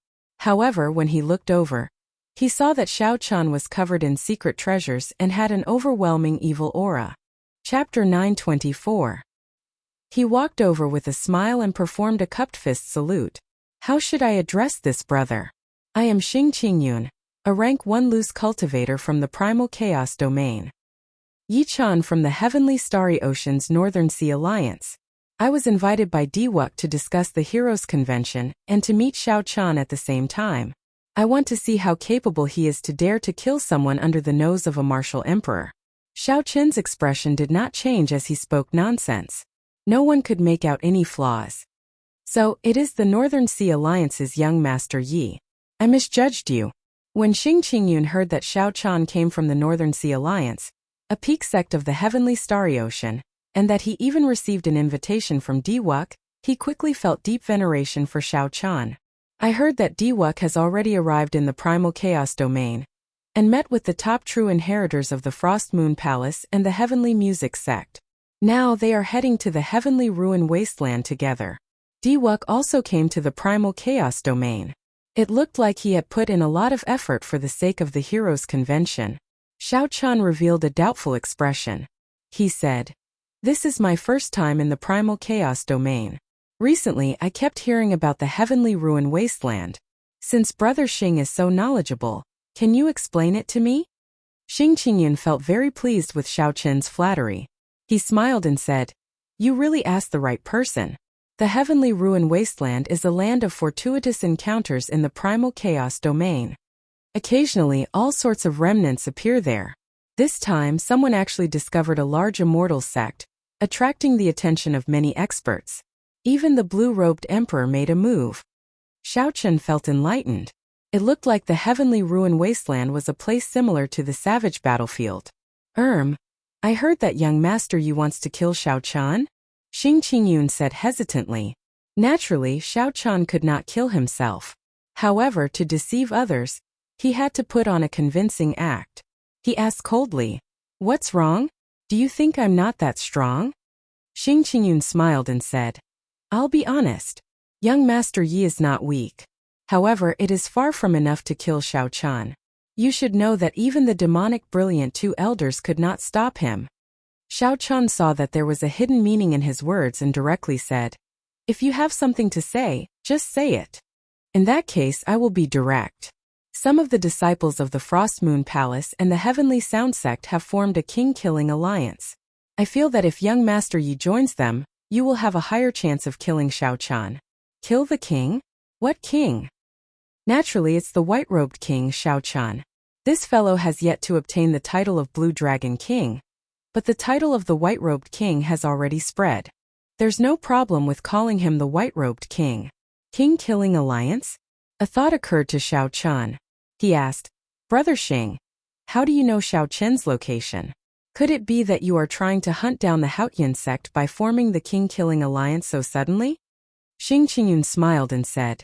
However, when he looked over, he saw that Xiaochun was covered in secret treasures and had an overwhelming evil aura. Chapter 924. He walked over with a smile and performed a cupped fist salute. How should I address this brother? I am Xing Qingyun, a rank 1 loose cultivator from the primal chaos domain. Yichan from the Heavenly Starry Ocean's Northern Sea Alliance. I was invited by Diwuk to discuss the Heroes Convention and to meet Xiaochun at the same time. I want to see how capable he is to dare to kill someone under the nose of a martial emperor. Xiaochun's expression did not change as he spoke nonsense. No one could make out any flaws. So, it is the Northern Sea Alliance's young master Yi. I misjudged you. When Xing Qingyun heard that Xiaochun came from the Northern Sea Alliance, a peak sect of the Heavenly Starry Ocean, and that he even received an invitation from Diwuk, he quickly felt deep veneration for Xiaochun. I heard that Diwuk has already arrived in the primal chaos domain, and met with the top true inheritors of the Frost Moon Palace and the Heavenly Music sect. Now they are heading to the Heavenly Ruin Wasteland together. Diwuk also came to the primal chaos domain. It looked like he had put in a lot of effort for the sake of the Heroes Convention. Xiaochun revealed a doubtful expression. He said, "This is my first time in the primal chaos domain. Recently, I kept hearing about the Heavenly Ruin Wasteland. Since Brother Xing is so knowledgeable, can you explain it to me?" Xing Qingyun felt very pleased with Xiaochun's flattery. He smiled and said, "You really asked the right person. The Heavenly Ruin Wasteland is a land of fortuitous encounters in the primal chaos domain. Occasionally, all sorts of remnants appear there. This time, someone actually discovered a large immortal sect, attracting the attention of many experts. Even the blue-robed emperor made a move." Xiaochun felt enlightened. It looked like the Heavenly Ruin Wasteland was a place similar to the Savage Battlefield. I heard that young master Yi wants to kill Xiaochun?" Xing Qingyun said hesitantly. Naturally, Xiaochun could not kill himself. However, to deceive others, he had to put on a convincing act. He asked coldly, "What's wrong? Do you think I'm not that strong?" Xing Qingyun smiled and said, "I'll be honest. Young Master Yi is not weak. However, it is far from enough to kill Xiaochun. You should know that even the demonic brilliant two elders could not stop him." Xiaochun saw that there was a hidden meaning in his words and directly said, "If you have something to say, just say it. In that case, I will be direct. Some of the disciples of the Frost Moon Palace and the Heavenly Sound Sect have formed a king-killing alliance. I feel that if young Master Yi joins them, you will have a higher chance of killing Xiaochun." "Kill the king? What king?" "Naturally, it's the white-robed king, Xiaochun. This fellow has yet to obtain the title of Blue Dragon King, but the title of the white-robed king has already spread. There's no problem with calling him the white-robed king." King-killing alliance? A thought occurred to Xiaochun. He asked, "Brother Xing, how do you know Xiaochun's location? Could it be that you are trying to hunt down the Haotian sect by forming the king-killing alliance so suddenly?" Xing Qingyun smiled and said,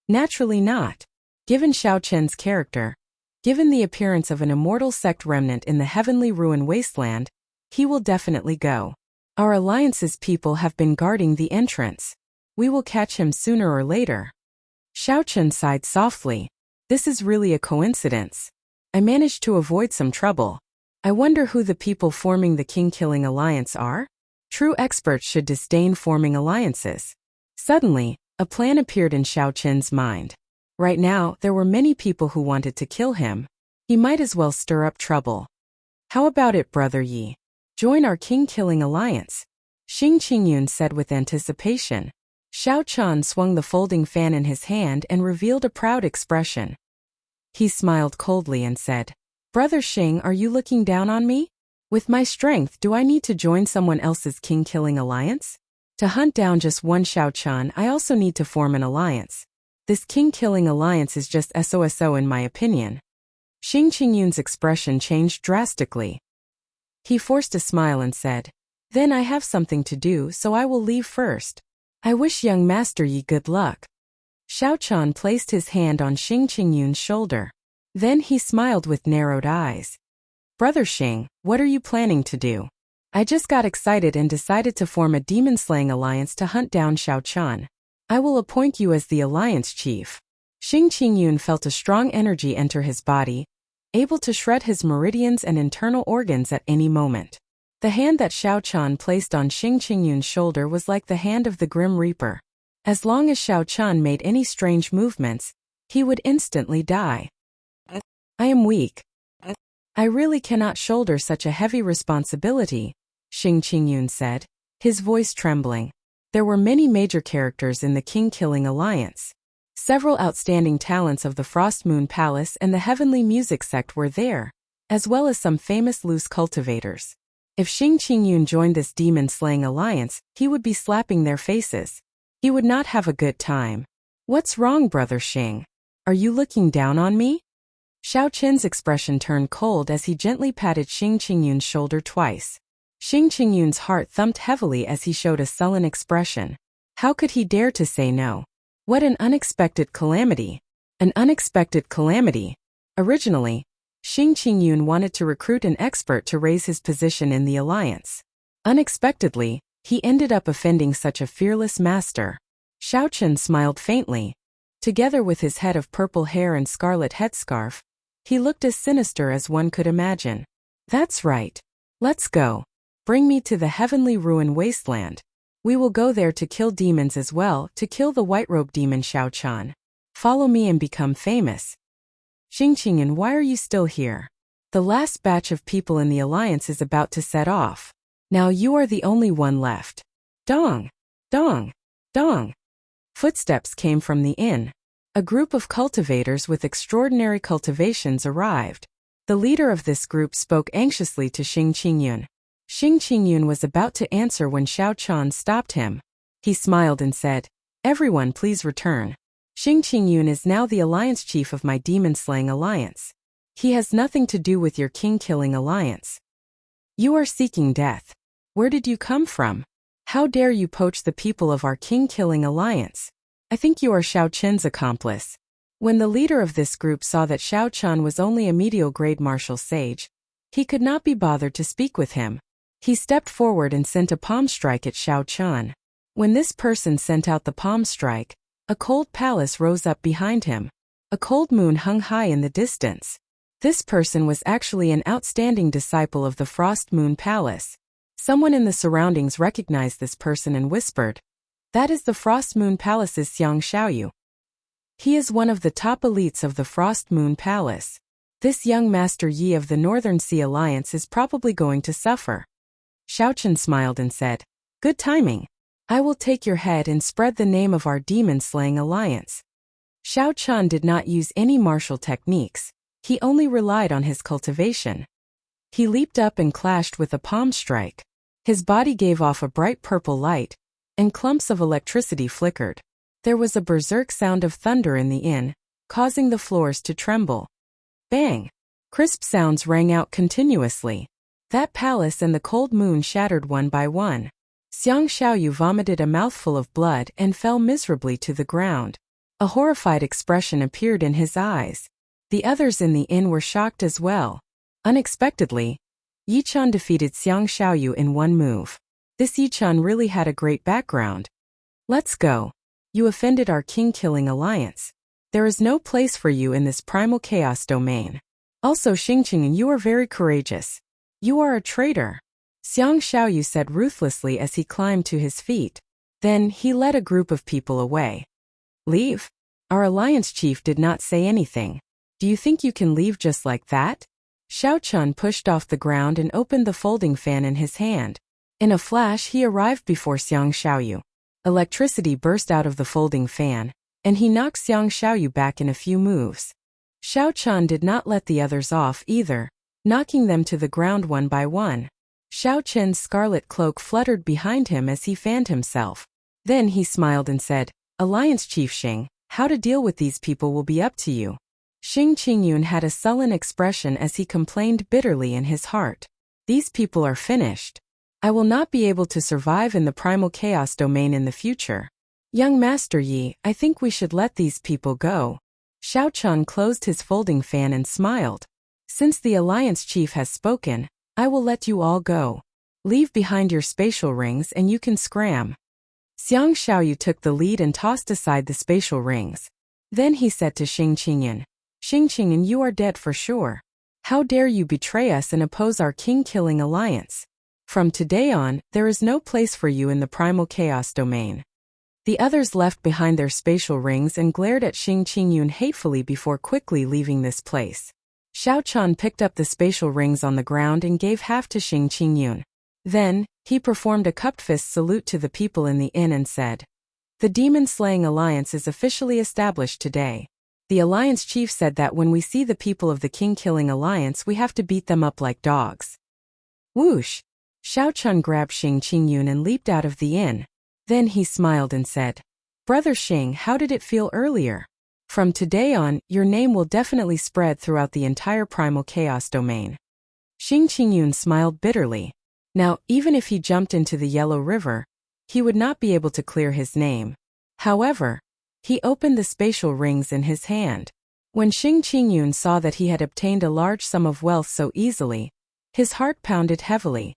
"Naturally not. Given Xiaochun's character, given the appearance of an immortal sect remnant in the Heavenly Ruin Wasteland, he will definitely go. Our alliance's people have been guarding the entrance. We will catch him sooner or later." Xiaochun sighed softly. This is really a coincidence. I managed to avoid some trouble. I wonder who the people forming the king-killing alliance are? True experts should disdain forming alliances. Suddenly, a plan appeared in Xiaochun's mind. Right now, there were many people who wanted to kill him. He might as well stir up trouble. How about it, Brother Yi? Join our king-killing alliance, Xing Qingyun said with anticipation. Xiao Chan swung the folding fan in his hand and revealed a proud expression. He smiled coldly and said, Brother Xing, are you looking down on me? With my strength, do I need to join someone else's king-killing alliance? To hunt down just one Xiao Chan, I also need to form an alliance. This king-killing alliance is just SOSO in my opinion. Xing Qingyun's expression changed drastically. He forced a smile and said, Then I have something to do, so I will leave first. I wish young Master Yi good luck. Xiao Chan placed his hand on Xing Qingyun's shoulder. Then he smiled with narrowed eyes. Brother Xing, what are you planning to do? I just got excited and decided to form a demon-slaying alliance to hunt down Xiao Chan. I will appoint you as the alliance chief. Xing Qingyun felt a strong energy enter his body, able to shred his meridians and internal organs at any moment. The hand that Xiao Chan placed on Xing Qingyun's shoulder was like the hand of the Grim Reaper. As long as Xiao Chan made any strange movements, he would instantly die. I am weak. I really cannot shoulder such a heavy responsibility, Xing Qingyun said, his voice trembling. There were many major characters in the king-killing alliance. Several outstanding talents of the Frost Moon Palace and the Heavenly Music Sect were there, as well as some famous loose cultivators. If Xing Qingyun joined this demon-slaying alliance, he would be slapping their faces. He would not have a good time. What's wrong, Brother Xing? Are you looking down on me? Xiao Qin's expression turned cold as he gently patted Xing Qingyun's shoulder twice. Xing Qingyun's heart thumped heavily as he showed a sullen expression. How could he dare to say no? What an unexpected calamity. An unexpected calamity. Originally, Xing Qingyun wanted to recruit an expert to raise his position in the alliance. Unexpectedly, he ended up offending such a fearless master. Xiao Qin smiled faintly. Together with his head of purple hair and scarlet headscarf, he looked as sinister as one could imagine. That's right. Let's go. Bring me to the heavenly ruin wasteland. We will go there to kill demons as well, to kill the white-robed demon Xiao Chan. Follow me and become famous. Xing Qingyun, why are you still here? The last batch of people in the alliance is about to set off. Now you are the only one left. Dong! Dong! Dong! Footsteps came from the inn. A group of cultivators with extraordinary cultivations arrived. The leader of this group spoke anxiously to Xing Qingyun. Xing Qingyun was about to answer when Xiao Chan stopped him. He smiled and said, Everyone please return. Xing Qingyun is now the alliance chief of my demon-slaying alliance. He has nothing to do with your king-killing alliance. You are seeking death. Where did you come from? How dare you poach the people of our king-killing alliance? I think you are Xiao Qin's accomplice. When the leader of this group saw that Xiao Chan was only a medial-grade martial sage, he could not be bothered to speak with him. He stepped forward and sent a palm strike at Xiao Chan. When this person sent out the palm strike, a cold palace rose up behind him. A cold moon hung high in the distance. This person was actually an outstanding disciple of the Frost Moon Palace. Someone in the surroundings recognized this person and whispered, That is the Frost Moon Palace's Xiang Xiaoyu. He is one of the top elites of the Frost Moon Palace. This young Master Yi of the Northern Sea Alliance is probably going to suffer. Xiao Qin smiled and said, Good timing. I will take your head and spread the name of our demon-slaying alliance. Xiao Chan did not use any martial techniques. He only relied on his cultivation. He leaped up and clashed with a palm strike. His body gave off a bright purple light, and clumps of electricity flickered. There was a berserk sound of thunder in the inn, causing the floors to tremble. Bang! Crisp sounds rang out continuously. That palace and the cold moon shattered one by one. Xiang Xiaoyu vomited a mouthful of blood and fell miserably to the ground. A horrified expression appeared in his eyes. The others in the inn were shocked as well. Unexpectedly, Yichan defeated Xiang Xiaoyu in one move. This Yichan really had a great background. Let's go. You offended our king-killing alliance. There is no place for you in this primal chaos domain. Also, Xing Qingyun, you are very courageous. You are a traitor. Xiang Xiaoyu said ruthlessly as he climbed to his feet. Then, he led a group of people away. Leave? Our alliance chief did not say anything. Do you think you can leave just like that? Xiao Chun pushed off the ground and opened the folding fan in his hand. In a flash he arrived before Xiang Xiaoyu. Electricity burst out of the folding fan, and he knocked Xiang Xiaoyu back in a few moves. Xiao Chun did not let the others off either, knocking them to the ground one by one. Xiao Chen's scarlet cloak fluttered behind him as he fanned himself. Then he smiled and said, Alliance Chief Xing, how to deal with these people will be up to you. Xing Qingyun had a sullen expression as he complained bitterly in his heart. These people are finished. I will not be able to survive in the primal chaos domain in the future. Young Master Yi, I think we should let these people go. Xiao Chun closed his folding fan and smiled. Since the Alliance Chief has spoken, I will let you all go. Leave behind your spatial rings and you can scram. Xiang Xiaoyu took the lead and tossed aside the spatial rings. Then he said to Xing Qingyun, Xing Qingyun, you are dead for sure. How dare you betray us and oppose our king-killing alliance? From today on, there is no place for you in the primal chaos domain. The others left behind their spatial rings and glared at Xing Qingyun hatefully before quickly leaving this place. Xiao Chun picked up the spatial rings on the ground and gave half to Xing Qingyun. Then, he performed a cupped fist salute to the people in the inn and said, The demon-slaying alliance is officially established today. The alliance chief said that when we see the people of the king-killing alliance we have to beat them up like dogs. Whoosh! Xiao Chun grabbed Xing Qingyun and leaped out of the inn. Then he smiled and said, Brother Xing, how did it feel earlier? From today on, your name will definitely spread throughout the entire primal chaos domain. Xing Qingyun smiled bitterly. Now, even if he jumped into the Yellow River, he would not be able to clear his name. However, he opened the spatial rings in his hand. When Xing Qingyun saw that he had obtained a large sum of wealth so easily, his heart pounded heavily.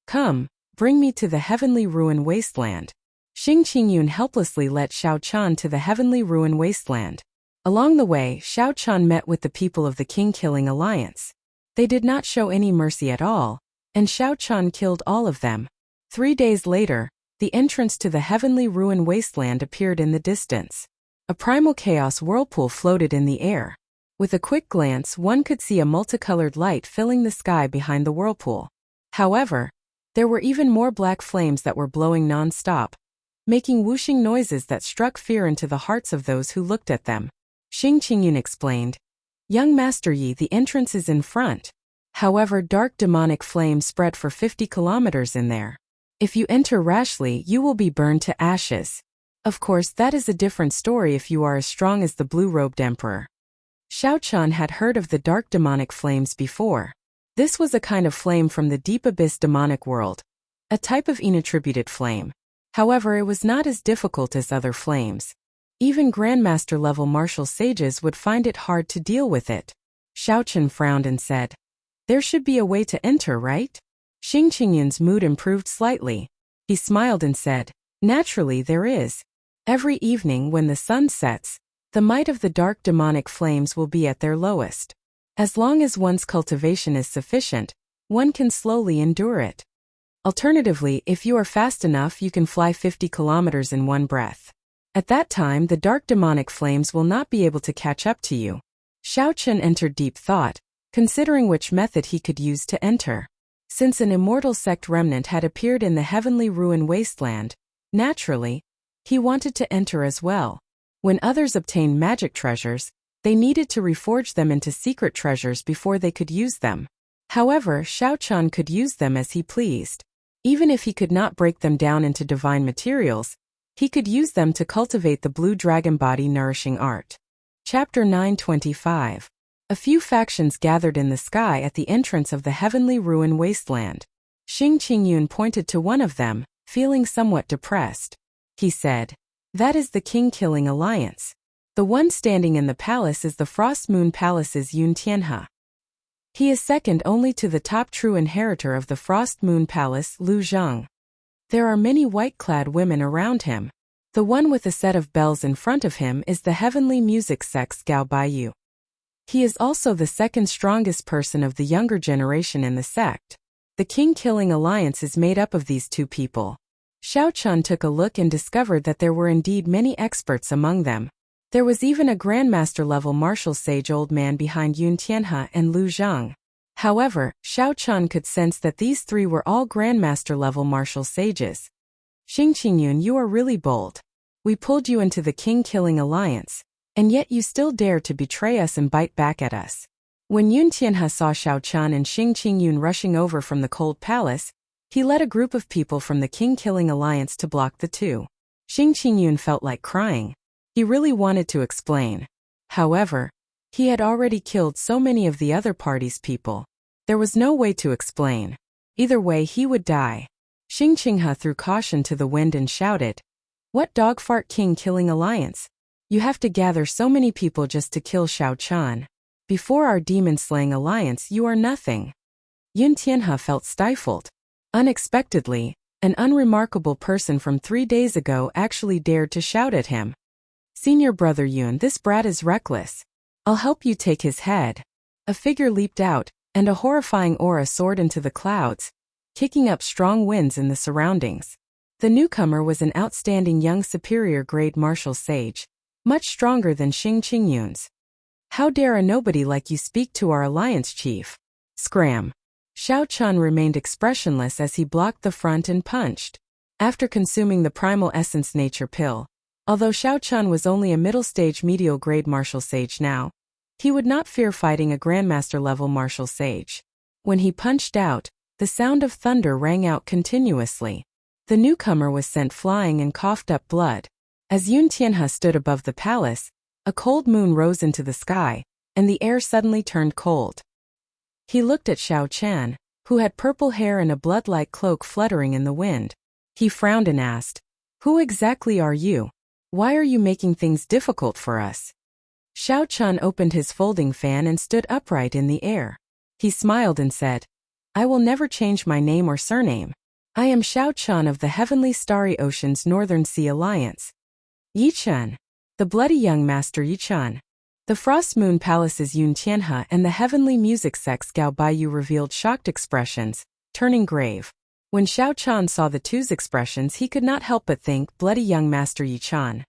Come, bring me to the heavenly ruin wasteland. Xing Qingyun helplessly led Xiao Chun to the heavenly ruin wasteland. Along the way, Xiao Chun met with the people of the king-killing alliance. They did not show any mercy at all, and Xiao Chun killed all of them. 3 days later, the entrance to the heavenly ruin wasteland appeared in the distance. A primal chaos whirlpool floated in the air. With a quick glance, one could see a multicolored light filling the sky behind the whirlpool. However, there were even more black flames that were blowing non-stop, making whooshing noises that struck fear into the hearts of those who looked at them. Xing Qingyun explained, Young Master Yi, the entrance is in front. However, dark demonic flames spread for 50 kilometers in there. If you enter rashly, you will be burned to ashes. Of course, that is a different story if you are as strong as the blue-robed emperor. Xiao Chun had heard of the dark demonic flames before. This was a kind of flame from the deep abyss demonic world, a type of inattributed flame. However, it was not as difficult as other flames. Even Grandmaster-level martial sages would find it hard to deal with it. Xiao Chun frowned and said, There should be a way to enter, right? Xing Qingyun's mood improved slightly. He smiled and said, Naturally there is. Every evening when the sun sets, the might of the dark demonic flames will be at their lowest. As long as one's cultivation is sufficient, one can slowly endure it. Alternatively, if you are fast enough, you can fly 50 kilometers in one breath. At that time, the dark demonic flames will not be able to catch up to you. Xiao Chun entered deep thought, considering which method he could use to enter. Since an immortal sect remnant had appeared in the heavenly ruin wasteland, naturally, he wanted to enter as well. When others obtained magic treasures, they needed to reforge them into secret treasures before they could use them. However, Xiao Chun could use them as he pleased. Even if he could not break them down into divine materials, he could use them to cultivate the blue dragon body nourishing art. Chapter 925. A few factions gathered in the sky at the entrance of the heavenly ruin wasteland. Xing Qingyun pointed to one of them, feeling somewhat depressed. He said, That is the king-killing alliance. The one standing in the palace is the Frost Moon Palace's Yun Tianhe. He is second only to the top true inheritor of the Frost Moon Palace, Lu Zheng. There are many white-clad women around him. The one with a set of bells in front of him is the heavenly music sect's Gao Baiyu. He is also the second strongest person of the younger generation in the sect. The king-killing alliance is made up of these two people. Xiao Chun took a look and discovered that there were indeed many experts among them. There was even a Grandmaster-level martial sage old man behind Yun Tianhe and Lu Zhang. However, Xiao Chen could sense that these three were all Grandmaster-level martial sages. Xing Qingyun, you are really bold. We pulled you into the king-killing alliance, and yet you still dare to betray us and bite back at us. When Yun Tianhe saw Xiao Chen and Xing Qingyun rushing over from the cold palace, he led a group of people from the king-killing alliance to block the two. Xing Qingyun felt like crying. He really wanted to explain. However, he had already killed so many of the other party's people. There was no way to explain. Either way, he would die. Xing Qinghua threw caution to the wind and shouted, "What dogfart king-killing alliance? You have to gather so many people just to kill Xiao Chen. Before our demon-slaying alliance, you are nothing." Yun Tianhe felt stifled. Unexpectedly, an unremarkable person from 3 days ago actually dared to shout at him. "Senior brother Yun, this brat is reckless. I'll help you take his head." A figure leaped out, and a horrifying aura soared into the clouds, kicking up strong winds in the surroundings. The newcomer was an outstanding young superior-grade martial sage, much stronger than Xing Qingyun's. "How dare a nobody like you speak to our alliance chief?" Scram. Xiao Chen remained expressionless as he blocked the front and punched. After consuming the primal essence nature pill, although Xiao Chen was only a middle-stage medial-grade martial sage now, he would not fear fighting a grandmaster-level martial sage. When he punched out, the sound of thunder rang out continuously. The newcomer was sent flying and coughed up blood. As Yun Tianhe stood above the palace, a cold moon rose into the sky, and the air suddenly turned cold. He looked at Xiao Chen, who had purple hair and a blood-like cloak fluttering in the wind. He frowned and asked, "Who exactly are you? Why are you making things difficult for us?" Xiao Chen opened his folding fan and stood upright in the air. He smiled and said, "I will never change my name or surname. I am Xiao Chen of the Heavenly Starry Ocean's Northern Sea Alliance. Yi Chen, the bloody young master Yi Chen." The Frost Moon Palace's Yun Tianhe and the Heavenly Music Sect's Gao Baiyu revealed shocked expressions, turning grave. When Xiao Chen saw the two's expressions, he could not help but think, bloody young master Yi Chen.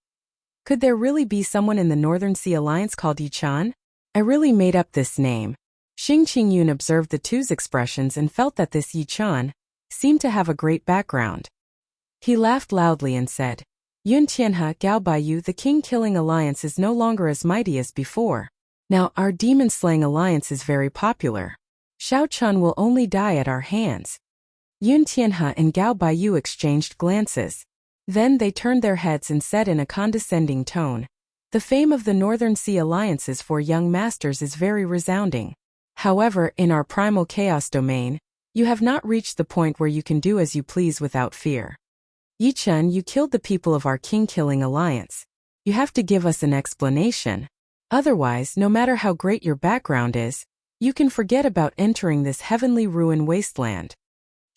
Could there really be someone in the Northern Sea Alliance called Yi Chen? I really made up this name. Xing Qingyun observed the two's expressions and felt that this Yi Chen seemed to have a great background. He laughed loudly and said, "Yun Tianhe, Gao Baiyu, the king-killing alliance is no longer as mighty as before. Now our demon-slaying alliance is very popular. Xiao Chen will only die at our hands." Yun Tianhe and Gao Baiyu exchanged glances. Then they turned their heads and said in a condescending tone, "The fame of the Northern Sea Alliances for young masters is very resounding. However, in our primal chaos domain, you have not reached the point where you can do as you please without fear. Yi Chen, you killed the people of our king-killing alliance. You have to give us an explanation. Otherwise, no matter how great your background is, you can forget about entering this heavenly ruin wasteland."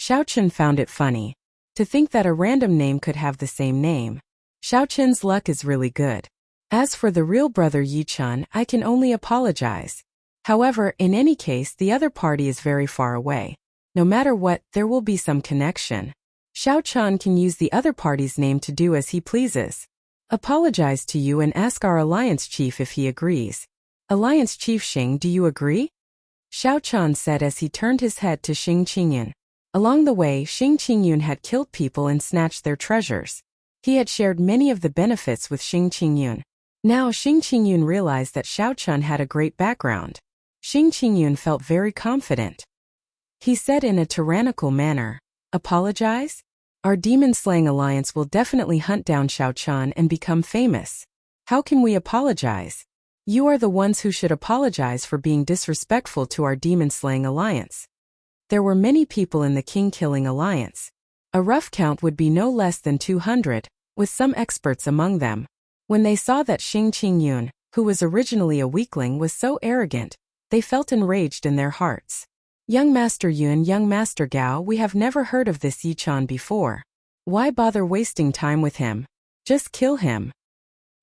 Xiao Chen found it funny. To think that a random name could have the same name. Xiao Chen's luck is really good. As for the real brother Yi Chen, I can only apologize. However, in any case, the other party is very far away. No matter what, there will be some connection. Xiao Chen can use the other party's name to do as he pleases. Apologize to you and ask our alliance chief if he agrees. Alliance Chief Xing, do you agree? Xiao Chen said as he turned his head to Xing Qingyun. Along the way, Xing Qingyun had killed people and snatched their treasures. He had shared many of the benefits with Xing Qingyun. Now Xing Qingyun realized that Xiao Chen had a great background. Xing Qingyun felt very confident. He said in a tyrannical manner, "Apologize? Our demon-slaying alliance will definitely hunt down Xiao Chen and become famous. How can we apologize? You are the ones who should apologize for being disrespectful to our demon-slaying alliance." There were many people in the king-killing alliance. A rough count would be no less than 200, with some experts among them. When they saw that Xing Qingyun, who was originally a weakling, was so arrogant, they felt enraged in their hearts. "Young Master Yun, young Master Gao, we have never heard of this Yi Chen before. Why bother wasting time with him? Just kill him."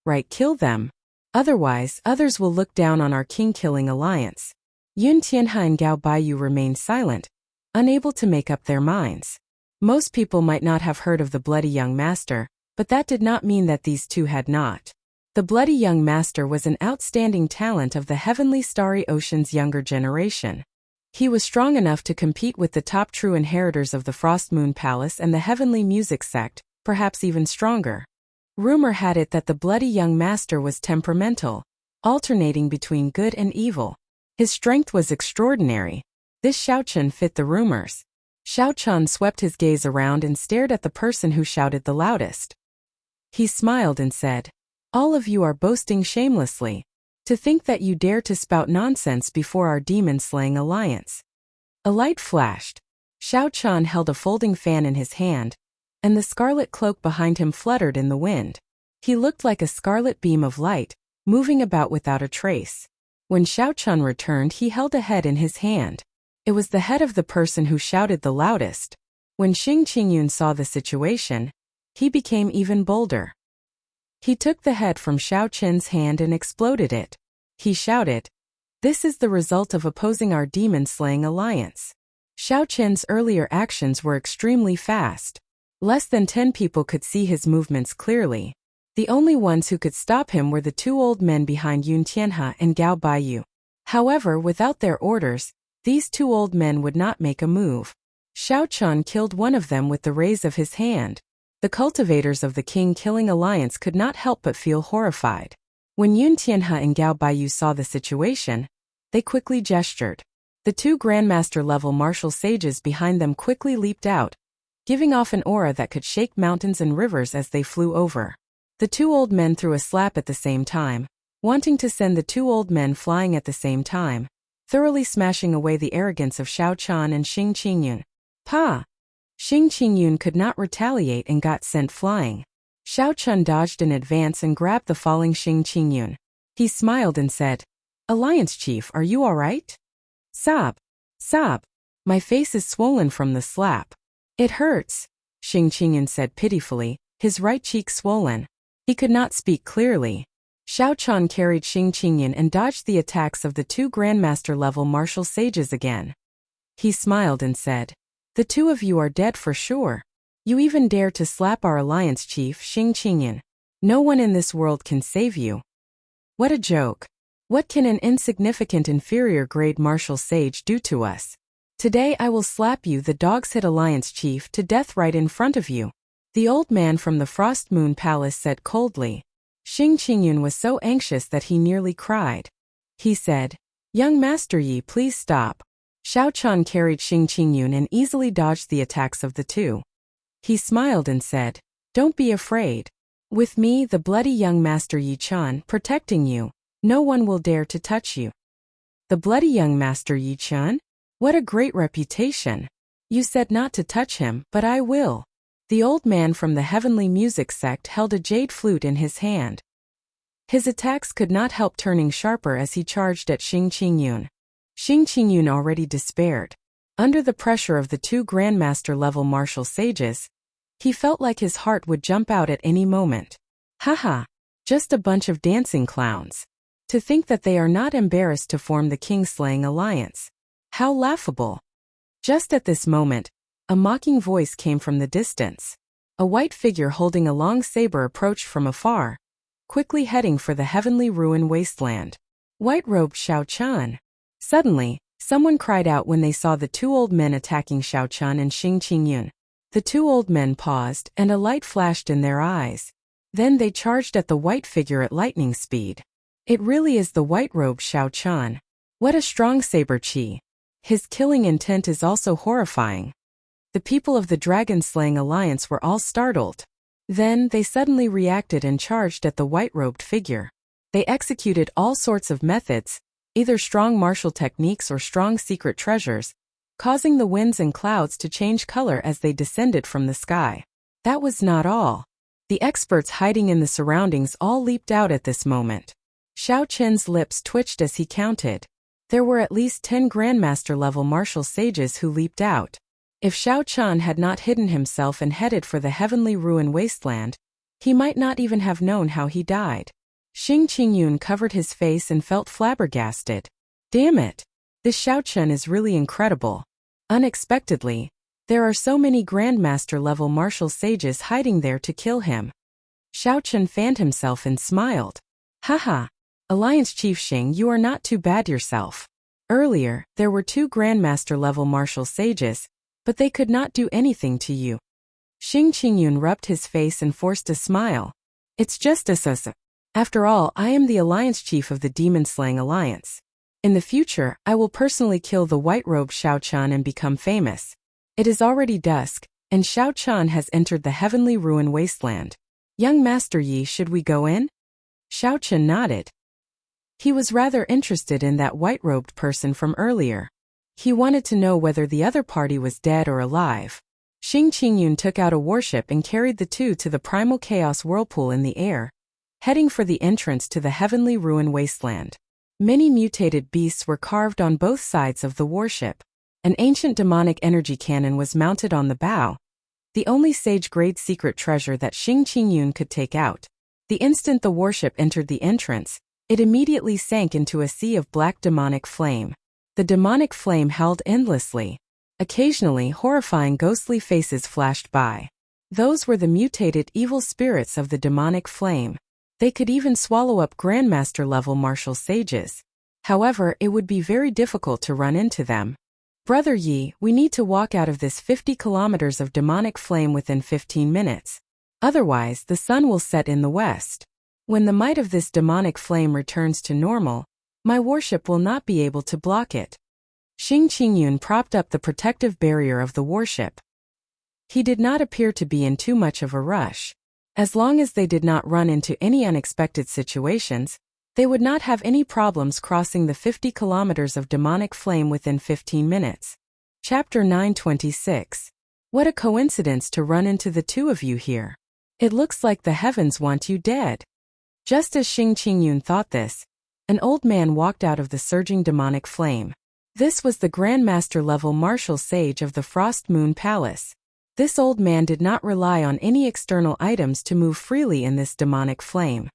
"Right, kill them. Otherwise, others will look down on our king-killing alliance." Yun Tianhe and Gao Baiyu remained silent, unable to make up their minds. Most people might not have heard of the bloody young master, but that did not mean that these two had not. The bloody young master was an outstanding talent of the heavenly starry ocean's younger generation. He was strong enough to compete with the top true inheritors of the Frost Moon Palace and the heavenly music sect, perhaps even stronger. Rumor had it that the bloody young master was temperamental, alternating between good and evil. His strength was extraordinary. This Xiaochen fit the rumors. Xiaochen swept his gaze around and stared at the person who shouted the loudest. He smiled and said, "All of you are boasting shamelessly. To think that you dare to spout nonsense before our demon-slaying alliance." A light flashed. Xiaochen held a folding fan in his hand, and the scarlet cloak behind him fluttered in the wind. He looked like a scarlet beam of light, moving about without a trace. When Xiaochen returned, he held a head in his hand. It was the head of the person who shouted the loudest. When Xing Qingyun saw the situation, he became even bolder. He took the head from Xiaochen's hand and exploded it. He shouted, "This is the result of opposing our demon-slaying alliance." Xiaochen's earlier actions were extremely fast. Less than 10 people could see his movements clearly. The only ones who could stop him were the two old men behind Yun Tianhe and Gao Baiyu. However, without their orders, these two old men would not make a move. Xiaochen killed one of them with the raise of his hand. The cultivators of the king-killing alliance could not help but feel horrified. When Yun Tianhe and Gao Baiyu saw the situation, they quickly gestured. The two Grandmaster-level martial sages behind them quickly leaped out, giving off an aura that could shake mountains and rivers as they flew over. The two old men threw a slap at the same time, wanting to send the two old men flying at the same time, thoroughly smashing away the arrogance of Xiaochen and Xing Qingyun. Pa! Xing Qingyun could not retaliate and got sent flying. Xiaochen dodged in advance and grabbed the falling Xing Qingyun. He smiled and said, "Alliance Chief, are you all right?" "Sob. Sob. My face is swollen from the slap. It hurts," Xing Qingyun said pitifully, his right cheek swollen. He could not speak clearly. Xiaochen carried Xing Qingyun and dodged the attacks of the two Grandmaster-level martial sages again. He smiled and said, "The two of you are dead for sure. You even dare to slap our alliance chief, Xing Qingyun. No one in this world can save you." What a joke. What can an insignificant inferior-grade martial sage do to us? Today I will slap you, the dog's-head alliance chief, to death right in front of you. The old man from the Frost Moon Palace said coldly. Xing Qingyun was so anxious that he nearly cried. He said, "Young Master Yi, please stop." Xiaochen carried Xing Qingyun and easily dodged the attacks of the two. He smiled and said, "Don't be afraid. With me, the bloody young Master Yi Chan, protecting you, no one will dare to touch you." The bloody young Master Yi Chan? What a great reputation. You said not to touch him, but I will. The old man from the heavenly music sect held a jade flute in his hand. His attacks could not help turning sharper as he charged at Xing Qingyun. Xing Qingyun already despaired. Under the pressure of the two Grandmaster-level martial sages, he felt like his heart would jump out at any moment. Haha, just a bunch of dancing clowns. To think that they are not embarrassed to form the king-slaying alliance. How laughable. Just at this moment, a mocking voice came from the distance. A white figure holding a long saber approached from afar, quickly heading for the heavenly ruin wasteland. White-robed Xiaochen. Suddenly, someone cried out when they saw the two old men attacking Xiaochen and Xing Qingyun. The two old men paused, and a light flashed in their eyes. Then they charged at the white figure at lightning speed. It really is the white-robed Xiaochen. What a strong saber chi. His killing intent is also horrifying. The people of the dragon-slaying alliance were all startled. Then they suddenly reacted and charged at the white-robed figure. They executed all sorts of methods, either strong martial techniques or strong secret treasures, causing the winds and clouds to change color as they descended from the sky. That was not all. The experts hiding in the surroundings all leaped out at this moment. Xiaochen's lips twitched as he counted. There were at least 10 Grandmaster-level martial sages who leaped out. If Xiaochen had not hidden himself and headed for the heavenly ruin wasteland, he might not even have known how he died. Xing Qingyun covered his face and felt flabbergasted. Damn it! This Xiaochen is really incredible. Unexpectedly, there are so many Grandmaster-level martial sages hiding there to kill him. Xiao Chun fanned himself and smiled. Haha. Alliance Chief Xing, you are not too bad yourself. Earlier, there were 2 Grandmaster-level martial sages, but they could not do anything to you. Xing Qingyun rubbed his face and forced a smile. It's just a. After all, I am the Alliance Chief of the Demon-Slaying Alliance. In the future, I will personally kill the white-robed Xiao Chun and become famous. It is already dusk, and Xiao Chun has entered the heavenly ruin wasteland. Young Master Yi, should we go in? Xiao Chun nodded. He was rather interested in that white-robed person from earlier. He wanted to know whether the other party was dead or alive. Xing Qingyun took out a warship and carried the 2 to the primal chaos whirlpool in the air, heading for the entrance to the heavenly ruin wasteland. Many mutated beasts were carved on both sides of the warship. An ancient demonic energy cannon was mounted on the bow, the only sage-grade secret treasure that Xing Qingyun could take out. The instant the warship entered the entrance, it immediately sank into a sea of black demonic flame. The demonic flame howled endlessly. Occasionally, horrifying ghostly faces flashed by. Those were the mutated evil spirits of the demonic flame. They could even swallow up Grandmaster-level martial sages. However, it would be very difficult to run into them. Brother Yi, we need to walk out of this 50 kilometers of demonic flame within 15 minutes. Otherwise, the sun will set in the west. When the might of this demonic flame returns to normal, my warship will not be able to block it. Xing Qingyun propped up the protective barrier of the warship. He did not appear to be in too much of a rush. As long as they did not run into any unexpected situations, they would not have any problems crossing the 50 kilometers of demonic flame within 15 minutes. Chapter 926. What a coincidence to run into the 2 of you here. It looks like the heavens want you dead. Just as Xing Qingyun thought this, an old man walked out of the surging demonic flame. This was the Grandmaster-level martial sage of the Frost Moon Palace. This old man did not rely on any external items to move freely in this demonic flame.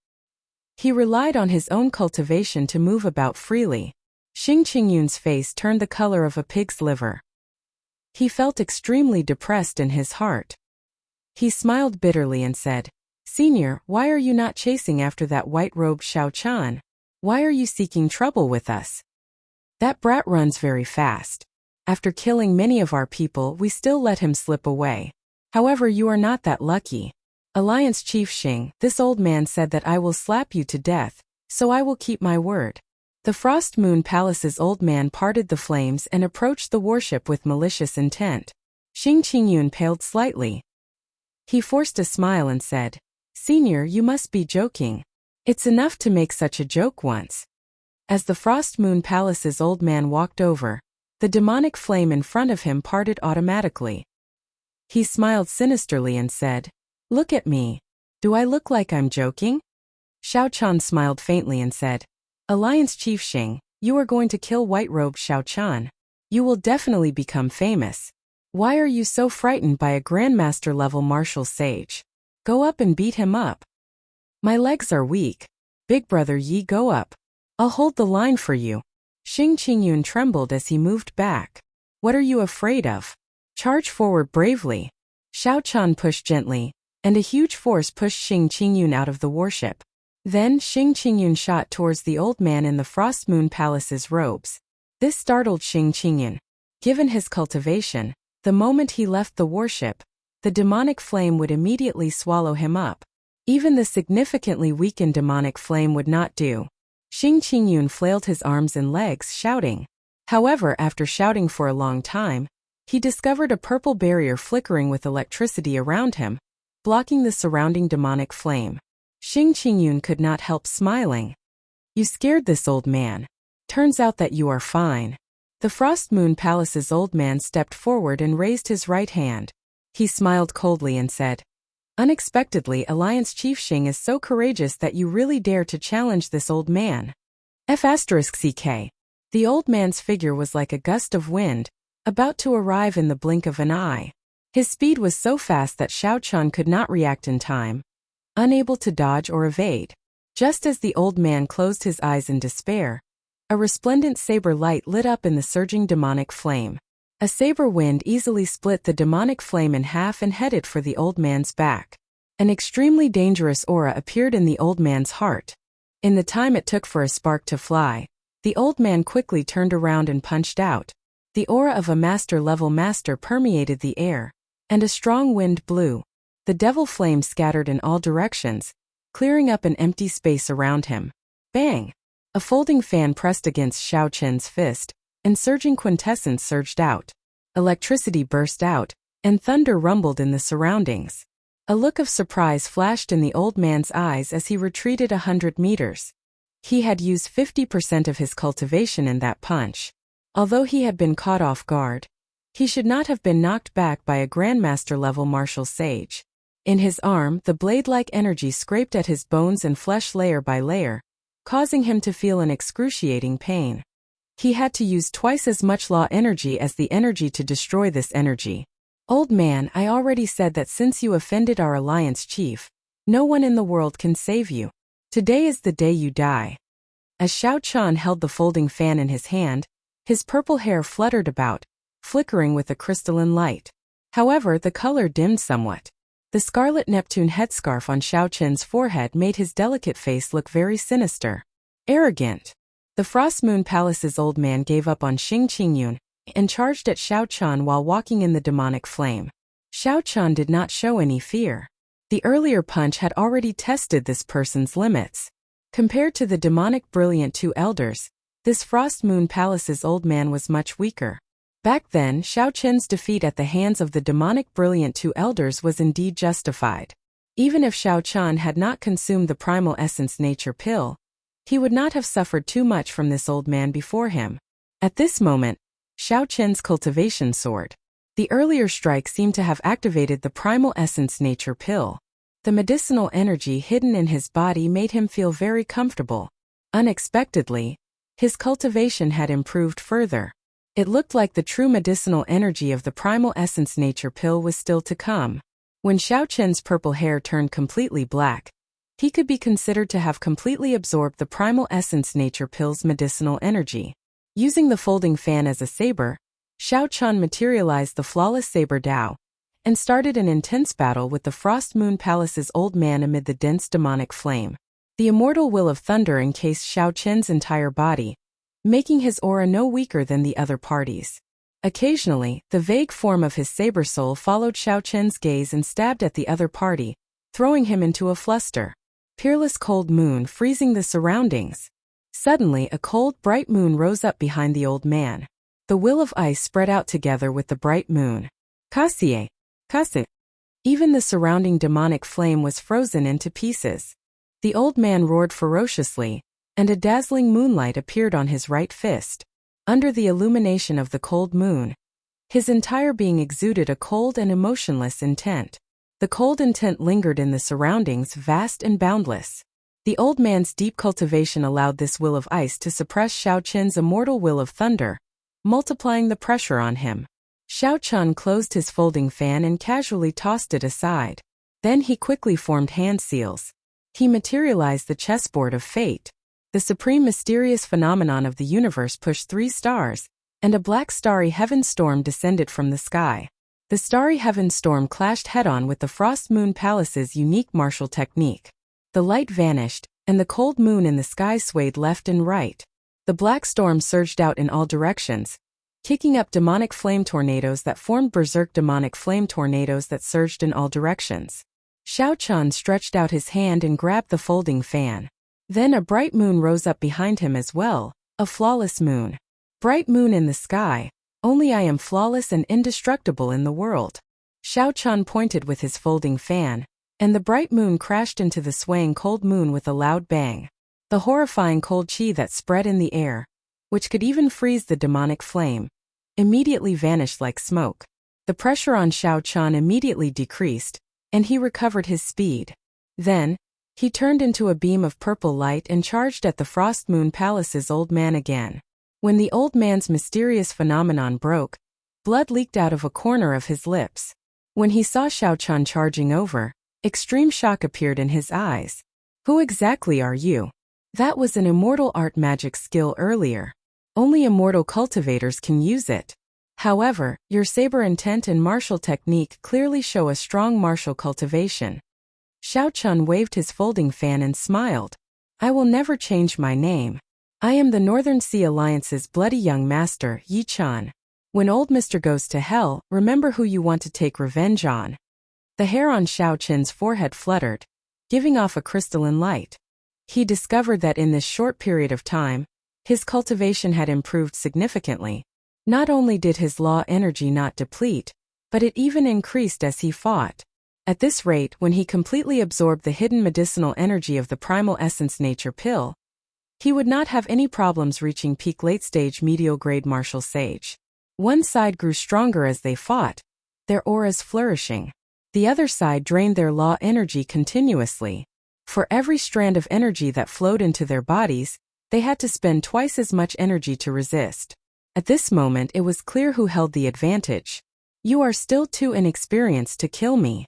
He relied on his own cultivation to move about freely. Xing Qingyun's face turned the color of a pig's liver. He felt extremely depressed in his heart. He smiled bitterly and said, Senior, why are you not chasing after that white-robed Xiao Chun? Why are you seeking trouble with us? That brat runs very fast. After killing many of our people, we still let him slip away. However, you are not that lucky. Alliance Chief Xing, this old man said that I will slap you to death, so I will keep my word. The Frost Moon Palace's old man parted the flames and approached the warship with malicious intent. Xing Qingyun paled slightly. He forced a smile and said, Senior, you must be joking. It's enough to make such a joke once. As the Frost Moon Palace's old man walked over, the demonic flame in front of him parted automatically. He smiled sinisterly and said, Look at me. Do I look like I'm joking? Xiao Chun smiled faintly and said, Alliance Chief Xing, you are going to kill white-robed Xiao Chun. You will definitely become famous. Why are you so frightened by a Grandmaster-level martial sage? Go up and beat him up. My legs are weak. Big brother Yi, go up. I'll hold the line for you. Xing Qingyun trembled as he moved back. What are you afraid of? Charge forward bravely. Xiao Chun pushed gently, and a huge force pushed Xing Qingyun out of the warship. Then Xing Qingyun shot towards the old man in the Frost Moon Palace's robes. This startled Xing Qingyun. Given his cultivation, the moment he left the warship, the demonic flame would immediately swallow him up. Even the significantly weakened demonic flame would not do. Xing Qingyun flailed his arms and legs, shouting. However, after shouting for a long time, he discovered a purple barrier flickering with electricity around him, blocking the surrounding demonic flame. Xing Qingyun could not help smiling. You scared this old man. Turns out that you are fine. The Frost Moon Palace's old man stepped forward and raised his right hand. He smiled coldly and said, Unexpectedly, Alliance Chief Xing is so courageous that you really dare to challenge this old man. F***ck. The old man's figure was like a gust of wind, about to arrive in the blink of an eye. His speed was so fast that Xiao Chun could not react in time, unable to dodge or evade. Just as the old man closed his eyes in despair, a resplendent saber light lit up in the surging demonic flame. A saber wind easily split the demonic flame in half and headed for the old man's back. An extremely dangerous aura appeared in the old man's heart. In the time it took for a spark to fly, the old man quickly turned around and punched out. The aura of a master-level master permeated the air, and a strong wind blew. The devil flame scattered in all directions, clearing up an empty space around him. Bang! A folding fan pressed against Xiao Chen's fist, and surging quintessence surged out. Electricity burst out, and thunder rumbled in the surroundings. A look of surprise flashed in the old man's eyes as he retreated 100 meters. He had used 50% of his cultivation in that punch. Although he had been caught off guard, he should not have been knocked back by a Grandmaster-level martial sage. In his arm, the blade-like energy scraped at his bones and flesh layer by layer, causing him to feel an excruciating pain. He had to use twice as much law energy as the energy to destroy this energy. Old man, I already said that since you offended our alliance chief, no one in the world can save you. Today is the day you die. As Xiao Chan held the folding fan in his hand, his purple hair fluttered about, flickering with a crystalline light. However, the color dimmed somewhat. The scarlet Neptune headscarf on Xiao Chen's forehead made his delicate face look very sinister. Arrogant. The Frost Moon Palace's old man gave up on Xing Qingyun and charged at Xiao Chan while walking in the demonic flame. Xiao Chan did not show any fear. The earlier punch had already tested this person's limits. Compared to the demonic brilliant two elders, this Frost Moon Palace's old man was much weaker. Back then, Xiao Chen's defeat at the hands of the demonic brilliant two elders was indeed justified. Even if Xiao Chan had not consumed the primal essence nature pill, he would not have suffered too much from this old man before him. At this moment, Xiao Chen's cultivation soared. The earlier strike seemed to have activated the primal essence nature pill. The medicinal energy hidden in his body made him feel very comfortable. Unexpectedly, his cultivation had improved further. It looked like the true medicinal energy of the primal essence nature pill was still to come. When Xiao Chen's purple hair turned completely black, he could be considered to have completely absorbed the primal essence nature pill's medicinal energy. Using the folding fan as a saber, Xiao Chan materialized the flawless saber Dao and started an intense battle with the Frost Moon Palace's old man amid the dense demonic flame. The immortal will of thunder encased Xiao Chen's entire body, making his aura no weaker than the other parties. Occasionally, the vague form of his saber soul followed Xiao Chen's gaze and stabbed at the other party, throwing him into a fluster. Peerless cold moon freezing the surroundings. Suddenly, a cold, bright moon rose up behind the old man. The will of ice spread out together with the bright moon. Kasie, Kasie. Even the surrounding demonic flame was frozen into pieces. The old man roared ferociously, and a dazzling moonlight appeared on his right fist. Under the illumination of the cold moon, his entire being exuded a cold and emotionless intent. The cold intent lingered in the surroundings, vast and boundless. The old man's deep cultivation allowed this will of ice to suppress Xiao Chen's immortal will of thunder, multiplying the pressure on him. Xiao Chan closed his folding fan and casually tossed it aside. Then he quickly formed hand seals. He materialized the chessboard of fate. The supreme mysterious phenomenon of the universe pushed 3 stars, and a black starry heaven storm descended from the sky. The starry heaven storm clashed head-on with the Frost Moon Palace's unique martial technique. The light vanished, and the cold moon in the sky swayed left and right. The black storm surged out in all directions, kicking up demonic flame tornadoes that formed berserk demonic flame tornadoes that surged in all directions. Xiao Chan stretched out his hand and grabbed the folding fan. Then a bright moon rose up behind him as well, a flawless moon. Bright moon in the sky, only I am flawless and indestructible in the world. Xiao Chan pointed with his folding fan, and the bright moon crashed into the swaying cold moon with a loud bang. The horrifying cold chi that spread in the air, which could even freeze the demonic flame, immediately vanished like smoke. The pressure on Xiao Chan immediately decreased, and he recovered his speed. Then, he turned into a beam of purple light and charged at the Frost Moon Palace's old man again. When the old man's mysterious phenomenon broke, blood leaked out of a corner of his lips. When he saw Xiao Chan charging over, extreme shock appeared in his eyes. Who exactly are you? That was an immortal art magic skill earlier. Only immortal cultivators can use it. However, your saber intent and martial technique clearly show a strong martial cultivation. Xiao Chun waved his folding fan and smiled. I will never change my name. I am the Northern Sea Alliance's bloody young master, Yi Chan. When old Mr. goes to hell, remember who you want to take revenge on. The hair on Xiao Chen's forehead fluttered, giving off a crystalline light. He discovered that in this short period of time, his cultivation had improved significantly. Not only did his law energy not deplete, but it even increased as he fought. At this rate, when he completely absorbed the hidden medicinal energy of the primal essence nature pill, he would not have any problems reaching peak late-stage medial-grade martial sage. One side grew stronger as they fought, their auras flourishing. The other side drained their law energy continuously. For every strand of energy that flowed into their bodies, they had to spend twice as much energy to resist. At this moment it was clear who held the advantage. You are still too inexperienced to kill me.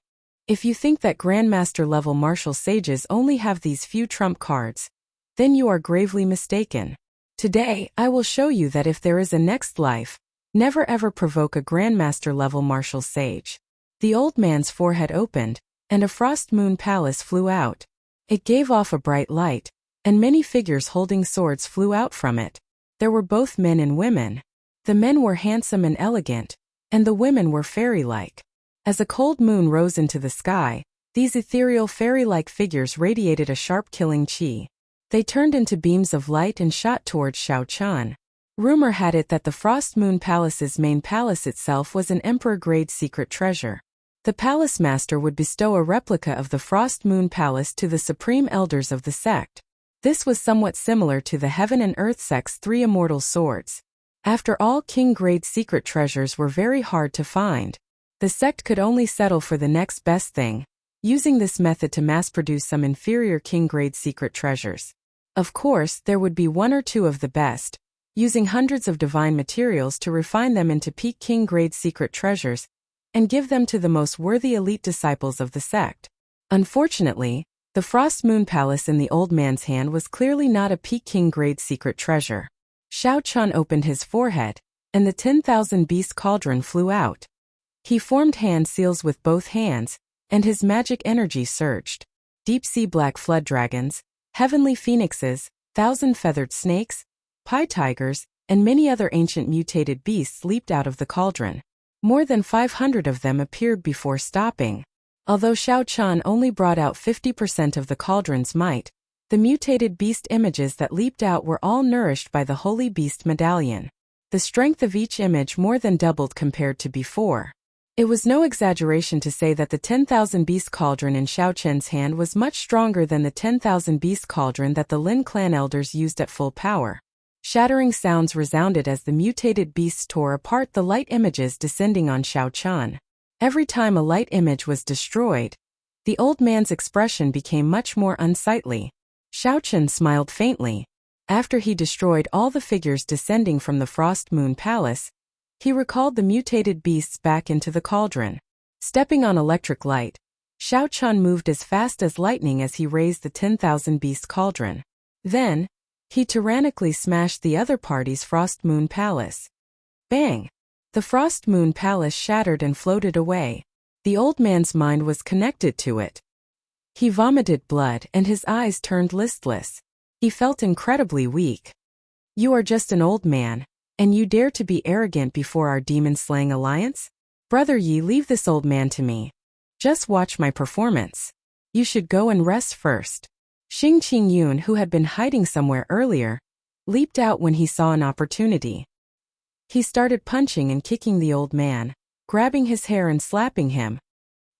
If you think that Grandmaster-level martial sages only have these few trump cards, then you are gravely mistaken. Today, I will show you that if there is a next life, never ever provoke a Grandmaster-level martial sage. The old man's forehead opened, and a frost moon palace flew out. It gave off a bright light, and many figures holding swords flew out from it. There were both men and women. The men were handsome and elegant, and the women were fairy-like. As a cold moon rose into the sky, these ethereal fairy-like figures radiated a sharp killing chi. They turned into beams of light and shot towards Xiao Chun. Rumor had it that the Frost Moon Palace's main palace itself was an emperor-grade secret treasure. The palace master would bestow a replica of the Frost Moon Palace to the supreme elders of the sect. This was somewhat similar to the Heaven and Earth sect's 3 immortal swords. After all, king-grade secret treasures were very hard to find. The sect could only settle for the next best thing, using this method to mass-produce some inferior king-grade secret treasures. Of course, there would be 1 or 2 of the best, using hundreds of divine materials to refine them into peak king-grade secret treasures, and give them to the most worthy elite disciples of the sect. Unfortunately, the Frost Moon Palace in the old man's hand was clearly not a peak king-grade secret treasure. Xiao Chun opened his forehead, and the 10,000 beast cauldron flew out. He formed hand seals with both hands, and his magic energy surged. Deep-sea black flood dragons, heavenly phoenixes, 1,000-feathered snakes, pie tigers, and many other ancient mutated beasts leaped out of the cauldron. More than 500 of them appeared before stopping. Although Xiao Chun only brought out 50% of the cauldron's might, the mutated beast images that leaped out were all nourished by the Holy Beast Medallion. The strength of each image more than doubled compared to before. It was no exaggeration to say that the 10,000 beast cauldron in Xiao Chen's hand was much stronger than the 10,000 beast cauldron that the Lin clan elders used at full power. Shattering sounds resounded as the mutated beasts tore apart the light images descending on Xiao Chun. Every time a light image was destroyed, the old man's expression became much more unsightly. Xiao Chun smiled faintly. After he destroyed all the figures descending from the Frost Moon Palace, he recalled the mutated beasts back into the cauldron. Stepping on electric light, Xiao Chun moved as fast as lightning as he raised the 10,000 beast cauldron. Then, he tyrannically smashed the other party's Frost Moon Palace. Bang! The Frost Moon Palace shattered and floated away. The old man's mind was connected to it. He vomited blood and his eyes turned listless. He felt incredibly weak. You are just an old man, and you dare to be arrogant before our demon-slaying alliance? Brother Yi, leave this old man to me. Just watch my performance. You should go and rest first. Xing Qingyun, who had been hiding somewhere earlier, leaped out when he saw an opportunity. He started punching and kicking the old man, grabbing his hair and slapping him.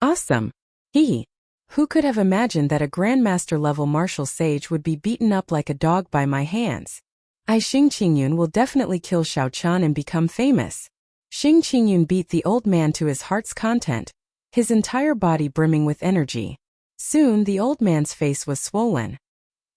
Awesome! Who could have imagined that a Grandmaster-level martial sage would be beaten up like a dog by my hands? Xing Qingyun will definitely kill Xiao Chun and become famous. Xing Qingyun beat the old man to his heart's content, his entire body brimming with energy. Soon the old man's face was swollen.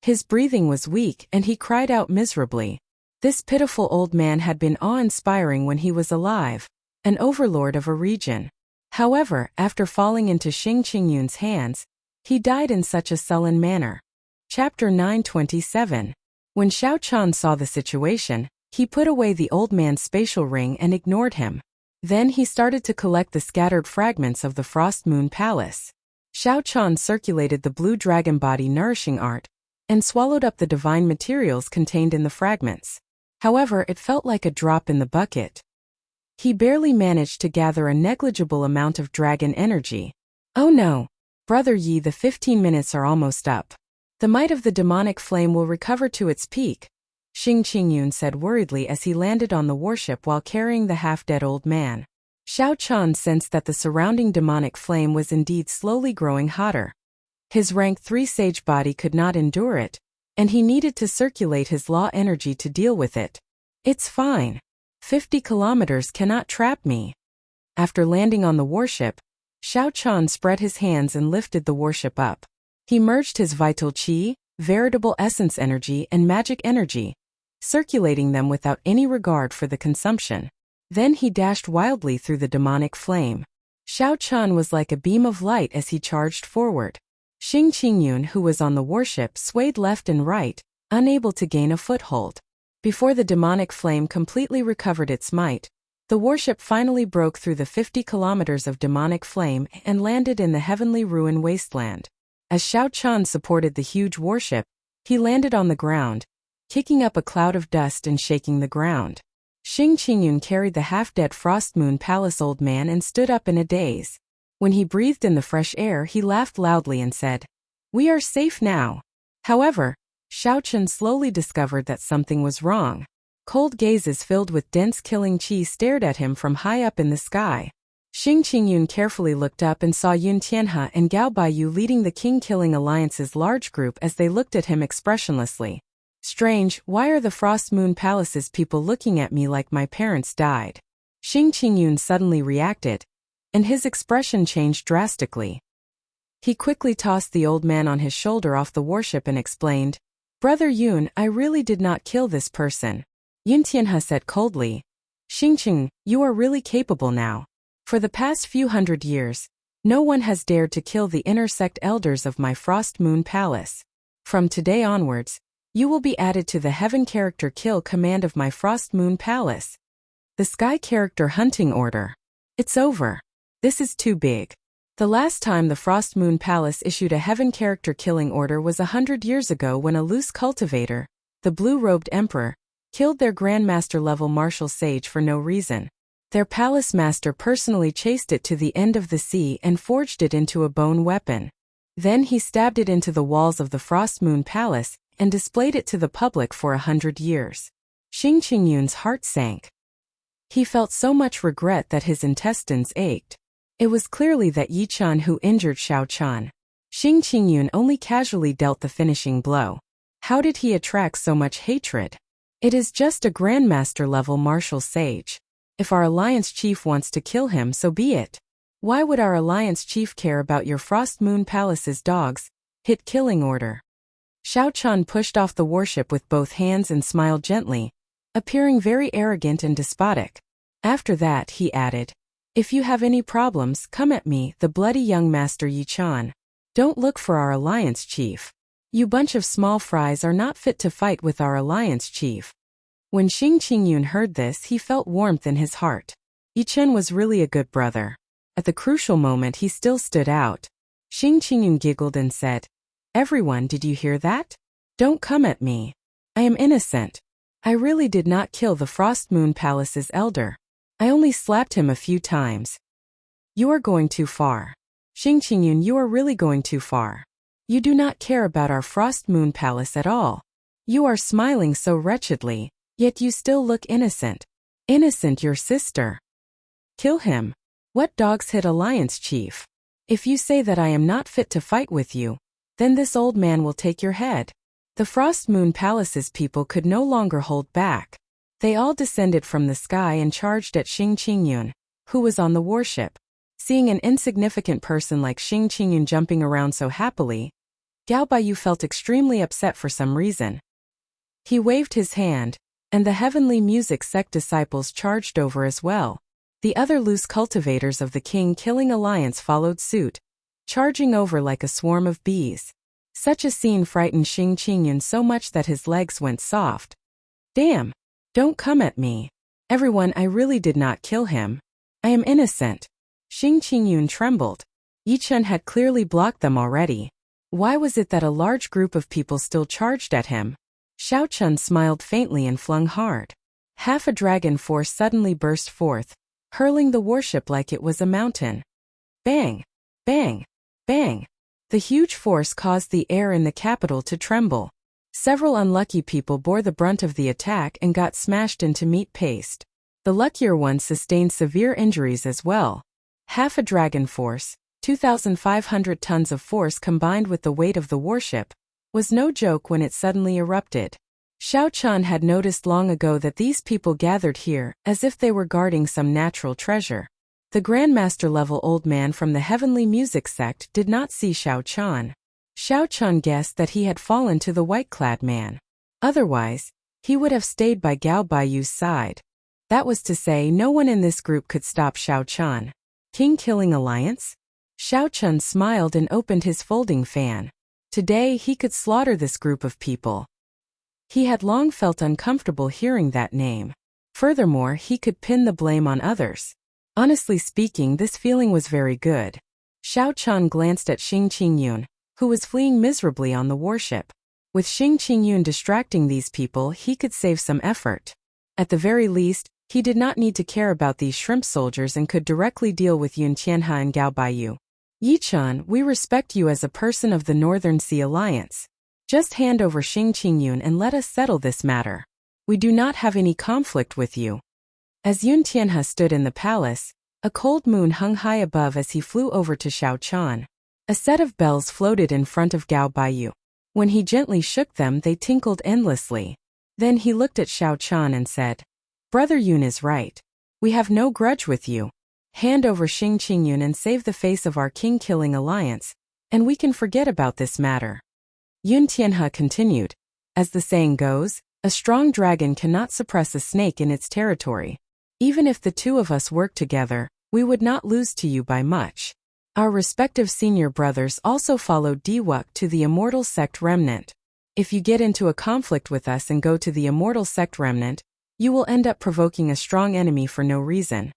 His breathing was weak and he cried out miserably. This pitiful old man had been awe-inspiring when he was alive, an overlord of a region. However, after falling into Xing Qingyun's hands, he died in such a sullen manner. Chapter 927. When Xiao Chun saw the situation, he put away the old man's spatial ring and ignored him. Then he started to collect the scattered fragments of the Frost Moon Palace. Xiao Chan circulated the blue dragon body nourishing art and swallowed up the divine materials contained in the fragments. However, it felt like a drop in the bucket. He barely managed to gather a negligible amount of dragon energy. Oh no! Brother Yi, the 15 minutes are almost up. The might of the demonic flame will recover to its peak, Xing Qingyun said worriedly as he landed on the warship while carrying the half-dead old man. Xiao Chan sensed that the surrounding demonic flame was indeed slowly growing hotter. His rank 3 sage body could not endure it, and he needed to circulate his law energy to deal with it. It's fine. 50 kilometers cannot trap me. After landing on the warship, Xiao Chan spread his hands and lifted the warship up. He merged his vital qi, veritable essence energy and magic energy, circulating them without any regard for the consumption. Then he dashed wildly through the demonic flame. Xiao Chan was like a beam of light as he charged forward. Xing Qingyun, who was on the warship, swayed left and right, unable to gain a foothold. Before the demonic flame completely recovered its might, the warship finally broke through the 50 kilometers of demonic flame and landed in the heavenly ruin wasteland. As Xiao Chan supported the huge warship, he landed on the ground, kicking up a cloud of dust and shaking the ground. Xing Qingyun carried the half-dead Frost Moon Palace old man and stood up in a daze. When he breathed in the fresh air, he laughed loudly and said, "We are safe now." However, Xiao Chan slowly discovered that something was wrong. Cold gazes filled with dense killing qi stared at him from high up in the sky. Xing Qingyun carefully looked up and saw Yun Tianhe and Gao Baiyu leading the King Killing Alliance's large group as they looked at him expressionlessly. Strange, why are the Frost Moon Palace's people looking at me like my parents died? Xing Qingyun suddenly reacted, and his expression changed drastically. He quickly tossed the old man on his shoulder off the warship and explained, "Brother Yun, I really did not kill this person." Yun Tianhe said coldly, "Xingqing, you are really capable now. For the past few hundred years, no one has dared to kill the inner sect elders of my Frost Moon Palace. From today onwards, you will be added to the Heaven Character Kill Command of my Frost Moon Palace. The Sky Character Hunting Order. It's over. This is too big." The last time the Frost Moon Palace issued a Heaven Character Killing Order was 100 years ago when a loose cultivator, the blue-robed emperor, killed their Grandmaster-level martial sage for no reason. Their palace master personally chased it to the end of the sea and forged it into a bone weapon. Then he stabbed it into the walls of the Frost Moon Palace and displayed it to the public for 100 years. Xing Qingyun's heart sank. He felt so much regret that his intestines ached. It was clearly that Yi Chan who injured Xiao Chan. Xing Qingyun only casually dealt the finishing blow. How did he attract so much hatred? It is just a Grandmaster-level martial sage. If our Alliance Chief wants to kill him, so be it. Why would our Alliance Chief care about your Frost Moon Palace's dogs? Hit killing order. Xiao Chan pushed off the warship with both hands and smiled gently, appearing very arrogant and despotic. After that, he added, "If you have any problems, come at me, the bloody young master Yi Chan. Don't look for our Alliance Chief. You bunch of small fries are not fit to fight with our Alliance Chief." When Xing Qingyun heard this, he felt warmth in his heart. Yi Chen was really a good brother. At the crucial moment, he still stood out. Xing Qingyun giggled and said, "Everyone, did you hear that? Don't come at me. I am innocent. I really did not kill the Frost Moon Palace's elder. I only slapped him a few times." "You are going too far. Xing Qingyun, you are really going too far. You do not care about our Frost Moon Palace at all. You are smiling so wretchedly, yet you still look innocent. Innocent, your sister. Kill him. What dogs hit Alliance Chief? If you say that I am not fit to fight with you, then this old man will take your head." The Frost Moon Palace's people could no longer hold back. They all descended from the sky and charged at Xing Qingyun, who was on the warship. Seeing an insignificant person like Xing Qingyun jumping around so happily, Gao Baiyu felt extremely upset for some reason. He waved his hand, and the heavenly music sect disciples charged over as well. The other loose cultivators of the King Killing Alliance followed suit, charging over like a swarm of bees. Such a scene frightened Xing Qingyun so much that his legs went soft. "Damn! Don't come at me. Everyone, I really did not kill him. I am innocent." Xing Qingyun trembled. Yi-chun had clearly blocked them already. Why was it that a large group of people still charged at him? Xiao-chun smiled faintly and flung hard. Half a dragon force suddenly burst forth, hurling the warship like it was a mountain. Bang! Bang! Bang! The huge force caused the air in the capital to tremble. Several unlucky people bore the brunt of the attack and got smashed into meat paste. The luckier ones sustained severe injuries as well. Half a dragon force, 2,500 tons of force combined with the weight of the warship, was no joke when it suddenly erupted. Xiao-chun had noticed long ago that these people gathered here as if they were guarding some natural treasure. The Grandmaster-level old man from the Heavenly Music sect did not see Xiao-chun. Xiao-chun guessed that he had fallen to the white-clad man. Otherwise, he would have stayed by Gao Baiyu's side. That was to say, no one in this group could stop Xiao-chun. King-killing alliance? Xiao-chun smiled and opened his folding fan. Today he could slaughter this group of people. He had long felt uncomfortable hearing that name. Furthermore, he could pin the blame on others. Honestly speaking, this feeling was very good. Xiao-chun glanced at Xing Qingyun, who was fleeing miserably on the warship. With Xing Qingyun distracting these people, he could save some effort. At the very least, he did not need to care about these shrimp soldiers and could directly deal with Yun Tianhe and Gao Baiyu. Yi-chun, we respect you as a person of the Northern Sea Alliance. Just hand over Xing Qingyun and let us settle this matter. We do not have any conflict with you. As Yun Tianhe stood in the palace, a cold moon hung high above as he flew over to Xiao-chun. A set of bells floated in front of Gao Baiyu. When he gently shook them, they tinkled endlessly. Then he looked at Xiao-chun and said, Brother Yun is right. We have no grudge with you. Hand over Xing Qingyun and save the face of our king-killing alliance, and we can forget about this matter. Yun Tianhe continued, as the saying goes, a strong dragon cannot suppress a snake in its territory. Even if the two of us work together, we would not lose to you by much. Our respective senior brothers also followed Diwuk to the Immortal Sect Remnant. If you get into a conflict with us and go to the Immortal Sect Remnant, you will end up provoking a strong enemy for no reason.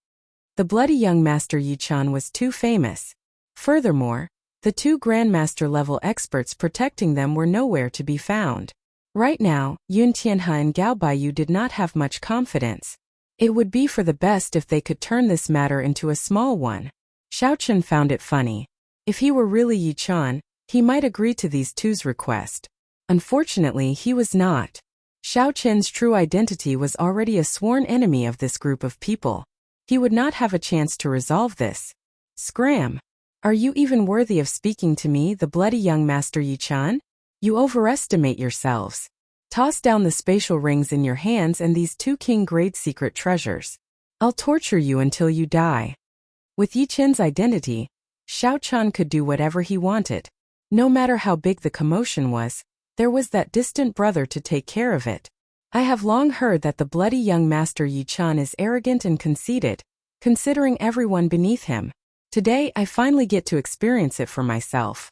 The bloody young Master Yi-chun was too famous. Furthermore, the two Grandmaster-level experts protecting them were nowhere to be found. Right now, Yun Tianhe and Gao Baiyu did not have much confidence. It would be for the best if they could turn this matter into a small one. Xiao-chun found it funny. If he were really Yi-chun, he might agree to these two's request. Unfortunately, he was not. Xiao-chun's true identity was already a sworn enemy of this group of people. He would not have a chance to resolve this. Scram! Are you even worthy of speaking to me, the bloody young Master Yi-chun? You overestimate yourselves. Toss down the spatial rings in your hands and these two king-grade secret treasures. I'll torture you until you die. With Yi-chun's identity, Xiao-chun could do whatever he wanted. No matter how big the commotion was, there was that distant brother to take care of it. I have long heard that the bloody young Master Yi-chun is arrogant and conceited, considering everyone beneath him. Today I finally get to experience it for myself.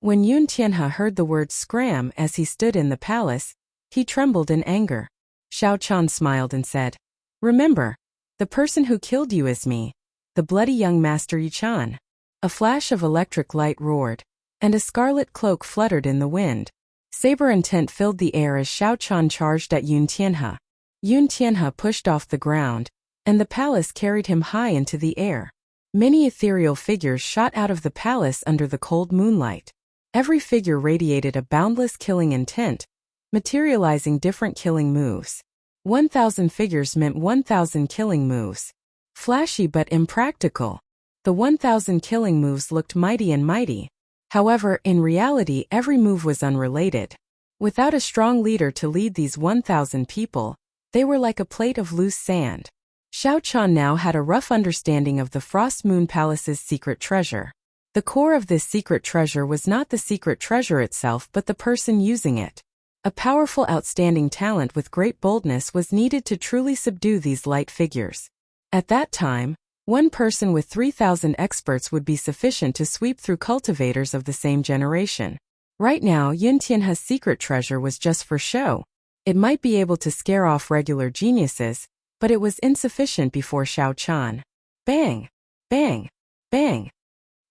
When Yun Tianhe heard the word scram as he stood in the palace, he trembled in anger. Xiao-chun smiled and said, Remember, the person who killed you is me, the bloody young Master Yi-chun. A flash of electric light roared, and a scarlet cloak fluttered in the wind. Saber intent filled the air as Xiao-chun charged at Yun Tianhe. Yun Tianhe pushed off the ground, and the palace carried him high into the air. Many ethereal figures shot out of the palace under the cold moonlight. Every figure radiated a boundless killing intent, materializing different killing moves. 1,000 figures meant 1,000 killing moves. Flashy but impractical. The 1,000 killing moves looked mighty and mighty. However, in reality, every move was unrelated. Without a strong leader to lead these 1,000 people, they were like a plate of loose sand. Xiao-chun now had a rough understanding of the Frost Moon Palace's secret treasure. The core of this secret treasure was not the secret treasure itself but the person using it. A powerful, outstanding talent with great boldness was needed to truly subdue these light figures. At that time, one person with 3,000 experts would be sufficient to sweep through cultivators of the same generation. Right now, Yun Tianhe's secret treasure was just for show. It might be able to scare off regular geniuses, but it was insufficient before Xiao-chun. Bang! Bang! Bang!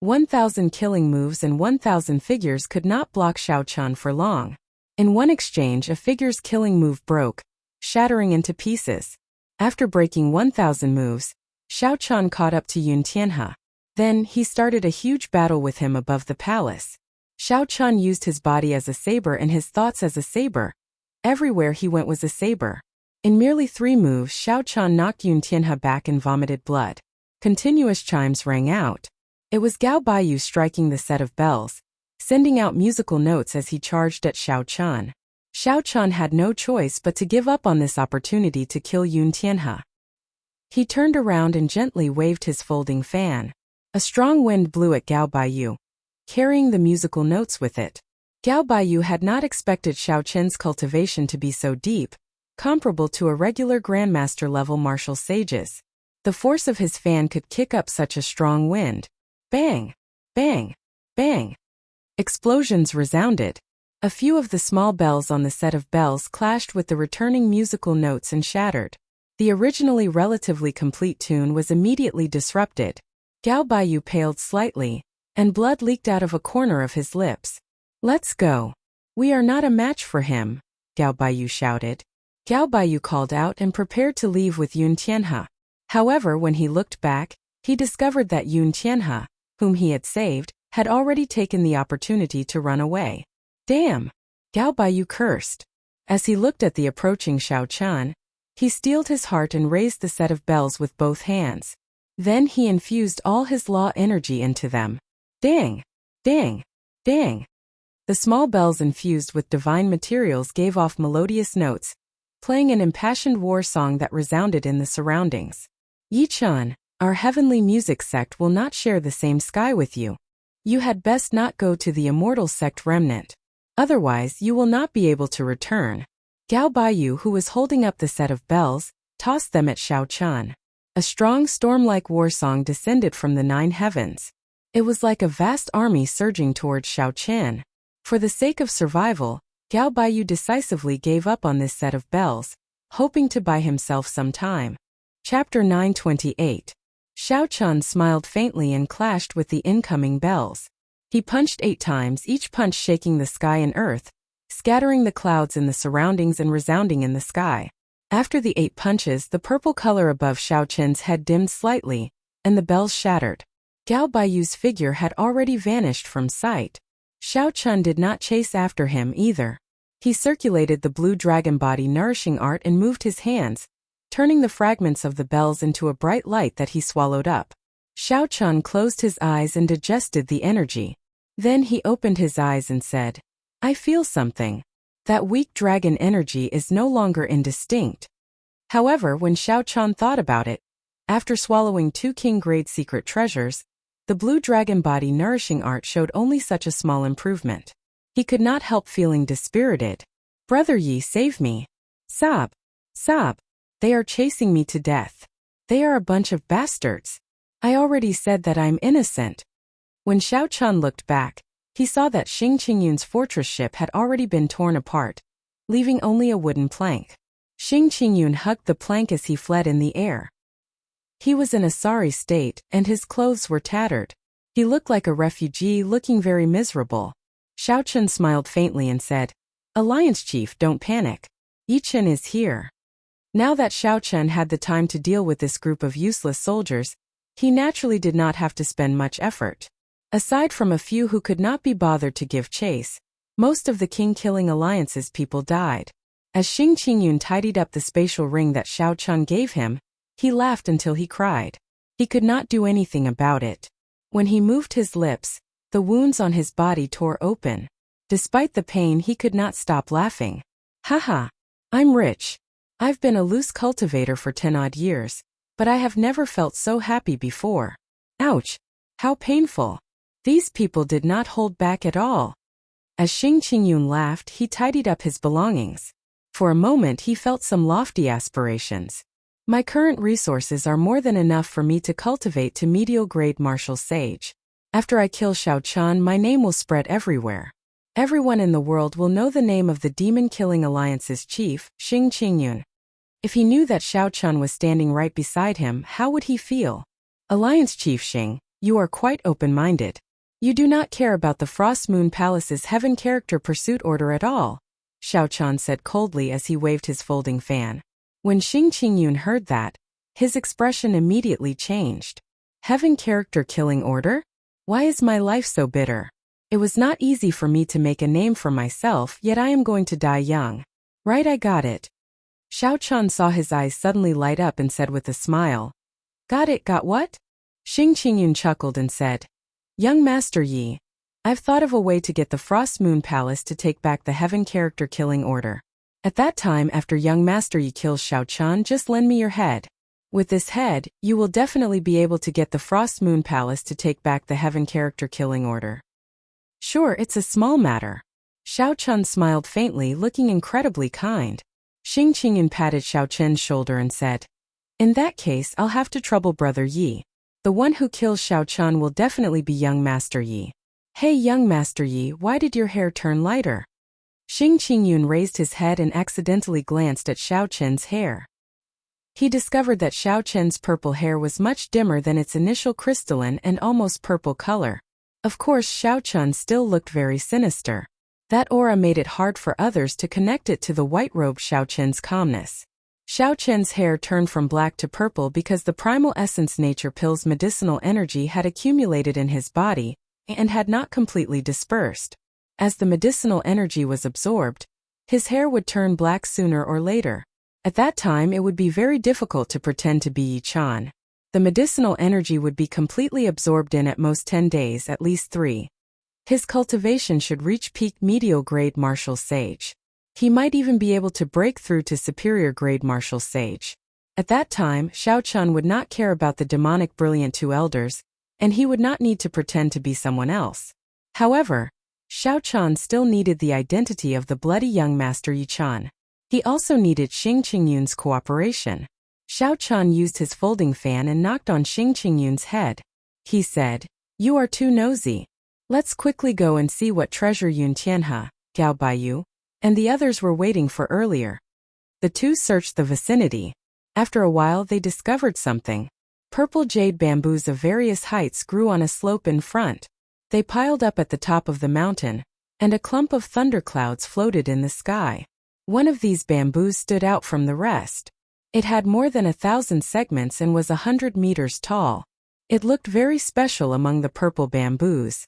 1,000 killing moves and 1,000 figures could not block Xiao Chan for long. In one exchange, a figure's killing move broke, shattering into pieces. After breaking 1,000 moves, Xiao Chan caught up to Yun Tianhe. Then, he started a huge battle with him above the palace. Xiao Chan used his body as a saber and his thoughts as a saber. Everywhere he went was a saber. In merely 3 moves, Xiao Chan knocked Yun Tianhe back and vomited blood. Continuous chimes rang out. It was Gao Baiyu striking the set of bells, sending out musical notes as he charged at Xiao Chan. Xiao Chan had no choice but to give up on this opportunity to kill Yun Tianhe. He turned around and gently waved his folding fan. A strong wind blew at Gao Baiyu, carrying the musical notes with it. Gao Baiyu had not expected Xiao Chen's cultivation to be so deep, comparable to a regular grandmaster-level martial sage's. The force of his fan could kick up such a strong wind. Bang! Bang! Bang! Explosions resounded. A few of the small bells on the set of bells clashed with the returning musical notes and shattered. The originally relatively complete tune was immediately disrupted. Gao Baiyu paled slightly, and blood leaked out of a corner of his lips. "Let's go. We are not a match for him," Gao Baiyu shouted. Gao Baiyu called out and prepared to leave with Yun Tianhe. However, when he looked back, he discovered that Yun Tianhe, whom he had saved, had already taken the opportunity to run away. Damn! Gao Baiyu cursed. As he looked at the approaching Xiao Chan, he steeled his heart and raised the set of bells with both hands. Then he infused all his law energy into them. Dang! Dang! Dang! The small bells infused with divine materials gave off melodious notes, playing an impassioned war song that resounded in the surroundings. Yi-chan, our heavenly music sect will not share the same sky with you. You had best not go to the immortal sect remnant. Otherwise, you will not be able to return. Gao Baiyu, who was holding up the set of bells, tossed them at Xiao Chan. A strong storm-like war song descended from the 9 heavens. It was like a vast army surging towards Xiao Chan. For the sake of survival, Gao Baiyu decisively gave up on this set of bells, hoping to buy himself some time. Chapter 928. Xiao Chan smiled faintly and clashed with the incoming bells. He punched 8 times, each punch shaking the sky and earth, scattering the clouds in the surroundings and resounding in the sky. After the 8 punches, the purple color above Xiao Chen's head dimmed slightly, and the bells shattered. Gao Baiyu's figure had already vanished from sight. Xiao Chan did not chase after him either. He circulated the blue dragon body nourishing art and moved his hands, turning the fragments of the bells into a bright light that he swallowed up. Xiao Chan closed his eyes and digested the energy. Then he opened his eyes and said, "I feel something. That weak dragon energy is no longer indistinct." However, when Xiao Chan thought about it, after swallowing 2 king-grade secret treasures, the blue dragon body nourishing art showed only such a small improvement. He could not help feeling dispirited. "Brother Yi, save me. Sob. Sob. They are chasing me to death. They are a bunch of bastards. I already said that I'm innocent." When Xiao Chan looked back, he saw that Xing Qingyun's fortress ship had already been torn apart, leaving only a wooden plank. Xing Qingyun hugged the plank as he fled in the air. He was in a sorry state, and his clothes were tattered. He looked like a refugee, looking very miserable. Xiao Chan smiled faintly and said, "Alliance Chief, don't panic. Yi Chen is here." Now that Xiao Chen had the time to deal with this group of useless soldiers, he naturally did not have to spend much effort. Aside from a few who could not be bothered to give chase, most of the king-killing alliance's people died. As Xing Qingyun tidied up the spatial ring that Xiao Chan gave him, he laughed until he cried. He could not do anything about it. When he moved his lips, the wounds on his body tore open. Despite the pain, he could not stop laughing. "Haha, I'm rich. I've been a loose cultivator for 10-odd years, but I have never felt so happy before. Ouch! How painful!" These people did not hold back at all. As Xing Qingyun laughed, he tidied up his belongings. For a moment he felt some lofty aspirations. "My current resources are more than enough for me to cultivate to medial-grade martial sage. After I kill Xiao Chan, my name will spread everywhere. Everyone in the world will know the name of the demon-killing alliance's chief, Xing Qingyun." If he knew that Xiao Chan was standing right beside him, how would he feel? "Alliance Chief Xing, You are quite open-minded. You do not care about the Frost Moon Palace's Heaven Character Pursuit Order at all, Xiao Chan said coldly as he waved his folding fan. When Xing Qingyun heard that, his expression immediately changed. Heaven Character Killing Order? Why is my life so bitter? It was not easy for me to make a name for myself, yet I am going to die young. Right, I got it. Xiao Chan saw his eyes suddenly light up and said with a smile. Got it, got what? Xing Qingyun chuckled and said, Young Master Yi, I've thought of a way to get the Frost Moon Palace to take back the Heaven Character Killing Order. At that time, after young Master Yi kills Xiao Chan, just lend me your head. With this head, you will definitely be able to get the Frost Moon Palace to take back the Heaven Character Killing Order. Sure, it's a small matter. Xiao Chan smiled faintly, looking incredibly kind. Xing Qingyun patted Xiao Chen's shoulder and said, In that case, I'll have to trouble Brother Yi. The one who kills Xiao Chan will definitely be young Master Yi. Hey young Master Yi, why did your hair turn lighter? Xing Qingyun raised his head and accidentally glanced at Xiao Chen's hair. He discovered that Xiao Chen's purple hair was much dimmer than its initial crystalline and almost purple color. Of course, Xiao Chen still looked very sinister. That aura made it hard for others to connect it to the white-robed Xiao Chen's calmness. Xiao Chen's hair turned from black to purple because the primal essence nature pill's medicinal energy had accumulated in his body and had not completely dispersed. As the medicinal energy was absorbed, his hair would turn black sooner or later. At that time, it would be very difficult to pretend to be Yi Chan. The medicinal energy would be completely absorbed in at most 10 days, at least 3. His cultivation should reach peak medial grade martial sage. He might even be able to break through to superior grade martial sage. At that time, Xiao Chan would not care about the demonic brilliant two elders, and he would not need to pretend to be someone else. However, Xiao Chan still needed the identity of the bloody young Master Yi Chan. He also needed Xing Qingyun's cooperation. Xiao Chan used his folding fan and knocked on Xing Qingyun's head. He said, You are too nosy. Let's quickly go and see what treasure Yun Tianhe, Gao Baiyu, and the others were waiting for earlier. The two searched the vicinity. After a while they discovered something. Purple jade bamboos of various heights grew on a slope in front. They piled up at the top of the mountain, and a clump of thunderclouds floated in the sky. One of these bamboos stood out from the rest. It had more than 1,000 segments and was 100 meters tall. It looked very special among the purple bamboos.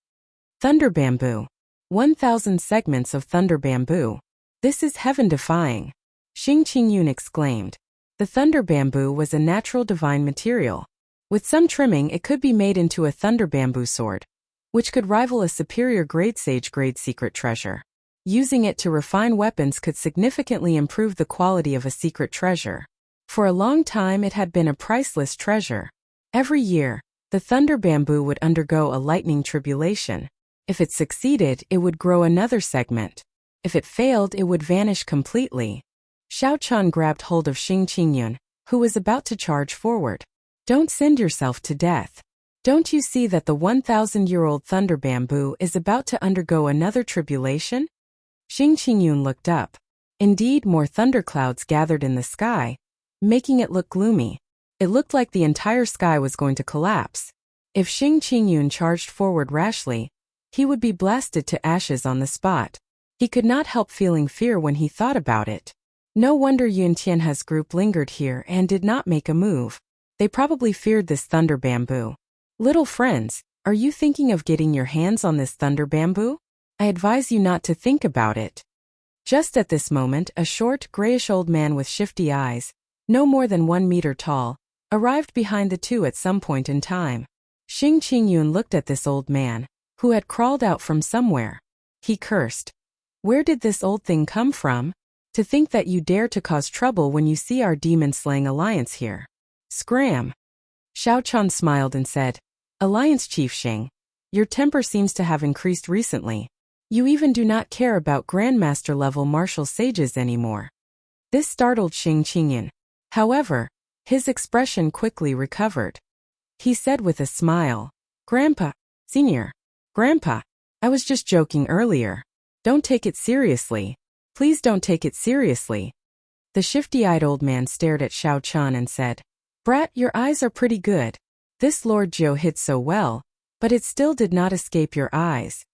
Thunder bamboo. 1,000 segments of thunder bamboo. This is heaven-defying. Xing Qingyun exclaimed. The thunder bamboo was a natural divine material. With some trimming, it could be made into a thunder bamboo sword, which could rival a superior grade sage grade secret treasure. Using it to refine weapons could significantly improve the quality of a secret treasure. For a long time it had been a priceless treasure. Every year, the thunder bamboo would undergo a lightning tribulation. If it succeeded, it would grow another segment. If it failed, it would vanish completely. Xiao Chan grabbed hold of Xing Qingyun, who was about to charge forward. Don't send yourself to death. Don't you see that the 1,000-year-old thunder bamboo is about to undergo another tribulation? Xing Qingyun looked up. Indeed, more thunderclouds gathered in the sky, making it look gloomy. It looked like the entire sky was going to collapse. If Xing Qingyun charged forward rashly, he would be blasted to ashes on the spot. He could not help feeling fear when he thought about it. No wonder Yun Tianhe's group lingered here and did not make a move. They probably feared this thunder bamboo. Little friends, are you thinking of getting your hands on this thunder bamboo? I advise you not to think about it. Just at this moment, a short, grayish old man with shifty eyes, no more than 1 meter tall, arrived behind the two at some point in time. Xing Qingyun looked at this old man, who had crawled out from somewhere. He cursed. Where did this old thing come from? To think that you dare to cause trouble when you see our demon-slaying alliance here. Scram! Xiao Chan smiled and said, Alliance Chief Xing, your temper seems to have increased recently. You even do not care about Grandmaster-level martial sages anymore. This startled Xing Qingyun. However, his expression quickly recovered. He said with a smile, Grandpa, Senior, Grandpa, I was just joking earlier. Don't take it seriously. Please don't take it seriously. The shifty-eyed old man stared at Xiao Chan and said, Brat, your eyes are pretty good. This Lord Joe hit so well, but it still did not escape your eyes.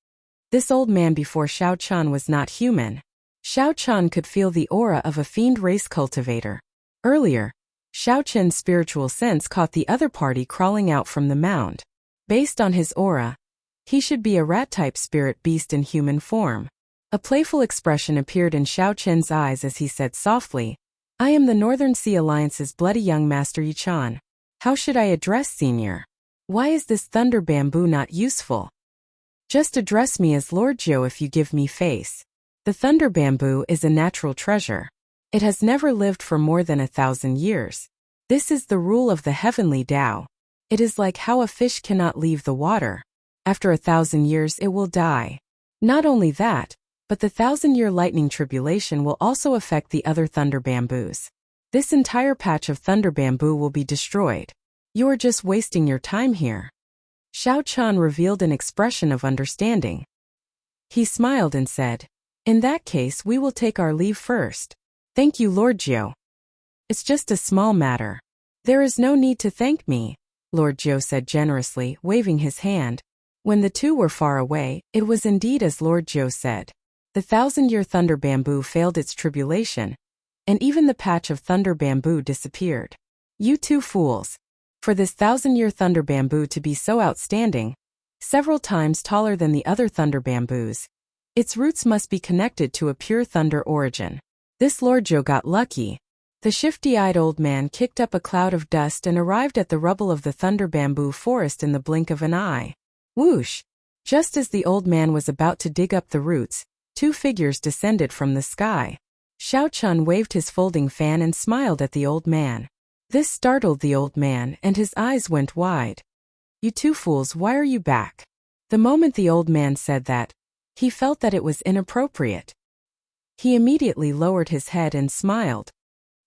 This old man before Xiao Chan was not human. Xiao Chan could feel the aura of a fiend race cultivator. Earlier, Xiao Chen's spiritual sense caught the other party crawling out from the mound. Based on his aura, he should be a rat-type spirit beast in human form. A playful expression appeared in Xiao Chen's eyes as he said softly, "I am the Northern Sea Alliance's bloody young master Yi Chan. How should I address Senior? Why is this thunder bamboo not useful? Just address me as Lord Joe if you give me face. The thunder bamboo is a natural treasure. It has never lived for more than 1,000 years. This is the rule of the heavenly Tao. It is like how a fish cannot leave the water. After 1,000 years it will die. Not only that, but the 1,000-year lightning tribulation will also affect the other thunder bamboos. This entire patch of thunder bamboo will be destroyed. You are just wasting your time here." Xiao Chan revealed an expression of understanding. He smiled and said, "In that case we will take our leave first. Thank you, Lord Jiu. It's just a small matter." "There is no need to thank me," Lord Jiu said generously, waving his hand. When the two were far away, it was indeed as Lord Jiu said. The 1,000-year thunder bamboo failed its tribulation, and even the patch of thunder bamboo disappeared. "You two fools. For this 1,000-year thunder bamboo to be so outstanding, several times taller than the other thunder bamboos, its roots must be connected to a pure thunder origin. This Lord Joe got lucky." The shifty-eyed old man kicked up a cloud of dust and arrived at the rubble of the thunder bamboo forest in the blink of an eye. Whoosh! Just as the old man was about to dig up the roots, 2 figures descended from the sky. Xiao Chun waved his folding fan and smiled at the old man. This startled the old man, and his eyes went wide. "You two fools, why are you back?" The moment the old man said that, he felt that it was inappropriate. He immediately lowered his head and smiled.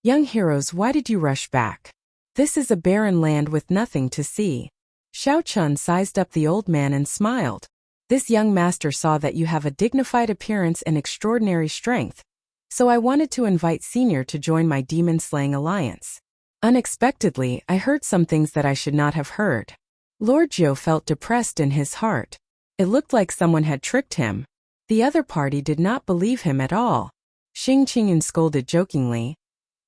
"Young heroes, why did you rush back? This is a barren land with nothing to see." Xiao Chun sized up the old man and smiled. "This young master saw that you have a dignified appearance and extraordinary strength, so I wanted to invite Senior to join my demon-slaying alliance. Unexpectedly, I heard some things that I should not have heard." Lord Jiu felt depressed in his heart. It looked like someone had tricked him. The other party did not believe him at all. Xing Qingyun scolded jokingly,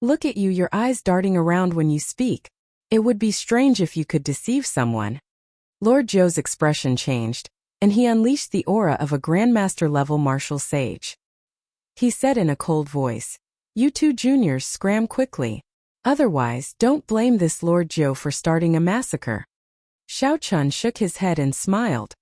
"Look at you, your eyes darting around when you speak. It would be strange if you could deceive someone." Lord Joe's expression changed, and he unleashed the aura of a Grandmaster-level martial sage. He said in a cold voice, "You two juniors scram quickly. Otherwise, don't blame this Lord Joe for starting a massacre." Xiao Chun shook his head and smiled.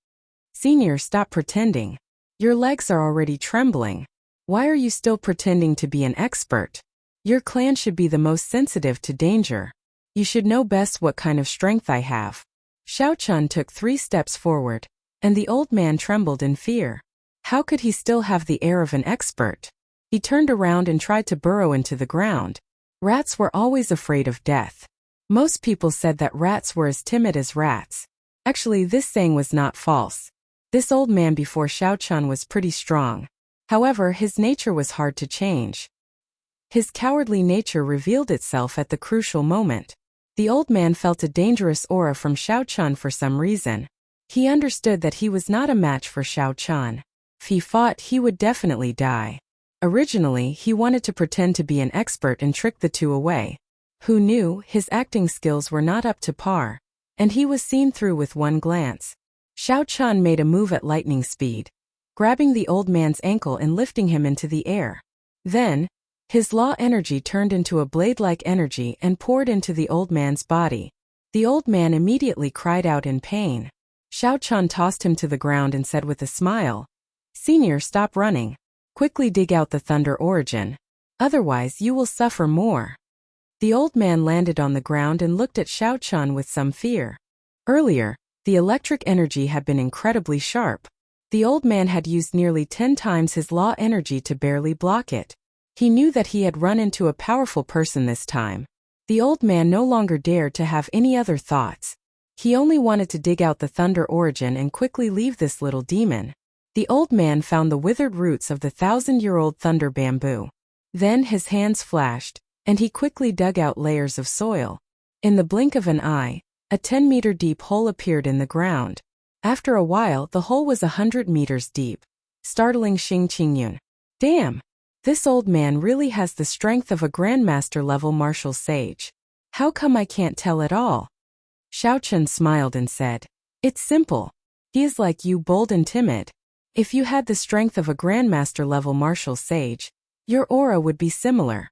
"Senior, stop pretending. Your legs are already trembling. Why are you still pretending to be an expert? Your clan should be the most sensitive to danger. You should know best what kind of strength I have." Xiao Chun took 3 steps forward, and the old man trembled in fear. How could he still have the air of an expert? He turned around and tried to burrow into the ground. Rats were always afraid of death. Most people said that rats were as timid as rats. Actually, this saying was not false. This old man before Xiao Chun was pretty strong. However, his nature was hard to change. His cowardly nature revealed itself at the crucial moment. The old man felt a dangerous aura from Xiao Chun for some reason. He understood that he was not a match for Xiao Chun. If he fought, he would definitely die. Originally, he wanted to pretend to be an expert and trick the two away. Who knew, his acting skills were not up to par, and he was seen through with one glance. Xiao Chun made a move at lightning speed, grabbing the old man's ankle and lifting him into the air. Then, his law energy turned into a blade-like energy and poured into the old man's body. The old man immediately cried out in pain. Xiao Chun tossed him to the ground and said with a smile, "Senior, stop running. Quickly dig out the thunder origin. Otherwise you will suffer more." The old man landed on the ground and looked at Xiao Chun with some fear. Earlier, the electric energy had been incredibly sharp. The old man had used nearly 10 times his law energy to barely block it. He knew that he had run into a powerful person this time. The old man no longer dared to have any other thoughts. He only wanted to dig out the thunder origin and quickly leave this little demon. The old man found the withered roots of the 1,000-year-old thunder bamboo. Then his hands flashed, and he quickly dug out layers of soil. In the blink of an eye, A 10-meter deep hole appeared in the ground. After a while, the hole was 100 meters deep. Startling Xing Qingyun. Damn! This old man really has the strength of a Grandmaster-level martial sage. How come I can't tell at all? Xiao Chen smiled and said, It's simple. He is like you, bold and timid. If you had the strength of a Grandmaster-level martial sage, your aura would be similar.